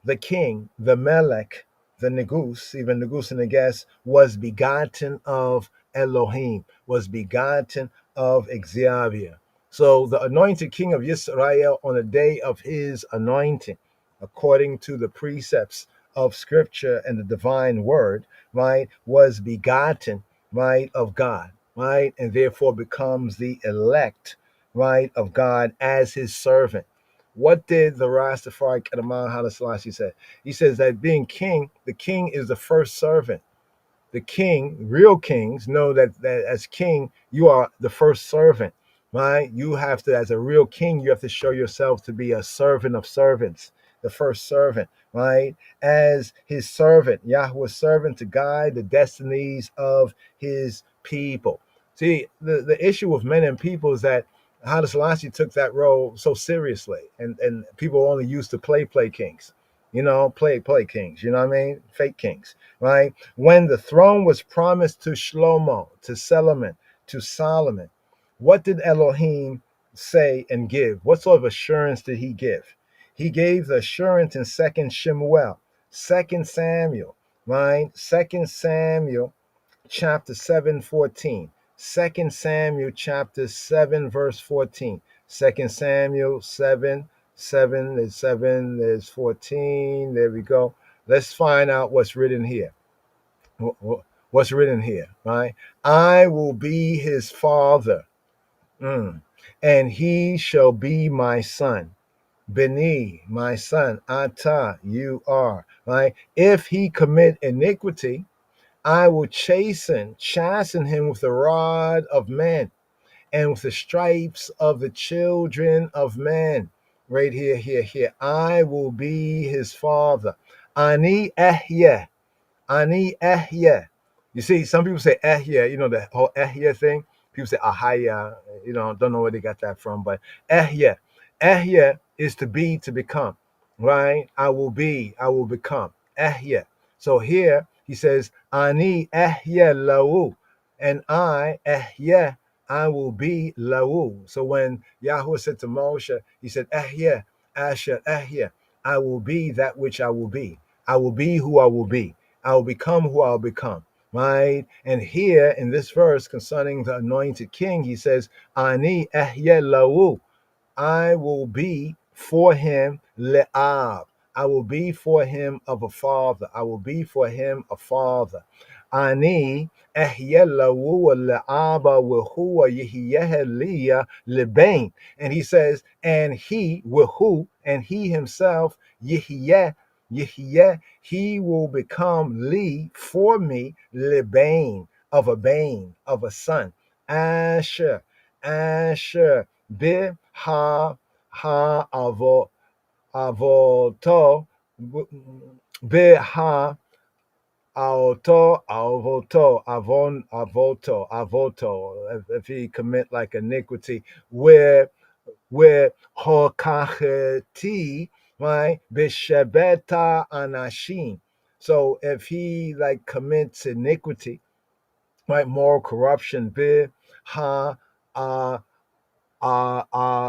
the king, the Melech, the Negus, even Negus and Neges, was begotten of Elohim, was begotten of Xavier. So the anointed king of Israel on the day of his anointing, according to the precepts of scripture and the divine word, right, was begotten, right, of God, right, and therefore becomes the elect, right, of God as his servant. What did the Rastafari Kadaman Haile Selassie say? He says that being king, the king is the first servant. The king, real kings, know that as king, you are the first servant, right? You have to, as a real king, you have to show yourself to be a servant of servants, the first servant, right? As his servant, Yahweh's servant to guide the destinies of his people. See, the issue with men and people is that Haile Selassie took that role so seriously, and people only used to play kings, play kings, you know what I mean? Fake kings, right? When the throne was promised to Shlomo, to Solomon, what did Elohim say and give? What sort of assurance did he give? He gave the assurance in 2 Shemuel, 2 Samuel, right? 2 Samuel chapter 7:14. 2 Samuel chapter 7 verse 14. 2 Samuel 7, there's 14. There we go. Let's find out what's written here. What's written here, right? I will be his father, and he shall be my son. Beni, my son. Ata, you are, right? If he commit iniquity, I will chasten him with the rod of men and with the stripes of the children of men. Right here. I will be his father. Ani ehye. Ani ehye. You see, some people say ehye, the whole ehye thing. People say ahaya, don't know where they got that from, but ehye. Ehye is to be, to become, right? I will be, I will become. Ehye. So here he says, Ani ehye lau, and I ehye, I will be lau. So when Yahweh said to Moshe, he said, ehye, asher ehye, I will be that which I will be. I will be who I will be. I will become who I'll become, right? And here in this verse concerning the anointed king, he says, Ani ehye lau, I will be for him le'ab. I will be for him of a father. I will be for him a father. Ani ehye lahu le'aba wahua yehiyeh lebain. And he says, and he wahu, and he himself yehiyeh, he will become li for me lebain, of a bane, of a son. Asher be ha avoto be ha avoto, if he commit like iniquity, where hokacheti, right, bishebeta anashim. So if he like commits iniquity, right, moral corruption, be ha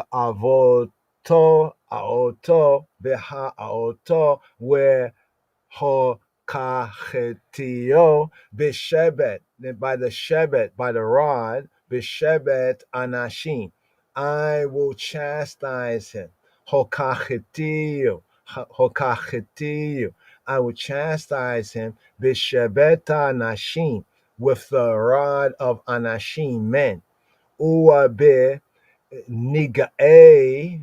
avoto, beha aoto, where hokachetio, bishebet, by the shebet, by the rod, bishebet anashim, I will chastise him. Hokachetio, I will chastise him. Bishebet anashim, with the rod of anashim, men. Uabe niga'e,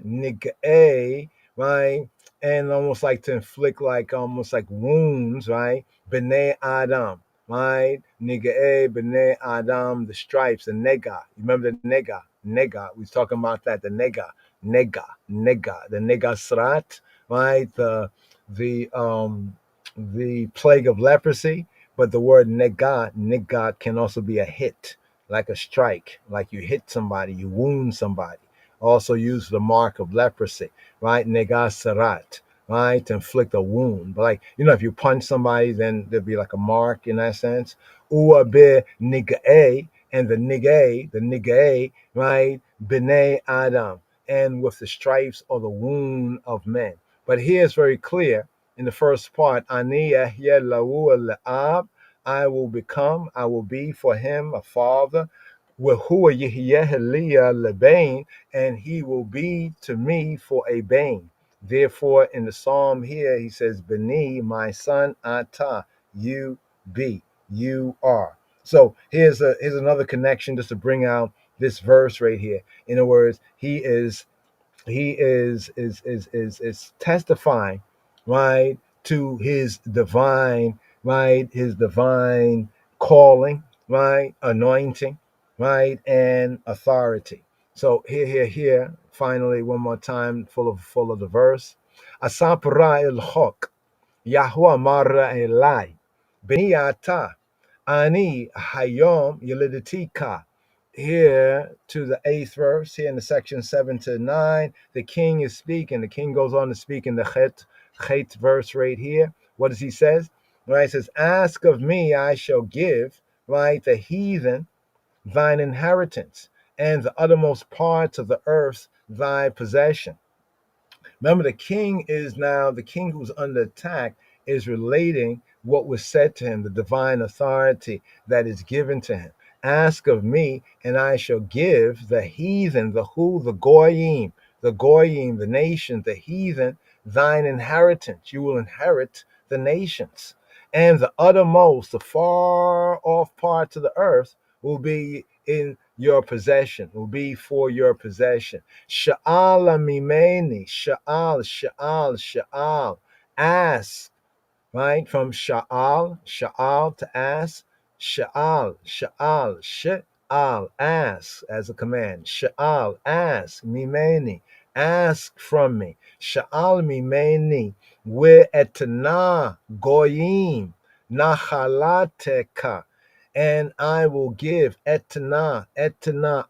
right? And almost like to inflict like almost like wounds, right? B'nai Adam, right? Niga'e, b'nai Adam, the stripes, the nega. You remember the nega? Nega. We was talking about that, the nega, the nega srat, right? The plague of leprosy, but the word nega can also be a hit, like a strike, like you hit somebody, you wound somebody. Also use the mark of leprosy, right? Negasarat, right? To inflict a wound. But like, if you punch somebody, then there'd be like a mark in that sense. Uabe nigae, and the nigae, right? B'nai Adam, and with the stripes or the wound of men. But here it's very clear, in the first part, Ani Ehyeh Lahu Le'ab, I will become, I will be for him a father. Wahua Yehyeh Leah Lebain, and he will be to me for a bane. Therefore, in the psalm here, he says, Beni, my son, Ata, you be, you are. So here's another connection just to bring out this verse right here. In other words, he is testifying, right, to his divine, right, his divine calling, right, anointing, right, and authority. So here, finally, one more time, full of the verse. Asapra el hok, Yahweh Mara Elai, Beniata, Ani Hayom Yeliditika. Here to the 8th verse, here in the section 7 to 9, the king is speaking. The king goes on to speak in the Chet verse right here. What does he says? Right, it says, ask of me, I shall give, right, the heathen thine inheritance, and the uttermost parts of the earth thy possession. Remember, the king who's under attack is relating what was said to him, the divine authority that is given to him. Ask of me, and I shall give the heathen, the goyim, the nation, the heathen, thine inheritance. You will inherit the nations. And the uttermost, the far off parts of the earth will be in your possession, will be for your possession. Sha'al mimeni, sha'al. Ask, right? From sha'al to ask. Sha'al, ask as a command. Sha'al, ask, mimeni, ask from me. Sha'al mimeni, we'etna goyim, nachalateka. And I will give etna,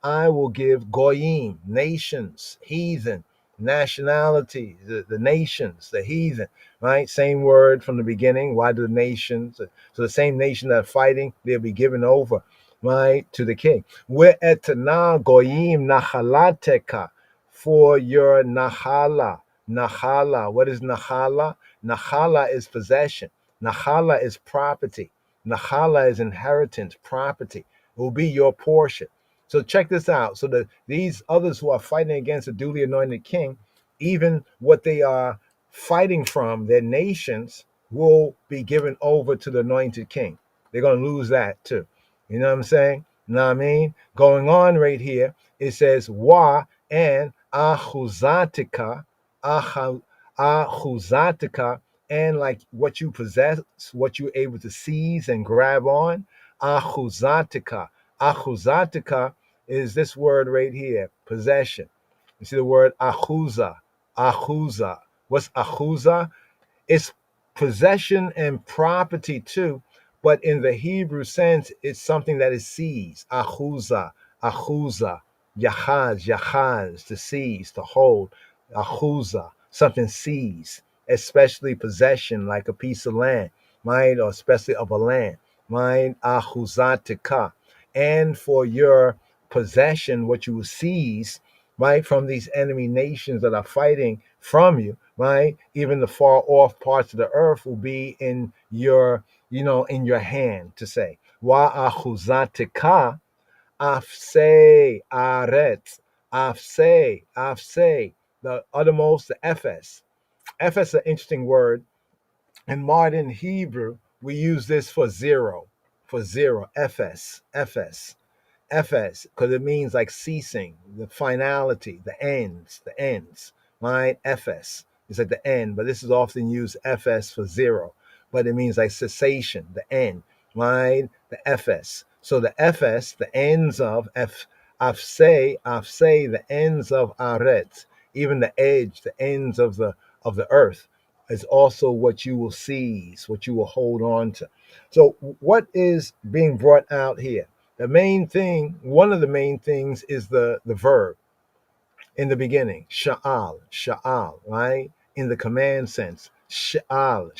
I will give goyim, nations, heathen, nationality, the nations, the heathen, right? Same word from the beginning. Why do the nations? So the same nation that are fighting, they'll be given over, right, to the king. We're etna goyim nachalateka, for your nachala. Nachala. What is nachala? Nachala is possession. Nachala is property. Nachala is inheritance, property. It will be your portion. So check this out. So that these others who are fighting against the duly anointed king, even what they are fighting from, their nations, will be given over to the anointed king. They're going to lose that too. You know what I'm saying? You know what I mean? Going on right here, it says, Wa and achuzatika, achuzatika, and like what you possess, what you're able to seize and grab on. Achuzatika. Achuzatika is this word right here, possession. You see the word achuza. Achuza. What's achuza? It's possession and property too, but in the Hebrew sense, it's something that is seized. Achuza. Achuza. Yachaz, to seize, to hold. Achuza, something seized, especially possession, like a piece of land, right? Or especially of a land, right? Achuzatika. And for your possession, what you will seize, right, from these enemy nations that are fighting from you, right? Even the far off parts of the earth will be in your, in your hand, to say. Wa achuzatika. Afse, aret, afse, the uttermost, the Ephes. Ephes is an interesting word. In modern Hebrew, we use this for zero, Ephes, because it means like ceasing, the finality, the ends, right? Ephes. It's like the end, but this is often used Ephes for zero, but it means like cessation, the end, right? The Ephes. So the Ephes, the ends of Afse, the ends of Aret, even the edge, the ends of the earth, is also what you will seize, what you will hold on to. So what is being brought out here? The main thing, one of the main things, is the verb in the beginning. Sha'al, right? In the command sense. Sha'al,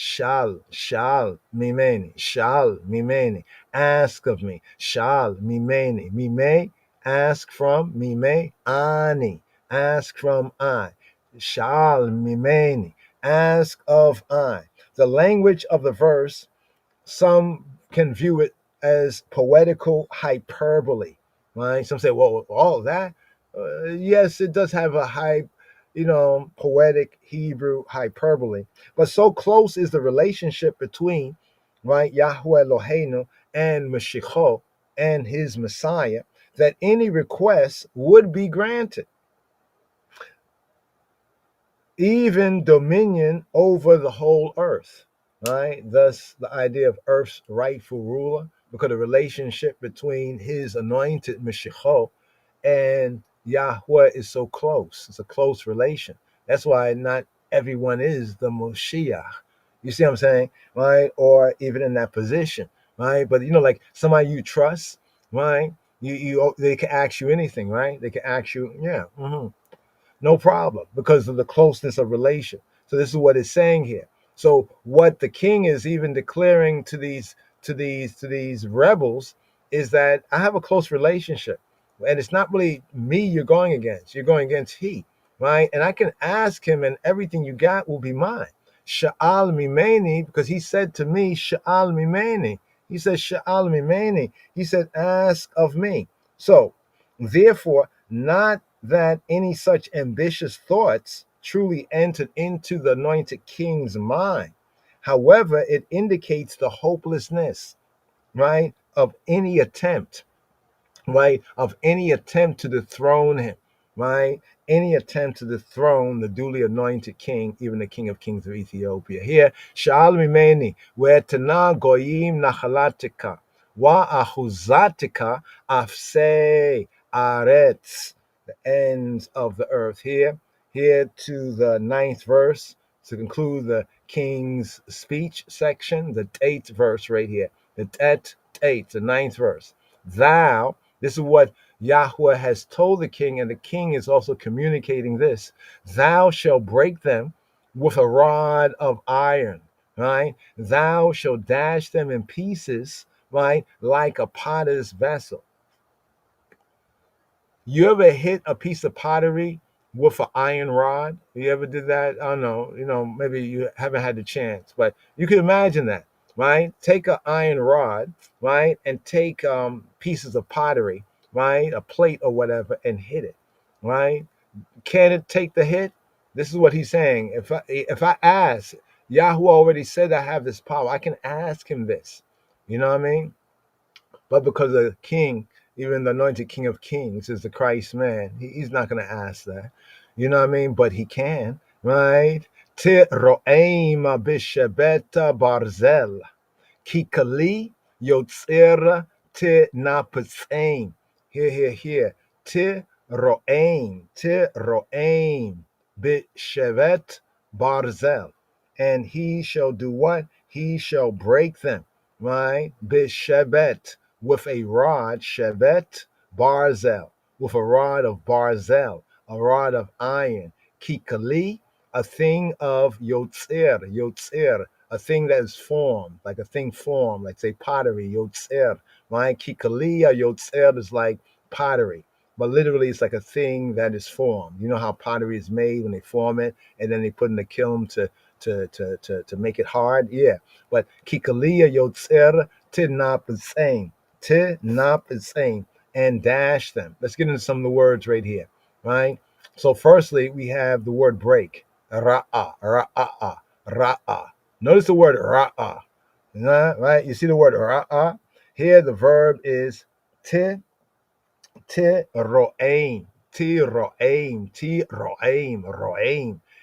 mimeni. Ask of me. Shal, mimeni. Mime, ask from. Mime, ani. Ask from I. Shal, mimeni. Ask of I. The language of the verse, some can view it as poetical hyperbole, right? Some say, well, all that, yes, it does have a poetic Hebrew hyperbole, but so close is the relationship between, right, Yahweh Eloheinu and Mashiach and his Messiah that any request would be granted, even dominion over the whole earth, right? Thus, the idea of earth's rightful ruler, because the relationship between his anointed Mashiach and Yahweh is so close. It's a close relation. That's why not everyone is the Moshiach. You see what I'm saying, right? Or even in that position, right? But like somebody you trust, right? They can ask you anything, right? They can ask you, yeah. No problem, because of the closeness of relation. So this is what it's saying here. So what the king is even declaring to these rebels is that I have a close relationship. And it's not really me you're going against. You're going against he, right? And I can ask him and everything you got will be mine. Sha'al mimeni, because he said to me, Sha'al mimeni. He said, Sha'al mimeni. He said, ask of me. So therefore, not that any such ambitious thoughts truly entered into the anointed king's mind. However, it indicates the hopelessness, right, of any attempt, right, of any attempt to dethrone him, right, any attempt to dethrone the duly anointed king, even the king of kings of Ethiopia. Here, Sha'al mimeni, where tana goyim nachalatika, wa ahuzatika afsei aretz, the ends of the earth. Here to the 9th verse to conclude the king's speech section, the 8th verse right here, the tet, the 9th verse. Thou, this is what Yahweh has told the king, and the king is also communicating this. Thou shalt break them with a rod of iron, right? Thou shalt dash them in pieces, right? Like a potter's vessel. You ever hit a piece of pottery with an iron rod? You ever did that? I don't know. Maybe you haven't had the chance, but you can imagine that, right? Take an iron rod, right, and take pieces of pottery, right, a plate or whatever, and hit it, right? Can it take the hit? This is what he's saying. If I ask, Yahweh already said I have this power. I can ask him this. You know what I mean? But because the king, even the anointed king of kings, is the Christ man, he's not going to ask that. You know what I mean? But he can, right? Ti ro'eim b'shebeta barzel, kikali yotzera ti napetzein. Here. Ti ro'eim b'shevet barzel. And he shall do what? He shall break them, right? B'shebet, with a rod, shevet, barzel, with a rod of barzel, a rod of iron, kikali, a thing of yotzer, a thing that is formed, like a thing formed, like say pottery, yotzer, right? Kikali or yotzer is like pottery, but literally it's like a thing that is formed. You know how pottery is made when they form it, and then they put in the kiln to make it hard? Yeah, but kikali or yotzer tidnap is same. Not the same, and dash them. Let's get into some of the words right here, right? So firstly, we have the word break, ra'ah. Notice the word ra'ah, right? You see the word ra'ah? Here the verb is ti ro'aim. Ro'aim.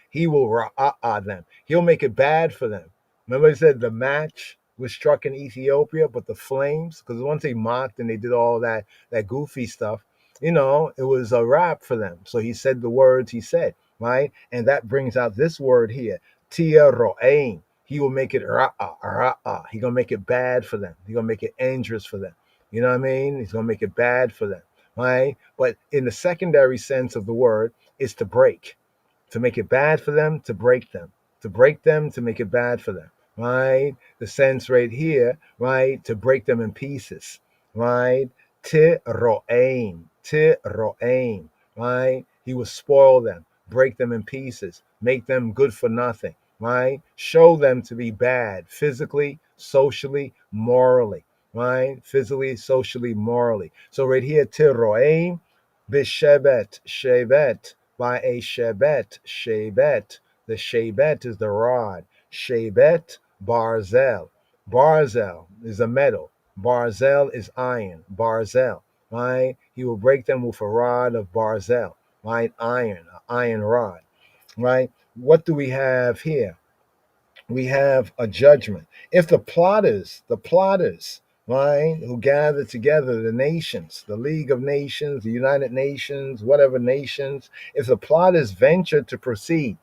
He will ra'ah them. He'll make it bad for them. Remember he said the match was struck in Ethiopia, but the flames, because once they mocked and they did all that goofy stuff, it was a wrap for them. So he said the words he said, right? And that brings out this word here, tia ro'aim. He will make it ra'ah. He's going to make it bad for them. He's going to make it dangerous for them. You know what I mean? He's going to make it bad for them, right? But in the secondary sense of the word, is to break. To make it bad for them, to break them. To break them, to make it bad for them, right? The sense right here, right? To break them in pieces, right? Ti ro'aim, right? He will spoil them, break them in pieces, make them good for nothing, right? Show them to be bad, physically, socially, morally, right? Physically, socially, morally. So right here, Tiroim, Bishebet, Shebet, by a Shebet, Shebet. The Shebet is the rod. Shebet, Barzel. Barzel is a metal. Barzel is iron. Barzel, right? He will break them with a rod of Barzel, right? Iron, an iron rod, right? What do we have here? We have a judgment. If the plotters, right, who gather together the nations, the League of Nations, the United Nations, whatever nations, if the plotters venture to proceed,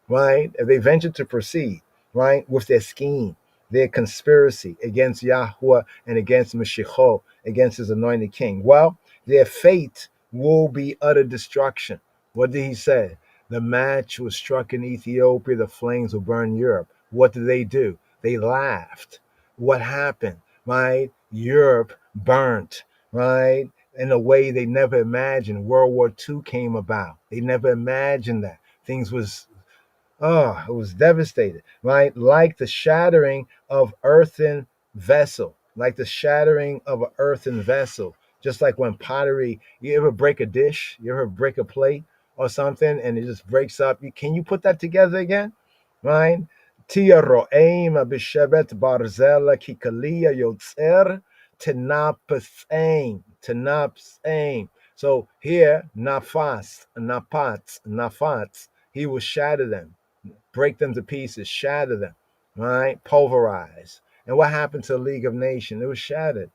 right? If they venture to proceed, right, with their scheme, their conspiracy against Yahweh and against Mashiach, against his anointed king, well, their fate will be utter destruction. What did he say? The match was struck in Ethiopia, the flames will burn Europe. What did they do? They laughed. What happened? Right? Europe burnt, right? In a way they never imagined. World War II came about. They never imagined that. Things was it was devastated, right? Like the shattering of earthen vessel, like the shattering of an earthen vessel. Just like when pottery, you ever break a dish, you ever break a plate or something, and it just breaks up. Can you put that together again, right? Tia ro'eim b'shebet barzela kikalia yotzer tenapathaim. So here, nafats, he will shatter them, break them to pieces, shatter them, right? Pulverize. And what happened to the League of Nations? It was shattered.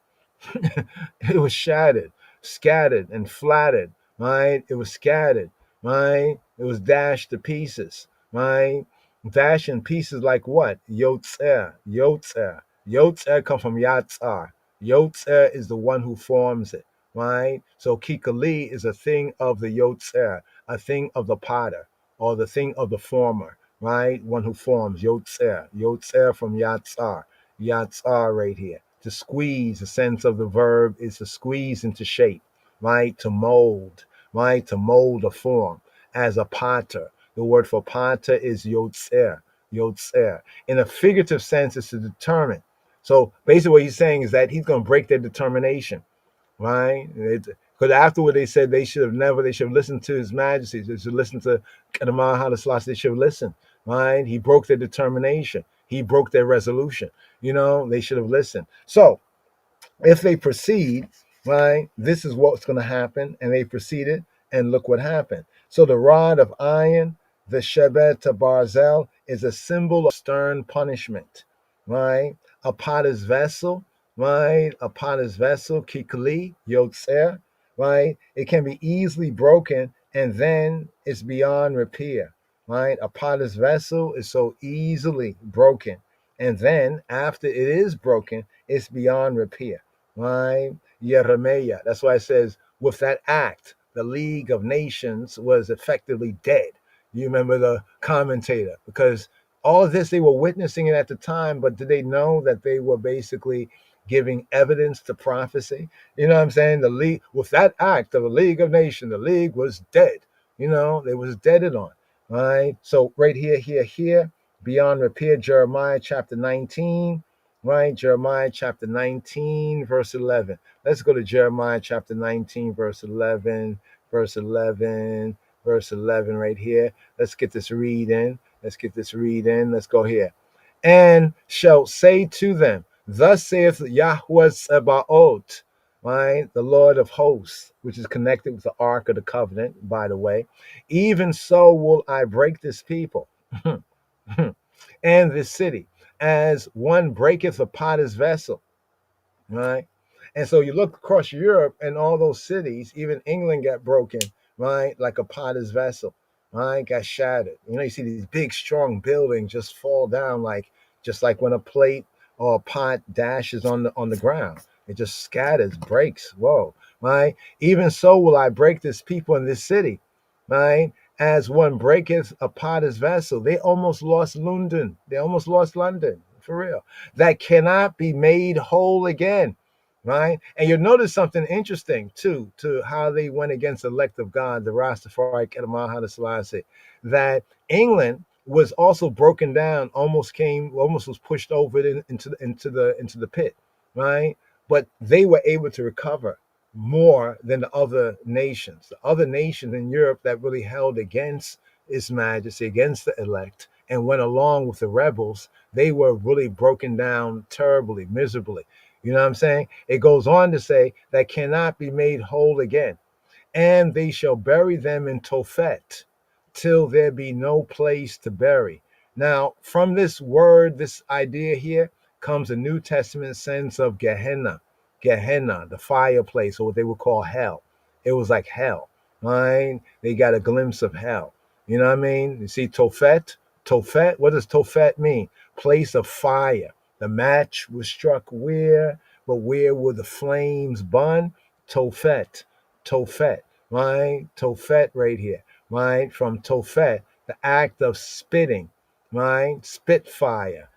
It was shattered, scattered, and flattered, right? It was scattered, right? It was dashed to pieces, right? Dashed in pieces like what? Yotzer. Yotzer come from Yatzar. Yotzer is the one who forms it, right? So Kikali is a thing of the Yotzer, a thing of the potter, or the thing of the former, right? One who forms, Yotzer. Yotzer from Yatzar. Yatzar right here. To squeeze, the sense of the verb is to squeeze into shape, right? To mold, right? To mold a form as a potter. The word for potter is yotzer. In a figurative sense, it's to determine. So basically what he's saying is that he's going to break their determination, right? Because afterward they said they should have listened to his majesty. They should listen to Kadamah Haile Selassie. They should have listened, right? He broke their determination. He broke their resolution. They should have listened. So if they proceed, right, this is what's going to happen. And they proceeded, and look what happened. So the rod of iron, the Shebet Barzel, is a symbol of stern punishment, right? A potter's vessel, right? A potter's vessel, Kikli, Yotzer, right? It can be easily broken, and then it's beyond repair, right? A potter's vessel is so easily broken. And then after it is broken, it's beyond repair, right? Yeremiah. That's why it says, with that act, the League of Nations was effectively dead. You remember the commentator, because all of this they were witnessing it at the time, but did they know that they were basically giving evidence to prophecy? You know what I'm saying? The League, with that act of the League of Nations, the League was dead. They was deaded on, right? So right here, beyond repair, Jeremiah chapter 19, right? Jeremiah chapter 19, verse 11. Let's go to Jeremiah chapter 19, verse 11, verse 11 right here. Let's get this read in. Let's go here. And shall say to them, thus saith Yahweh Sabaoth, right? The Lord of hosts, which is connected with the Ark of the Covenant, by the way. Even so will I break this people and this city, as one breaketh a potter's vessel, right? And so you look across Europe and all those cities, even England got broken, right? Like a potter's vessel, right? Got shattered. You see these big, strong buildings just fall down, just like when a plate or a pot dashes on the ground. It just scatters, breaks. Whoa, right? Even so will I break this people in this city, right? As one breaketh a potter's vessel. They almost lost London. For real. That cannot be made whole again, right? And you'll notice something interesting too, to how they went against the elect of God, the Rastafari, Kadamah Haile Selassie, that England was also broken down, almost was pushed over into the pit, right? But they were able to recover more than the other nations. The other nations in Europe that really held against His Majesty, against the elect, and went along with the rebels, they were really broken down terribly, miserably. You know what I'm saying? It goes on to say that cannot be made whole again. And they shall bury them in Tophet till there be no place to bury. Now, from this word, this idea here, comes a New Testament sense of Gehenna, the fireplace, or what they would call hell. It was like hell, right? They got a glimpse of hell. You know what I mean? You see, Tophet, what does Tophet mean? Place of fire. The match was struck where, but where were the flames burn? Tophet, right? Tophet right here, right? From Tophet, the act of spitting, right? Spitfire,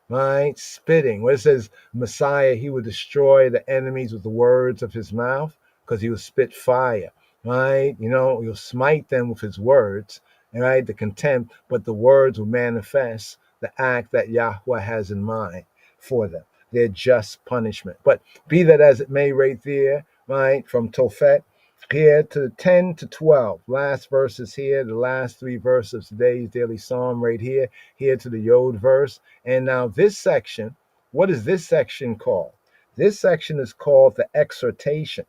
right? Spitting. Where it says Messiah, he would destroy the enemies with the words of his mouth because he would spit fire, right? You know, he'll smite them with his words, right? The contempt, but the words will manifest the act that Yahweh has in mind for them, their just punishment. But be that as it may, right there, right, from Tophet here to 10 to 12, last verses here, the last 3 verses of today's daily psalm right here to the Yod verse. And now this section, what is this section called? This section is called the exhortation,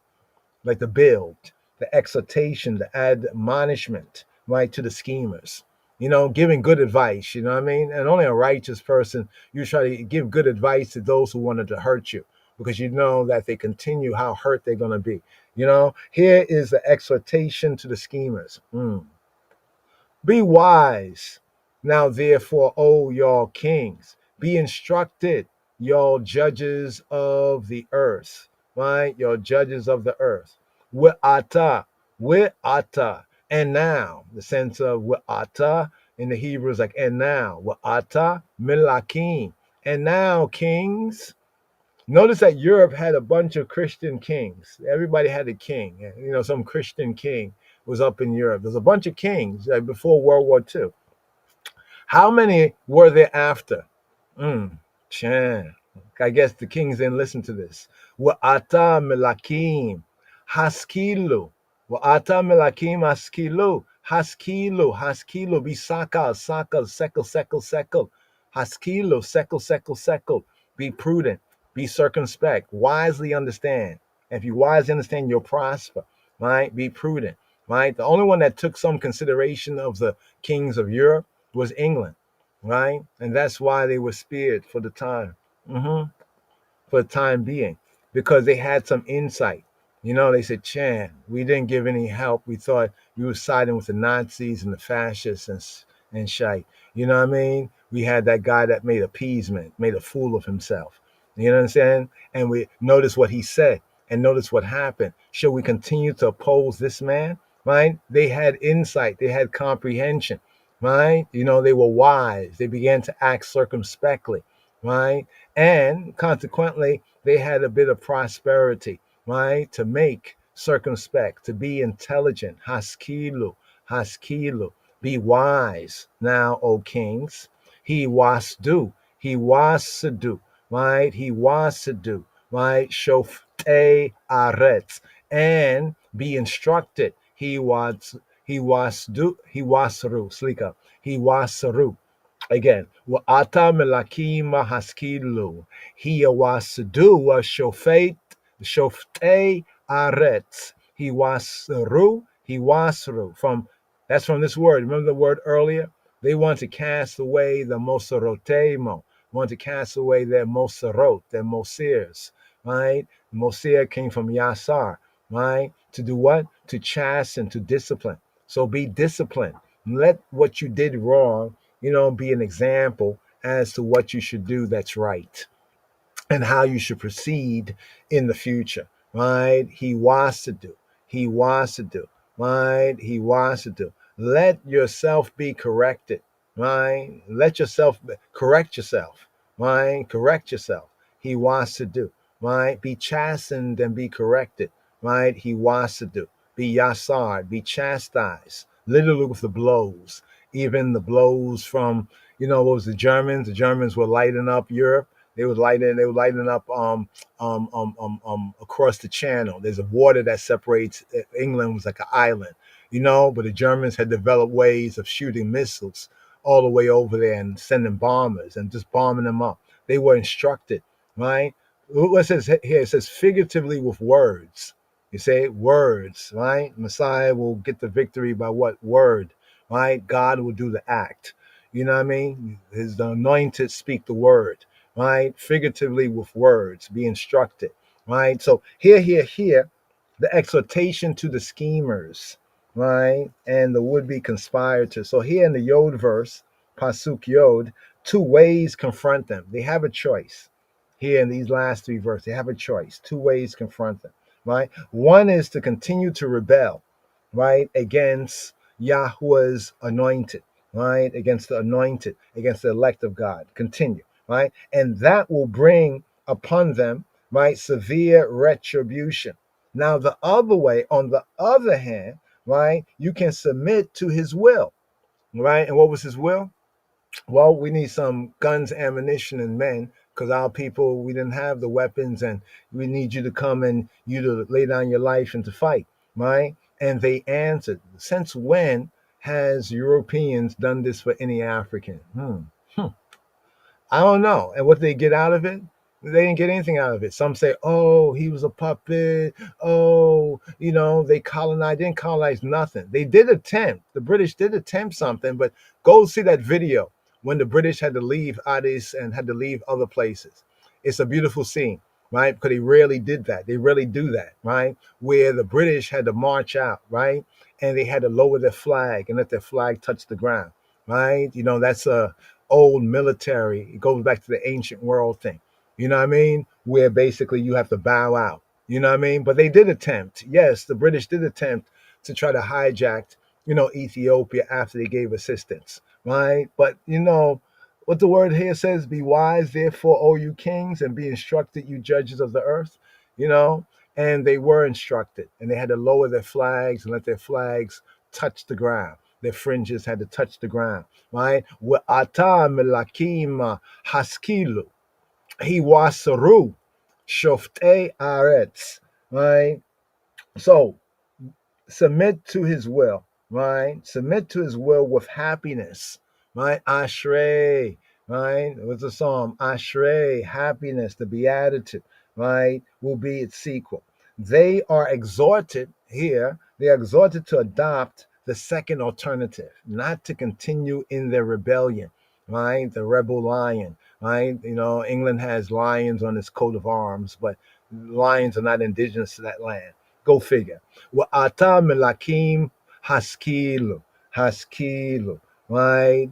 like the build, the exhortation, the admonishment, right, to the schemers. You know, giving good advice, you know what I mean? And only a righteous person, you try to give good advice to those who wanted to hurt you, because you know that they continue how hurt they're going to be. You know, here is the exhortation to the schemers. Be wise now, therefore, O y'all kings, be instructed, y'all judges of the earth, right? Y'all judges of the earth. We'ata, and now, the sense of we'ata in the Hebrew is like, and now, we'ata milakim, and now, kings. Notice that Europe had a bunch of Christian kings. Everybody had a king. You know, some Christian king was up in Europe. There's a bunch of kings before World War II. How many were there after? Chan. I guess the kings didn't listen to this. Wa'ata melakim haskilu. Wa'ata melakim haskilu. Haskilu. Be sakal, sekel. Haskilu, sekel. Be prudent. Be circumspect. Wisely understand. If you wisely understand, you'll prosper. Right? Be prudent. Right? The only one that took some consideration of the kings of Europe was England. Right? And that's why they were spared for the time. For the time being, because they had some insight. You know, they said, Chan, we didn't give any help. We thought you were siding with the Nazis and the fascists and shite. You know what I mean? We had that guy that made appeasement, made a fool of himself. You know what I'm saying? And we notice what he said and notice what happened. Should we continue to oppose this man? Right? They had insight. They had comprehension. Right? You know, they were wise. They began to act circumspectly. Right? And consequently, they had a bit of prosperity, right? To make circumspect, to be intelligent. Haskilu. Be wise now, O kings. He was to do, right? Right? Shofte aretz. And be instructed. He was ru. Again, wa'ata melakim haskilu. He was shofet, shoftei aretz. He was ru. That's from this word. Remember the word earlier? They want to cast away the mosorotemo. Want to cast away their mosorot, their mosirs, right? Mosir came from yasar, right? To do what? To chasten, to discipline. So be disciplined. Let what you did wrong, you know, be an example as to what you should do that's right and how you should proceed in the future, right? He was to do, right? Let yourself be corrected, right? Correct yourself, right? Correct yourself. He was to do, right? Be chastened and be corrected, right? He was to do. Be yasard, be chastised, literally with the blows. even the blows from, what was the Germans? The Germans were lighting up Europe. They were lighting up across the channel. There's a water that separates. England was like an island, but the Germans had developed ways of shooting missiles all the way over there and sending bombers and just bombing them up. They were instructed, right? What it says here, it says figuratively with words. You say words, right? Messiah will get the victory by what? Word, right? God will do the act. You know what I mean? The anointed speak the word, right? Figuratively with words, be instructed, right? So here, the exhortation to the schemers, right? And the would-be conspirators. So here in the Yod verse, Pasuk Yod, two ways confront them. They have a choice. Here in these last three verses, they have a choice. Two ways confront them, right? One is to continue to rebel, right, against Yahweh's anointed, right, against the anointed, against the elect of God. Continue, right? And that will bring upon them, right, severe retribution. Now, the other way, on the other hand, right, you can submit to his will, right? And what was his will? Well, we need some guns, ammunition, and men, because our people, we didn't have the weapons, and we need you to come and you to lay down your life and to fight, right? And they answered, since when has Europeans done this for any African? I don't know. And what did they get out of it? They didn't get anything out of it. Some say, oh, he was a puppet. Oh, they colonized, didn't colonize nothing. They did attempt. The British did attempt something, but go see that video when the British had to leave Addis and had to leave other places. It's a beautiful scene, right? Because they rarely did that. They rarely do that, right? Where the British had to march out, right? And they had to lower their flag and let their flag touch the ground, right? That's a old military. It goes back to the ancient world thing. You know what I mean? Where basically you have to bow out. You know what I mean? But they did attempt. Yes, the British did attempt to try to hijack, Ethiopia after they gave assistance, right? But what the word here says, be wise, therefore, O you kings, and be instructed, you judges of the earth, and they were instructed, and they had to lower their flags and let their flags touch the ground. Their fringes had to touch the ground, right? Wa'ata melakim haskilu, he wasaru shoftei aretz, right? So submit to his will, right? Submit to his will with happiness, right? Acharei, right? What's the psalm? Acharei, happiness, the beatitude, right? Will be its sequel. They are exhorted here, they are exhorted to adopt the second alternative, not to continue in their rebellion, right? The rebel lion, right? England has lions on its coat of arms, but lions are not indigenous to that land. Go figure. Wa'ata melakim haskilu, right?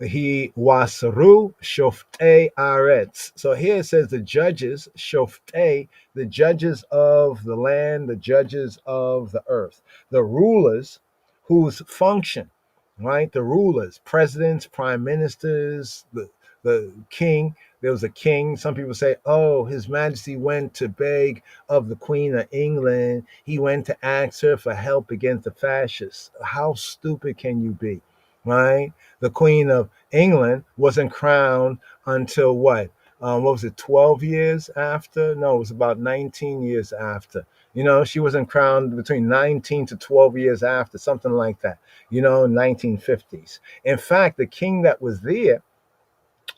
He wasaru shoftei aretz. So here it says the judges, shoftei, the judges of the land, the judges of the earth, the rulers whose function, right? The rulers, presidents, prime ministers, the king. There was a king. Some people say, oh, His Majesty went to beg of the Queen of England. He went to ask her for help against the fascists. How stupid can you be, right? The Queen of England wasn't crowned until what? What was it, 12 years after? No, it was about 19 years after. She wasn't crowned between 19 to 12 years after, something like that, 1950s. In fact, the king that was there,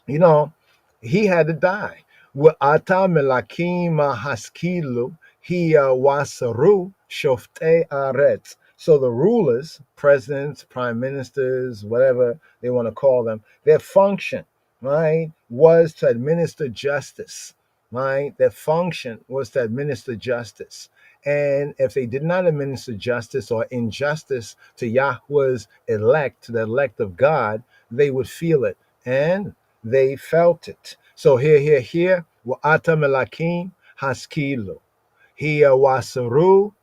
he had to die. Wa'ata melakim haskilu, he wasaru shoftei aretz. So the rulers, presidents, prime ministers, whatever they want to call them, their function, right, was to administer justice, right? Their function was to administer justice. And if they did not administer justice or injustice to Yahweh's elect, to the elect of God, they would feel it. And they felt it. So here, wa'ata melakim haskilu, he wasaru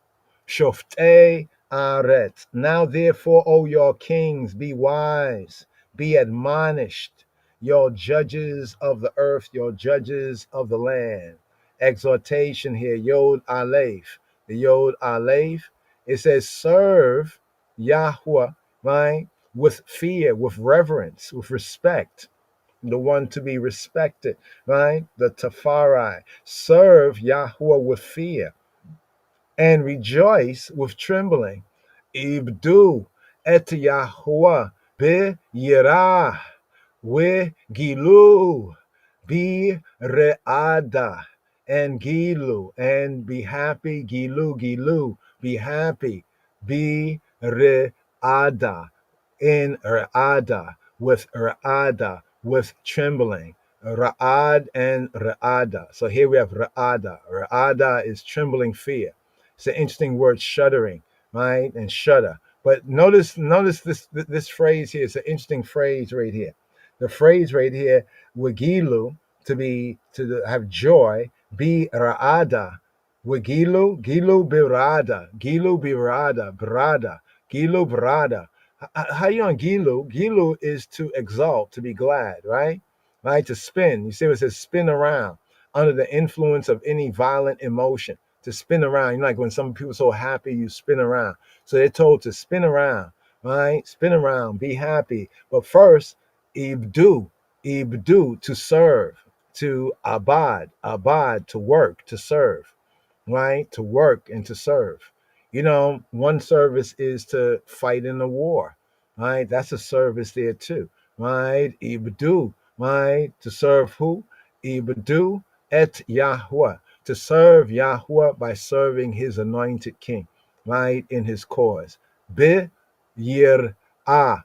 shoftei aretz. Now therefore, O your kings, be wise, be admonished, your judges of the earth, your judges of the land. Exhortation here, Yod Aleph. The Yod Aleph, it says serve Yahweh, right? with fear, with reverence, with respect, the one to be respected, right? The Tafari. Serve Yahweh with fear and rejoice with trembling. Ibdu et Yahweh be yirah, we gilu, be re'ada, and gilu, and be happy, gilu, be happy, be re'ada, in re'ada, with trembling. Ra'ad and re'ada. So here we have re'ada. Re'ada is trembling fear. It's an interesting word, shuddering, right? And shudder. But notice this phrase here. It's an interesting phrase right here. The phrase right here, wigilu, to have joy, be ra'ada. Gilu birada, gilu birada, brada, gilu brada. How you on gilu? Gilu is to exalt, to be glad, right? Right, to spin. You see what it says, spin around under the influence of any violent emotion. To spin around. You know, like when some people are so happy, you spin around. So they're told to spin around, right? Spin around, be happy. But first, ibdu, to serve, to abad, to work, to serve, right? To work and to serve. You know, one service is to fight in a war, right? That's a service there too, right? Ibdu, right? To serve who? Ibdu et Yahweh, to serve Yahweh by serving his anointed king, right? In his cause. Be yirah,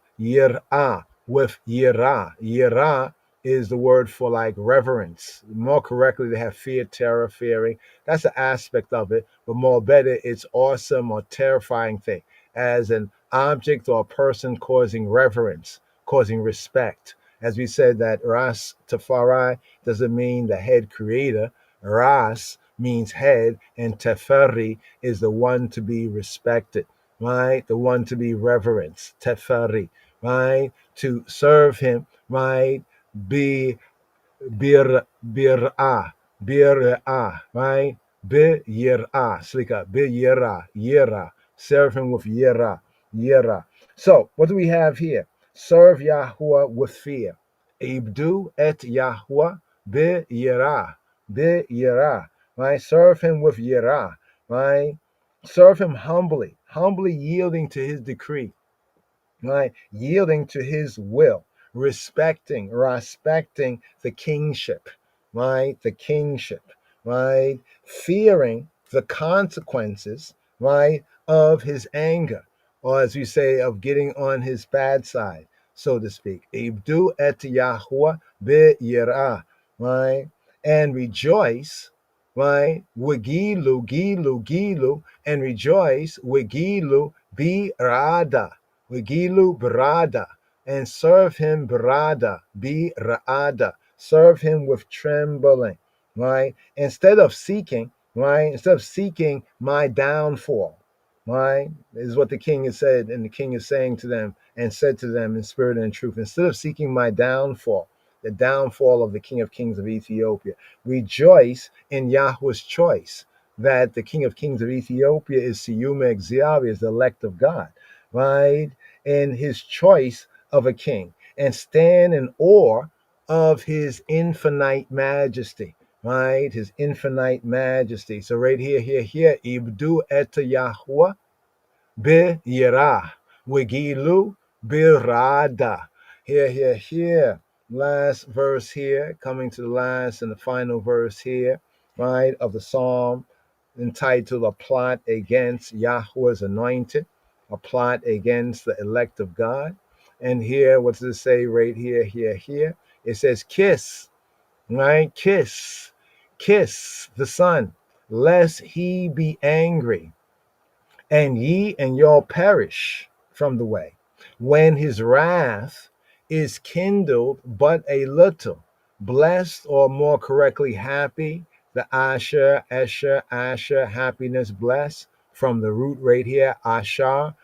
with yirah. Yirah is the word for like reverence. More correctly, they have fear, terror, fearing. That's an aspect of it, but more better, it's awesome or terrifying thing as an object or a person causing reverence, causing respect. As we said, that Rastafari doesn't mean the head creator. Ras means head, and Teferi is the one to be respected, right? The one to be reverenced, Teferi, right? To serve him, right? Be bir'ah, right? Be yir'ah, slika, be yira, serve him with yira. So what do we have here? Serve Yahweh with fear. Ibdu et Yahweh be yira, right? Serve him with yira, right? Serve him humbly yielding to his decree, right? Yielding to his will, respecting the kingship, right? The kingship, right? Fearing the consequences, right? Of his anger, or as we say, of getting on his bad side, so to speak. Ibdu et Yahweh be yirah, right? And rejoice, right? Gilu, and rejoice, wigilu bi rada, Wigilu brada, and serve him brada, be raada, serve him with trembling, right? Instead of seeking my downfall, right? Is what the king has said, and the king is saying to them and said to them in spirit and in truth. Instead of seeking my downfall, the downfall of the King of Kings of Ethiopia, rejoice in Yahweh's choice, that the King of Kings of Ethiopia is Siyuma Exhiari, is the elect of God, right? In his choice of a king, and stand in awe of his infinite majesty, right? His infinite majesty. So right here, Ibdu et Yahweh be yirah, wigilu birada. Here. Last verse here, coming to the last and the final verse here, right, of the psalm entitled A Plot Against Yahweh's Anointed, a plot against the elect of God. And here, what does it say right here? It says, kiss, right? Kiss the Son, lest he be angry, and ye and y'all perish from the way, when his wrath is kindled but a little. Blessed, or more correctly, happy, the Asher, happiness, blessed, from the root right here, Asher,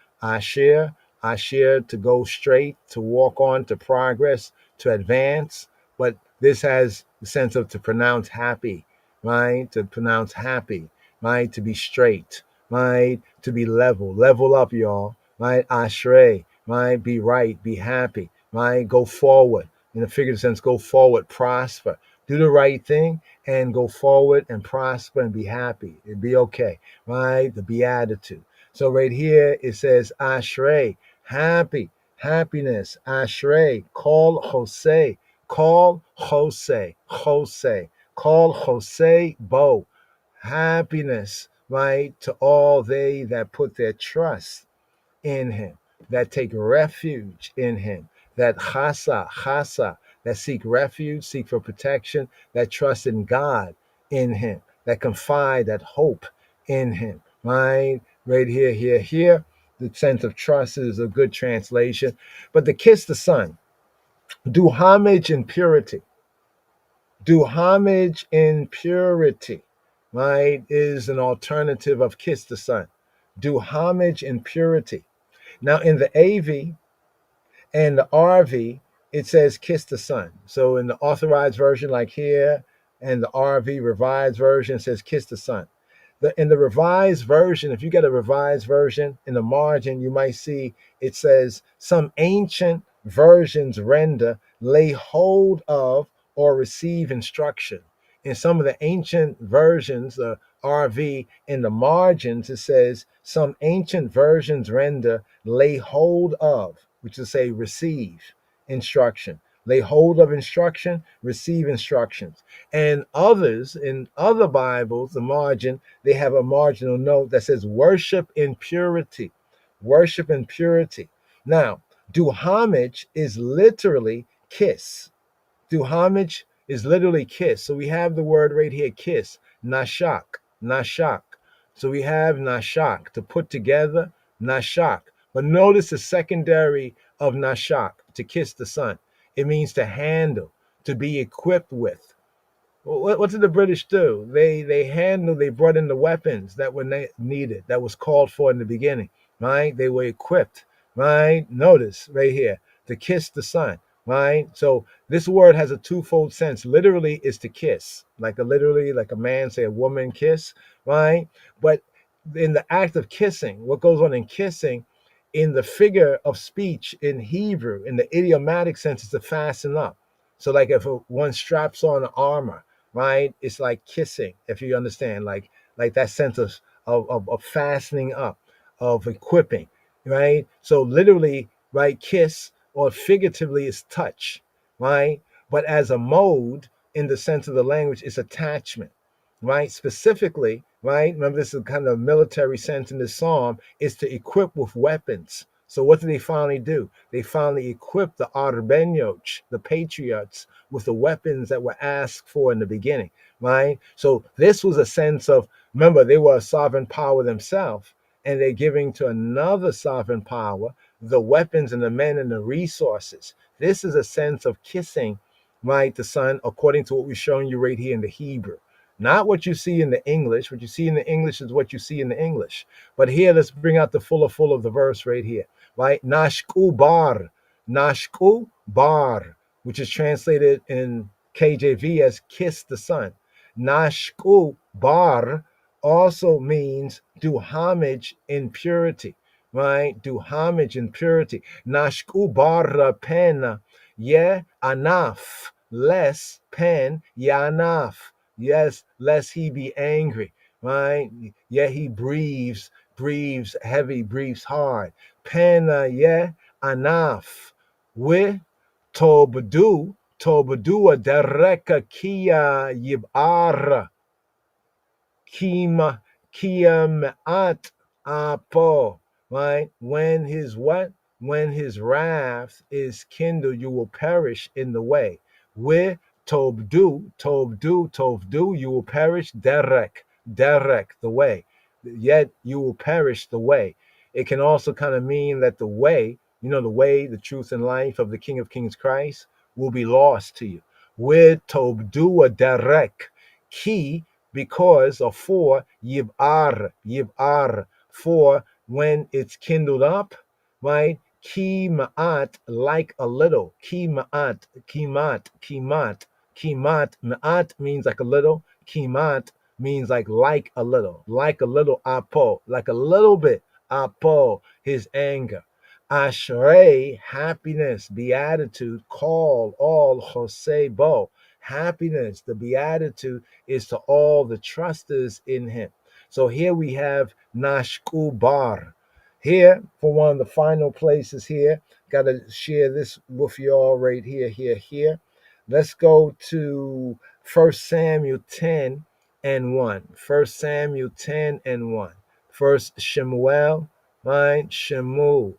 to go straight, to walk on, to progress, to advance. But this has the sense of to pronounce happy, right? To pronounce happy, right? To be straight, right? To be level up, y'all, right? Acharei right? Be right, be happy, right? Go forward. In a figurative sense, go forward, prosper. Do the right thing and go forward and prosper and be happy and be okay, right? The beatitude. So right here it says Acharei, happy, happiness, Acharei, call Jose, call Jose, Jose, call Jose Bo, happiness, right? To all they that put their trust in him, that take refuge in him, that chasa, that seek refuge, seek for protection, that trust in God in him, that confide, that hope in him. Right? Right here. The sense of trust is a good translation. But to kiss the Son, do homage in purity. Do homage in purity, right? Is an alternative of kiss the Son. Do homage in purity. Now, in the AV and the RV, it says kiss the Son. So in the authorized version, like here, and the RV revised version says kiss the Son. In the revised version, if you get a revised version, in the margin, you might see it says some ancient versions render lay hold of or receive instruction. In some of the ancient versions, the RV, in the margins, it says some ancient versions render lay hold of, which is say receive instruction. Lay hold of instruction, receive instructions. And others, in other Bibles, the margin, they have a marginal note that says worship in purity. Worship in purity. Now, do homage is literally kiss. Do homage is literally kiss. So we have the word right here, kiss, nashak, nashak. So we have nashak, to put together, nashak. But notice the secondary of nashak, to kiss the Son. It means to handle, to be equipped with. What did the British do? They brought in the weapons that were needed, that was called for in the beginning, right? They were equipped, right? Notice right here, to kiss the Son, right? So this word has a twofold sense. Literally is to kiss, like a man say a woman kiss, right? But in the act of kissing, what goes on in kissing, in the figure of speech in Hebrew, in the idiomatic sense, is to fasten up. So like if one straps on armor, right? It's like kissing, if you understand, like that sense of fastening up, of equipping, right? So literally, right, kiss, or figuratively is touch, right? But as a mode, in the sense of the language, is attachment, right? Specifically, right? Remember, this is kind of military sense in this psalm, is to equip with weapons. So what did they finally do? They finally equipped the Arbenyot, the patriots, with the weapons that were asked for in the beginning, right? So this was a sense of, remember, they were a sovereign power themselves, and they're giving to another sovereign power the weapons and the men and the resources. This is a sense of kissing, right, the Son, according to what we're showing you right here in the Hebrew. Not what you see in the English. What you see in the English is what you see in the English. But here, let's bring out the full of the verse right here, right? Nashku bar, which is translated in KJV as kiss the Son. Nashku bar also means do homage in purity, right? Do homage in purity. Nashku bar pen, anaf, less pen, yanaf. Yes, lest he be angry, right? He breathes heavy, breathes hard. Pena, anaf. With tobdu dereka kia yibara. Kia me'at apo, right? When his what? When his wrath is kindled, you will perish in the way. With tovdu, you will perish, derek, the way. Yet you will perish the way. It can also kind of mean that the way, the way, the truth, and life of the King of Kings Christ will be lost to you. With tovdu derek, ki, because, or for yib'ar, for when it's kindled up, right? Ki ma'at, like a little. Ki ma'at, kimat. Ma'at means like a little. Kimat means like a little. Like a little apo, like a little bit apo, his anger. Acharei, happiness, beatitude, call all Jose Bo. Happiness, the beatitude is to all the trusters in him. So here we have Nashku Bar. Here, for one of the final places here, got to share this with you all right here. Let's go to 1 Samuel 10 and 1. 1 Samuel 10 and 1. First Shemuel, right? Shemuel,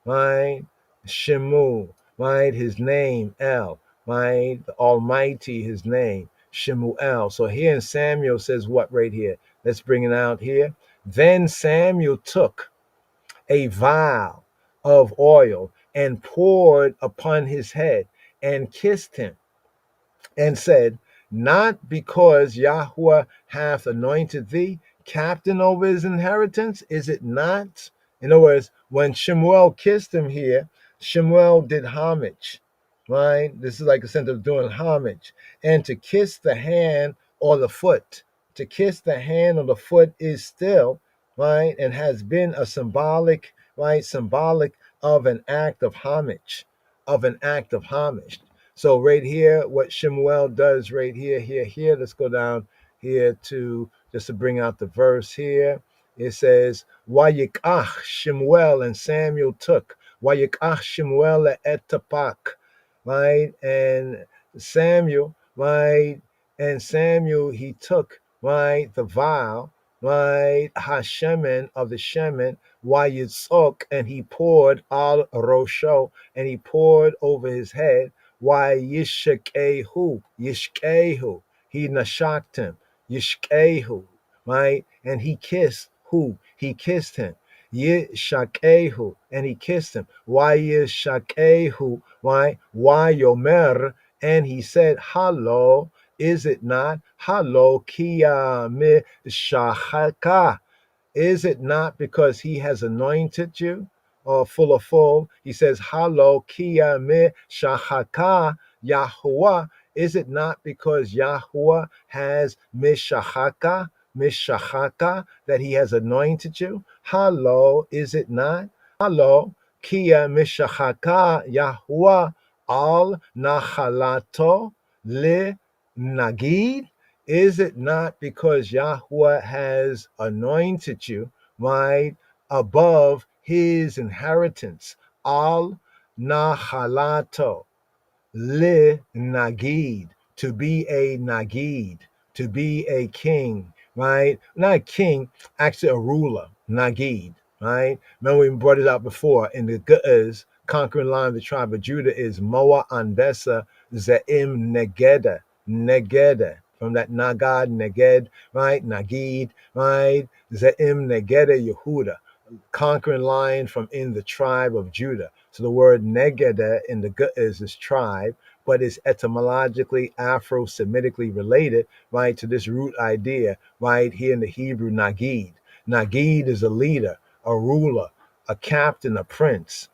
right? Shemuel, right? His name, El, right? The Almighty, his name, Shemuel. So here in Samuel says what right here? Let's bring it out here. Then Samuel took a vial of oil and poured upon his head and kissed him and said, not because Yahweh hath anointed thee captain over his inheritance, is it not? In other words, when Shemuel kissed him here, Shemuel did homage, right? This is like a sense of doing homage. And to kiss the hand or the foot, to kiss the hand or the foot is still, right, and has been a symbolic, right, symbolic of an act of homage, So right here, what Shemuel does right here. Let's go down here to just to bring out the verse here. It says, Wayikach Shemuel, and Samuel took Wayikach Shemuel etapak, right? And Samuel, right? And Samuel he took, right, the vial, right, Hashemen of the Shemen, Wayitzok, and he poured al Rosho, and he poured over his head. Why Yishkehu, he nashaked him, Yishkehu, right? And he kissed who? He kissed him. Yishakehu, and he kissed him. Why Yishakehu, why Yomer, and he said, Hello, is it not? Hello, Kia mi shachaka. Is it not because he has anointed you? Or full. He says, Halo kia me shachaka Yahuwah. Is it not because Yahuwah has mishachaka, that he has anointed you? Halo, is it not? Halo kia mishachaka Yahuwah al nachalato le nagid. Is it not because Yahweh has anointed you, right, above his inheritance? Al Nahalato, Le Nagid, to be a Nagid, to be a king, right? Not a king, actually a ruler, Nagid, right? Remember we brought it out before in the Ge'ez, conquering line of the tribe of Judah is Moa Anbesa Ze'im Negeda, from that Nagad, Neged, right? Nagid, right? Ze'im Negeda Yehuda, conquering lion from in the tribe of Judah. So the word Negeda in the Ge'ez is tribe, but is etymologically Afro-Semitically related, right, to this root idea, right, here in the Hebrew, Nagid. Nagid is a leader, a ruler, a captain, a prince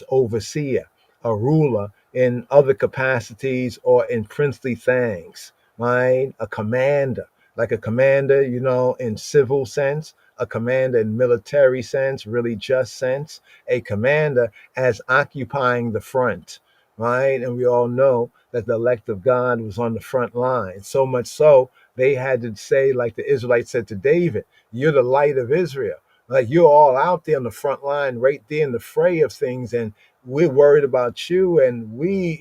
overseer, a ruler in other capacities or in princely things, right? A commander, like a commander, in civil sense, a commander in military sense, really just sense, a commander as occupying the front, right? And we all know that the elect of God was on the front line. So much so, they had to say, like the Israelites said to David, you're the light of Israel. Like you're all out there on the front line, right there in the fray of things, and we're worried about you, and we,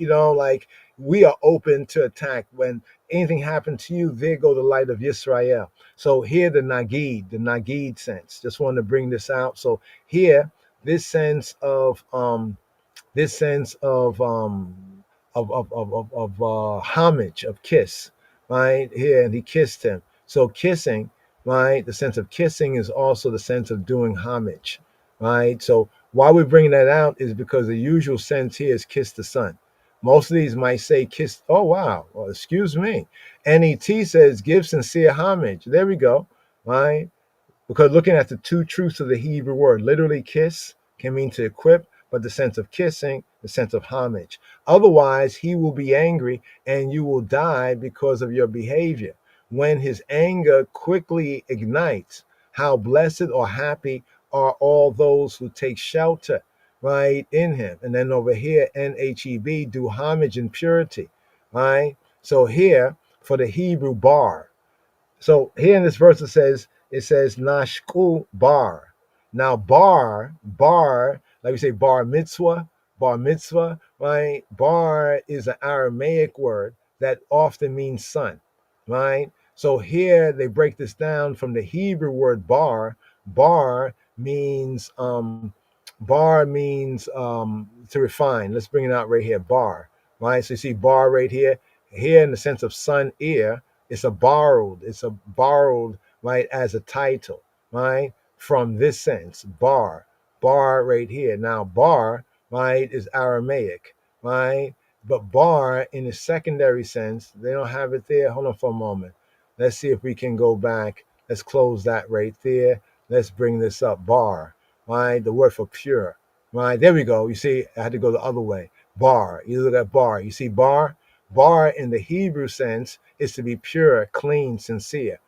we are open to attack. When anything happened to you, there go the light of Yisrael. So here the Nagid sense. Just want to bring this out. So here, this sense of homage, of kiss, right here, and he kissed him. So kissing, right, the sense of kissing is also the sense of doing homage, right? So why we're bringing that out is because the usual sense here is kiss the son. Most of these might say kiss. Oh wow, well, excuse me. NET says give sincere homage. There we go, right? Because looking at the two truths of the Hebrew word, literally kiss can mean to equip, but the sense of kissing, the sense of homage. Otherwise, he will be angry and you will die because of your behavior. When his anger quickly ignites, how blessed or happy are all those who take shelter, right, in him. And then over here, NHEB, do homage in purity, right? So here, for the Hebrew bar. So here in this verse it says Nashku bar. Now bar, like we say bar mitzvah, right? Bar is an Aramaic word that often means son, right? So here they break this down from the Hebrew word bar. Bar means to refine. Let's bring it out right here. Bar, right? So you see bar right here. Here in the sense of son, ear, it's a borrowed, right, as a title, right? From this sense, bar right here. Now, bar, right, is Aramaic, right? But bar in the secondary sense, they don't have it there. Hold on for a moment. Let's see if we can go back. Let's close that right there. Let's bring this up. Bar, right? The word for pure, right? There we go. You see, I had to go the other way. Bar. You look at bar. You see bar? Bar in the Hebrew sense is to be pure, clean, sincere.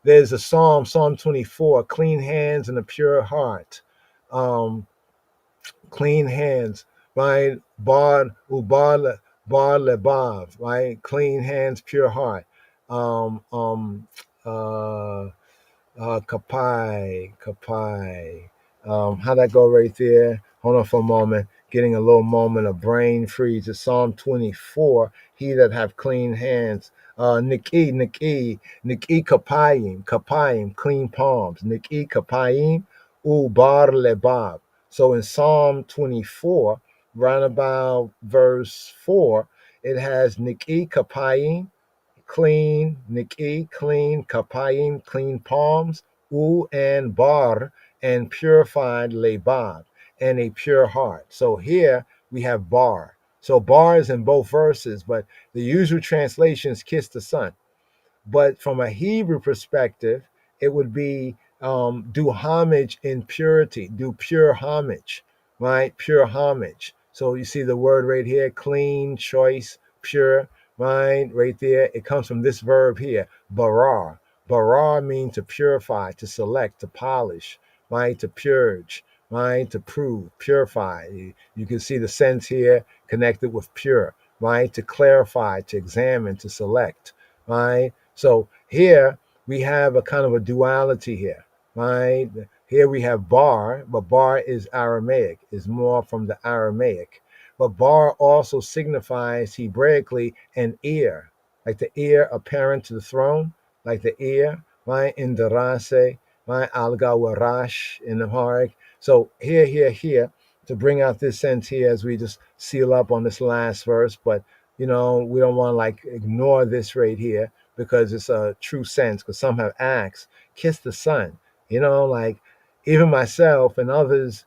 There's a Psalm 24, clean hands and a pure heart. Clean hands, right? Bar lebav, right? Clean hands, pure heart. Kapai. How'd that go right there? Hold on for a moment. Getting a little moment of brain freeze. It's Psalm 24. He that have clean hands. Niki kapayim, clean palms. Niki kapayim, ubar lebab. So in Psalm 24, round about verse 4, it has Niki kapayim, clean, Niki, clean, kapayim, clean palms, U and bar, and purified lebab, and a pure heart. So here we have bar. So bar is in both verses, but the usual translations kiss the son. But from a Hebrew perspective, it would be do homage in purity, do pure homage, right? Pure homage. So you see the word right here, clean, choice, pure, right? Right there. It comes from this verb here, barar. Barar means to purify, to select, to polish, right? To purge, right? To prove, purify. You can see the sense here connected with pure, right? To clarify, to examine, to select, right? So here we have a kind of a duality here, right? Here we have bar, but bar is Aramaic, is more from the Aramaic. But bar also signifies Hebraically an ear, like the ear apparent to the throne, like the ear, right? In the rase, right? Alga warash in the Amharic. So here, to bring out this sense here as we just seal up on this last verse, but we don't want to like ignore this right here, because it's a true sense, because some have asked, kiss the son. Like even myself and others,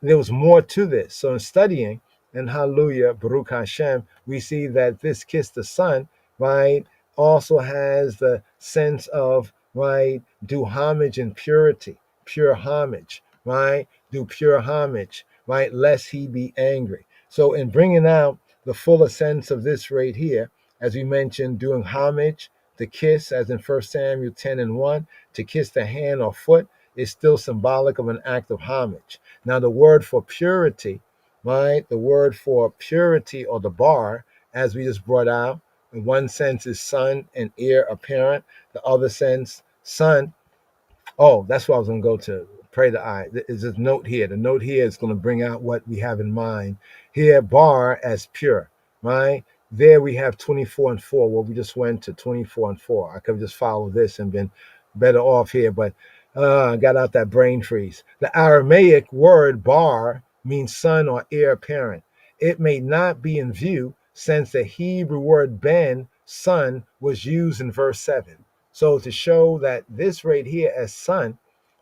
there was more to this. So in studying, and hallelujah, Baruch Hashem, we see that this kiss the son, right, also has the sense of, right, do homage in purity, pure homage, right, do pure homage, right, lest he be angry. So in bringing out the fuller sense of this right here, as we mentioned, doing homage, the kiss, as in 1 Samuel 10:1, to kiss the hand or foot is still symbolic of an act of homage. Now, the word for purity, right? The word for purity, or the bar, as we just brought out, in one sense is son and ear apparent. The other sense, son. Oh, that's what I was going to go to. Pray the eye. There's a note here. The note here is going to bring out what we have in mind. Here, bar as pure, right? There we have 24:4. Well, we just went to 24:4. I could have just followed this and been better off here, but I got out that brain freeze. The Aramaic word bar means son or heir apparent. It may not be in view since the Hebrew word ben, son, was used in verse 7. So to show that this right here as son,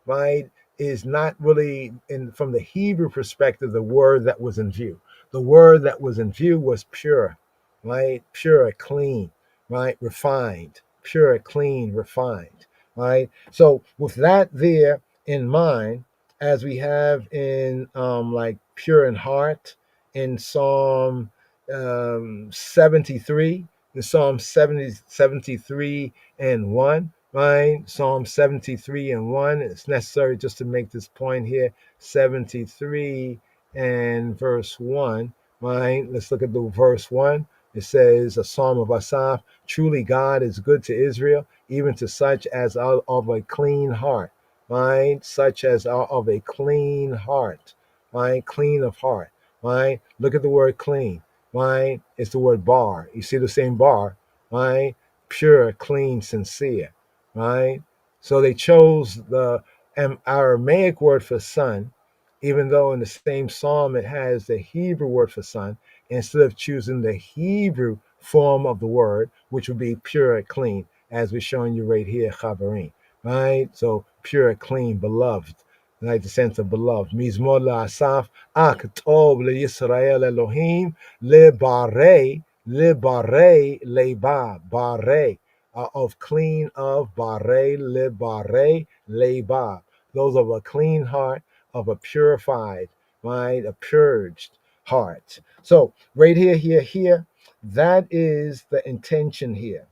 right, is not really from the Hebrew perspective the word that was in view. The word that was in view was pure, right? Pure, clean, right? Refined, pure, clean, refined, right? So with that there in mind, as we have in like pure in heart in Psalm 73, in Psalm 73:1, right? Psalm 73 and 1. It's necessary just to make this point here. 73 and verse 1, right? Let's look at the verse 1. It says, a psalm of Asaph, truly God is good to Israel, even to such as are of a clean heart, right? Such as are of a clean heart, right? Clean of heart, right? Look at the word clean, right? It's the word bar. You see the same bar, right? Pure, clean, sincere, right? So they chose the Aramaic word for son, even though in the same psalm it has the Hebrew word for son, instead of choosing the Hebrew form of the word, which would be pure and clean, as we're showing you right here, Chavarim, right? So pure, clean, beloved, like the sense of beloved. Mizmor la'asaf, tov le'Yisrael Elohim, le'barei, le'ba, barei, of clean of, barei, le'ba. Those of a clean heart, of a purified, right? A purged heart. So right here, that is the intention here.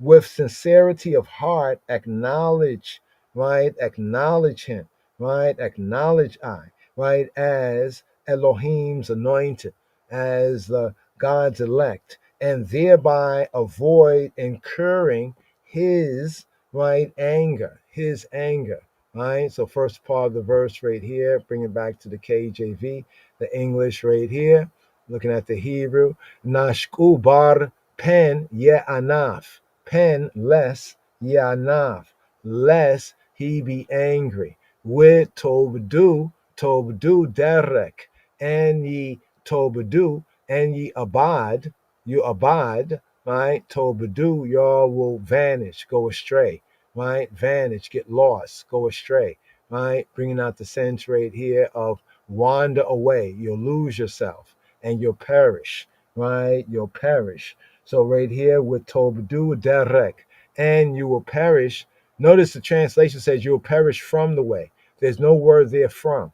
With sincerity of heart, acknowledge, right? Acknowledge him, right? Acknowledge I, right? As Elohim's anointed, as the God's elect, and thereby avoid incurring his, right, his anger. Right, so first part of the verse right here, bring it back to the KJV, the English right here, looking at the Hebrew. Nashku bar pen anaf, pen less anaf, lest he be angry. With tobdu derek, and ye tobdu, and ye abad, you abad, right? Tobdu, y'all will vanish, go astray, right? Vanish, get lost, go astray, right? Bringing out the sense right here of wander away. You'll lose yourself and you'll perish, right? You'll perish. So right here with Tobdu Derek, and you will perish. Notice the translation says you will perish from the way. There's no word there from.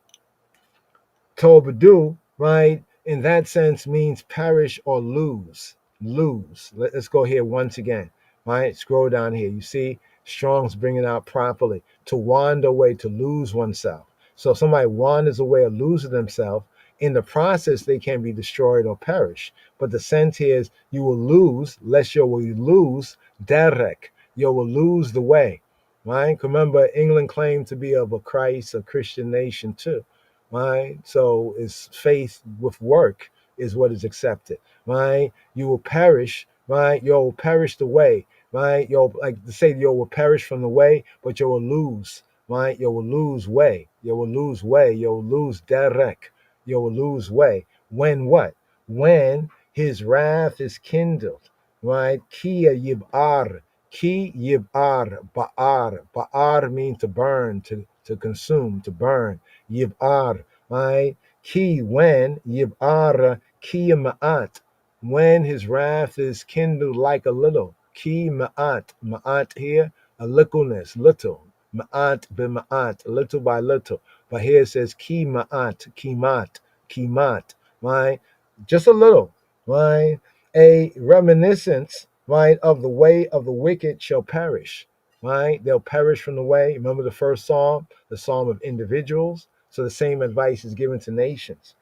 Tobadu, right, in that sense means perish or lose. Lose. Let's go here once again, right? Scroll down here. You see, Strong's bringing out properly. To wander away, to lose oneself. So if somebody wanders away or loses themselves, in the process, they can be destroyed or perish. But the sense here is you will lose, lest you will lose derek. You will lose the way, right? Remember, England claimed to be of a Christ, a Christian nation too. Right? So it's faith with work is what is accepted. Right? You will perish, right? You'll perish the way, right? You'll like to say you will perish from the way, but you will lose, right? You will lose way. You will lose way. You will lose derek. You will lose way. When what? When his wrath is kindled, right? Kia yib'ar. Ki yib'ar. Ba'ar. Ba'ar means to burn, to consume, to burn. Yib'ar, right? Ki, when, Yib'ar, ki ma'at, when his wrath is kindled like a little. Ki ma'at here, a littleness, little. Ma'at b'ma'at, little by little. But here it says ki ma'at, kimat, right? Just a little, right? A reminiscence, right, of the way of the wicked shall perish, right? They'll perish from the way. Remember the first psalm, the psalm of individuals. So the same advice is given to nations.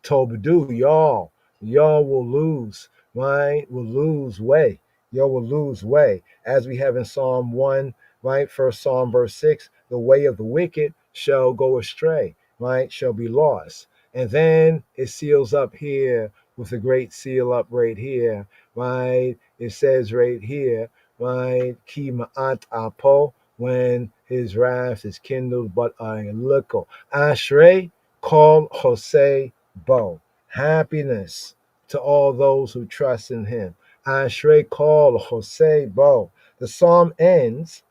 Tobadu, y'all will lose, right? Will lose way. Y'all will lose way. As we have in Psalm 1, right? First Psalm, verse 6, the way of the wicked shall go astray, right? Shall be lost. And then it seals up here with the great seal up right here, right? It says right here, right? Ki ma'at apo, when his wrath is kindled but a little. Acharei Mot-Kedoshim. Happiness to all those who trust in him. Acharei Mot-Kedoshim. The psalm ends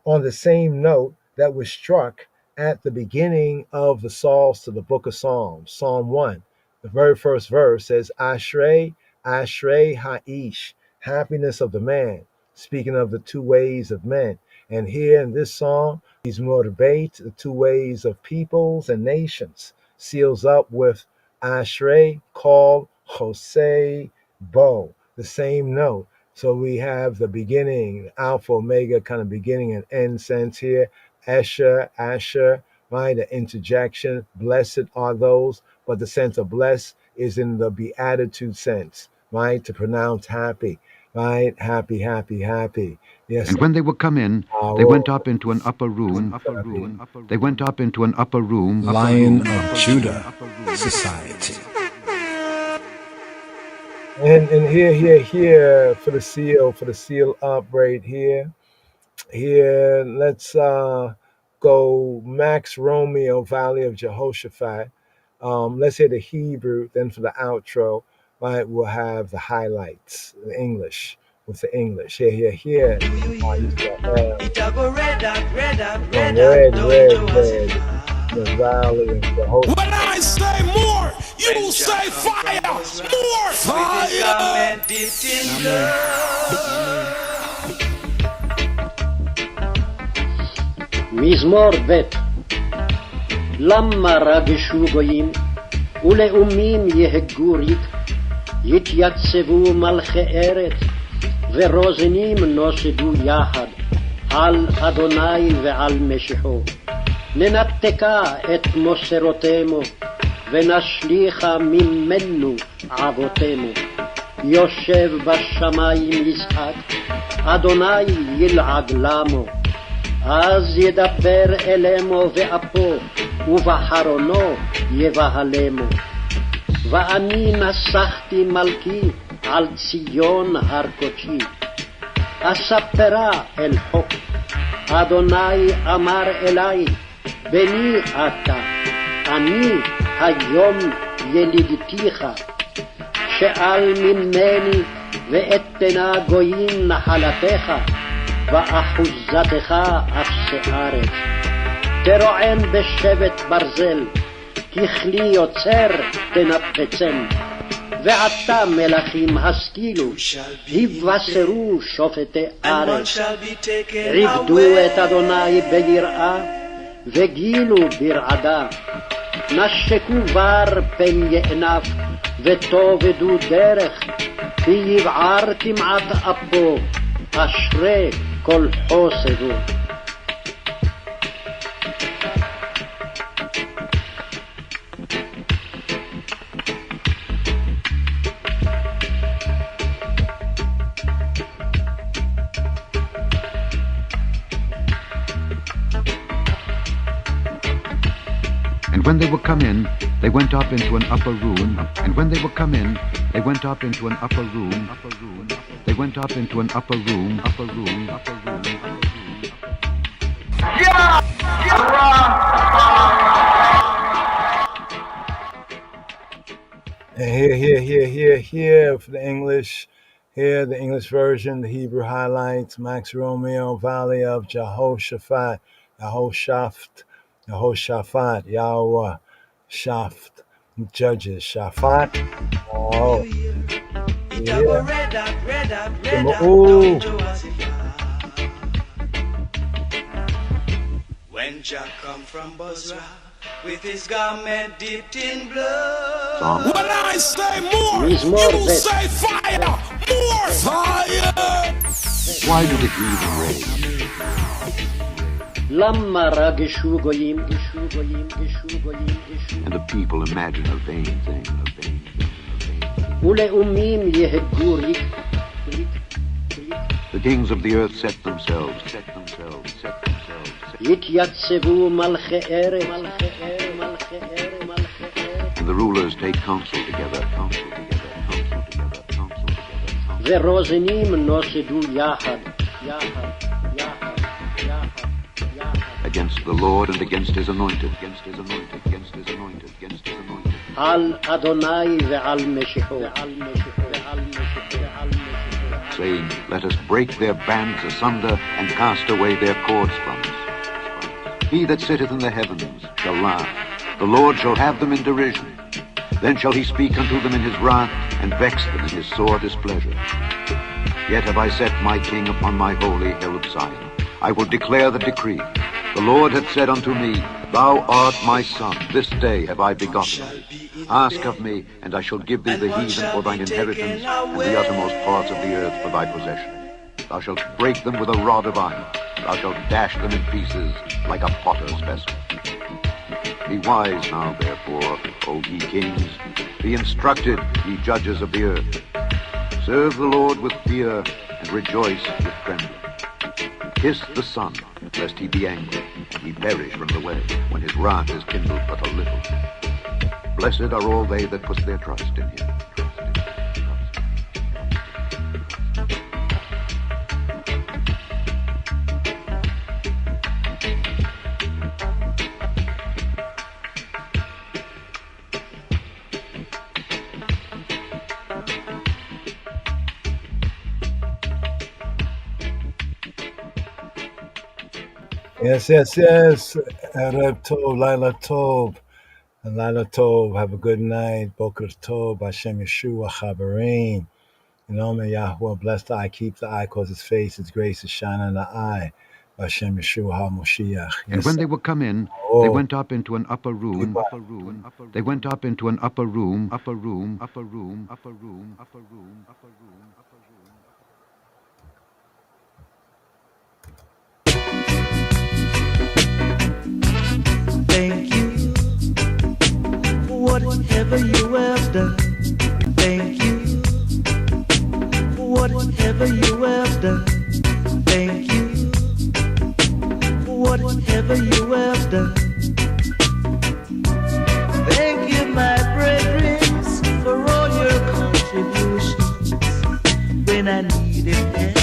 on the same note that was struck at the beginning of the Psalms to the book of Psalms. Psalm 1, the very first verse says, Acharei Ha'ish, happiness of the man, speaking of the two ways of men. And here in this psalm, he's motivate the two ways of peoples and nations, seals up with Acharei Mot-Kedoshim, the same note So we have the beginning, Alpha, Omega, kind of beginning and end sense here. Asher, right? The interjection. Blessed are those, but the sense of blessed is in the beatitude sense, right? To pronounce happy, right? Happy. Yes. And when they were come in, they went up into an upper room. They went up into an upper room. Lion of Judah Society. And here for the seal up right here. Here, let's go Max Romeo, Valley of Jehoshaphat. Let's hear the Hebrew, then for the outro, right, we'll have the highlights, the English, with the English. Here. Red. The Valley of Jehoshaphat. When I say more, you say fire! More fire! מזמור ב' למה רגשו גויים ולאומים יהגו ריק יתייצבו מלכי ארץ ורוזנים נוסדו יחד על אדוני ועל משיחו ננתקה את מוסרותימו ונשליכה ממנו עבותימו יושב בשמיים יזעק אדוני ילעג למו אז ידבר אלמו ואפו ובחרונו יבהלמו ואני נסחתי מלכי על ציון הר קודשי אספרה אל חוק אדוני אמר אלי בני אתה אני היום ילידתיך שאל ממני ואתנה גויים נחלתך ואחוזתך אפסי ארץ תרועם בשבט ברזל ככלי יוצר תנפצם ועתה מלכים השכילו יבשרו שופטי ארץ עבדו את אדוני ביראה וגילו ברעדה נשקו בר פן יענף וטובדו דרך כי יבער כמעט אפו אחרי כל חוסדו And when they were come in, they went up into an upper room. And when they were come in, they went up into an upper room. They went up into an upper room. And here for the English. Here, the English version, the Hebrew highlights, Max Romeo, Valley of Jehoshaphat, Jehoshaphat, Yahweh, Shaft, Judges, Shaphat. Oh, yeah. When Jah come from Bozrah with his garment dipped in blood. When I say more, you say fire! More fire! Why do the heathen rage? למה רגשו גויים And the people imagine a vain thing. ולאומים יהגו ריק The kings of the earth set themselves. יתייצבו מלכי ארץ And the rulers take counsel together. ורוזנים נוסדו יחד Against the Lord and against his anointed. על אדוני ועל משיחו Saying, let us break their bands asunder and cast away their cords from us. He that sitteth in the heavens shall laugh. The Lord shall have them in derision. Then shall he speak unto them in his wrath and vex them in his sore displeasure. Yet have I set my king upon my holy hill of Zion. I will declare the decree. The Lord hath said unto me, Thou art my son, this day have I begotten thee. Ask of me, and I shall give thee the heathen for thine inheritance, and the uttermost parts of the earth for thy possession. Thou shalt break them with a rod of iron. Thou shalt dash them in pieces like a potter's vessel. Be wise now, therefore, O ye kings. Be instructed, ye judges of the earth. Serve the Lord with fear, and rejoice with trembling. Kiss the Son, lest he be angry, and he perish from the way, when his wrath is kindled but a little. Blessed are all they that put their trust in him. Yes. Erev Tov, Laila Tov. And Laila Tov, have a good night. Boker Tov, Hashem Yeshua, Chabarim. You know, may Yahweh bless the eye, keep the eye, cause his face, his grace to shine on the eye. Hashem Yeshua HaMoshiach. And when they were come in, they went up into an upper room. They went up into an upper room. Thank you for whatever you have done. Thank you for whatever you have done. Thank you for whatever you have done. Thank you, my brethren, for all your contributions when I needed help.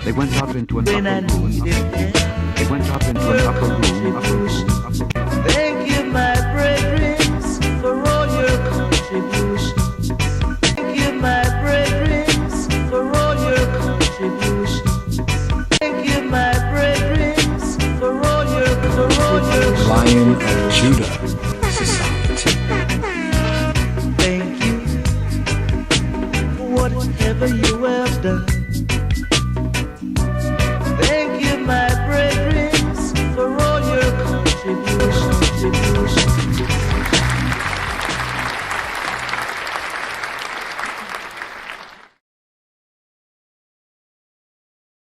They went up into an upper room. They went up into an upper room.